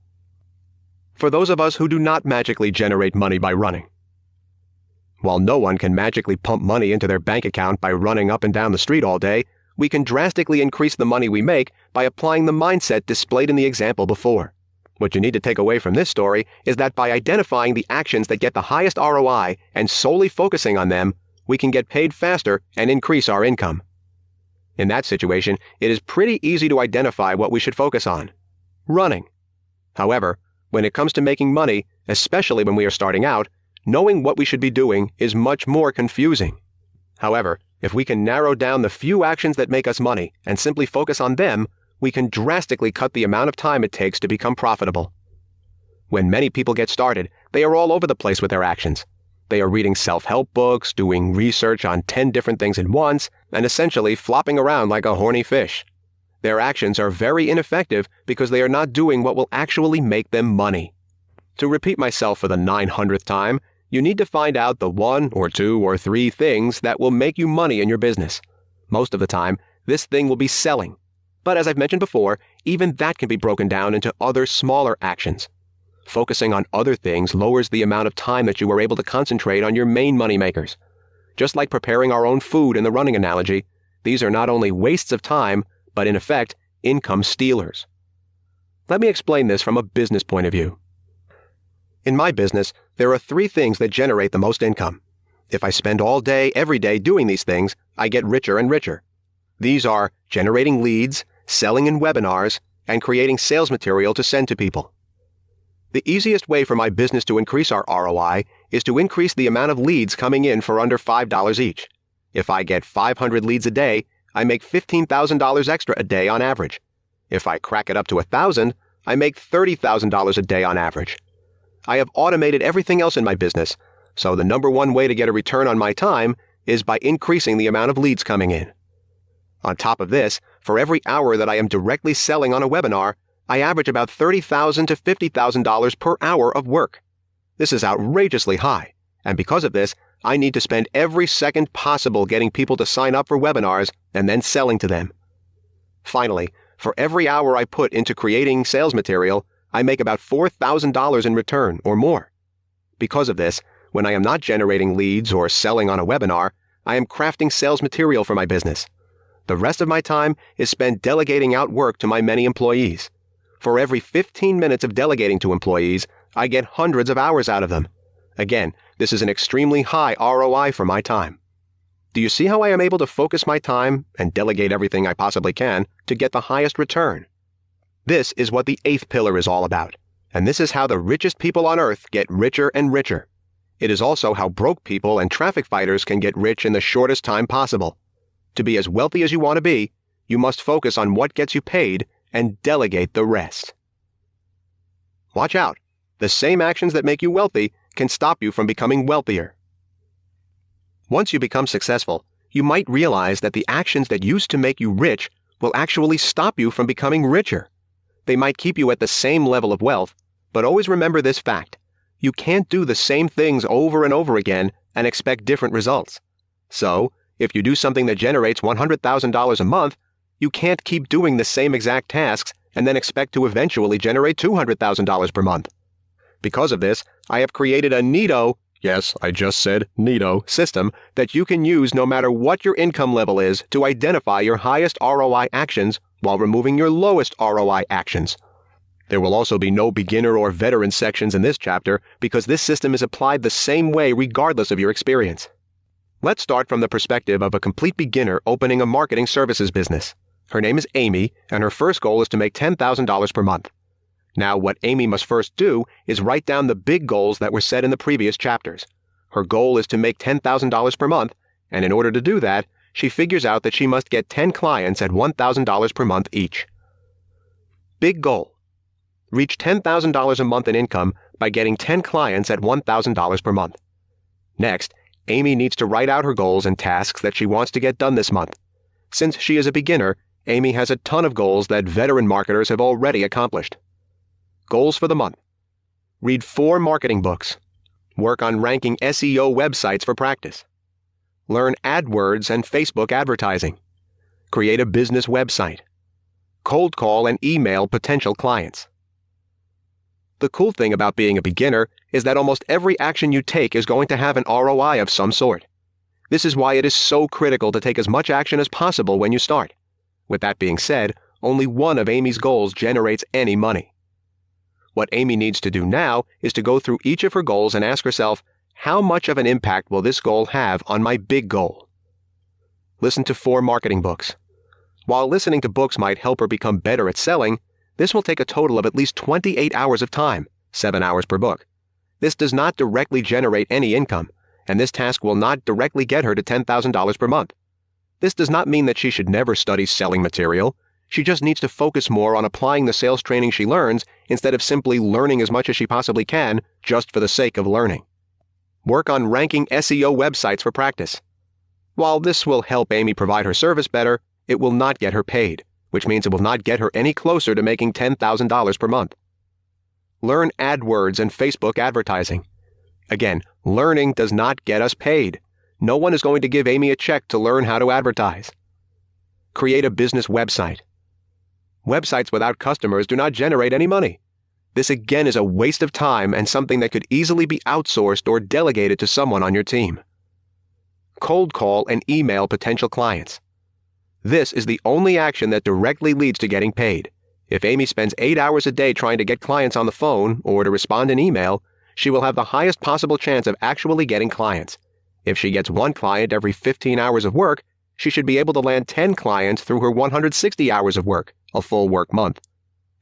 For those of us who do not magically generate money by running. While no one can magically pump money into their bank account by running up and down the street all day, we can drastically increase the money we make by applying the mindset displayed in the example before. What you need to take away from this story is that by identifying the actions that get the highest ROI and solely focusing on them, we can get paid faster and increase our income. In that situation, it is pretty easy to identify what we should focus on: running. However, when it comes to making money, especially when we are starting out, knowing what we should be doing is much more confusing. However, if we can narrow down the few actions that make us money and simply focus on them, we can drastically cut the amount of time it takes to become profitable. When many people get started, they are all over the place with their actions. They are reading self-help books, doing research on 10 different things at once, and essentially flopping around like a horny fish. Their actions are very ineffective because they are not doing what will actually make them money. To repeat myself for the 900th time, you need to find out the 1 or 2 or 3 things that will make you money in your business. Most of the time, this thing will be selling. But as I've mentioned before, even that can be broken down into other smaller actions. Focusing on other things lowers the amount of time that you are able to concentrate on your main money makers. Just like preparing our own food in the running analogy, these are not only wastes of time, but in effect, income stealers. Let me explain this from a business point of view. In my business, there are 3 things that generate the most income. If I spend all day, every day doing these things, I get richer and richer. These are generating leads, selling in webinars, and creating sales material to send to people. The easiest way for my business to increase our ROI is to increase the amount of leads coming in for under $5 each. If I get 500 leads a day, I make $15,000 extra a day on average. If I crack it up to 1,000, I make $30,000 a day on average. I have automated everything else in my business, so the number one way to get a return on my time is by increasing the amount of leads coming in. On top of this, for every hour that I am directly selling on a webinar, I average about $30,000 to $50,000 per hour of work. This is outrageously high, and because of this, I need to spend every second possible getting people to sign up for webinars and then selling to them. Finally, for every hour I put into creating sales material, I make about $4,000 in return or more. Because of this, when I am not generating leads or selling on a webinar, I am crafting sales material for my business. The rest of my time is spent delegating out work to my many employees. For every 15 minutes of delegating to employees, I get hundreds of hours out of them. Again, this is an extremely high ROI for my time. Do you see how I am able to focus my time and delegate everything I possibly can to get the highest return? This is what the 8th pillar is all about, and this is how the richest people on earth get richer and richer. It is also how broke people and traffic fighters can get rich in the shortest time possible. To be as wealthy as you want to be, you must focus on what gets you paid and delegate the rest. Watch out. The same actions that make you wealthy can stop you from becoming wealthier. Once you become successful, you might realize that the actions that used to make you rich will actually stop you from becoming richer. They might keep you at the same level of wealth, but always remember this fact. You can't do the same things over and over again and expect different results. So, if you do something that generates $100,000 a month, you can't keep doing the same exact tasks and then expect to eventually generate $200,000 per month. Because of this, I have created a neato, yes, I just said neato, system that you can use no matter what your income level is to identify your highest ROI actions while removing your lowest ROI actions. There will also be no beginner or veteran sections in this chapter because this system is applied the same way regardless of your experience. Let's start from the perspective of a complete beginner opening a marketing services business. Her name is Amy, and her first goal is to make $10,000 per month. Now, what Amy must first do is write down the big goals that were set in the previous chapters. Her goal is to make $10,000 per month, and in order to do that, she figures out that she must get 10 clients at $1,000 per month each. Big goal: reach $10,000 a month in income by getting 10 clients at $1,000 per month. Next, Amy needs to write out her goals and tasks that she wants to get done this month. Since she is a beginner, Amy has a ton of goals that veteran marketers have already accomplished. Goals for the month: read 4 marketing books. Work on ranking SEO websites for practice. Learn AdWords and Facebook advertising. Create a business website. Cold call and email potential clients. The cool thing about being a beginner is that almost every action you take is going to have an ROI of some sort. This is why it is so critical to take as much action as possible when you start. With that being said, only one of Amy's goals generates any money. What Amy needs to do now is to go through each of her goals and ask herself, how much of an impact will this goal have on my big goal? Listen to 4 marketing books. While listening to books might help her become better at selling, this will take a total of at least 28 hours of time, 7 hours per book. This does not directly generate any income, and this task will not directly get her to $10,000 per month. This does not mean that she should never study selling material. She just needs to focus more on applying the sales training she learns instead of simply learning as much as she possibly can just for the sake of learning. Work on ranking SEO websites for practice. While this will help Amy provide her service better, it will not get her paid, which means it will not get her any closer to making $10,000 per month. Learn AdWords and Facebook advertising. Again, learning does not get us paid. No one is going to give Amy a check to learn how to advertise. Create a business website. Websites without customers do not generate any money. This again is a waste of time and something that could easily be outsourced or delegated to someone on your team. Cold call and email potential clients. This is the only action that directly leads to getting paid. If Amy spends 8 hours a day trying to get clients on the phone or to respond in email, she will have the highest possible chance of actually getting clients. If she gets 1 client every 15 hours of work, she should be able to land 10 clients through her 160 hours of work, a full work month.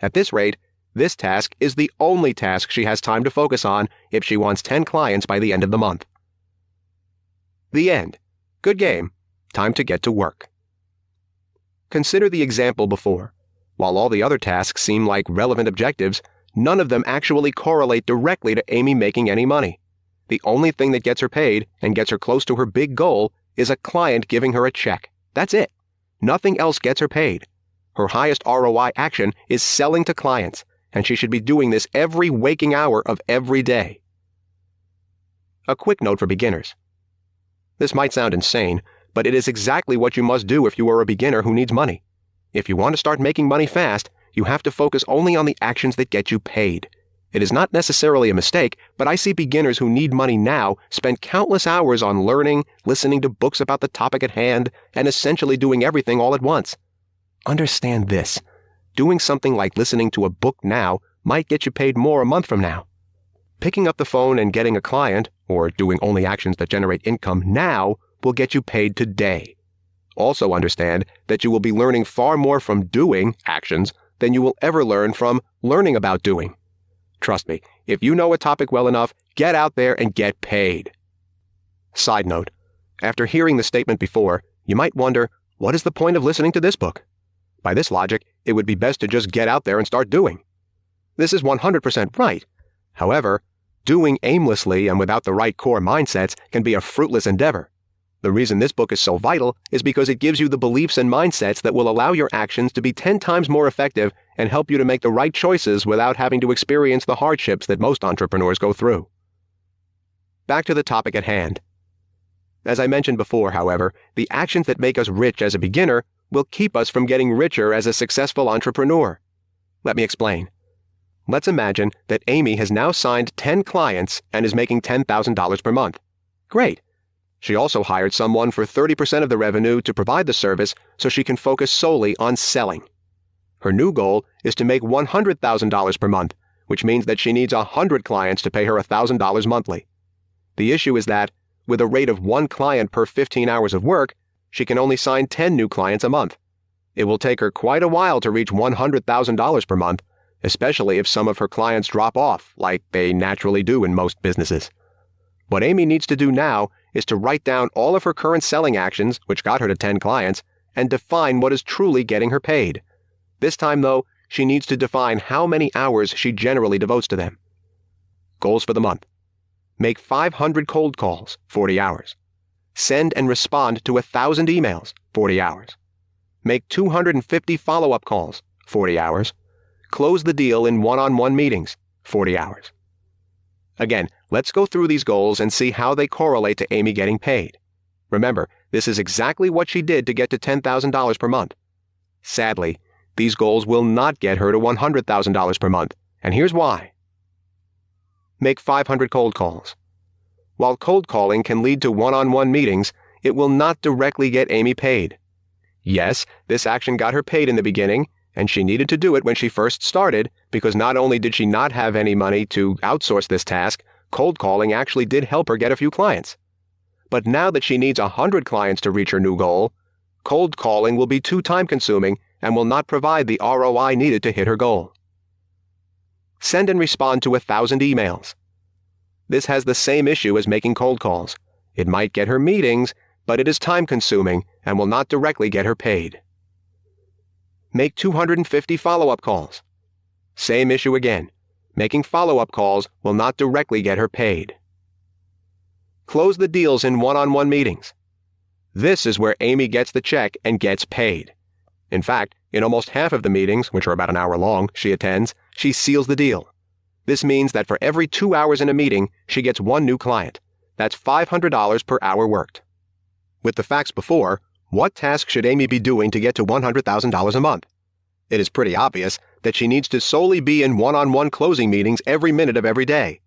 At this rate, this task is the only task she has time to focus on if she wants 10 clients by the end of the month. The end. Good game. Time to get to work. Consider the example before. While all the other tasks seem like relevant objectives, none of them actually correlate directly to Amy making any money. The only thing that gets her paid and gets her close to her big goal is a client giving her a check. That's it. Nothing else gets her paid. Her highest ROI action is selling to clients, and she should be doing this every waking hour of every day. A quick note for beginners. This might sound insane, but it is exactly what you must do if you are a beginner who needs money. If you want to start making money fast, you have to focus only on the actions that get you paid. It is not necessarily a mistake, but I see beginners who need money now spend countless hours on learning, listening to books about the topic at hand, and essentially doing everything all at once. Understand this. Doing something like listening to a book now might get you paid more a month from now. Picking up the phone and getting a client, or doing only actions that generate income now, will get you paid today. Also understand that you will be learning far more from doing actions than you will ever learn from learning about doing. Trust me, if you know a topic well enough, get out there and get paid. Side note, after hearing the statement before, you might wonder, what is the point of listening to this book? By this logic, it would be best to just get out there and start doing. This is 100% right. However, doing aimlessly and without the right core mindsets can be a fruitless endeavor. The reason this book is so vital is because it gives you the beliefs and mindsets that will allow your actions to be 10 times more effective and help you to make the right choices without having to experience the hardships that most entrepreneurs go through. Back to the topic at hand. As I mentioned before, however, the actions that make us rich as a beginner will keep us from getting richer as a successful entrepreneur. Let me explain. Let's imagine that Amy has now signed 10 clients and is making $10,000 per month. Great. She also hired someone for 30% of the revenue to provide the service so she can focus solely on selling. Her new goal is to make $100,000 per month, which means that she needs 100 clients to pay her $1,000 monthly. The issue is that, with a rate of 1 client per 15 hours of work, she can only sign 10 new clients a month. It will take her quite a while to reach $100,000 per month, especially if some of her clients drop off, like they naturally do in most businesses. What Amy needs to do now is to write down all of her current selling actions, which got her to 10 clients, and define what is truly getting her paid. This time, though, she needs to define how many hours she generally devotes to them. Goals for the month. Make 500 cold calls, 40 hours. Send and respond to 1,000 emails, 40 hours. Make 250 follow-up calls, 40 hours. Close the deal in one-on-one meetings, 40 hours. Again, let's go through these goals and see how they correlate to Amy getting paid. Remember, this is exactly what she did to get to $10,000 per month. Sadly, these goals will not get her to $100,000 per month, and here's why. Make 500 cold calls. While cold calling can lead to one-on-one meetings, it will not directly get Amy paid. Yes, this action got her paid in the beginning, and she needed to do it when she first started, because not only did she not have any money to outsource this task, cold calling actually did help her get a few clients. But now that she needs 100 clients to reach her new goal, cold calling will be too time-consuming and will not provide the ROI needed to hit her goal. Send and respond to 1,000 emails. This has the same issue as making cold calls. It might get her meetings, but it is time-consuming and will not directly get her paid. Make 250 follow-up calls. Same issue again. Making follow-up calls will not directly get her paid. Close the deals in one-on-one meetings. This is where Amy gets the check and gets paid. In fact, in almost half of the meetings, which are about an hour long, she attends, she seals the deal. This means that for every 2 hours in a meeting, she gets one new client. That's $500 per hour worked. With the facts before, what task should Amy be doing to get to $100,000 a month? It is pretty obvious that she needs to solely be in one-on-one closing meetings every minute of every day.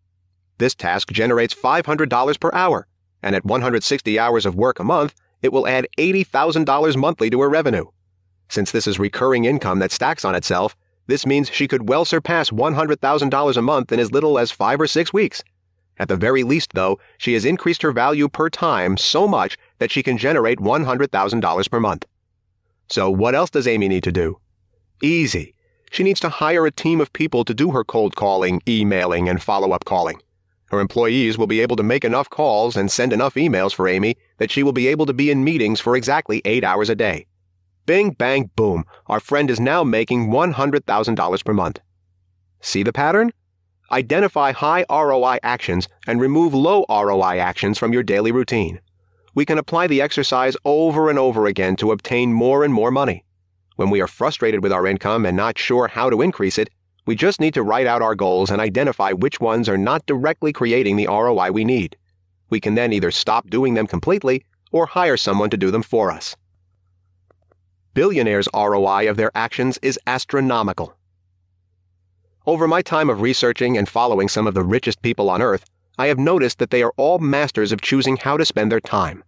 This task generates $500 per hour, and at 160 hours of work a month, it will add $80,000 monthly to her revenue. Since this is recurring income that stacks on itself, this means she could well surpass $100,000 a month in as little as 5 or 6 weeks. At the very least, though, she has increased her value per time so much that she can generate $100,000 per month. So what else does Amy need to do? Easy. She needs to hire a team of people to do her cold calling, emailing, and follow-up calling. Her employees will be able to make enough calls and send enough emails for Amy that she will be able to be in meetings for exactly 8 hours a day. Bing, bang, boom, our friend is now making $100,000 per month. See the pattern? Identify high ROI actions and remove low ROI actions from your daily routine. We can apply the exercise over and over again to obtain more and more money. When we are frustrated with our income and not sure how to increase it, we just need to write out our goals and identify which ones are not directly creating the ROI we need. We can then either stop doing them completely or hire someone to do them for us. Billionaires' ROI of their actions is astronomical. Over my time of researching and following some of the richest people on Earth, I have noticed that they are all masters of choosing how to spend their time.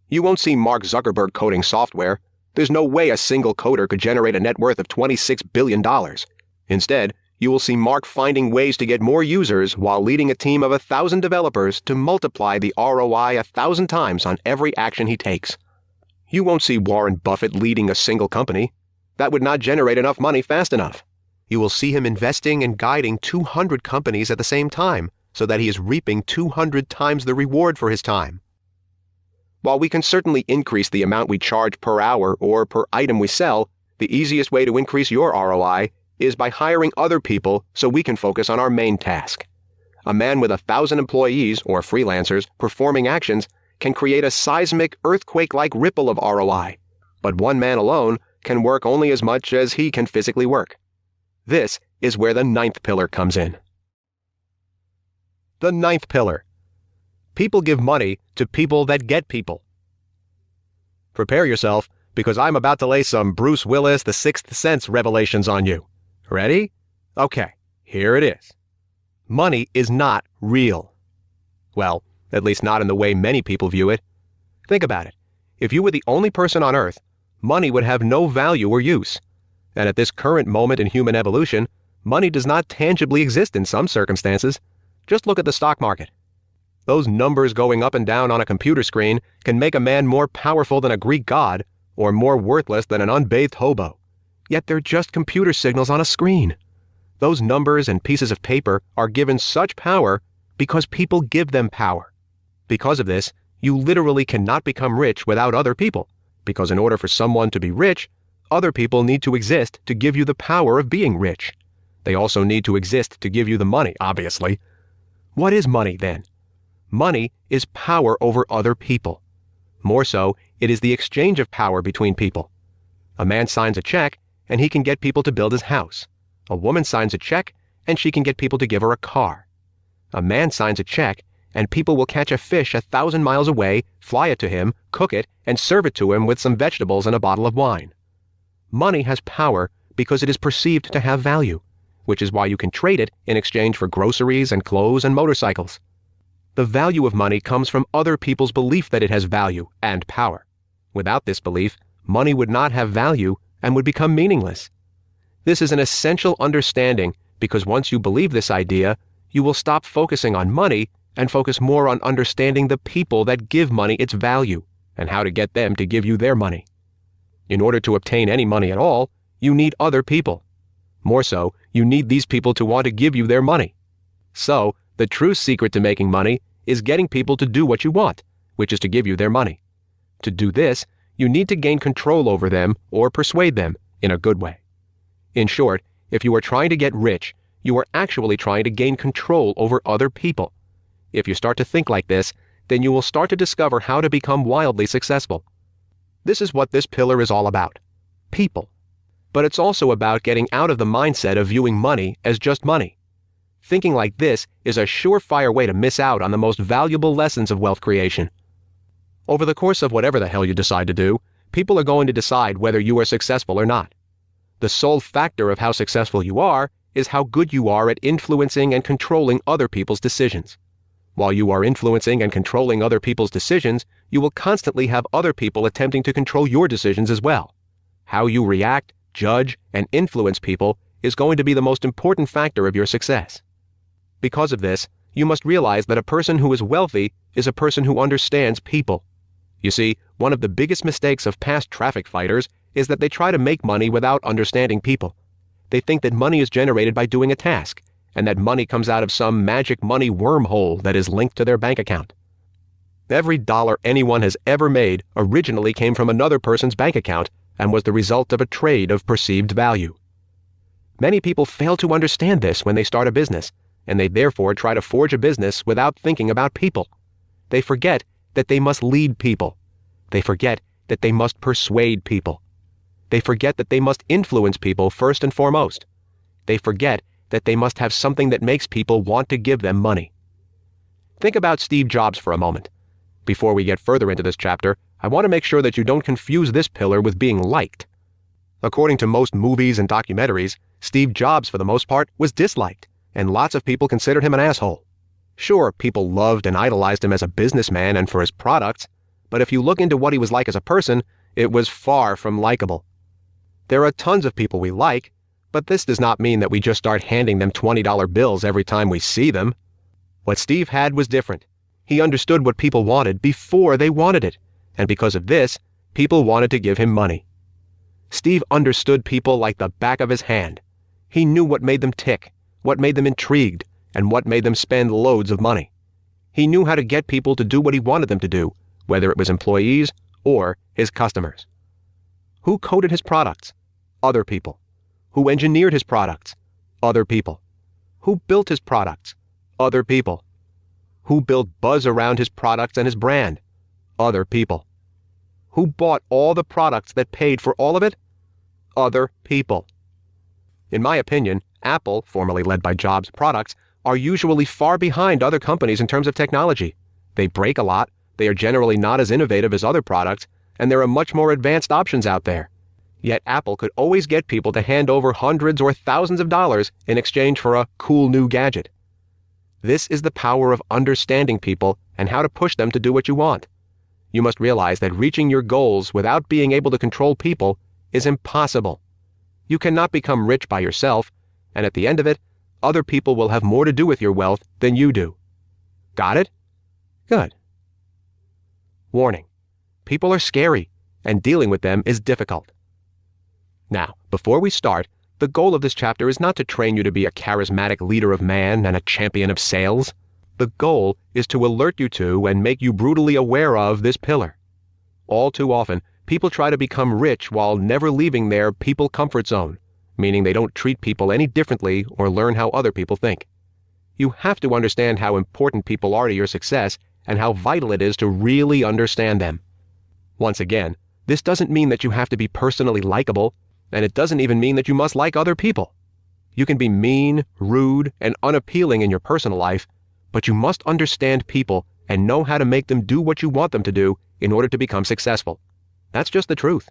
You won't see Mark Zuckerberg coding software. There's no way a single coder could generate a net worth of $26 billion. Instead, you will see Mark finding ways to get more users while leading a team of 1,000 developers to multiply the ROI 1,000 times on every action he takes. You won't see Warren Buffett leading a single company. That would not generate enough money fast enough. You will see him investing and guiding 200 companies at the same time, so that he is reaping 200 times the reward for his time. While we can certainly increase the amount we charge per hour or per item we sell, the easiest way to increase your ROI is by hiring other people so we can focus on our main task. A man with 1,000 employees or freelancers performing actions can create a seismic, earthquake-like ripple of ROI, but one man alone can work only as much as he can physically work. This is where the 9th pillar comes in. The 9th pillar. People give money to people that get people. Prepare yourself, because I'm about to lay some Bruce Willis The Sixth Sense revelations on you. Ready? Okay, here it is. Money is not real. Well, at least not in the way many people view it. Think about it. If you were the only person on Earth, money would have no value or use. And at this current moment in human evolution, money does not tangibly exist in some circumstances. Just look at the stock market. Those numbers going up and down on a computer screen can make a man more powerful than a Greek god or more worthless than an unbathed hobo. Yet they're just computer signals on a screen. Those numbers and pieces of paper are given such power because people give them power. Because of this, You literally cannot become rich without other people, because in order for someone to be rich, other people need to exist to give you the power of being rich. They also need to exist to give you the money, obviously. What is money, then? Money is power over other people. More so, it is the exchange of power between people. A man signs a check, and he can get people to build his house. A woman signs a check, and she can get people to give her a car. A man signs a check, and people will catch a fish 1,000 miles away, fly it to him, cook it, and serve it to him with some vegetables and a bottle of wine. Money has power because it is perceived to have value, which is why you can trade it in exchange for groceries and clothes and motorcycles. The value of money comes from other people's belief that it has value and power. Without this belief, money would not have value and would become meaningless. This is an essential understanding because once you believe this idea, you will stop focusing on money and focus more on understanding the people that give money its value and how to get them to give you their money. In order to obtain any money at all, you need other people. More so, you need these people to want to give you their money. So, the true secret to making money is getting people to do what you want, which is to give you their money. To do this, you need to gain control over them or persuade them in a good way. In short, if you are trying to get rich, you are actually trying to gain control over other people. If you start to think like this, then you will start to discover how to become wildly successful. This is what this pillar is all about. People. But it's also about getting out of the mindset of viewing money as just money. Thinking like this is a surefire way to miss out on the most valuable lessons of wealth creation. Over the course of whatever the hell you decide to do, people are going to decide whether you are successful or not. The sole factor of how successful you are is how good you are at influencing and controlling other people's decisions. While you are influencing and controlling other people's decisions, you will constantly have other people attempting to control your decisions as well. How you react, judge, and influence people is going to be the most important factor of your success. Because of this, you must realize that a person who is wealthy is a person who understands people. You see, one of the biggest mistakes of past traffic fighters is that they try to make money without understanding people. They think that money is generated by doing a task, and that money comes out of some magic money wormhole that is linked to their bank account. Every dollar anyone has ever made originally came from another person's bank account and was the result of a trade of perceived value. Many people fail to understand this when they start a business, and they therefore try to forge a business without thinking about people. They forget that they must lead people. They forget that they must persuade people. They forget that they must influence people first and foremost. They forget that they must have something that makes people want to give them money. Think about Steve Jobs for a moment. Before we get further into this chapter, I want to make sure that you don't confuse this pillar with being liked. According to most movies and documentaries, Steve Jobs, for the most part, was disliked, and lots of people considered him an asshole. Sure, people loved and idolized him as a businessman and for his products, but if you look into what he was like as a person, it was far from likable. There are tons of people we like, but this does not mean that we just start handing them $20 bills every time we see them. What Steve had was different. He understood what people wanted before they wanted it, and because of this, people wanted to give him money. Steve understood people like the back of his hand. He knew what made them tick, what made them intrigued, and what made them spend loads of money. He knew how to get people to do what he wanted them to do, whether it was employees or his customers. Who coded his products? Other people. Who engineered his products? Other people. Who built his products? Other people. Who built buzz around his products and his brand? Other people. Who bought all the products that paid for all of it? Other people. In my opinion, Apple, formerly led by Jobs' products, are usually far behind other companies in terms of technology. They break a lot, they are generally not as innovative as other products, and there are much more advanced options out there. Yet Apple could always get people to hand over hundreds or thousands of dollars in exchange for a cool new gadget. This is the power of understanding people and how to push them to do what you want. You must realize that reaching your goals without being able to control people is impossible. You cannot become rich by yourself, and at the end of it, other people will have more to do with your wealth than you do. Got it? Good. Warning: people are scary, and dealing with them is difficult. Now, before we start, the goal of this chapter is not to train you to be a charismatic leader of man and a champion of sales. The goal is to alert you to and make you brutally aware of this pillar. All too often, people try to become rich while never leaving their people comfort zone, meaning they don't treat people any differently or learn how other people think. You have to understand how important people are to your success and how vital it is to really understand them. Once again, this doesn't mean that you have to be personally likable, and it doesn't even mean that you must like other people. You can be mean, rude, and unappealing in your personal life, but you must understand people and know how to make them do what you want them to do in order to become successful. That's just the truth.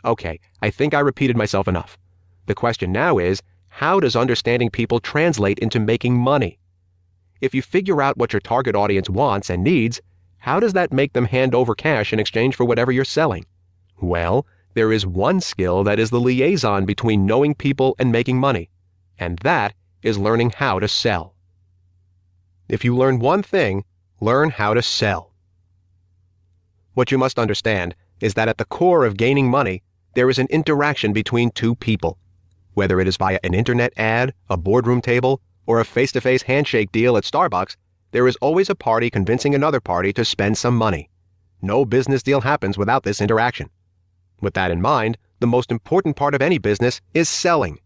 Okay, I think I repeated myself enough. The question now is, how does understanding people translate into making money? If you figure out what your target audience wants and needs, how does that make them hand over cash in exchange for whatever you're selling? Well, there is one skill that is the liaison between knowing people and making money, and that is learning how to sell. If you learn one thing, learn how to sell. What you must understand is that at the core of gaining money, there is an interaction between two people. Whether it is via an internet ad, a boardroom table, or a face-to-face handshake deal at Starbucks, there is always a party convincing another party to spend some money. No business deal happens without this interaction. With that in mind, the most important part of any business is selling.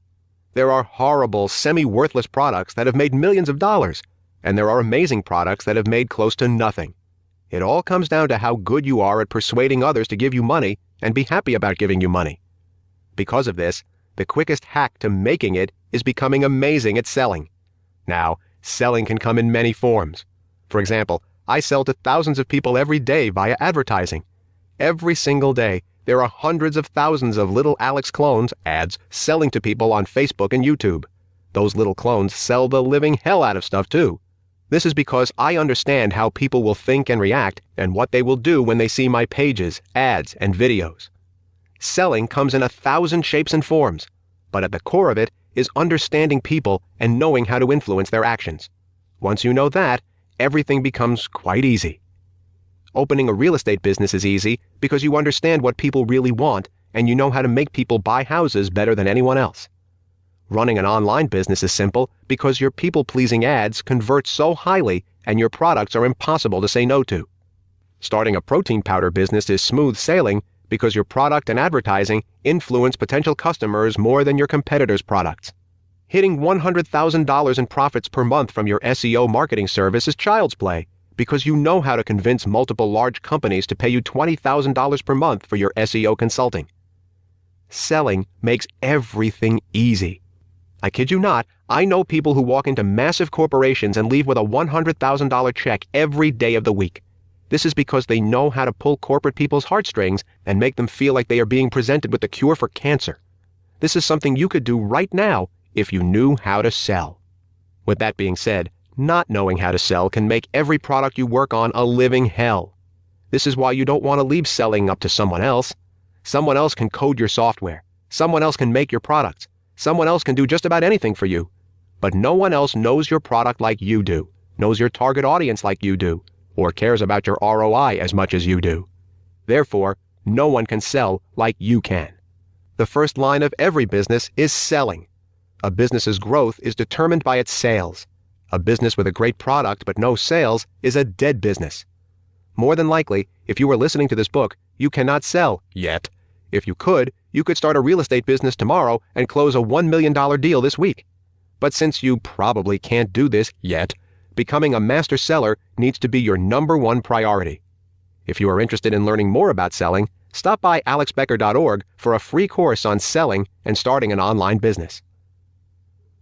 There are horrible, semi-worthless products that have made millions of dollars, and there are amazing products that have made close to nothing. It all comes down to how good you are at persuading others to give you money and be happy about giving you money. Because of this, the quickest hack to making it is becoming amazing at selling. Now, selling can come in many forms. For example, I sell to thousands of people every day via advertising. Every single day, there are hundreds of thousands of little Alex clones, ads, selling to people on Facebook and YouTube. Those little clones sell the living hell out of stuff too. This is because I understand how people will think and react and what they will do when they see my pages, ads, and videos. Selling comes in 1,000 shapes and forms, but at the core of it is understanding people and knowing how to influence their actions. Once you know that, everything becomes quite easy. Opening a real estate business is easy because you understand what people really want and you know how to make people buy houses better than anyone else. Running an online business is simple because your people-pleasing ads convert so highly and your products are impossible to say no to. Starting a protein powder business is smooth sailing because your product and advertising influence potential customers more than your competitors' products. Hitting $100,000 in profits per month from your SEO marketing service is child's play because you know how to convince multiple large companies to pay you $20,000 per month for your SEO consulting. Selling makes everything easy. I kid you not, I know people who walk into massive corporations and leave with a $100,000 check every day of the week. This is because they know how to pull corporate people's heartstrings and make them feel like they are being presented with the cure for cancer. This is something you could do right now if you knew how to sell. With that being said, not knowing how to sell can make every product you work on a living hell. This is why you don't want to leave selling up to someone else. Someone else can code your software. Someone else can make your products. Someone else can do just about anything for you. But no one else knows your product like you do, knows your target audience like you do, or cares about your ROI as much as you do. Therefore, no one can sell like you can. The first line of every business is selling. A business's growth is determined by its sales. A business with a great product but no sales is a dead business. More than likely, if you were listening to this book, you cannot sell yet. If you could start a real estate business tomorrow and close a $1 million deal this week. But since you probably can't do this yet, becoming a master seller needs to be your #1 priority. If you are interested in learning more about selling, stop by alexbecker.org for a free course on selling and starting an online business.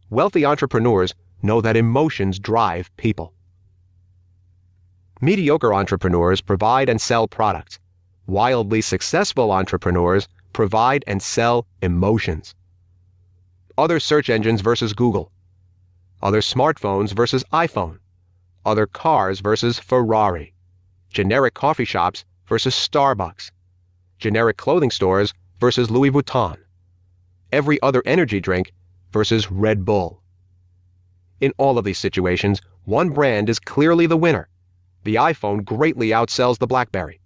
Wealthy entrepreneurs know that emotions drive people. Mediocre entrepreneurs provide and sell products. Wildly successful entrepreneurs provide and sell emotions. Other search engines versus Google. Other smartphones versus iPhone. Other cars versus Ferrari. Generic coffee shops versus Starbucks. Generic clothing stores versus Louis Vuitton. Every other energy drink versus Red Bull. In all of these situations, one brand is clearly the winner. The iPhone greatly outsells the BlackBerry.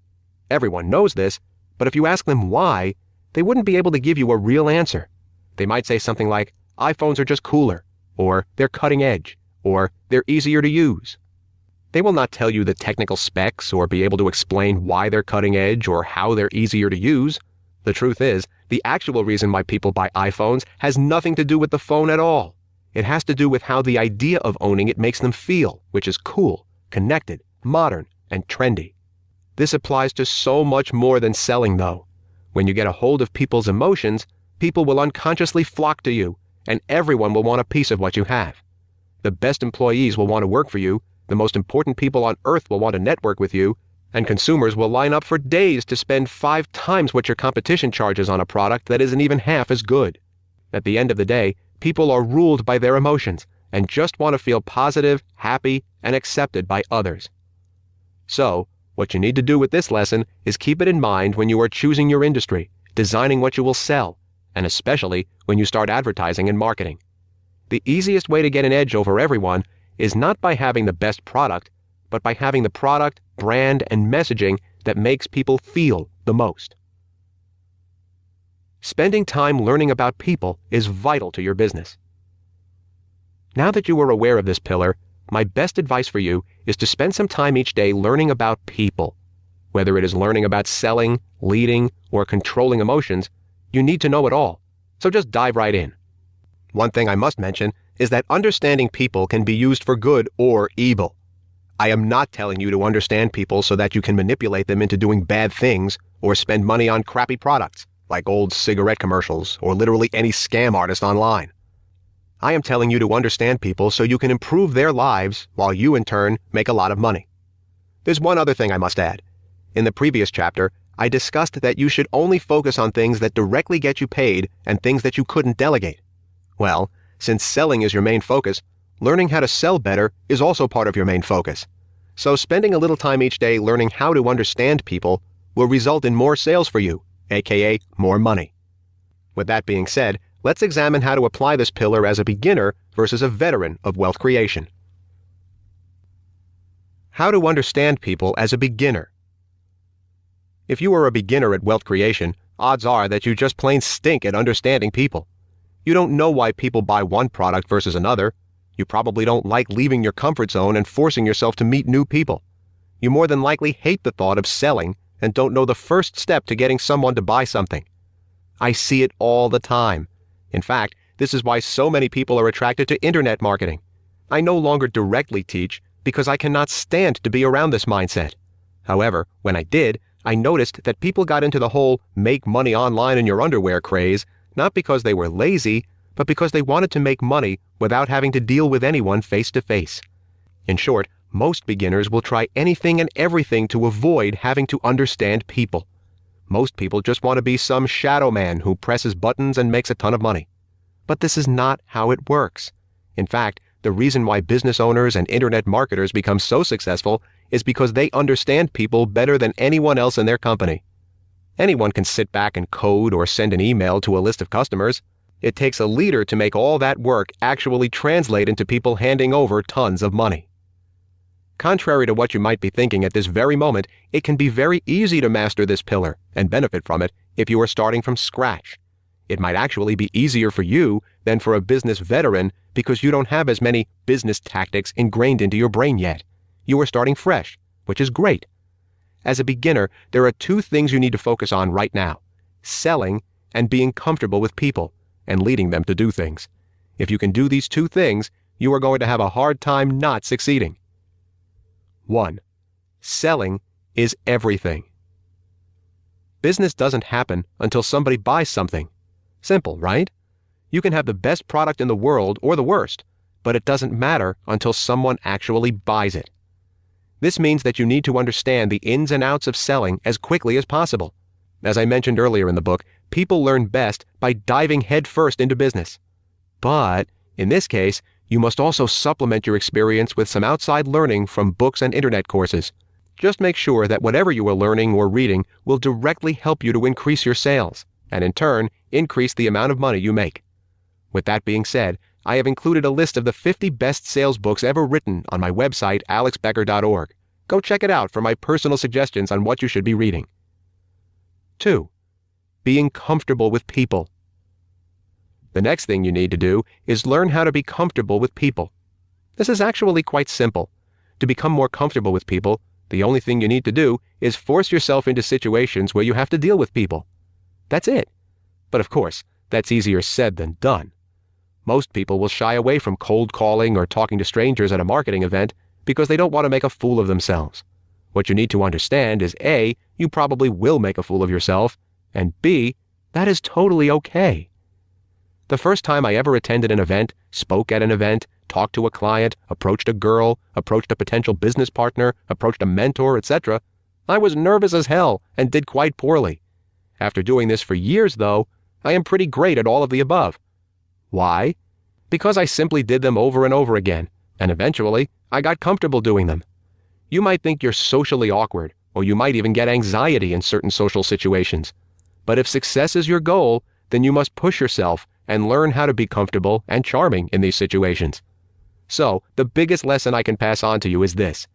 Everyone knows this, but if you ask them why, they wouldn't be able to give you a real answer. They might say something like, iPhones are just cooler, or they're cutting edge, or they're easier to use. They will not tell you the technical specs or be able to explain why they're cutting edge or how they're easier to use. The truth is, the actual reason why people buy iPhones has nothing to do with the phone at all. It has to do with how the idea of owning it makes them feel, which is cool, connected, modern, and trendy. This applies to so much more than selling, though. When you get a hold of people's emotions, people will unconsciously flock to you, and everyone will want a piece of what you have. The best employees will want to work for you, the most important people on earth will want to network with you, and consumers will line up for days to spend 5 times what your competition charges on a product that isn't even half as good. At the end of the day, people are ruled by their emotions and just want to feel positive, happy, and accepted by others. So, what you need to do with this lesson is keep it in mind when you are choosing your industry, designing what you will sell, and especially when you start advertising and marketing. The easiest way to get an edge over everyone is not by having the best product, but by having the product, brand, and messaging that makes people feel the most. Spending time learning about people is vital to your business. Now that you are aware of this pillar, my best advice for you is to spend some time each day learning about people. Whether it is learning about selling, leading, or controlling emotions, you need to know it all. So just dive right in. One thing I must mention is that understanding people can be used for good or evil. I am not telling you to understand people so that you can manipulate them into doing bad things or spend money on crappy products, like old cigarette commercials or literally any scam artist online. I am telling you to understand people so you can improve their lives while you, in turn, make a lot of money. There's one other thing I must add. In the previous chapter, I discussed that you should only focus on things that directly get you paid and things that you couldn't delegate. Well, since selling is your main focus, learning how to sell better is also part of your main focus. So spending a little time each day learning how to understand people will result in more sales for you, aka more money. With that being said, let's examine how to apply this pillar as a beginner versus a veteran of wealth creation. How to understand people as a beginner. If you are a beginner at wealth creation, odds are that you just plain stink at understanding people. You don't know why people buy one product versus another. You probably don't like leaving your comfort zone and forcing yourself to meet new people. You more than likely hate the thought of selling and don't know the first step to getting someone to buy something. I see it all the time. In fact, this is why so many people are attracted to internet marketing. I no longer directly teach because I cannot stand to be around this mindset. However, when I did, I noticed that people got into the whole make money online in your underwear craze, not because they were lazy, but because they wanted to make money without having to deal with anyone face to face. In short, most beginners will try anything and everything to avoid having to understand people. Most people just want to be some shadow man who presses buttons and makes a ton of money. But this is not how it works. In fact, the reason why business owners and internet marketers become so successful is because they understand people better than anyone else in their company. Anyone can sit back and code or send an email to a list of customers. It takes a leader to make all that work actually translate into people handing over tons of money. Contrary to what you might be thinking at this very moment, it can be very easy to master this pillar and benefit from it if you are starting from scratch. It might actually be easier for you than for a business veteran because you don't have as many business tactics ingrained into your brain yet. You are starting fresh, which is great. As a beginner, there are 2 things you need to focus on right now: selling and being comfortable with people and leading them to do things. If you can do these 2 things, you are going to have a hard time not succeeding. 1. Selling is everything. Business doesn't happen until somebody buys something. Simple, right? You can have the best product in the world or the worst, but it doesn't matter until someone actually buys it. This means that you need to understand the ins and outs of selling as quickly as possible. As I mentioned earlier in the book, people learn best by diving headfirst into business. But, in this case, you must also supplement your experience with some outside learning from books and internet courses. Just make sure that whatever you are learning or reading will directly help you to increase your sales, and in turn, increase the amount of money you make. With that being said, I have included a list of the 50 best sales books ever written on my website, alexbecker.org. Go check it out for my personal suggestions on what you should be reading. 2. Being comfortable with people. The next thing you need to do is learn how to be comfortable with people. This is actually quite simple. To become more comfortable with people, the only thing you need to do is force yourself into situations where you have to deal with people. That's it. But of course, that's easier said than done. Most people will shy away from cold calling or talking to strangers at a marketing event because they don't want to make a fool of themselves. What you need to understand is A, you probably will make a fool of yourself, and B, that is totally okay. The first time I ever attended an event, spoke at an event, talked to a client, approached a girl, approached a potential business partner, approached a mentor, etc., I was nervous as hell and did quite poorly. After doing this for years, though, I am pretty great at all of the above. Why? Because I simply did them over and over again, and eventually I got comfortable doing them. You might think you're socially awkward, or you might even get anxiety in certain social situations. But if success is your goal, then you must push yourself and learn how to be comfortable and charming in these situations. So, the biggest lesson I can pass on to you is this.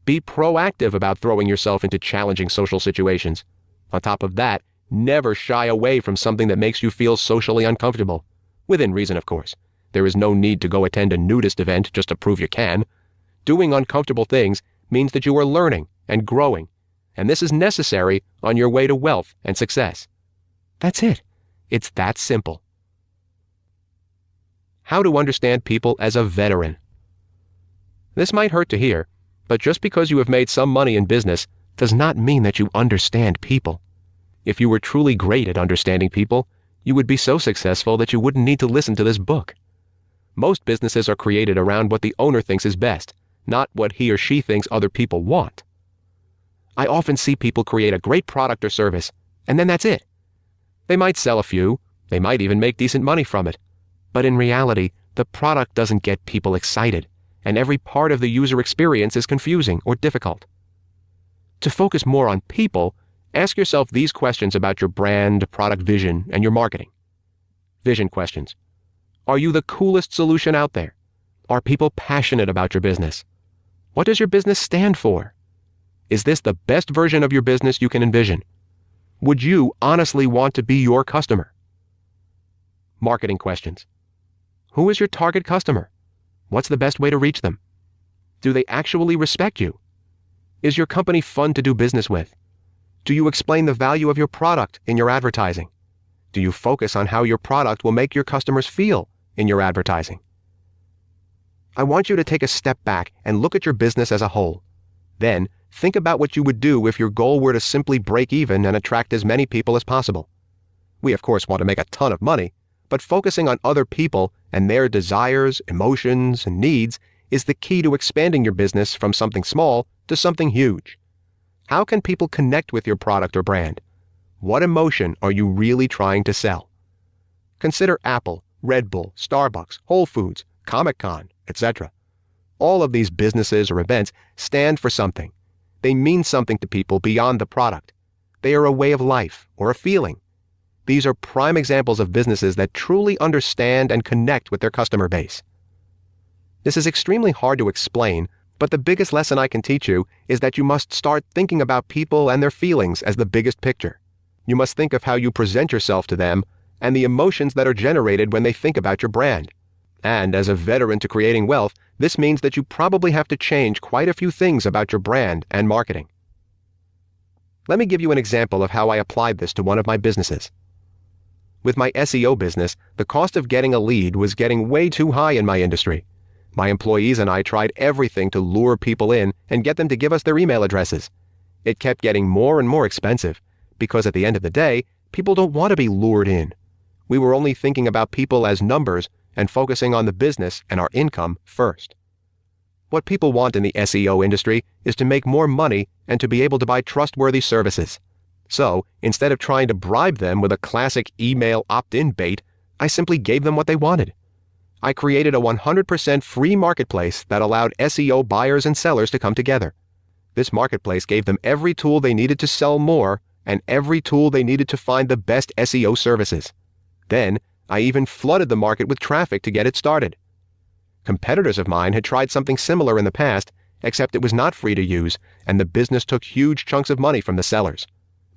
Be proactive about throwing yourself into challenging social situations. On top of that, never shy away from something that makes you feel socially uncomfortable. Within reason, of course. There is no need to go attend a nudist event just to prove you can. Doing uncomfortable things means that you are learning and growing, and this is necessary on your way to wealth and success. That's it. It's that simple. How to understand people as a veteran. This might hurt to hear, but just because you have made some money in business does not mean that you understand people. If you were truly great at understanding people, you would be so successful that you wouldn't need to listen to this book. Most businesses are created around what the owner thinks is best, not what he or she thinks other people want. I often see people create a great product or service, and then that's it. They might sell a few, they might even make decent money from it. But in reality, the product doesn't get people excited, and every part of the user experience is confusing or difficult. To focus more on people, ask yourself these questions about your brand, product vision, and your marketing. Vision questions. Are you the coolest solution out there? Are people passionate about your business? What does your business stand for? Is this the best version of your business you can envision? Would you honestly want to be your customer? Marketing questions. Who is your target customer? What's the best way to reach them? Do they actually respect you? Is your company fun to do business with? Do you explain the value of your product in your advertising? Do you focus on how your product will make your customers feel in your advertising? I want you to take a step back and look at your business as a whole. Then, think about what you would do if your goal were to simply break even and attract as many people as possible. We, of course, want to make a ton of money, but focusing on other people and their desires, emotions, and needs is the key to expanding your business from something small to something huge. How can people connect with your product or brand? What emotion are you really trying to sell? Consider Apple, Red Bull, Starbucks, Whole Foods, Comic-Con, etc. All of these businesses or events stand for something. They mean something to people beyond the product. They are a way of life or a feeling. These are prime examples of businesses that truly understand and connect with their customer base. This is extremely hard to explain, but the biggest lesson I can teach you is that you must start thinking about people and their feelings as the biggest picture. You must think of how you present yourself to them and the emotions that are generated when they think about your brand. And as a veteran to creating wealth, this means that you probably have to change quite a few things about your brand and marketing. Let me give you an example of how I applied this to one of my businesses. With my SEO business, the cost of getting a lead was getting way too high in my industry. My employees and I tried everything to lure people in and get them to give us their email addresses. It kept getting more and more expensive, because at the end of the day, people don't want to be lured in. We were only thinking about people as numbers and focusing on the business and our income first. What people want in the SEO industry is to make more money and to be able to buy trustworthy services. So, instead of trying to bribe them with a classic email opt-in bait, I simply gave them what they wanted. I created a 100% free marketplace that allowed SEO buyers and sellers to come together. This marketplace gave them every tool they needed to sell more and every tool they needed to find the best SEO services. Then, I even flooded the market with traffic to get it started. Competitors of mine had tried something similar in the past, except it was not free to use, and the business took huge chunks of money from the sellers.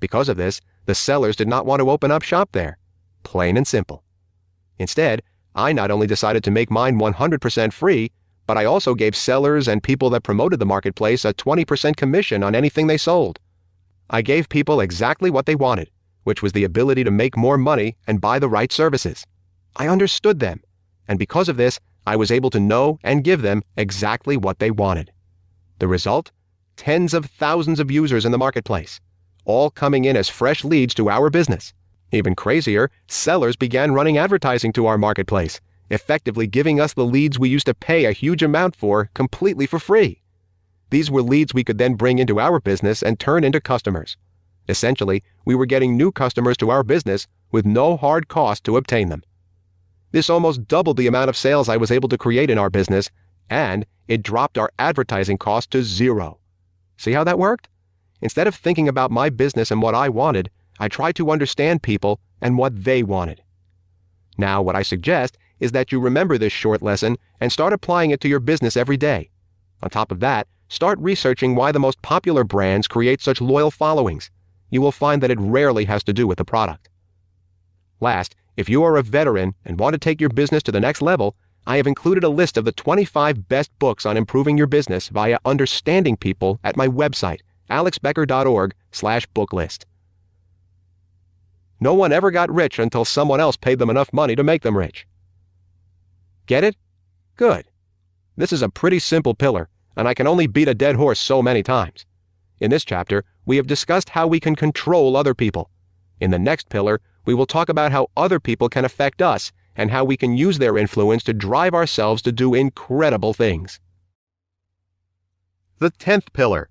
Because of this, the sellers did not want to open up shop there. Plain and simple. Instead, I not only decided to make mine 100% free, but I also gave sellers and people that promoted the marketplace a 20% commission on anything they sold. I gave people exactly what they wanted, which was the ability to make more money and buy the right services. I understood them, and because of this, I was able to know and give them exactly what they wanted. The result? Tens of thousands of users in the marketplace, all coming in as fresh leads to our business. Even crazier, sellers began running advertising to our marketplace, effectively giving us the leads we used to pay a huge amount for completely for free. These were leads we could then bring into our business and turn into customers. Essentially, we were getting new customers to our business with no hard cost to obtain them. This almost doubled the amount of sales I was able to create in our business, and it dropped our advertising cost to zero. See how that worked? Instead of thinking about my business and what I wanted, I tried to understand people and what they wanted. Now, what I suggest is that you remember this short lesson and start applying it to your business every day. On top of that, start researching why the most popular brands create such loyal followings. You will find that it rarely has to do with the product. Last, if you are a veteran and want to take your business to the next level, I have included a list of the 25 best books on improving your business via understanding people at my website, alexbecker.org/booklist. No one ever got rich until someone else paid them enough money to make them rich. Get it? Good. This is a pretty simple pillar, and I can only beat a dead horse so many times. In this chapter, we have discussed how we can control other people. In the next pillar, we will talk about how other people can affect us and how we can use their influence to drive ourselves to do incredible things. The 10th pillar: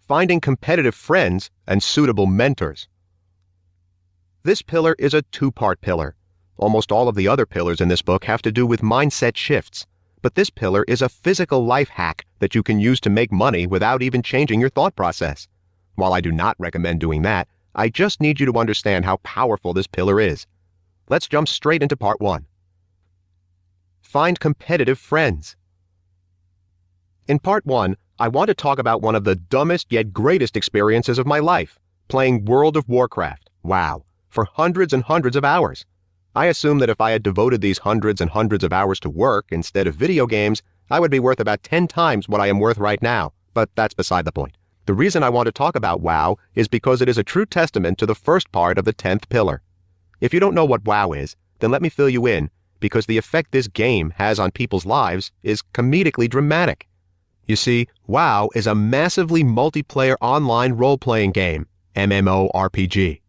finding competitive friends and suitable mentors. This pillar is a two-part pillar. Almost all of the other pillars in this book have to do with mindset shifts, but this pillar is a physical life hack that you can use to make money without even changing your thought process. While I do not recommend doing that, I just need you to understand how powerful this pillar is. Let's jump straight into part 1. Find competitive friends. In part 1, I want to talk about one of the dumbest yet greatest experiences of my life, playing World of Warcraft, WoW, for hundreds and hundreds of hours. I assume that if I had devoted these hundreds and hundreds of hours to work instead of video games, I would be worth about 10 times what I am worth right now, but that's beside the point. The reason I want to talk about WoW is because it is a true testament to the first part of the 10th pillar. If you don't know what WoW is, then let me fill you in, because the effect this game has on people's lives is comedically dramatic. You see, WoW is a massively multiplayer online role-playing game, MMORPG.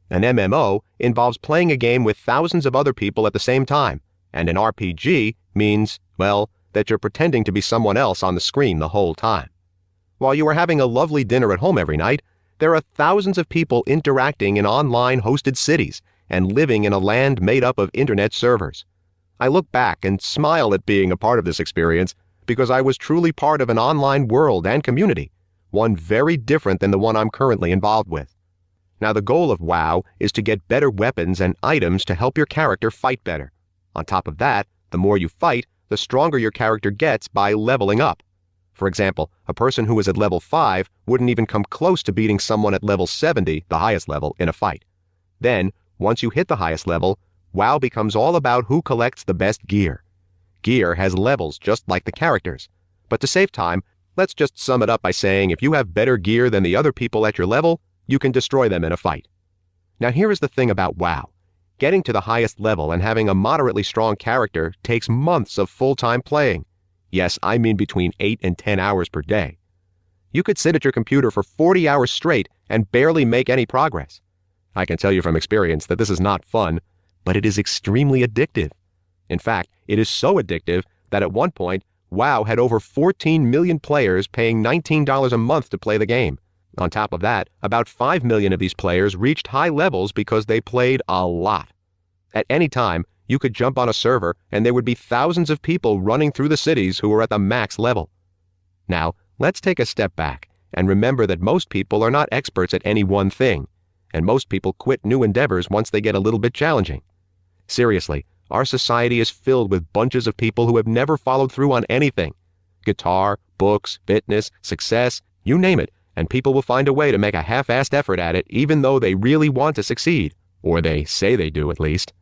An MMO involves playing a game with thousands of other people at the same time, and an RPG means, well, that you're pretending to be someone else on the screen the whole time. While you are having a lovely dinner at home every night, there are thousands of people interacting in online hosted cities and living in a land made up of internet servers. I look back and smile at being a part of this experience because I was truly part of an online world and community, one very different than the one I'm currently involved with. Now, the goal of WoW is to get better weapons and items to help your character fight better. On top of that, the more you fight, the stronger your character gets by leveling up. For example, a person who is at level 5 wouldn't even come close to beating someone at level 70, the highest level, in a fight. Then, once you hit the highest level, WoW becomes all about who collects the best gear. Gear has levels just like the characters. But to save time, let's just sum it up by saying if you have better gear than the other people at your level, you can destroy them in a fight. Now, here is the thing about WoW. Getting to the highest level and having a moderately strong character takes months of full-time playing. Yes, I mean between 8 and 10 hours per day. You could sit at your computer for 40 hours straight and barely make any progress. I can tell you from experience that this is not fun, but it is extremely addictive. In fact, it is so addictive that at one point, WoW had over 14 million players paying $19 a month to play the game. On top of that, about 5 million of these players reached high levels because they played a lot. At any time, you could jump on a server and there would be thousands of people running through the cities who were at the max level. Now, let's take a step back and remember that most people are not experts at any one thing, and most people quit new endeavors once they get a little bit challenging. Seriously, our society is filled with bunches of people who have never followed through on anything. Guitar, books, fitness, success, you name it, and people will find a way to make a half-assed effort at it even though they really want to succeed, or they say they do at least.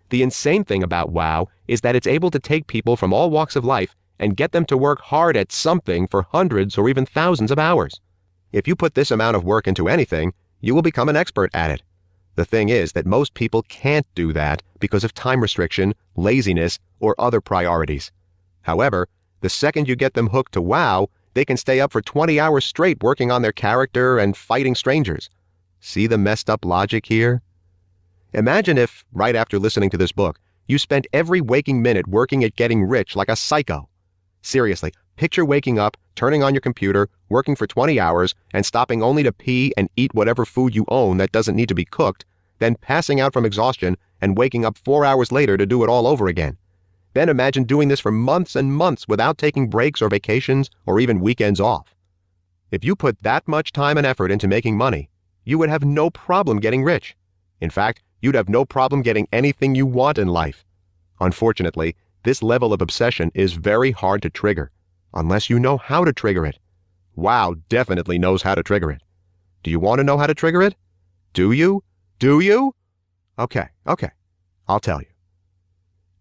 The insane thing about WoW is that it's able to take people from all walks of life and get them to work hard at something for hundreds or even thousands of hours. If you put this amount of work into anything, you will become an expert at it. The thing is that most people can't do that because of time restriction, laziness, or other priorities. However, the second you get them hooked to WoW, they can stay up for 20 hours straight working on their character and fighting strangers. See the messed up logic here? Imagine if, right after listening to this book, you spent every waking minute working at getting rich like a psycho. Seriously, picture waking up, turning on your computer, working for 20 hours, and stopping only to pee and eat whatever food you own that doesn't need to be cooked, then passing out from exhaustion and waking up 4 hours later to do it all over again. Then imagine doing this for months and months without taking breaks or vacations or even weekends off. If you put that much time and effort into making money, you would have no problem getting rich. In fact, you'd have no problem getting anything you want in life. Unfortunately, this level of obsession is very hard to trigger, unless you know how to trigger it. WoW definitely knows how to trigger it. Do you want to know how to trigger it? Do you? Do you? Okay, I'll tell you.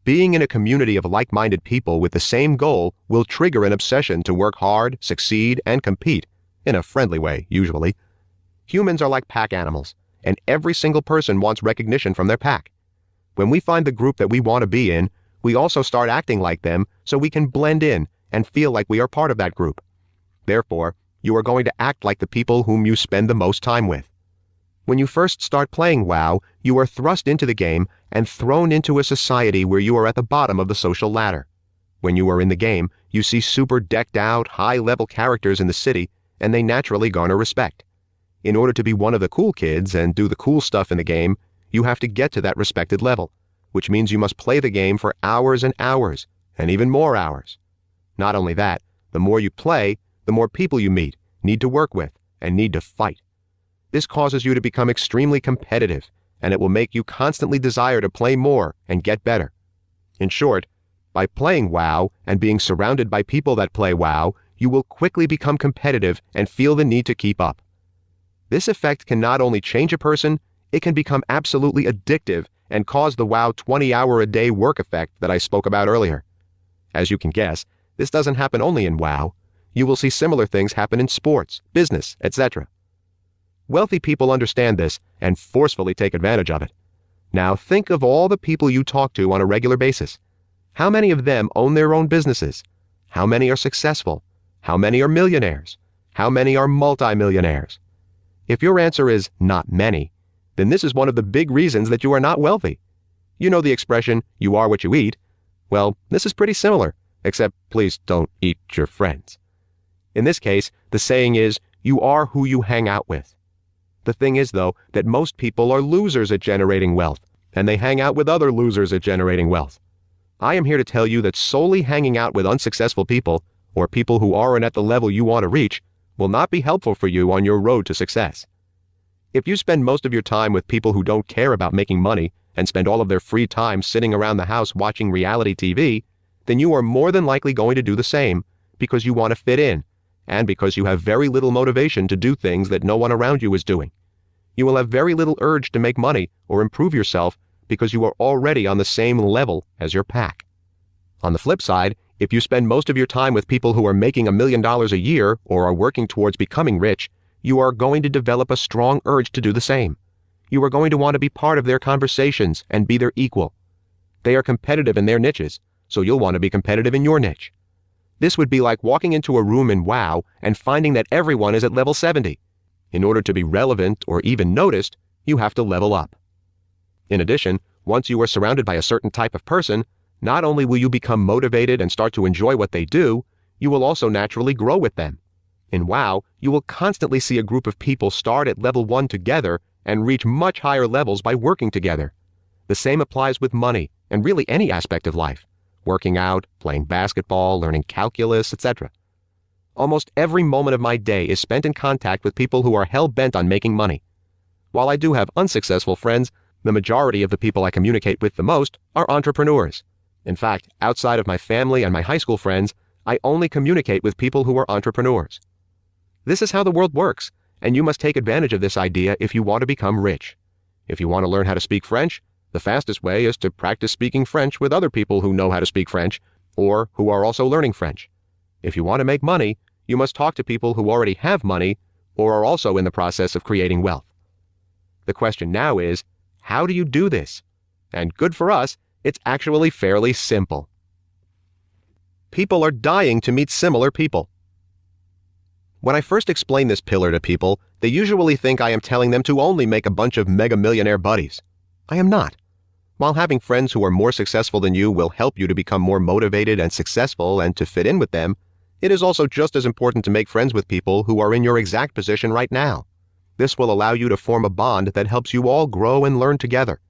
Being in a community of like-minded people with the same goal will trigger an obsession to work hard, succeed, and compete, in a friendly way, usually. Humans are like pack animals, and every single person wants recognition from their pack. When we find the group that we want to be in, we also start acting like them so we can blend in and feel like we are part of that group. Therefore, you are going to act like the people whom you spend the most time with. When you first start playing WoW, you are thrust into the game and thrown into a society where you are at the bottom of the social ladder. When you are in the game, you see super decked out, high-level characters in the city, and they naturally garner respect. In order to be one of the cool kids and do the cool stuff in the game, you have to get to that respected level, which means you must play the game for hours and hours, and even more hours. Not only that, the more you play, the more people you meet, need to work with, and need to fight. This causes you to become extremely competitive, and it will make you constantly desire to play more and get better. In short, by playing WoW and being surrounded by people that play WoW, you will quickly become competitive and feel the need to keep up. This effect can not only change a person, it can become absolutely addictive and cause the WoW 20-hour-a-day work effect that I spoke about earlier. As you can guess, this doesn't happen only in WoW. You will see similar things happen in sports, business, etc. Wealthy people understand this and forcefully take advantage of it. Now think of all the people you talk to on a regular basis. How many of them own their own businesses? How many are successful? How many are millionaires? How many are multimillionaires? If your answer is not many, then this is one of the big reasons that you are not wealthy. You know the expression, you are what you eat. Well, this is pretty similar, except please don't eat your friends. In this case, the saying is, you are who you hang out with. The thing is, though, that most people are losers at generating wealth, and they hang out with other losers at generating wealth. I am here to tell you that solely hanging out with unsuccessful people, or people who aren't at the level you want to reach, will not be helpful for you on your road to success. If you spend most of your time with people who don't care about making money and spend all of their free time sitting around the house watching reality TV, then you are more than likely going to do the same because you want to fit in, and because you have very little motivation to do things that no one around you is doing. You will have very little urge to make money or improve yourself because you are already on the same level as your pack. On the flip side, if you spend most of your time with people who are making $1 million a year or are working towards becoming rich, you are going to develop a strong urge to do the same. You are going to want to be part of their conversations and be their equal. They are competitive in their niches, so you'll want to be competitive in your niche. This would be like walking into a room in WoW and finding that everyone is at level 70. In order to be relevant or even noticed, you have to level up. In addition, once you are surrounded by a certain type of person, not only will you become motivated and start to enjoy what they do, you will also naturally grow with them. In WoW, you will constantly see a group of people start at level 1 together and reach much higher levels by working together. The same applies with money and really any aspect of life. Working out, playing basketball, learning calculus, etc. Almost every moment of my day is spent in contact with people who are hell-bent on making money. While I do have unsuccessful friends, the majority of the people I communicate with the most are entrepreneurs. In fact, outside of my family and my high school friends, I only communicate with people who are entrepreneurs. This is how the world works, and you must take advantage of this idea if you want to become rich. If you want to learn how to speak French, the fastest way is to practice speaking French with other people who know how to speak French, or who are also learning French. If you want to make money, you must talk to people who already have money or are also in the process of creating wealth. The question now is, how do you do this? And good for us, it's actually fairly simple. People are dying to meet similar people. When I first explain this pillar to people, they usually think I am telling them to only make a bunch of mega-millionaire buddies. I am not. While having friends who are more successful than you will help you to become more motivated and successful and to fit in with them, it is also just as important to make friends with people who are in your exact position right now. This will allow you to form a bond that helps you all grow and learn together.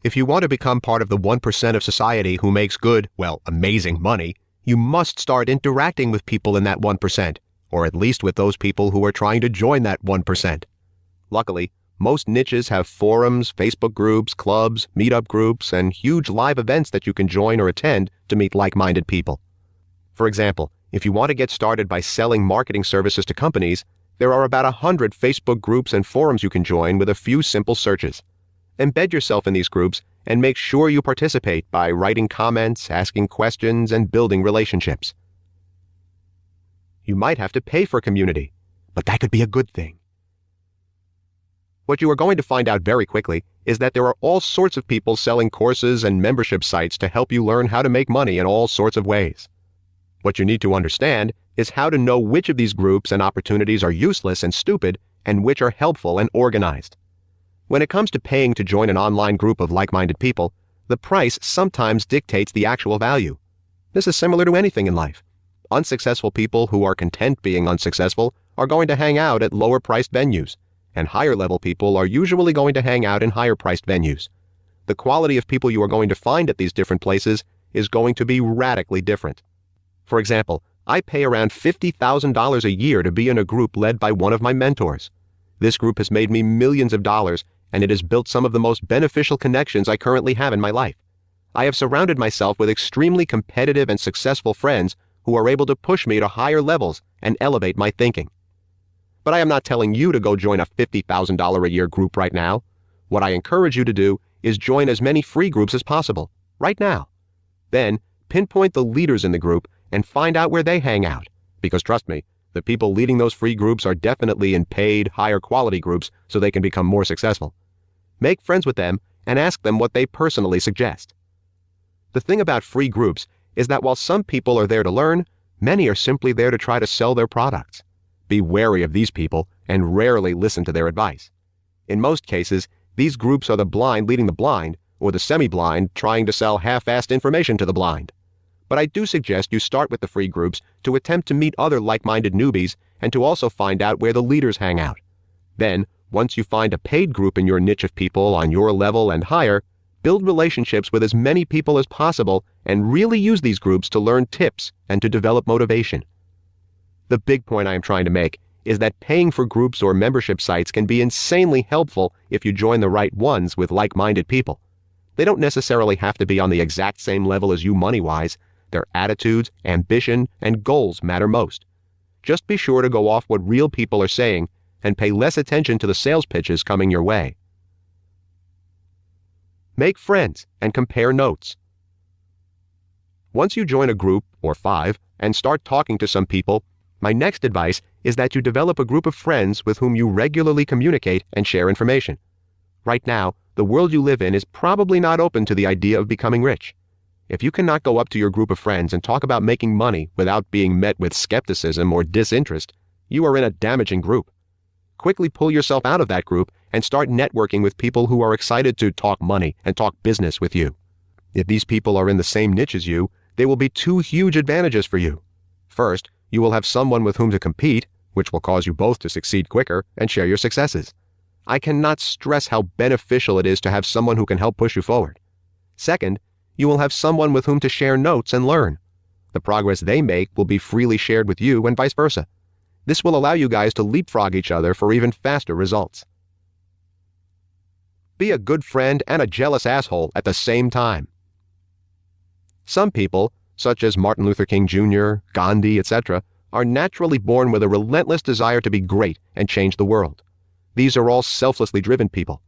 If you want to become part of the 1% of society who makes good, well, amazing money, you must start interacting with people in that 1%, or at least with those people who are trying to join that 1%. Luckily, most niches have forums, Facebook groups, clubs, meetup groups, and huge live events that you can join or attend to meet like-minded people. For example, if you want to get started by selling marketing services to companies, there are about 100 Facebook groups and forums you can join with a few simple searches. Embed yourself in these groups and make sure you participate by writing comments, asking questions, and building relationships. You might have to pay for community, but that could be a good thing. What you are going to find out very quickly is that there are all sorts of people selling courses and membership sites to help you learn how to make money in all sorts of ways. What you need to understand is how to know which of these groups and opportunities are useless and stupid and which are helpful and organized. When it comes to paying to join an online group of like-minded people, the price sometimes dictates the actual value. This is similar to anything in life. Unsuccessful people who are content being unsuccessful are going to hang out at lower-priced venues, and higher-level people are usually going to hang out in higher-priced venues. The quality of people you are going to find at these different places is going to be radically different. For example, I pay around $50,000 a year to be in a group led by one of my mentors. This group has made me millions of dollars, and it has built some of the most beneficial connections I currently have in my life. I have surrounded myself with extremely competitive and successful friends who are able to push me to higher levels and elevate my thinking. But I am not telling you to go join a $50,000 a year group right now. What I encourage you to do is join as many free groups as possible, right now. Then, pinpoint the leaders in the group and find out where they hang out. Because trust me, the people leading those free groups are definitely in paid, higher quality groups so they can become more successful. Make friends with them and ask them what they personally suggest. The thing about free groups is that while some people are there to learn, many are simply there to try to sell their products. Be wary of these people and rarely listen to their advice. In most cases, these groups are the blind leading the blind, or the semi-blind trying to sell half-assed information to the blind. But I do suggest you start with the free groups to attempt to meet other like-minded newbies and to also find out where the leaders hang out. Then, once you find a paid group in your niche of people on your level and higher, build relationships with as many people as possible and really use these groups to learn tips and to develop motivation. The big point I am trying to make is that paying for groups or membership sites can be insanely helpful if you join the right ones with like-minded people. They don't necessarily have to be on the exact same level as you money-wise. Their attitudes, ambition, and goals matter most. Just be sure to go off what real people are saying and pay less attention to the sales pitches coming your way. Make friends and compare notes. Once you join a group, or 5, and start talking to some people, my next advice is that you develop a group of friends with whom you regularly communicate and share information. Right now, the world you live in is probably not open to the idea of becoming rich. If you cannot go up to your group of friends and talk about making money without being met with skepticism or disinterest, you are in a damaging group. Quickly pull yourself out of that group and start networking with people who are excited to talk money and talk business with you. If these people are in the same niche as you, there will be 2 huge advantages for you. First, you will have someone with whom to compete, which will cause you both to succeed quicker and share your successes. I cannot stress how beneficial it is to have someone who can help push you forward. Second, you will have someone with whom to share notes and learn. The progress they make will be freely shared with you and vice versa. This will allow you guys to leapfrog each other for even faster results. Be a good friend and a jealous asshole at the same time. Some people, such as Martin Luther King Jr., Gandhi, etc., are naturally born with a relentless desire to be great and change the world. These are all selflessly driven people.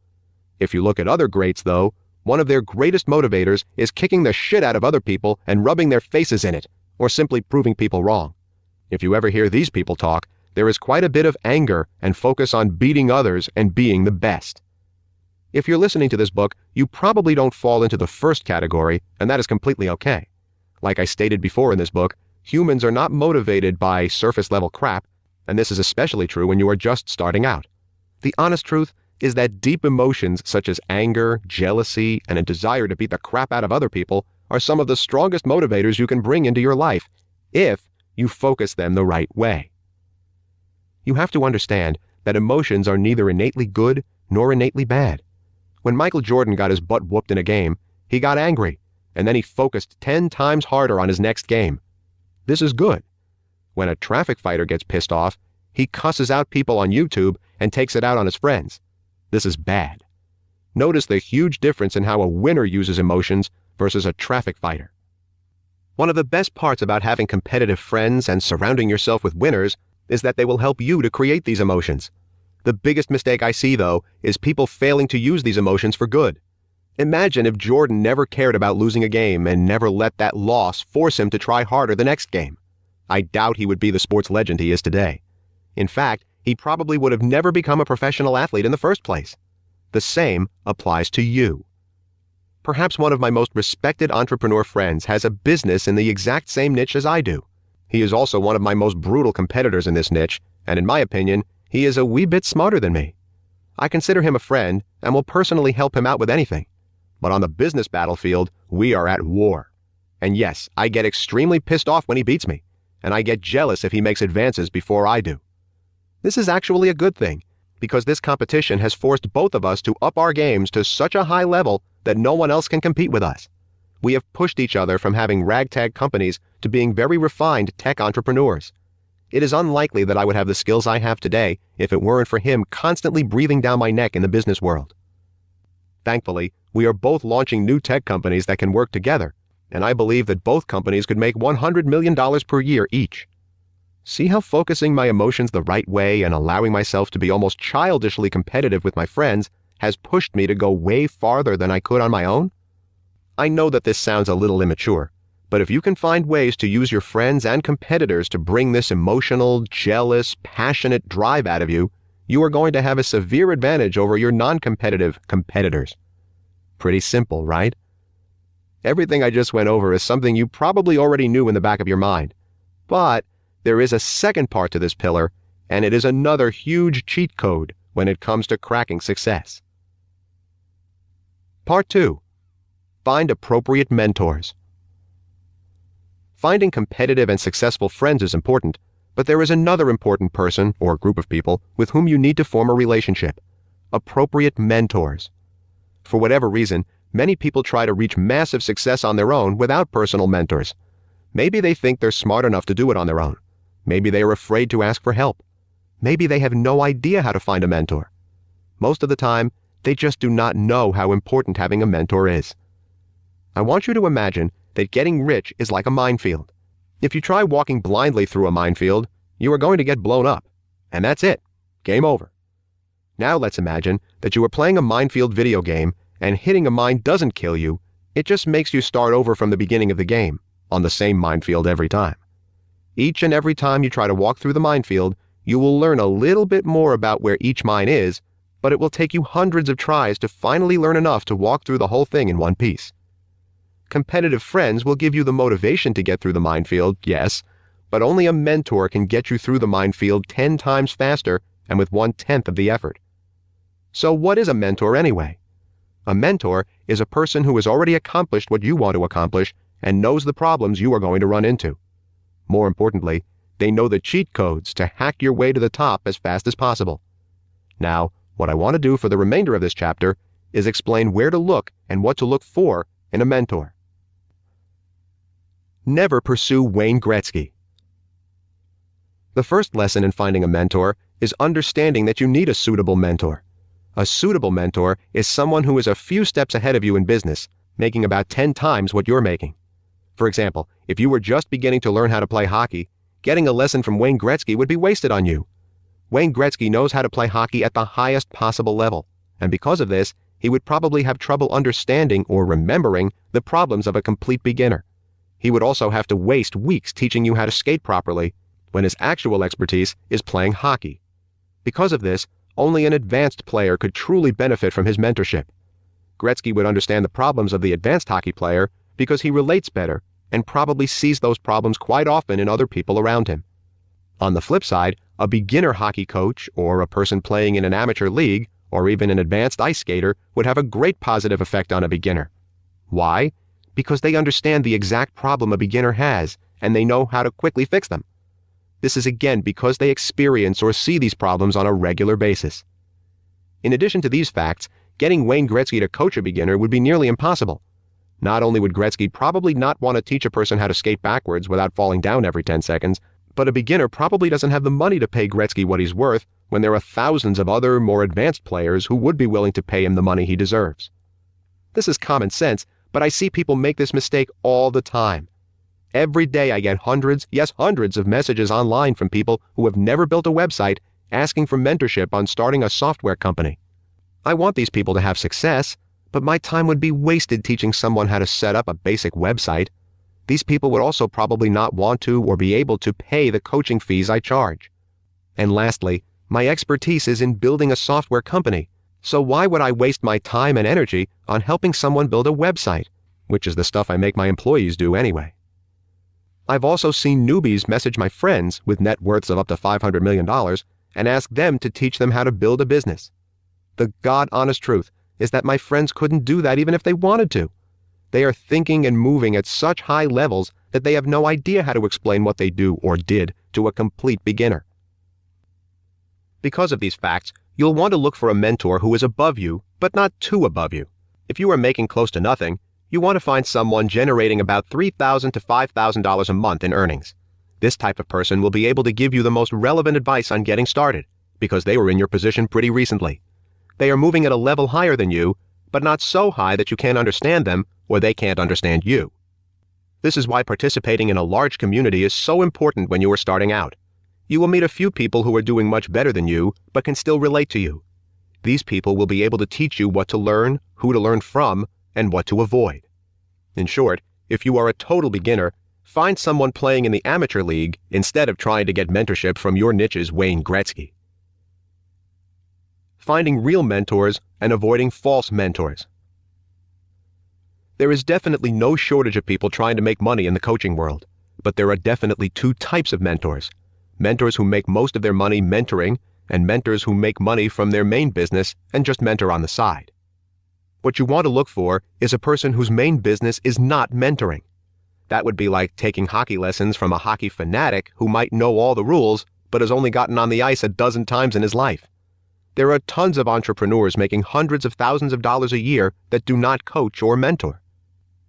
If you look at other greats, though, one of their greatest motivators is kicking the shit out of other people and rubbing their faces in it, or simply proving people wrong. If you ever hear these people talk, there is quite a bit of anger and focus on beating others and being the best. If you're listening to this book, you probably don't fall into the first category, and that is completely okay. Like I stated before in this book, humans are not motivated by surface-level crap, and this is especially true when you are just starting out. The honest truth is that deep emotions such as anger, jealousy, and a desire to beat the crap out of other people are some of the strongest motivators you can bring into your life, if you focus them the right way. You have to understand that emotions are neither innately good nor innately bad. When Michael Jordan got his butt whooped in a game, he got angry, and then he focused 10 times harder on his next game. This is good. When a traffic fighter gets pissed off, he cusses out people on YouTube and takes it out on his friends. This is bad. Notice the huge difference in how a winner uses emotions versus a traffic fighter. One of the best parts about having competitive friends and surrounding yourself with winners is that they will help you to create these emotions. The biggest mistake I see, though, is people failing to use these emotions for good. Imagine if Jordan never cared about losing a game and never let that loss force him to try harder the next game. I doubt he would be the sports legend he is today. In fact, he probably would have never become a professional athlete in the first place. The same applies to you. Perhaps one of my most respected entrepreneur friends has a business in the exact same niche as I do. He is also one of my most brutal competitors in this niche, and in my opinion, he is a wee bit smarter than me. I consider him a friend and will personally help him out with anything. But on the business battlefield, we are at war. And yes, I get extremely pissed off when he beats me, and I get jealous if he makes advances before I do. This is actually a good thing, because this competition has forced both of us to up our games to such a high level that no one else can compete with us. We have pushed each other from having ragtag companies to being very refined tech entrepreneurs. It is unlikely that I would have the skills I have today if it weren't for him constantly breathing down my neck in the business world. Thankfully, we are both launching new tech companies that can work together, and I believe that both companies could make $100 million per year each. See how focusing my emotions the right way and allowing myself to be almost childishly competitive with my friends has pushed me to go way farther than I could on my own? I know that this sounds a little immature, but if you can find ways to use your friends and competitors to bring this emotional, jealous, passionate drive out of you, you are going to have a severe advantage over your non-competitive competitors. Pretty simple, right? Everything I just went over is something you probably already knew in the back of your mind. But there is a second part to this pillar, and it is another huge cheat code when it comes to cracking success. Part 2. Find appropriate mentors. Finding competitive and successful friends is important, but there is another important person or group of people with whom you need to form a relationship. Appropriate mentors. For whatever reason, many people try to reach massive success on their own without personal mentors. Maybe they think they're smart enough to do it on their own. Maybe they are afraid to ask for help. Maybe they have no idea how to find a mentor. Most of the time, they just do not know how important having a mentor is. I want you to imagine that getting rich is like a minefield. If you try walking blindly through a minefield, you are going to get blown up. And that's it. Game over. Now let's imagine that you are playing a minefield video game and hitting a mine doesn't kill you, it just makes you start over from the beginning of the game, on the same minefield every time. Each and every time you try to walk through the minefield, you will learn a little bit more about where each mine is, but it will take you hundreds of tries to finally learn enough to walk through the whole thing in one piece. Competitive friends will give you the motivation to get through the minefield, yes, but only a mentor can get you through the minefield 10 times faster and with 1/10 of the effort. So what is a mentor anyway? A mentor is a person who has already accomplished what you want to accomplish and knows the problems you are going to run into. More importantly, they know the cheat codes to hack your way to the top as fast as possible. Now, what I want to do for the remainder of this chapter is explain where to look and what to look for in a mentor. Never pursue Wayne Gretzky. The first lesson in finding a mentor is understanding that you need a suitable mentor. A suitable mentor is someone who is a few steps ahead of you in business, making about 10 times what you're making. For example, if you were just beginning to learn how to play hockey, getting a lesson from Wayne Gretzky would be wasted on you. Wayne Gretzky knows how to play hockey at the highest possible level, and because of this, he would probably have trouble understanding or remembering the problems of a complete beginner. He would also have to waste weeks teaching you how to skate properly, when his actual expertise is playing hockey. Because of this, only an advanced player could truly benefit from his mentorship. Gretzky would understand the problems of the advanced hockey player because he relates better and probably sees those problems quite often in other people around him. On the flip side, a beginner hockey coach or a person playing in an amateur league or even an advanced ice skater would have a great positive effect on a beginner. Why? Because they understand the exact problem a beginner has and they know how to quickly fix them. This is again because they experience or see these problems on a regular basis. In addition to these facts, getting Wayne Gretzky to coach a beginner would be nearly impossible. Not only would Gretzky probably not want to teach a person how to skate backwards without falling down every 10 seconds, but a beginner probably doesn't have the money to pay Gretzky what he's worth when there are thousands of other, more advanced players who would be willing to pay him the money he deserves. This is common sense, but I see people make this mistake all the time. Every day I get hundreds, yes hundreds of messages online from people who have never built a website asking for mentorship on starting a software company. I want these people to have success, but my time would be wasted teaching someone how to set up a basic website. These people would also probably not want to or be able to pay the coaching fees I charge. And lastly, my expertise is in building a software company, so why would I waste my time and energy on helping someone build a website, which is the stuff I make my employees do anyway? I've also seen newbies message my friends with net worths of up to $500 million and ask them to teach them how to build a business. The God-honest truth is that my friends couldn't do that even if they wanted to. They are thinking and moving at such high levels that they have no idea how to explain what they do or did to a complete beginner. Because of these facts, you'll want to look for a mentor who is above you, but not too above you. If you are making close to nothing, you want to find someone generating about $3,000 to $5,000 a month in earnings. This type of person will be able to give you the most relevant advice on getting started, because they were in your position pretty recently. They are moving at a level higher than you, but not so high that you can't understand them or they can't understand you. This is why participating in a large community is so important when you are starting out. You will meet a few people who are doing much better than you, but can still relate to you. These people will be able to teach you what to learn, who to learn from, and what to avoid. In short, if you are a total beginner, find someone playing in the amateur league instead of trying to get mentorship from your niche's Wayne Gretzky. Finding real mentors and avoiding false mentors. There is definitely no shortage of people trying to make money in the coaching world, but there are definitely two types of mentors. Mentors who make most of their money mentoring, and mentors who make money from their main business and just mentor on the side. What you want to look for is a person whose main business is not mentoring. That would be like taking hockey lessons from a hockey fanatic who might know all the rules, but has only gotten on the ice a dozen times in his life. There are tons of entrepreneurs making hundreds of thousands of dollars a year that do not coach or mentor.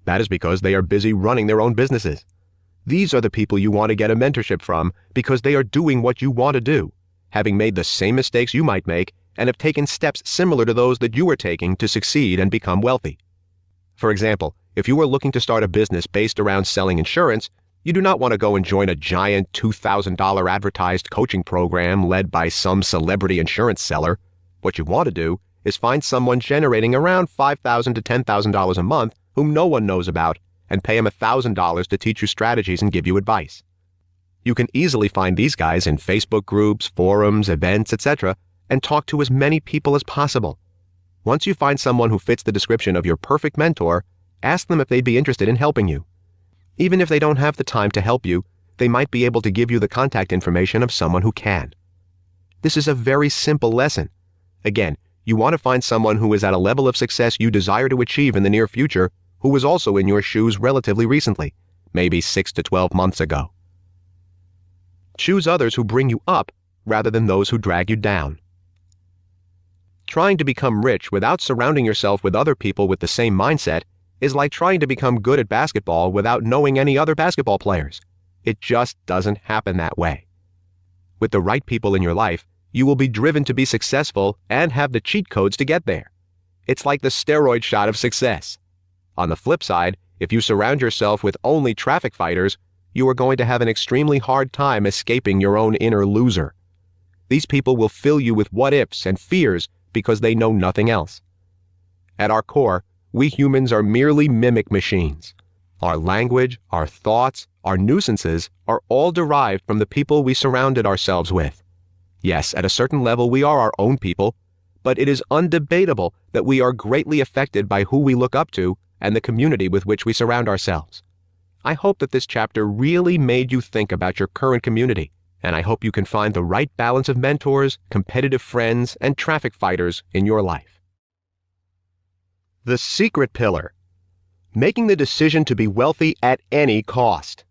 That is because they are busy running their own businesses. These are the people you want to get a mentorship from because they are doing what you want to do, having made the same mistakes you might make, and have taken steps similar to those that you are taking to succeed and become wealthy. For example, if you are looking to start a business based around selling insurance, you do not want to go and join a giant $2,000 advertised coaching program led by some celebrity insurance seller. What you want to do is find someone generating around $5,000 to $10,000 a month whom no one knows about, and pay him $1,000 to teach you strategies and give you advice. You can easily find these guys in Facebook groups, forums, events, etc., and talk to as many people as possible. Once you find someone who fits the description of your perfect mentor, ask them if they'd be interested in helping you. Even if they don't have the time to help you, they might be able to give you the contact information of someone who can. This is a very simple lesson. Again, you want to find someone who is at a level of success you desire to achieve in the near future, who was also in your shoes relatively recently, maybe 6 to 12 months ago. Choose others who bring you up rather than those who drag you down. Trying to become rich without surrounding yourself with other people with the same mindset is like trying to become good at basketball without knowing any other basketball players. It just doesn't happen that way. With the right people in your life, you will be driven to be successful and have the cheat codes to get there. It's like the steroid shot of success. On the flip side, if you surround yourself with only traffic fighters, you are going to have an extremely hard time escaping your own inner loser. These people will fill you with what-ifs and fears because they know nothing else. At our core, we humans are merely mimic machines. Our language, our thoughts, our nuisances are all derived from the people we surrounded ourselves with. Yes, at a certain level we are our own people, but it is undebatable that we are greatly affected by who we look up to and the community with which we surround ourselves. I hope that this chapter really made you think about your current community, and I hope you can find the right balance of mentors, competitive friends, and traffic fighters in your life. The secret pillar: making the decision to be wealthy at any cost.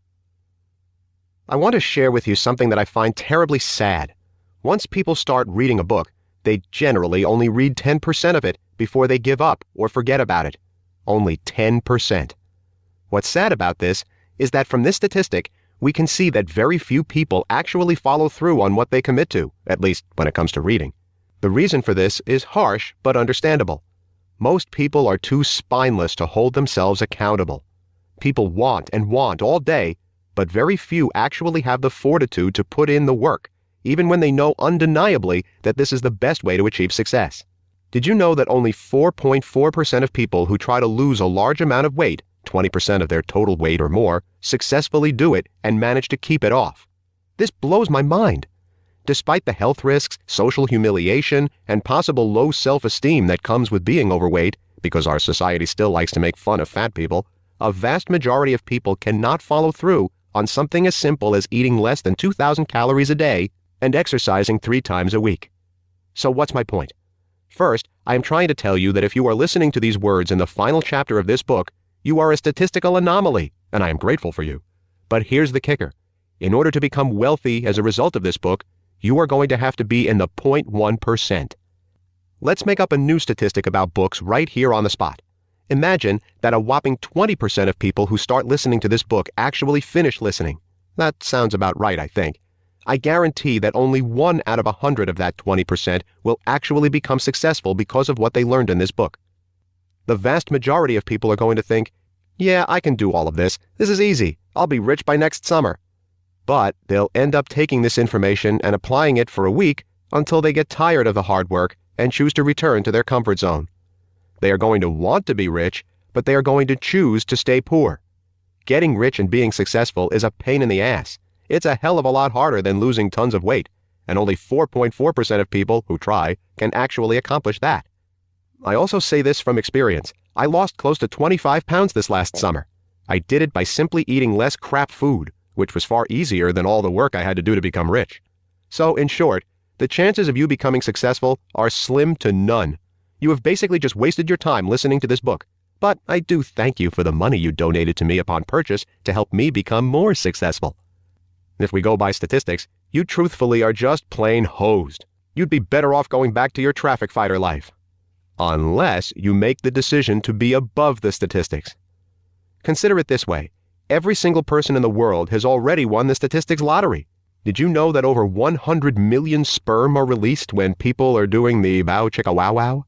I want to share with you something that I find terribly sad. Once people start reading a book, they generally only read 10% of it before they give up or forget about it. Only 10%. What's sad about this is that from this statistic, we can see that very few people actually follow through on what they commit to, at least when it comes to reading. The reason for this is harsh but understandable. Most people are too spineless to hold themselves accountable. People want and want all day, but very few actually have the fortitude to put in the work, even when they know undeniably that this is the best way to achieve success. Did you know that only 4.4% of people who try to lose a large amount of weight, 20% of their total weight or more, successfully do it and manage to keep it off? This blows my mind. Despite the health risks, social humiliation, and possible low self-esteem that comes with being overweight, because our society still likes to make fun of fat people, a vast majority of people cannot follow through on something as simple as eating less than 2,000 calories a day and exercising 3 times a week. So what's my point? First, I am trying to tell you that if you are listening to these words in the final chapter of this book, you are a statistical anomaly, and I am grateful for you. But here's the kicker. In order to become wealthy as a result of this book, you are going to have to be in the 0.1%. Let's make up a new statistic about books right here on the spot. Imagine that a whopping 20% of people who start listening to this book actually finish listening. That sounds about right, I think. I guarantee that only 1 out of 100 of that 20% will actually become successful because of what they learned in this book. The vast majority of people are going to think, yeah, I can do all of this. This is easy. I'll be rich by next summer. But they'll end up taking this information and applying it for a week until they get tired of the hard work and choose to return to their comfort zone. They are going to want to be rich, but they are going to choose to stay poor. Getting rich and being successful is a pain in the ass. It's a hell of a lot harder than losing tons of weight, and only 4.4% of people who try can actually accomplish that. I also say this from experience. I lost close to 25 pounds this last summer. I did it by simply eating less crap food, which was far easier than all the work I had to do to become rich. So, in short, the chances of you becoming successful are slim to none. You have basically just wasted your time listening to this book. But I do thank you for the money you donated to me upon purchase to help me become more successful. If we go by statistics, you truthfully are just plain hosed. You'd be better off going back to your traffic fighter life. Unless you make the decision to be above the statistics. Consider it this way. Every single person in the world has already won the statistics lottery. Did you know that over 100 million sperm are released when people are doing the bow chicka wow wow?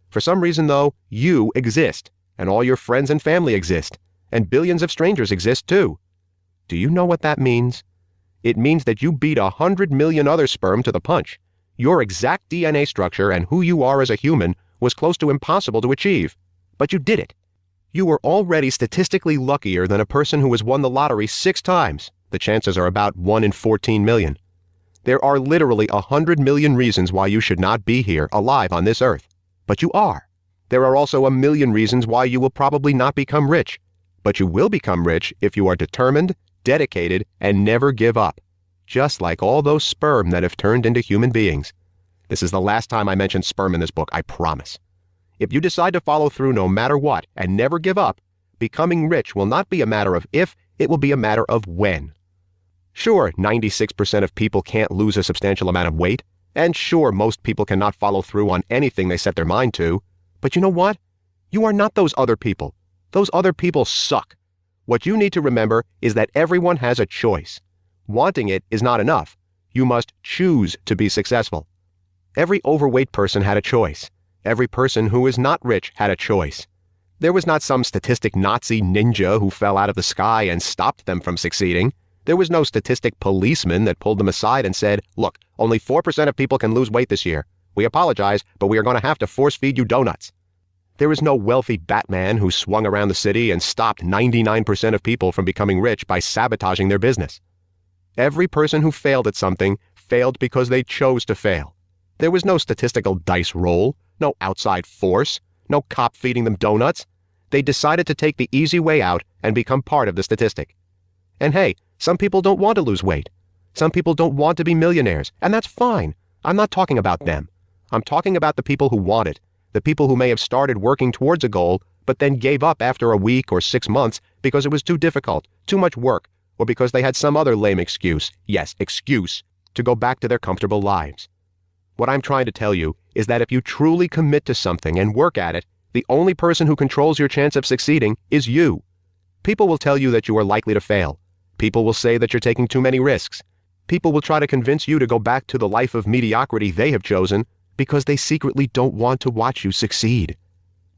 For some reason, though, you exist, and all your friends and family exist, and billions of strangers exist too. Do you know what that means? It means that you beat 100 million other sperm to the punch. Your exact DNA structure and who you are as a human was close to impossible to achieve. But you did it. You were already statistically luckier than a person who has won the lottery 6 times. The chances are about 1 in 14 million. There are literally 100 million reasons why you should not be here, alive on this earth. But you are. There are also 1 million reasons why you will probably not become rich. But you will become rich if you are determined, dedicated, and never give up. Just like all those sperm that have turned into human beings. This is the last time I mention sperm in this book, I promise. If you decide to follow through no matter what and never give up, becoming rich will not be a matter of if, it will be a matter of when. Sure, 96% of people can't lose a substantial amount of weight, and sure, most people cannot follow through on anything they set their mind to, but you know what? You are not those other people. Those other people suck. What you need to remember is that everyone has a choice. Wanting it is not enough. You must choose to be successful. Every overweight person had a choice. Every person who is not rich had a choice. There was not some statistic Nazi ninja who fell out of the sky and stopped them from succeeding. There was no statistic policeman that pulled them aside and said, look, only 4% of people can lose weight this year. We apologize, but we are going to have to force feed you donuts. There is no wealthy Batman who swung around the city and stopped 99% of people from becoming rich by sabotaging their business. Every person who failed at something failed because they chose to fail. There was no statistical dice roll, no outside force, no cop feeding them donuts. They decided to take the easy way out and become part of the statistic. And hey, some people don't want to lose weight. Some people don't want to be millionaires, and that's fine. I'm not talking about them. I'm talking about the people who want it, the people who may have started working towards a goal, but then gave up after a week or 6 months because it was too difficult, too much work, or because they had some other lame excuse, yes, excuse, to go back to their comfortable lives. What I'm trying to tell you is that if you truly commit to something and work at it, the only person who controls your chance of succeeding is you. People will tell you that you are likely to fail. People will say that you're taking too many risks. People will try to convince you to go back to the life of mediocrity they have chosen because they secretly don't want to watch you succeed.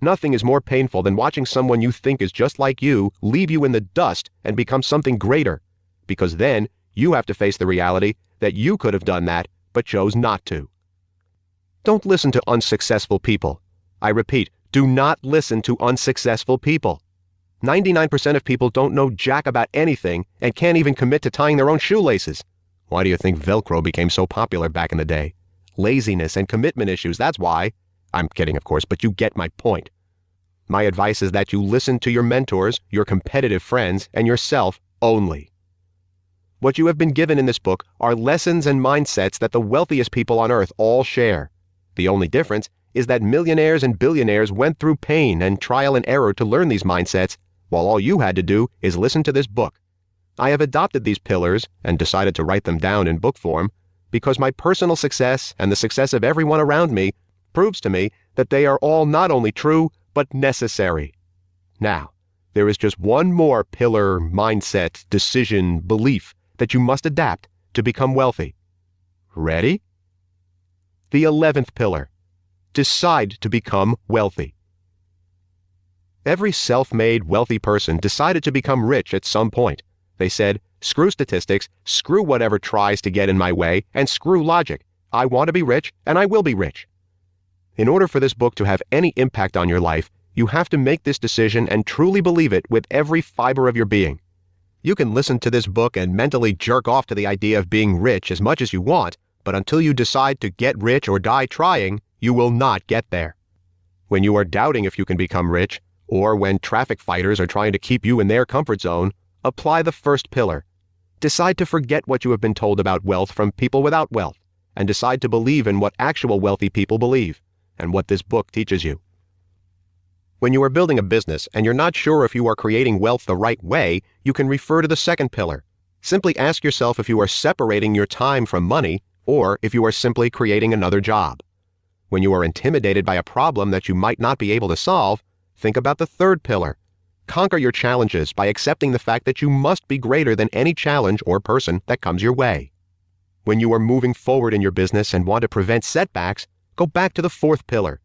Nothing is more painful than watching someone you think is just like you leave you in the dust and become something greater, because then you have to face the reality that you could have done that but chose not to. Don't listen to unsuccessful people. I repeat, do not listen to unsuccessful people. 99% of people don't know jack about anything and can't even commit to tying their own shoelaces. Why do you think Velcro became so popular back in the day? Laziness and commitment issues, that's why. I'm kidding, of course, but you get my point. My advice is that you listen to your mentors, your competitive friends, and yourself only. What you have been given in this book are lessons and mindsets that the wealthiest people on earth all share. The only difference is that millionaires and billionaires went through pain and trial and error to learn these mindsets, while all you had to do is listen to this book. I have adopted these pillars and decided to write them down in book form because my personal success and the success of everyone around me proves to me that they are all not only true, but necessary. Now, there is just one more pillar, mindset, decision, belief that you must adapt to become wealthy. Ready? The 11th pillar. Decide to become wealthy. Every self-made wealthy person decided to become rich at some point. They said, screw statistics, screw whatever tries to get in my way, and screw logic. I want to be rich, and I will be rich. In order for this book to have any impact on your life, you have to make this decision and truly believe it with every fiber of your being. You can listen to this book and mentally jerk off to the idea of being rich as much as you want, but until you decide to get rich or die trying, you will not get there. When you are doubting if you can become rich, or when traffic fighters are trying to keep you in their comfort zone, apply the first pillar. Decide to forget what you have been told about wealth from people without wealth, and decide to believe in what actual wealthy people believe, and what this book teaches you. When you are building a business and you're not sure if you are creating wealth the right way, you can refer to the second pillar. Simply ask yourself if you are separating your time from money, or if you are simply creating another job. When you are intimidated by a problem that you might not be able to solve, think about the third pillar. Conquer your challenges by accepting the fact that you must be greater than any challenge or person that comes your way. When you are moving forward in your business and want to prevent setbacks, go back to the fourth pillar.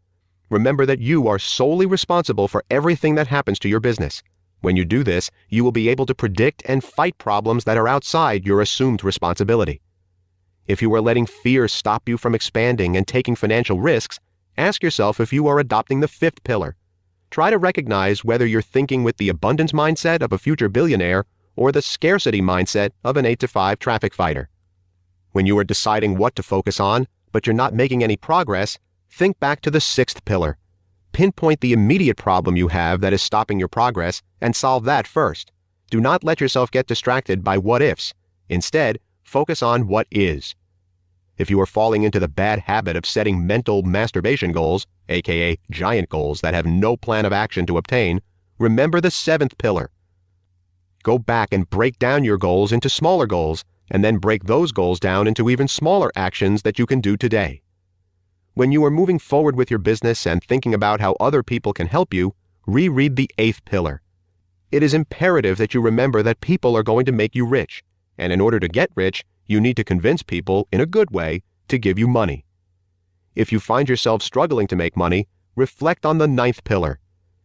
Remember that you are solely responsible for everything that happens to your business. When you do this, you will be able to predict and fight problems that are outside your assumed responsibility. If you are letting fear stop you from expanding and taking financial risks, ask yourself if you are adopting the fifth pillar. Try to recognize whether you're thinking with the abundance mindset of a future billionaire or the scarcity mindset of an 8-to-5 traffic fighter. When you are deciding what to focus on, but you're not making any progress, think back to the sixth pillar. Pinpoint the immediate problem you have that is stopping your progress and solve that first. Do not let yourself get distracted by what-ifs. Instead, focus on what is. If you are falling into the bad habit of setting mental masturbation goals, aka giant goals that have no plan of action to obtain, remember the seventh pillar. Go back and break down your goals into smaller goals, and then break those goals down into even smaller actions that you can do today. When you are moving forward with your business and thinking about how other people can help you, reread the eighth pillar. It is imperative that you remember that people are going to make you rich, and in order to get rich, you need to convince people, in a good way, to give you money. If you find yourself struggling to make money, reflect on the ninth pillar.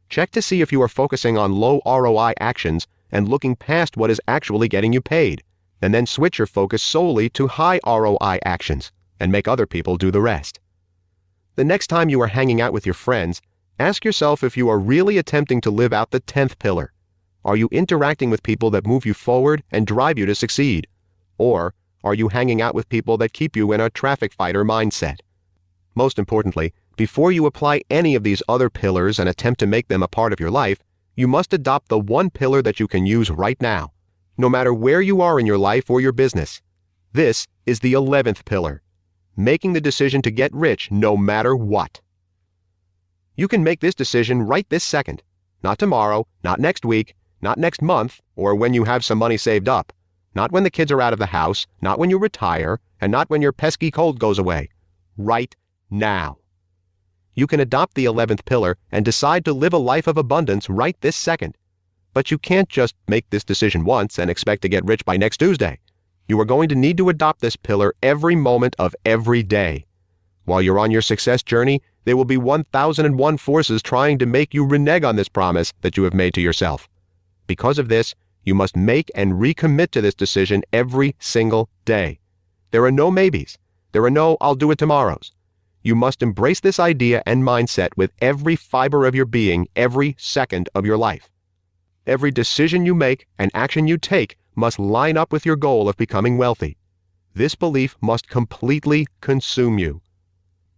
Check to see if you are focusing on low ROI actions and looking past what is actually getting you paid, and then switch your focus solely to high ROI actions and make other people do the rest. The next time you are hanging out with your friends, Ask yourself if you are really attempting to live out the 10th pillar. Are you interacting with people that move you forward and drive you to succeed? Or are you hanging out with people that keep you in a traffic fighter mindset? Most importantly, before you apply any of these other pillars and attempt to make them a part of your life, you must adopt the one pillar that you can use right now, no matter where you are in your life or your business. This is the 11th pillar, making the decision to get rich no matter what. You can make this decision right this second, not tomorrow, not next week, not next month, or when you have some money saved up, not when the kids are out of the house, not when you retire, and not when your pesky cold goes away. Right now. You can adopt the 11th pillar and decide to live a life of abundance right this second. But you can't just make this decision once and expect to get rich by next Tuesday. You are going to need to adopt this pillar every moment of every day. While you're on your success journey, there will be 1,001 forces trying to make you renege on this promise that you have made to yourself. Because of this, you must make and recommit to this decision every single day. There are no maybes. There are no "I'll do it tomorrows." You must embrace this idea and mindset with every fiber of your being every second of your life. Every decision you make and action you take must line up with your goal of becoming wealthy. This belief must completely consume you.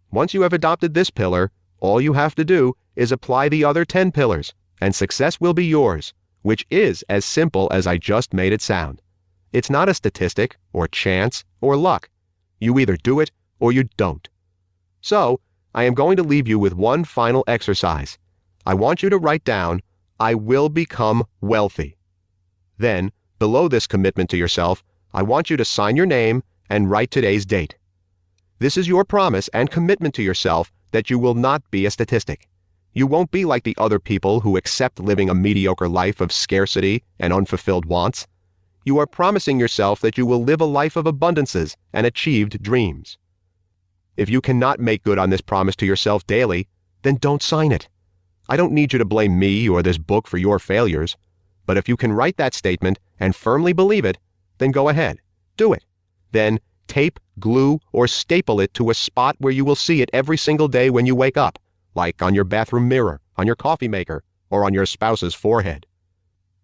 Once you have adopted this pillar, all you have to do is apply the other 10 pillars, and success will be yours, which is as simple as I just made it sound. It's not a statistic, or chance, or luck. You either do it or you don't. So, I am going to leave you with one final exercise. I want you to write down, "I will become wealthy." Then, below this commitment to yourself, I want you to sign your name and write today's date. This is your promise and commitment to yourself that you will not be a statistic. You won't be like the other people who accept living a mediocre life of scarcity and unfulfilled wants. You are promising yourself that you will live a life of abundances and achieved dreams. If you cannot make good on this promise to yourself daily, then don't sign it. I don't need you to blame me or this book for your failures. But if you can write that statement and firmly believe it, then go ahead, do it. Then tape, glue, or staple it to a spot where you will see it every single day when you wake up, like on your bathroom mirror, on your coffee maker, or on your spouse's forehead.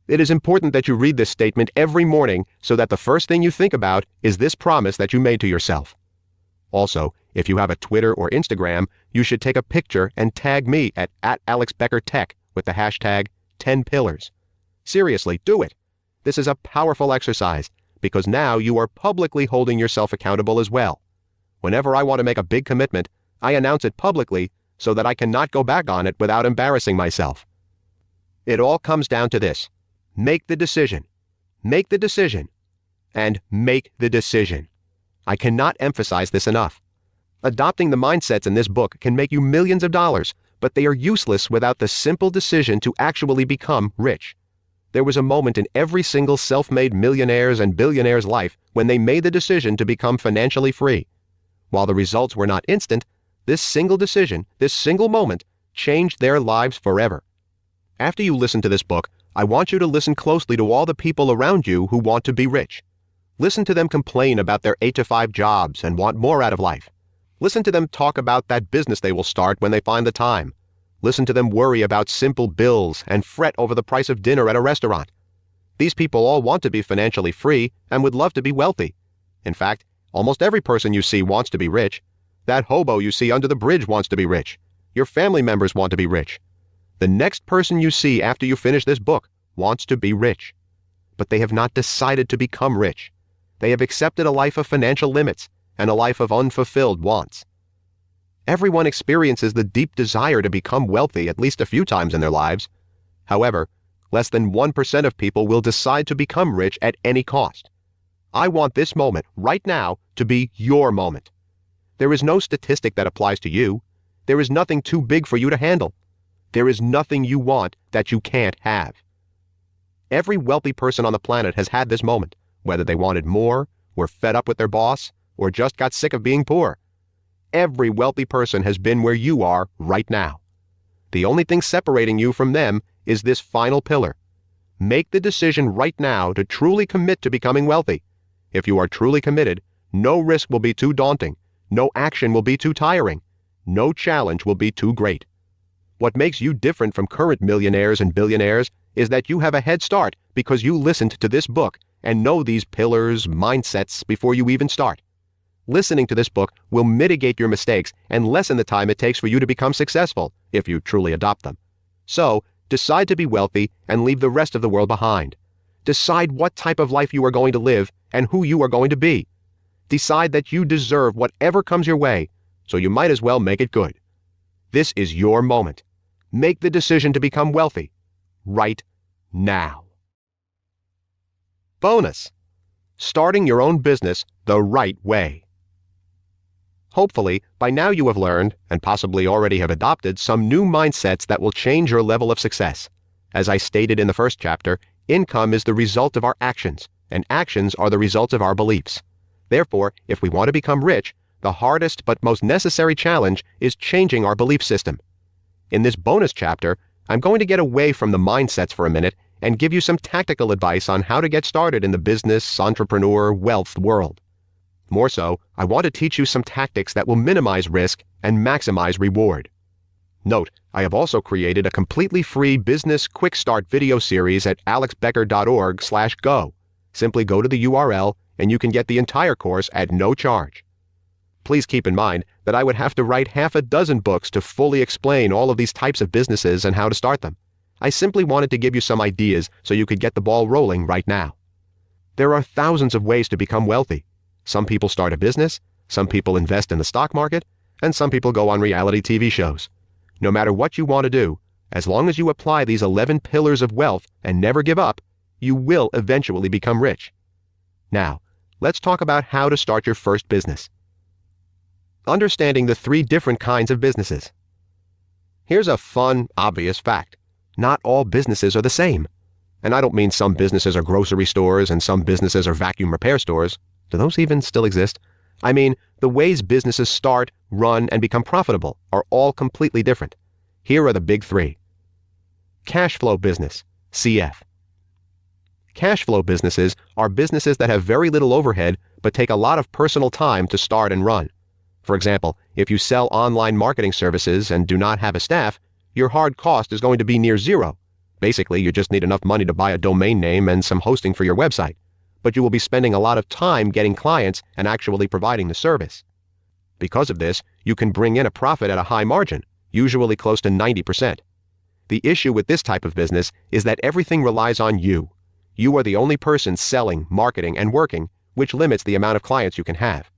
It is important that you read this statement every morning so that the first thing you think about is this promise that you made to yourself. Also, if you have a Twitter or Instagram, you should take a picture and tag me at @AlexBeckerTech with the hashtag 10pillars. Seriously, do it. This is a powerful exercise because now you are publicly holding yourself accountable as well. Whenever I want to make a big commitment, I announce it publicly so that I cannot go back on it without embarrassing myself. It all comes down to this. Make the decision. Make the decision. And make the decision. I cannot emphasize this enough. Adopting the mindsets in this book can make you millions of dollars, but they are useless without the simple decision to actually become rich. There was a moment in every single self-made millionaire's and billionaire's life when they made the decision to become financially free. While the results were not instant, this single decision, this single moment, changed their lives forever. After you listen to this book, I want you to listen closely to all the people around you who want to be rich. Listen to them complain about their 8-to-5 jobs and want more out of life. Listen to them talk about that business they will start when they find the time. Listen to them worry about simple bills and fret over the price of dinner at a restaurant. These people all want to be financially free and would love to be wealthy. In fact, almost every person you see wants to be rich. That hobo you see under the bridge wants to be rich. Your family members want to be rich. The next person you see after you finish this book wants to be rich. But they have not decided to become rich. They have accepted a life of financial limits and a life of unfulfilled wants. Everyone experiences the deep desire to become wealthy at least a few times in their lives. However, less than 1% of people will decide to become rich at any cost. I want this moment, right now, to be your moment. There is no statistic that applies to you. There is nothing too big for you to handle. There is nothing you want that you can't have. Every wealthy person on the planet has had this moment, whether they wanted more, were fed up with their boss, or just got sick of being poor. Every wealthy person has been where you are right now. The only thing separating you from them is this final pillar. Make the decision right now to truly commit to becoming wealthy. If you are truly committed, no risk will be too daunting, no action will be too tiring, no challenge will be too great. What makes you different from current millionaires and billionaires is that you have a head start because you listened to this book and know these pillars, mindsets before you even start. Listening to this book will mitigate your mistakes and lessen the time it takes for you to become successful, if you truly adopt them. So, decide to be wealthy and leave the rest of the world behind. Decide what type of life you are going to live and who you are going to be. Decide that you deserve whatever comes your way, so you might as well make it good. This is your moment. Make the decision to become wealthy right now. Bonus: starting your own business the right way. Hopefully, by now you have learned, and possibly already have adopted, some new mindsets that will change your level of success. As I stated in the first chapter, income is the result of our actions, and actions are the results of our beliefs. Therefore, if we want to become rich, the hardest but most necessary challenge is changing our belief system. In this bonus chapter, I'm going to get away from the mindsets for a minute and give you some tactical advice on how to get started in the business, entrepreneur, wealth world. More so, I want to teach you some tactics that will minimize risk and maximize reward. Note, I have also created a completely free business quick start video series at alexbecker.org/go. Simply go to the URL and you can get the entire course at no charge. Please keep in mind that I would have to write half a dozen books to fully explain all of these types of businesses and how to start them. I simply wanted to give you some ideas so you could get the ball rolling right now. There are thousands of ways to become wealthy. Some people start a business, some people invest in the stock market, and some people go on reality TV shows. No matter what you want to do, as long as you apply these 11 pillars of wealth and never give up, you will eventually become rich. Now, let's talk about how to start your first business. Understanding the 3 different kinds of businesses. Here's a fun, obvious fact. Not all businesses are the same. And I don't mean some businesses are grocery stores and some businesses are vacuum repair stores. Do those even still exist? I mean, the ways businesses start, run, and become profitable are all completely different. Here are the big 3. Cash flow business, CF. Cash flow businesses are businesses that have very little overhead but take a lot of personal time to start and run. For example, if you sell online marketing services and do not have a staff, your hard cost is going to be near zero. Basically, you just need enough money to buy a domain name and some hosting for your website. But you will be spending a lot of time getting clients and actually providing the service. Because of this, you can bring in a profit at a high margin, usually close to 90%. The issue with this type of business is that everything relies on you. You are the only person selling, marketing, and working, which limits the amount of clients you can have.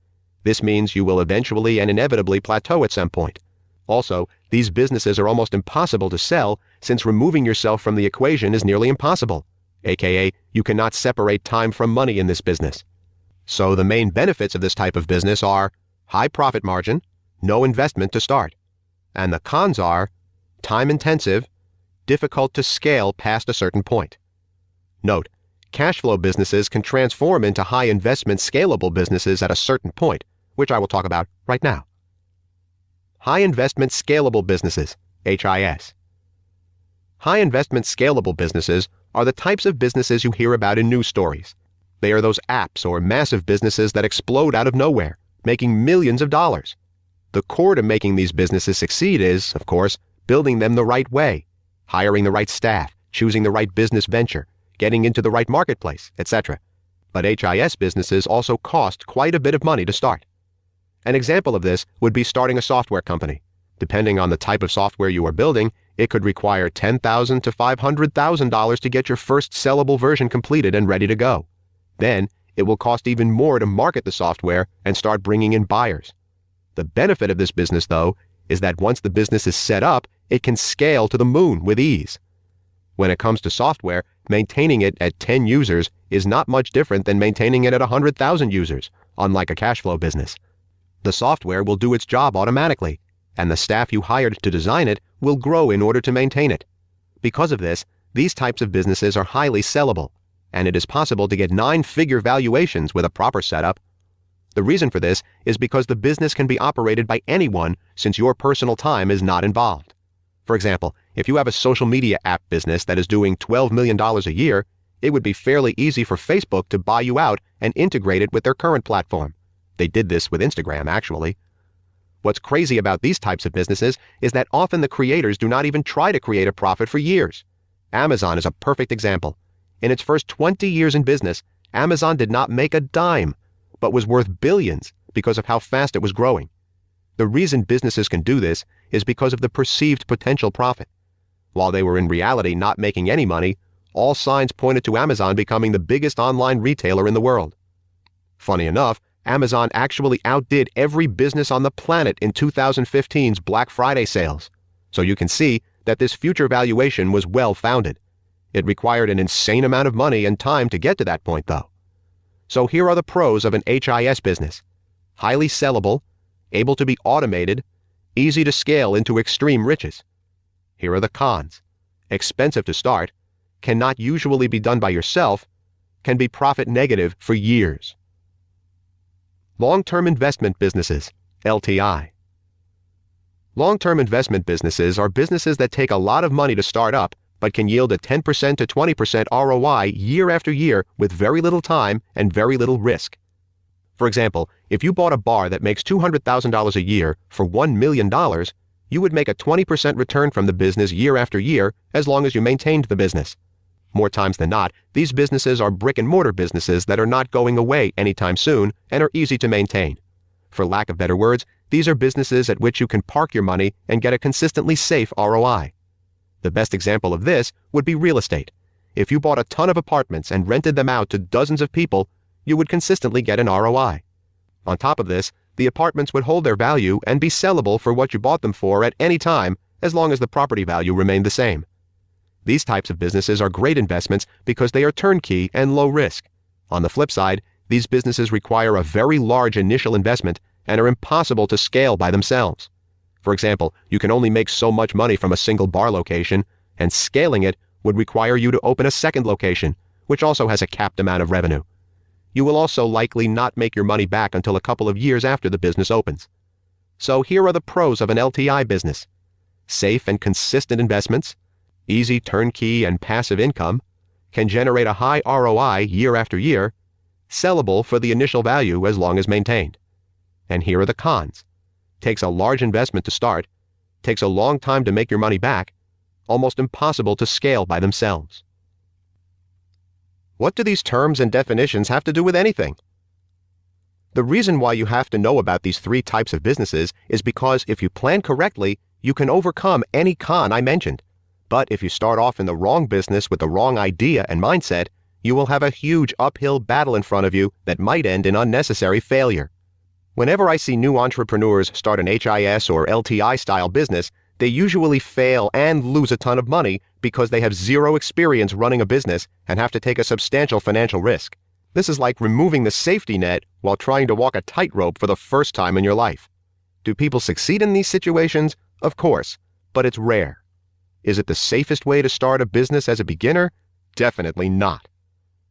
This means you will eventually and inevitably plateau at some point. Also, these businesses are almost impossible to sell since removing yourself from the equation is nearly impossible. AKA, you cannot separate time from money in this business. So the main benefits of this type of business are high profit margin, no investment to start. And the cons are time intensive, difficult to scale past a certain point. Note, cash flow businesses can transform into high investment scalable businesses at a certain point, which I will talk about right now. High investment scalable businesses, HIS. High investment scalable businesses are the types of businesses you hear about in news stories. They are those apps or massive businesses that explode out of nowhere, making millions of dollars. The core to making these businesses succeed is, of course, building them the right way, hiring the right staff, choosing the right business venture, getting into the right marketplace, etc. But HIS businesses also cost quite a bit of money to start. An example of this would be starting a software company. Depending on the type of software you are building, it could require $10,000 to $500,000 to get your first sellable version completed and ready to go. Then, it will cost even more to market the software and start bringing in buyers. The benefit of this business, though, is that once the business is set up, it can scale to the moon with ease. When it comes to software, maintaining it at 10 users is not much different than maintaining it at 100,000 users, unlike a cash flow business. The software will do its job automatically, and the staff you hired to design it will grow in order to maintain it. Because of this, these types of businesses are highly sellable, and it is possible to get 9-figure valuations with a proper setup. The reason for this is because the business can be operated by anyone since your personal time is not involved. For example, if you have a social media app business that is doing $12 million a year, it would be fairly easy for Facebook to buy you out and integrate it with their current platform. They did this with Instagram, actually. What's crazy about these types of businesses is that often the creators do not even try to create a profit for years. Amazon is a perfect example. In its first 20 years in business, Amazon did not make a dime, but was worth billions because of how fast it was growing. The reason businesses can do this is because of the perceived potential profit. While they were in reality not making any money, all signs pointed to Amazon becoming the biggest online retailer in the world. Funny enough, Amazon actually outdid every business on the planet in 2015's Black Friday sales. So you can see that this future valuation was well-founded. It required an insane amount of money and time to get to that point, though. So here are the pros of an HIS business. Highly sellable, able to be automated, easy to scale into extreme riches. Here are the cons. Expensive to start, cannot usually be done by yourself, can be profit negative for years. Long-term investment businesses, LTI. Long-term investment businesses are businesses that take a lot of money to start up, but can yield a 10% to 20% ROI year after year with very little time and very little risk. For example, if you bought a bar that makes $200,000 a year for $1 million, you would make a 20% return from the business year after year as long as you maintained the business. More times than not, these businesses are brick-and-mortar businesses that are not going away anytime soon and are easy to maintain. For lack of better words, these are businesses at which you can park your money and get a consistently safe ROI. The best example of this would be real estate. If you bought a ton of apartments and rented them out to dozens of people, you would consistently get an ROI. On top of this, the apartments would hold their value and be sellable for what you bought them for at any time as long as the property value remained the same. These types of businesses are great investments because they are turnkey and low risk. On the flip side, these businesses require a very large initial investment and are impossible to scale by themselves. For example, you can only make so much money from a single bar location, and scaling it would require you to open a second location, which also has a capped amount of revenue. You will also likely not make your money back until a couple of years after the business opens. So here are the pros of an LTI business. Safe and consistent investments, easy turnkey and passive income, can generate a high ROI year after year, sellable for the initial value as long as maintained. And here are the cons. Takes a large investment to start, takes a long time to make your money back, almost impossible to scale by themselves. What do these terms and definitions have to do with anything? The reason why you have to know about these three types of businesses is because if you plan correctly, you can overcome any con I mentioned. But if you start off in the wrong business with the wrong idea and mindset, you will have a huge uphill battle in front of you that might end in unnecessary failure. Whenever I see new entrepreneurs start an HIS or LTI style business, they usually fail and lose a ton of money because they have zero experience running a business and have to take a substantial financial risk. This is like removing the safety net while trying to walk a tightrope for the first time in your life. Do people succeed in these situations? Of course, but it's rare. Is it the safest way to start a business as a beginner? Definitely not.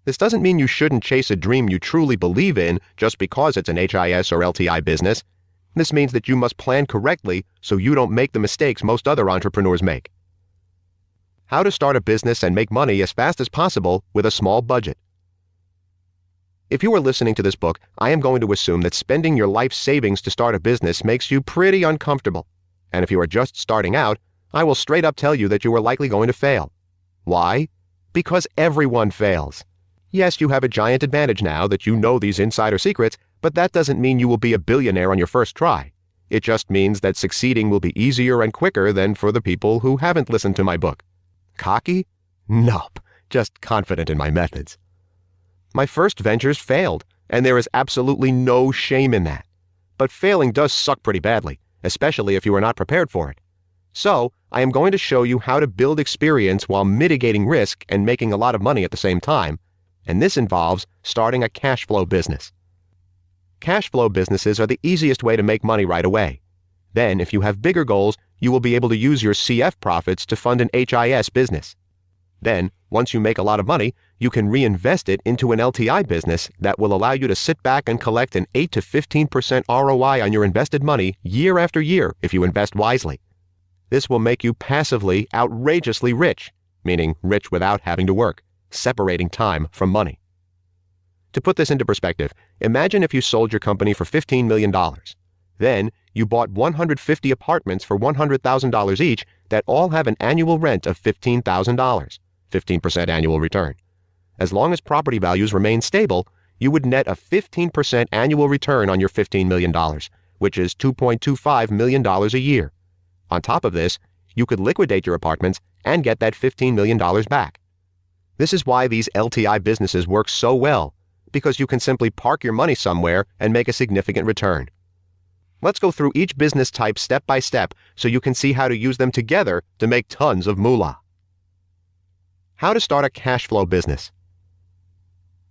This doesn't mean you shouldn't chase a dream you truly believe in just because it's an HIS or LTI business. This means that you must plan correctly so you don't make the mistakes most other entrepreneurs make. How to start a business and make money as fast as possible with a small budget. If you are listening to this book, I am going to assume that spending your life savings to start a business makes you pretty uncomfortable. And if you are just starting out, I will straight up tell you that you are likely going to fail. Why? Because everyone fails. Yes, you have a giant advantage now that you know these insider secrets, but that doesn't mean you will be a billionaire on your first try. It just means that succeeding will be easier and quicker than for the people who haven't listened to my book. Cocky? Nope, just confident in my methods. My first ventures failed, and there is absolutely no shame in that. But failing does suck pretty badly, especially if you are not prepared for it. So, I am going to show you how to build experience while mitigating risk and making a lot of money at the same time, and this involves starting a cash flow business. Cash flow businesses are the easiest way to make money right away. Then, if you have bigger goals, you will be able to use your CF profits to fund an HIS business. Then, once you make a lot of money, you can reinvest it into an LTI business that will allow you to sit back and collect an 8 to 15% ROI on your invested money year after year if you invest wisely. This will make you passively outrageously rich, meaning rich without having to work, separating time from money. To put this into perspective, imagine if you sold your company for $15 million. Then, you bought 150 apartments for $100,000 each that all have an annual rent of $15,000, 15% annual return. As long as property values remain stable, you would net a 15% annual return on your $15 million, which is $2.25 million a year. On top of this, you could liquidate your apartments and get that $15 million back. This is why these LTI businesses work so well, because you can simply park your money somewhere and make a significant return. Let's go through each business type step by step so you can see how to use them together to make tons of moolah. How to start a cash flow business.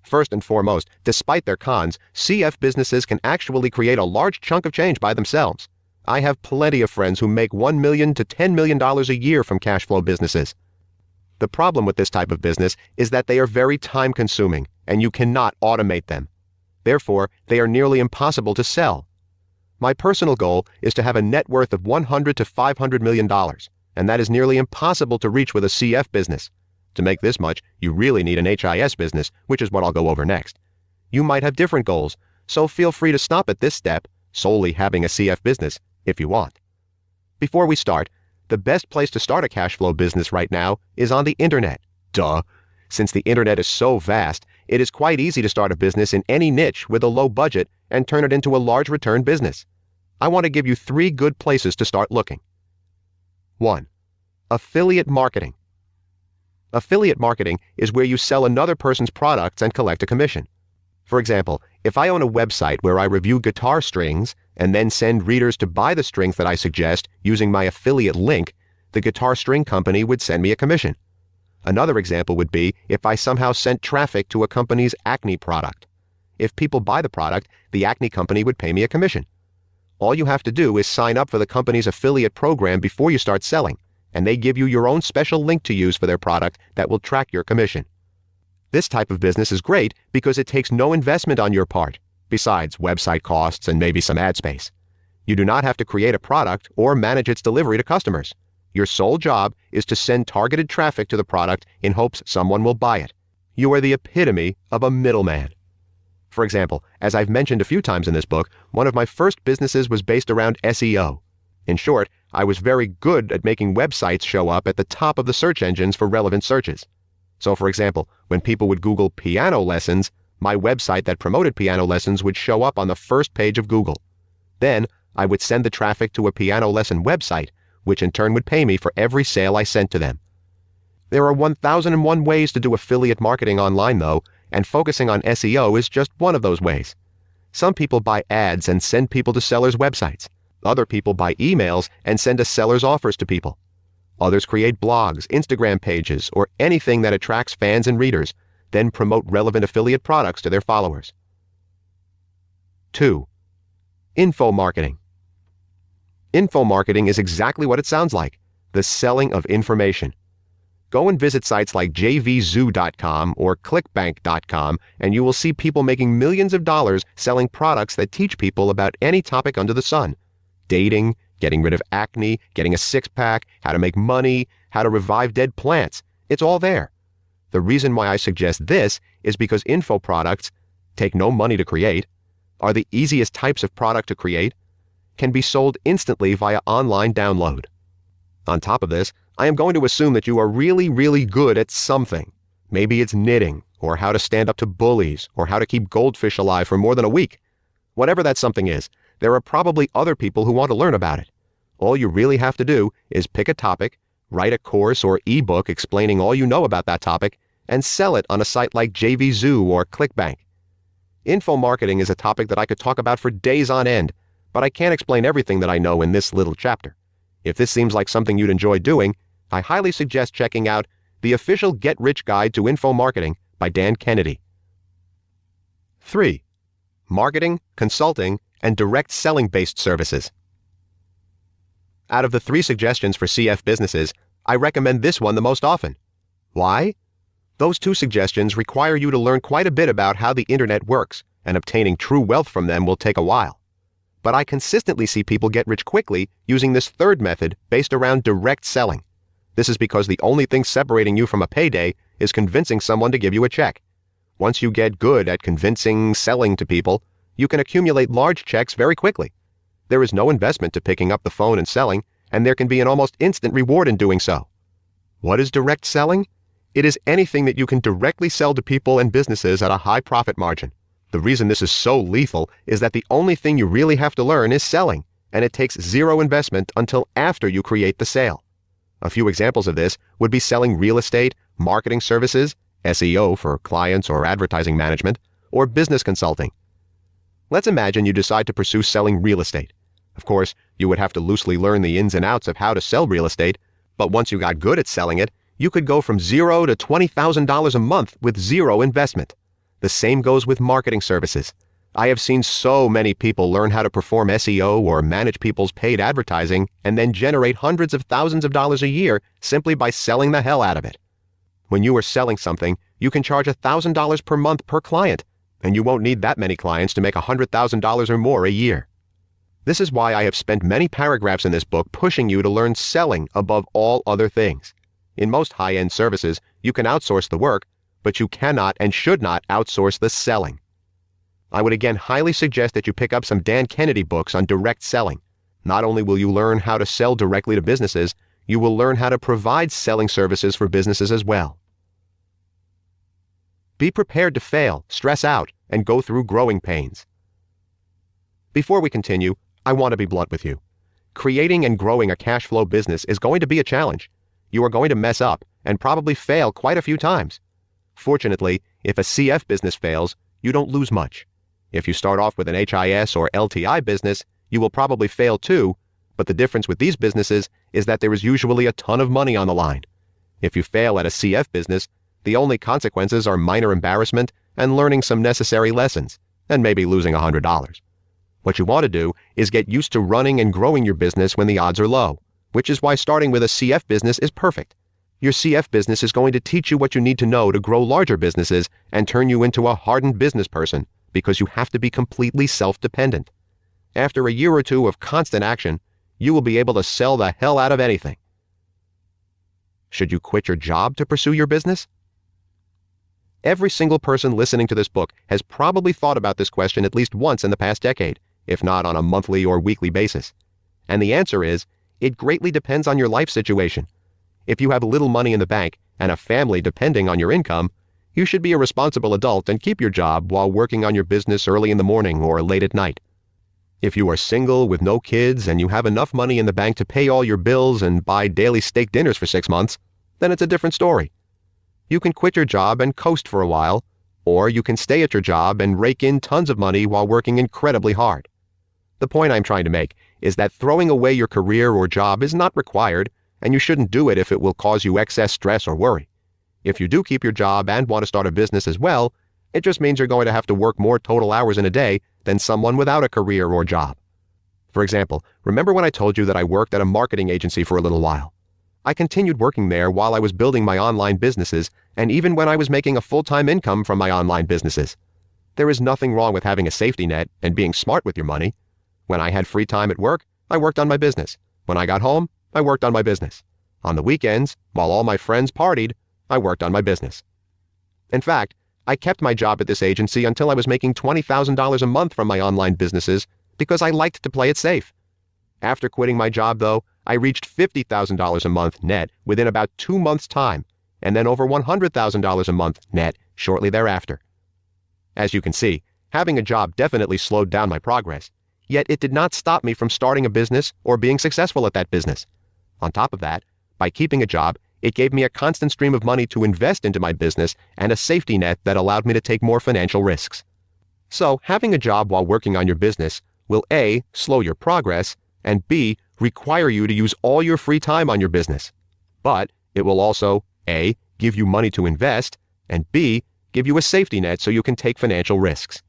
First and foremost, despite their cons, CF businesses can actually create a large chunk of change by themselves. I have plenty of friends who make $1 million to $10 million a year from cash flow businesses. The problem with this type of business is that they are very time-consuming, and you cannot automate them. Therefore, they are nearly impossible to sell. My personal goal is to have a net worth of $100 to $500 million, and that is nearly impossible to reach with a CF business. To make this much, you really need an HIS business, which is what I'll go over next. You might have different goals, so feel free to stop at this step, solely having a CF business, if you want. Before we start, the best place to start a cash flow business right now is on the internet. Duh! Since the internet is so vast, it is quite easy to start a business in any niche with a low budget and turn it into a large return business. I want to give you 3 good places to start looking. 1. Affiliate marketing. Affiliate marketing is where you sell another person's products and collect a commission. For example, if I own a website where I review guitar strings and then send readers to buy the strings that I suggest using my affiliate link, the guitar string company would send me a commission. Another example would be if I somehow sent traffic to a company's acne product. If people buy the product, the acne company would pay me a commission. All you have to do is sign up for the company's affiliate program before you start selling, and they give you your own special link to use for their product that will track your commission. This type of business is great because it takes no investment on your part, besides website costs and maybe some ad space. You do not have to create a product or manage its delivery to customers. Your sole job is to send targeted traffic to the product in hopes someone will buy it. You are the epitome of a middleman. For example, as I've mentioned a few times in this book, one of my first businesses was based around SEO. In short, I was very good at making websites show up at the top of the search engines for relevant searches. So for example, when people would Google piano lessons, my website that promoted piano lessons would show up on the first page of Google. Then, I would send the traffic to a piano lesson website, which in turn would pay me for every sale I sent to them. There are 1,001 ways to do affiliate marketing online though, and focusing on SEO is just one of those ways. Some people buy ads and send people to sellers' websites. Other people buy emails and send a seller's offers to people. Others create blogs, Instagram pages, or anything that attracts fans and readers, then promote relevant affiliate products to their followers. 2. Info marketing. Info marketing is exactly what it sounds like, the selling of information. Go and visit sites like jvzoo.com or clickbank.com and you will see people making millions of dollars selling products that teach people about any topic under the sun. Dating, getting rid of acne, getting a six-pack, how to make money, how to revive dead plants. It's all there. The reason why I suggest this is because info products take no money to create, are the easiest types of product to create, can be sold instantly via online download. On top of this, I am going to assume that you are really, really good at something. Maybe it's knitting, or how to stand up to bullies, or how to keep goldfish alive for more than a week. Whatever that something is, there are probably other people who want to learn about it. All you really have to do is pick a topic, write a course or ebook explaining all you know about that topic, and sell it on a site like JVZoo or ClickBank. Info marketing is a topic that I could talk about for days on end, but I can't explain everything that I know in this little chapter. If this seems like something you'd enjoy doing, I highly suggest checking out The Official Get-Rich Guide to Info Marketing by Dan Kennedy. 3. Marketing, consulting, and direct selling-based services. Out of the 3 suggestions for CF businesses, I recommend this one the most often. Why? Those 2 suggestions require you to learn quite a bit about how the internet works, and obtaining true wealth from them will take a while. But I consistently see people get rich quickly using this 3rd method based around direct selling. This is because the only thing separating you from a payday is convincing someone to give you a check. Once you get good at convincing, selling to people, you can accumulate large checks very quickly. There is no investment to picking up the phone and selling, and there can be an almost instant reward in doing so. What is direct selling? It is anything that you can directly sell to people and businesses at a high profit margin. The reason this is so lethal is that the only thing you really have to learn is selling, and it takes zero investment until after you create the sale. A few examples of this would be selling real estate, marketing services, SEO for clients or advertising management, or business consulting. Let's imagine you decide to pursue selling real estate. Of course, you would have to loosely learn the ins and outs of how to sell real estate, but once you got good at selling it, you could go from $0 to $20,000 a month with zero investment. The same goes with marketing services. I have seen so many people learn how to perform SEO or manage people's paid advertising and then generate hundreds of thousands of dollars a year simply by selling the hell out of it. When you are selling something, you can charge $1,000 per month per client, and you won't need that many clients to make $100,000 or more a year. This is why I have spent many paragraphs in this book pushing you to learn selling above all other things. In most high-end services, you can outsource the work, but you cannot and should not outsource the selling. I would again highly suggest that you pick up some Dan Kennedy books on direct selling. Not only will you learn how to sell directly to businesses, you will learn how to provide selling services for businesses as well. Be prepared to fail, stress out, and go through growing pains. Before we continue, I want to be blunt with you. Creating and growing a cash flow business is going to be a challenge. You are going to mess up and probably fail quite a few times. Fortunately, if a CF business fails, you don't lose much. If you start off with an HIS or LTI business, you will probably fail too, but the difference with these businesses is that there is usually a ton of money on the line. If you fail at a CF business, the only consequences are minor embarrassment and learning some necessary lessons, and maybe losing $100. What you want to do is get used to running and growing your business when the odds are low, which is why starting with a CF business is perfect. Your CF business is going to teach you what you need to know to grow larger businesses and turn you into a hardened business person, because you have to be completely self-dependent. After a year or two of constant action, you will be able to sell the hell out of anything. Should you quit your job to pursue your business? Every single person listening to this book has probably thought about this question at least once in the past decade, if not on a monthly or weekly basis. And the answer is, it greatly depends on your life situation. If you have little money in the bank and a family depending on your income, you should be a responsible adult and keep your job while working on your business early in the morning or late at night. If you are single with no kids and you have enough money in the bank to pay all your bills and buy daily steak dinners for 6 months, then it's a different story. You can quit your job and coast for a while, or you can stay at your job and rake in tons of money while working incredibly hard. The point I'm trying to make is that throwing away your career or job is not required, and you shouldn't do it if it will cause you excess stress or worry. If you do keep your job and want to start a business as well, it just means you're going to have to work more total hours in a day than someone without a career or job. For example, remember when I told you that I worked at a marketing agency for a little while? I continued working there while I was building my online businesses, and even when I was making a full-time income from my online businesses. There is nothing wrong with having a safety net and being smart with your money. When I had free time at work, I worked on my business. When I got home, I worked on my business. On the weekends, while all my friends partied, I worked on my business. In fact, I kept my job at this agency until I was making $20,000 a month from my online businesses because I liked to play it safe. After quitting my job, though, I reached $50,000 a month net within about 2 months' time, and then over $100,000 a month net shortly thereafter. As you can see, having a job definitely slowed down my progress, yet it did not stop me from starting a business or being successful at that business. On top of that, by keeping a job, it gave me a constant stream of money to invest into my business and a safety net that allowed me to take more financial risks. So, having a job while working on your business will A, slow your progress, and B, require you to use all your free time on your business. But it will also A, give you money to invest, and B, give you a safety net so you can take financial risks.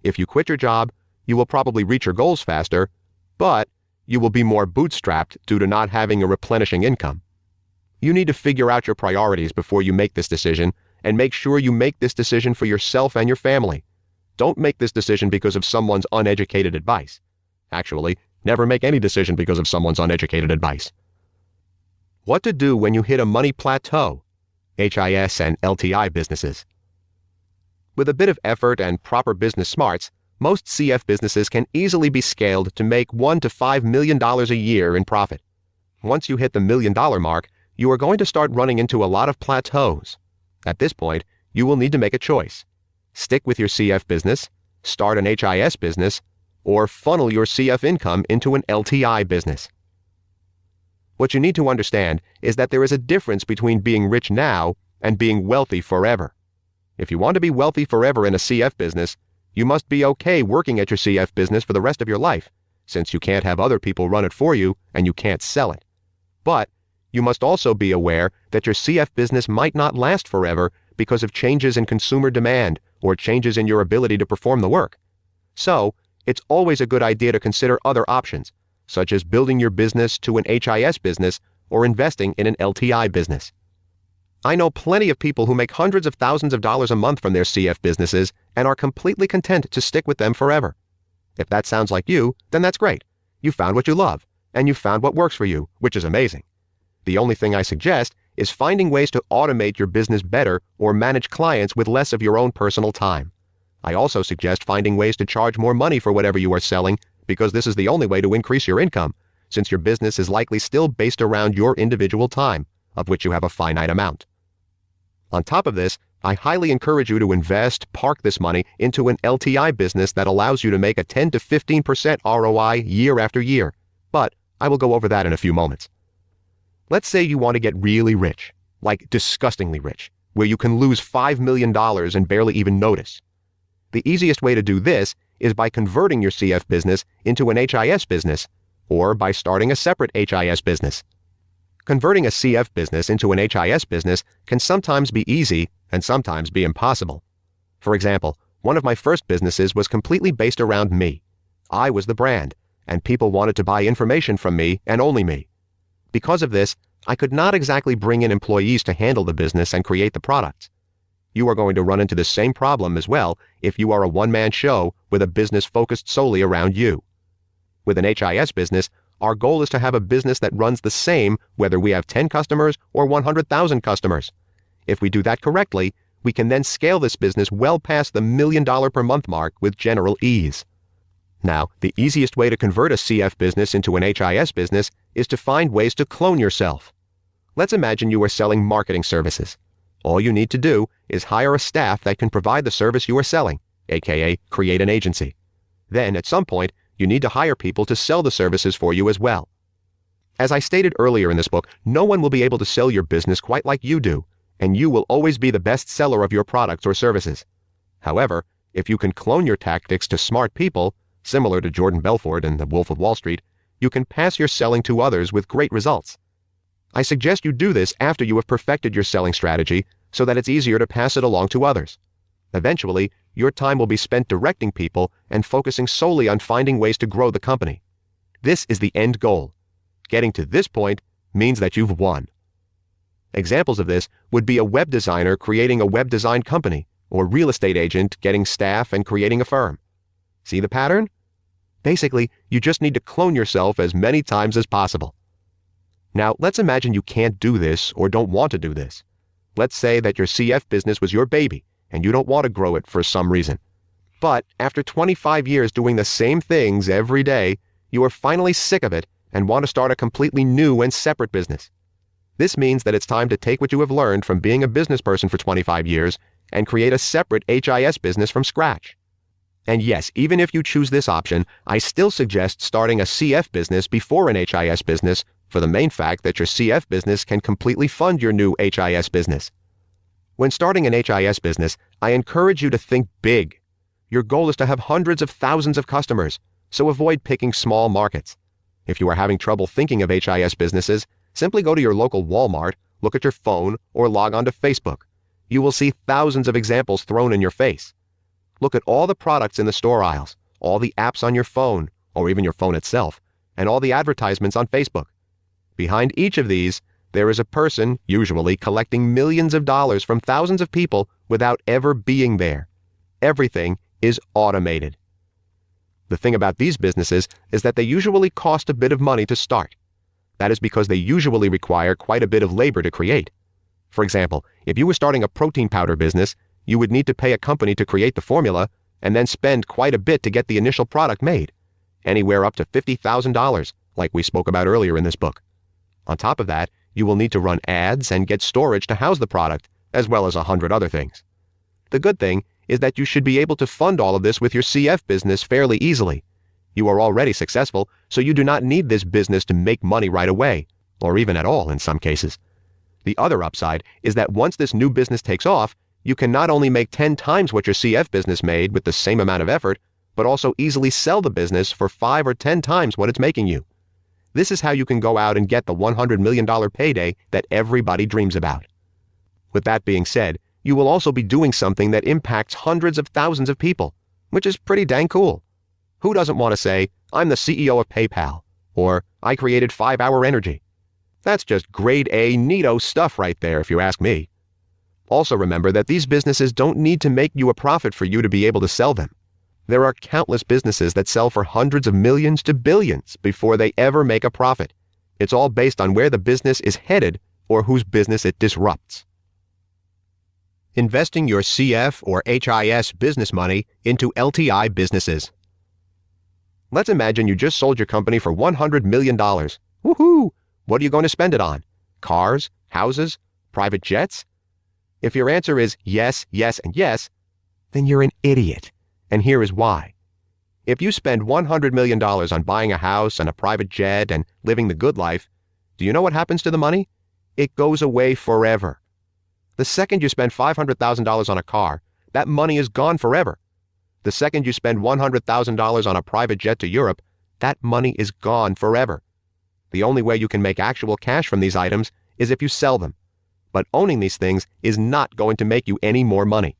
If you quit your job, you will probably reach your goals faster, but you will be more bootstrapped due to not having a replenishing income. You need to figure out your priorities before you make this decision, and make sure you make this decision for yourself and your family. Don't make this decision because of someone's uneducated advice. Actually, never make any decision because of someone's uneducated advice. What to do when you hit a money plateau? HIS and LTI businesses. With a bit of effort and proper business smarts, Most CF businesses can easily be scaled to make $1 to $5 million a year in profit. Once you hit the $1 million mark, you are going to start running into a lot of plateaus. At this point, you will need to make a choice. Stick with your CF business, start an HIS business, or funnel your CF income into an LTI business. What you need to understand is that there is a difference between being rich now and being wealthy forever. If you want to be wealthy forever in a CF business, you must be okay working at your CF business for the rest of your life, since you can't have other people run it for you and you can't sell it. But you must also be aware that your CF business might not last forever because of changes in consumer demand or changes in your ability to perform the work. So, it's always a good idea to consider other options, such as building your business to an HIS business or investing in an LTI business. I know plenty of people who make hundreds of thousands of dollars a month from their CF businesses and are completely content to stick with them forever. If that sounds like you, then that's great. You found what you love, and you found what works for you, which is amazing. The only thing I suggest is finding ways to automate your business better or manage clients with less of your own personal time. I also suggest finding ways to charge more money for whatever you are selling, because this is the only way to increase your income, since your business is likely still based around your individual time, of which you have a finite amount. On top of this, I highly encourage you to park this money into an LTI business that allows you to make a 10 to 15% ROI year after year, but I will go over that in a few moments. Let's say you want to get really rich, like disgustingly rich, where you can lose $5 million and barely even notice. The easiest way to do this is by converting your CF business into an HIS business, or by starting a separate HIS business. Converting a CF business into an HIS business can sometimes be easy and sometimes be impossible. For example, one of my first businesses was completely based around me. I was the brand, and people wanted to buy information from me and only me. Because of this, I could not exactly bring in employees to handle the business and create the products. You are going to run into the same problem as well if you are a one-man show with a business focused solely around you. With an HIS business, our goal is to have a business that runs the same whether we have 10 customers or 100,000 customers. If we do that correctly, we can then scale this business well past the $1 million per month mark with general ease. Now, the easiest way to convert a CF business into an HIS business is to find ways to clone yourself. Let's imagine you are selling marketing services. All you need to do is hire a staff that can provide the service you are selling, aka create an agency. Then, at some point, you need to hire people to sell the services for you as well. As I stated earlier in this book, no one will be able to sell your business quite like you do, and you will always be the best seller of your products or services. However, if you can clone your tactics to smart people, similar to Jordan Belfort in The Wolf of Wall Street, you can pass your selling to others with great results. I suggest you do this after you have perfected your selling strategy so that it's easier to pass it along to others. Eventually, your time will be spent directing people and focusing solely on finding ways to grow the company. This is the end goal. Getting to this point means that you've won. Examples of this would be a web designer creating a web design company, or real estate agent getting staff and creating a firm. See the pattern? Basically, you just need to clone yourself as many times as possible. Now, let's imagine you can't do this or don't want to do this. Let's say that your CF business was your baby, and you don't want to grow it for some reason. But after 25 years doing the same things every day, you are finally sick of it and want to start a completely new and separate business. This means that it's time to take what you have learned from being a business person for 25 years and create a separate HIS business from scratch. And yes, even if you choose this option, I still suggest starting a CF business before an HIS business for the main fact that your CF business can completely fund your new HIS business. When starting an HIS business, I encourage you to think big. Your goal is to have hundreds of thousands of customers, so avoid picking small markets. If you are having trouble thinking of HIS businesses, simply go to your local Walmart, look at your phone, or log on to Facebook. You will see thousands of examples thrown in your face. Look at all the products in the store aisles, all the apps on your phone, or even your phone itself, and all the advertisements on Facebook. Behind each of these, there is a person, usually, collecting millions of dollars from thousands of people without ever being there. Everything is automated. The thing about these businesses is that they usually cost a bit of money to start. That is because they usually require quite a bit of labor to create. For example, if you were starting a protein powder business, you would need to pay a company to create the formula, and then spend quite a bit to get the initial product made, anywhere up to $50,000, like we spoke about earlier in this book. On top of that, you will need to run ads and get storage to house the product, as well as 100 other things. The good thing is that you should be able to fund all of this with your CF business fairly easily. You are already successful, so you do not need this business to make money right away, or even at all in some cases. The other upside is that once this new business takes off, you can not only make 10 times what your CF business made with the same amount of effort, but also easily sell the business for 5 or 10 times what it's making you. This is how you can go out and get the $100 million payday that everybody dreams about. With that being said, you will also be doing something that impacts hundreds of thousands of people, which is pretty dang cool. Who doesn't want to say, I'm the CEO of PayPal, or I created 5-Hour Energy? That's just grade A neato stuff right there, if you ask me. Also remember that these businesses don't need to make you a profit for you to be able to sell them. There are countless businesses that sell for hundreds of millions to billions before they ever make a profit. It's all based on where the business is headed or whose business it disrupts. Investing your CF or HIS business money into LTI businesses. Let's imagine you just sold your company for $100 million. Woohoo! What are you going to spend it on? Cars? Houses? Private jets? If your answer is yes, yes, and yes, then you're an idiot. And here is why. If you spend $100 million on buying a house and a private jet and living the good life, do you know what happens to the money? It goes away forever. The second you spend $500,000 on a car, that money is gone forever. The second you spend $100,000 on a private jet to Europe, that money is gone forever. The only way you can make actual cash from these items is if you sell them. But owning these things is not going to make you any more money.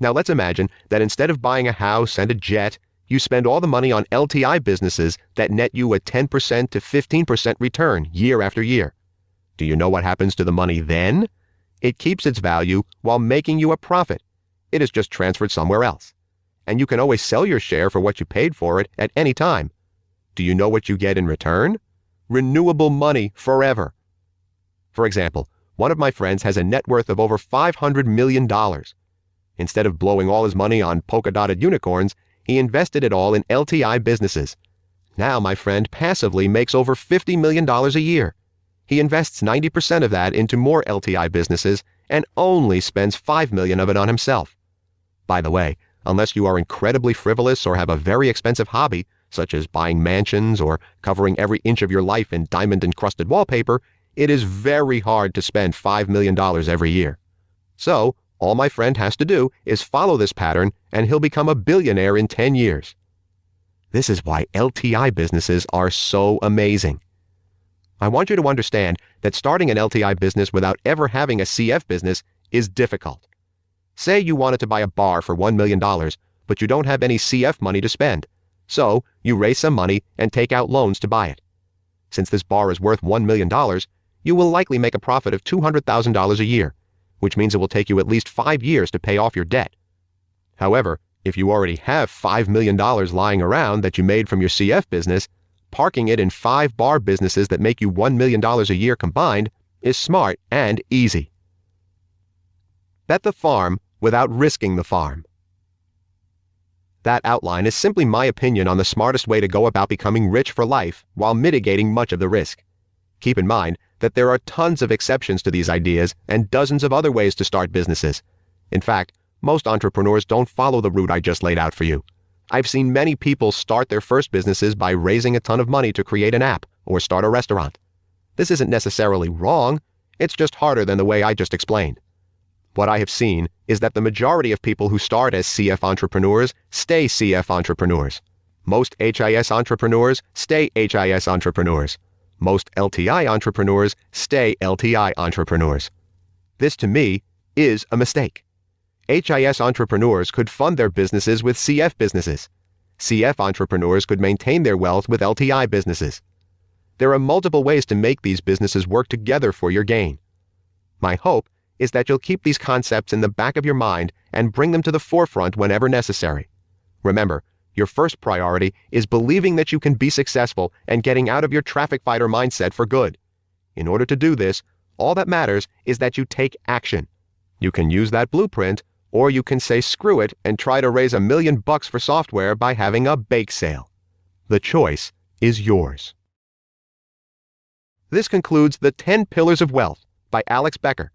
Now let's imagine that instead of buying a house and a jet, you spend all the money on LTI businesses that net you a 10% to 15% return year after year. Do you know what happens to the money then? It keeps its value while making you a profit. It is just transferred somewhere else. And you can always sell your share for what you paid for it at any time. Do you know what you get in return? Renewable money forever. For example, one of my friends has a net worth of over $500 million. Instead of blowing all his money on polka-dotted unicorns, he invested it all in LTI businesses. Now my friend passively makes over $50 million a year. He invests 90% of that into more LTI businesses and only spends $5 million of it on himself. By the way, unless you are incredibly frivolous or have a very expensive hobby, such as buying mansions or covering every inch of your life in diamond-encrusted wallpaper, it is very hard to spend $5 million every year. So, all my friend has to do is follow this pattern and he'll become a billionaire in 10 years. This is why LTI businesses are so amazing. I want you to understand that starting an LTI business without ever having a CF business is difficult. Say you wanted to buy a bar for $1 million, but you don't have any CF money to spend. So, you raise some money and take out loans to buy it. Since this bar is worth $1 million, you will likely make a profit of $200,000 a year, which means it will take you at least 5 years to pay off your debt. However, if you already have $5 million lying around that you made from your CF business, parking it in 5 bar businesses that make you $1 million a year combined is smart and easy. Bet the farm without risking the farm. That outline is simply my opinion on the smartest way to go about becoming rich for life while mitigating much of the risk. Keep in mind that there are tons of exceptions to these ideas and dozens of other ways to start businesses. In fact, most entrepreneurs don't follow the route I just laid out for you. I've seen many people start their first businesses by raising a ton of money to create an app or start a restaurant. This isn't necessarily wrong, it's just harder than the way I just explained. What I have seen is that the majority of people who start as CF entrepreneurs stay CF entrepreneurs. Most HIS entrepreneurs stay HIS entrepreneurs. Most LTI entrepreneurs stay LTI entrepreneurs. This, to me, is a mistake. HIS entrepreneurs could fund their businesses with CF businesses. CF entrepreneurs could maintain their wealth with LTI businesses. There are multiple ways to make these businesses work together for your gain. My hope is that you'll keep these concepts in the back of your mind and bring them to the forefront whenever necessary. Remember, your first priority is believing that you can be successful and getting out of your traffic fighter mindset for good. In order to do this, all that matters is that you take action. You can use that blueprint, Or you can say screw it and try to raise $1 million for software by having a bake sale. The choice is yours. This concludes The 10 Pillars of Wealth by Alex Becker.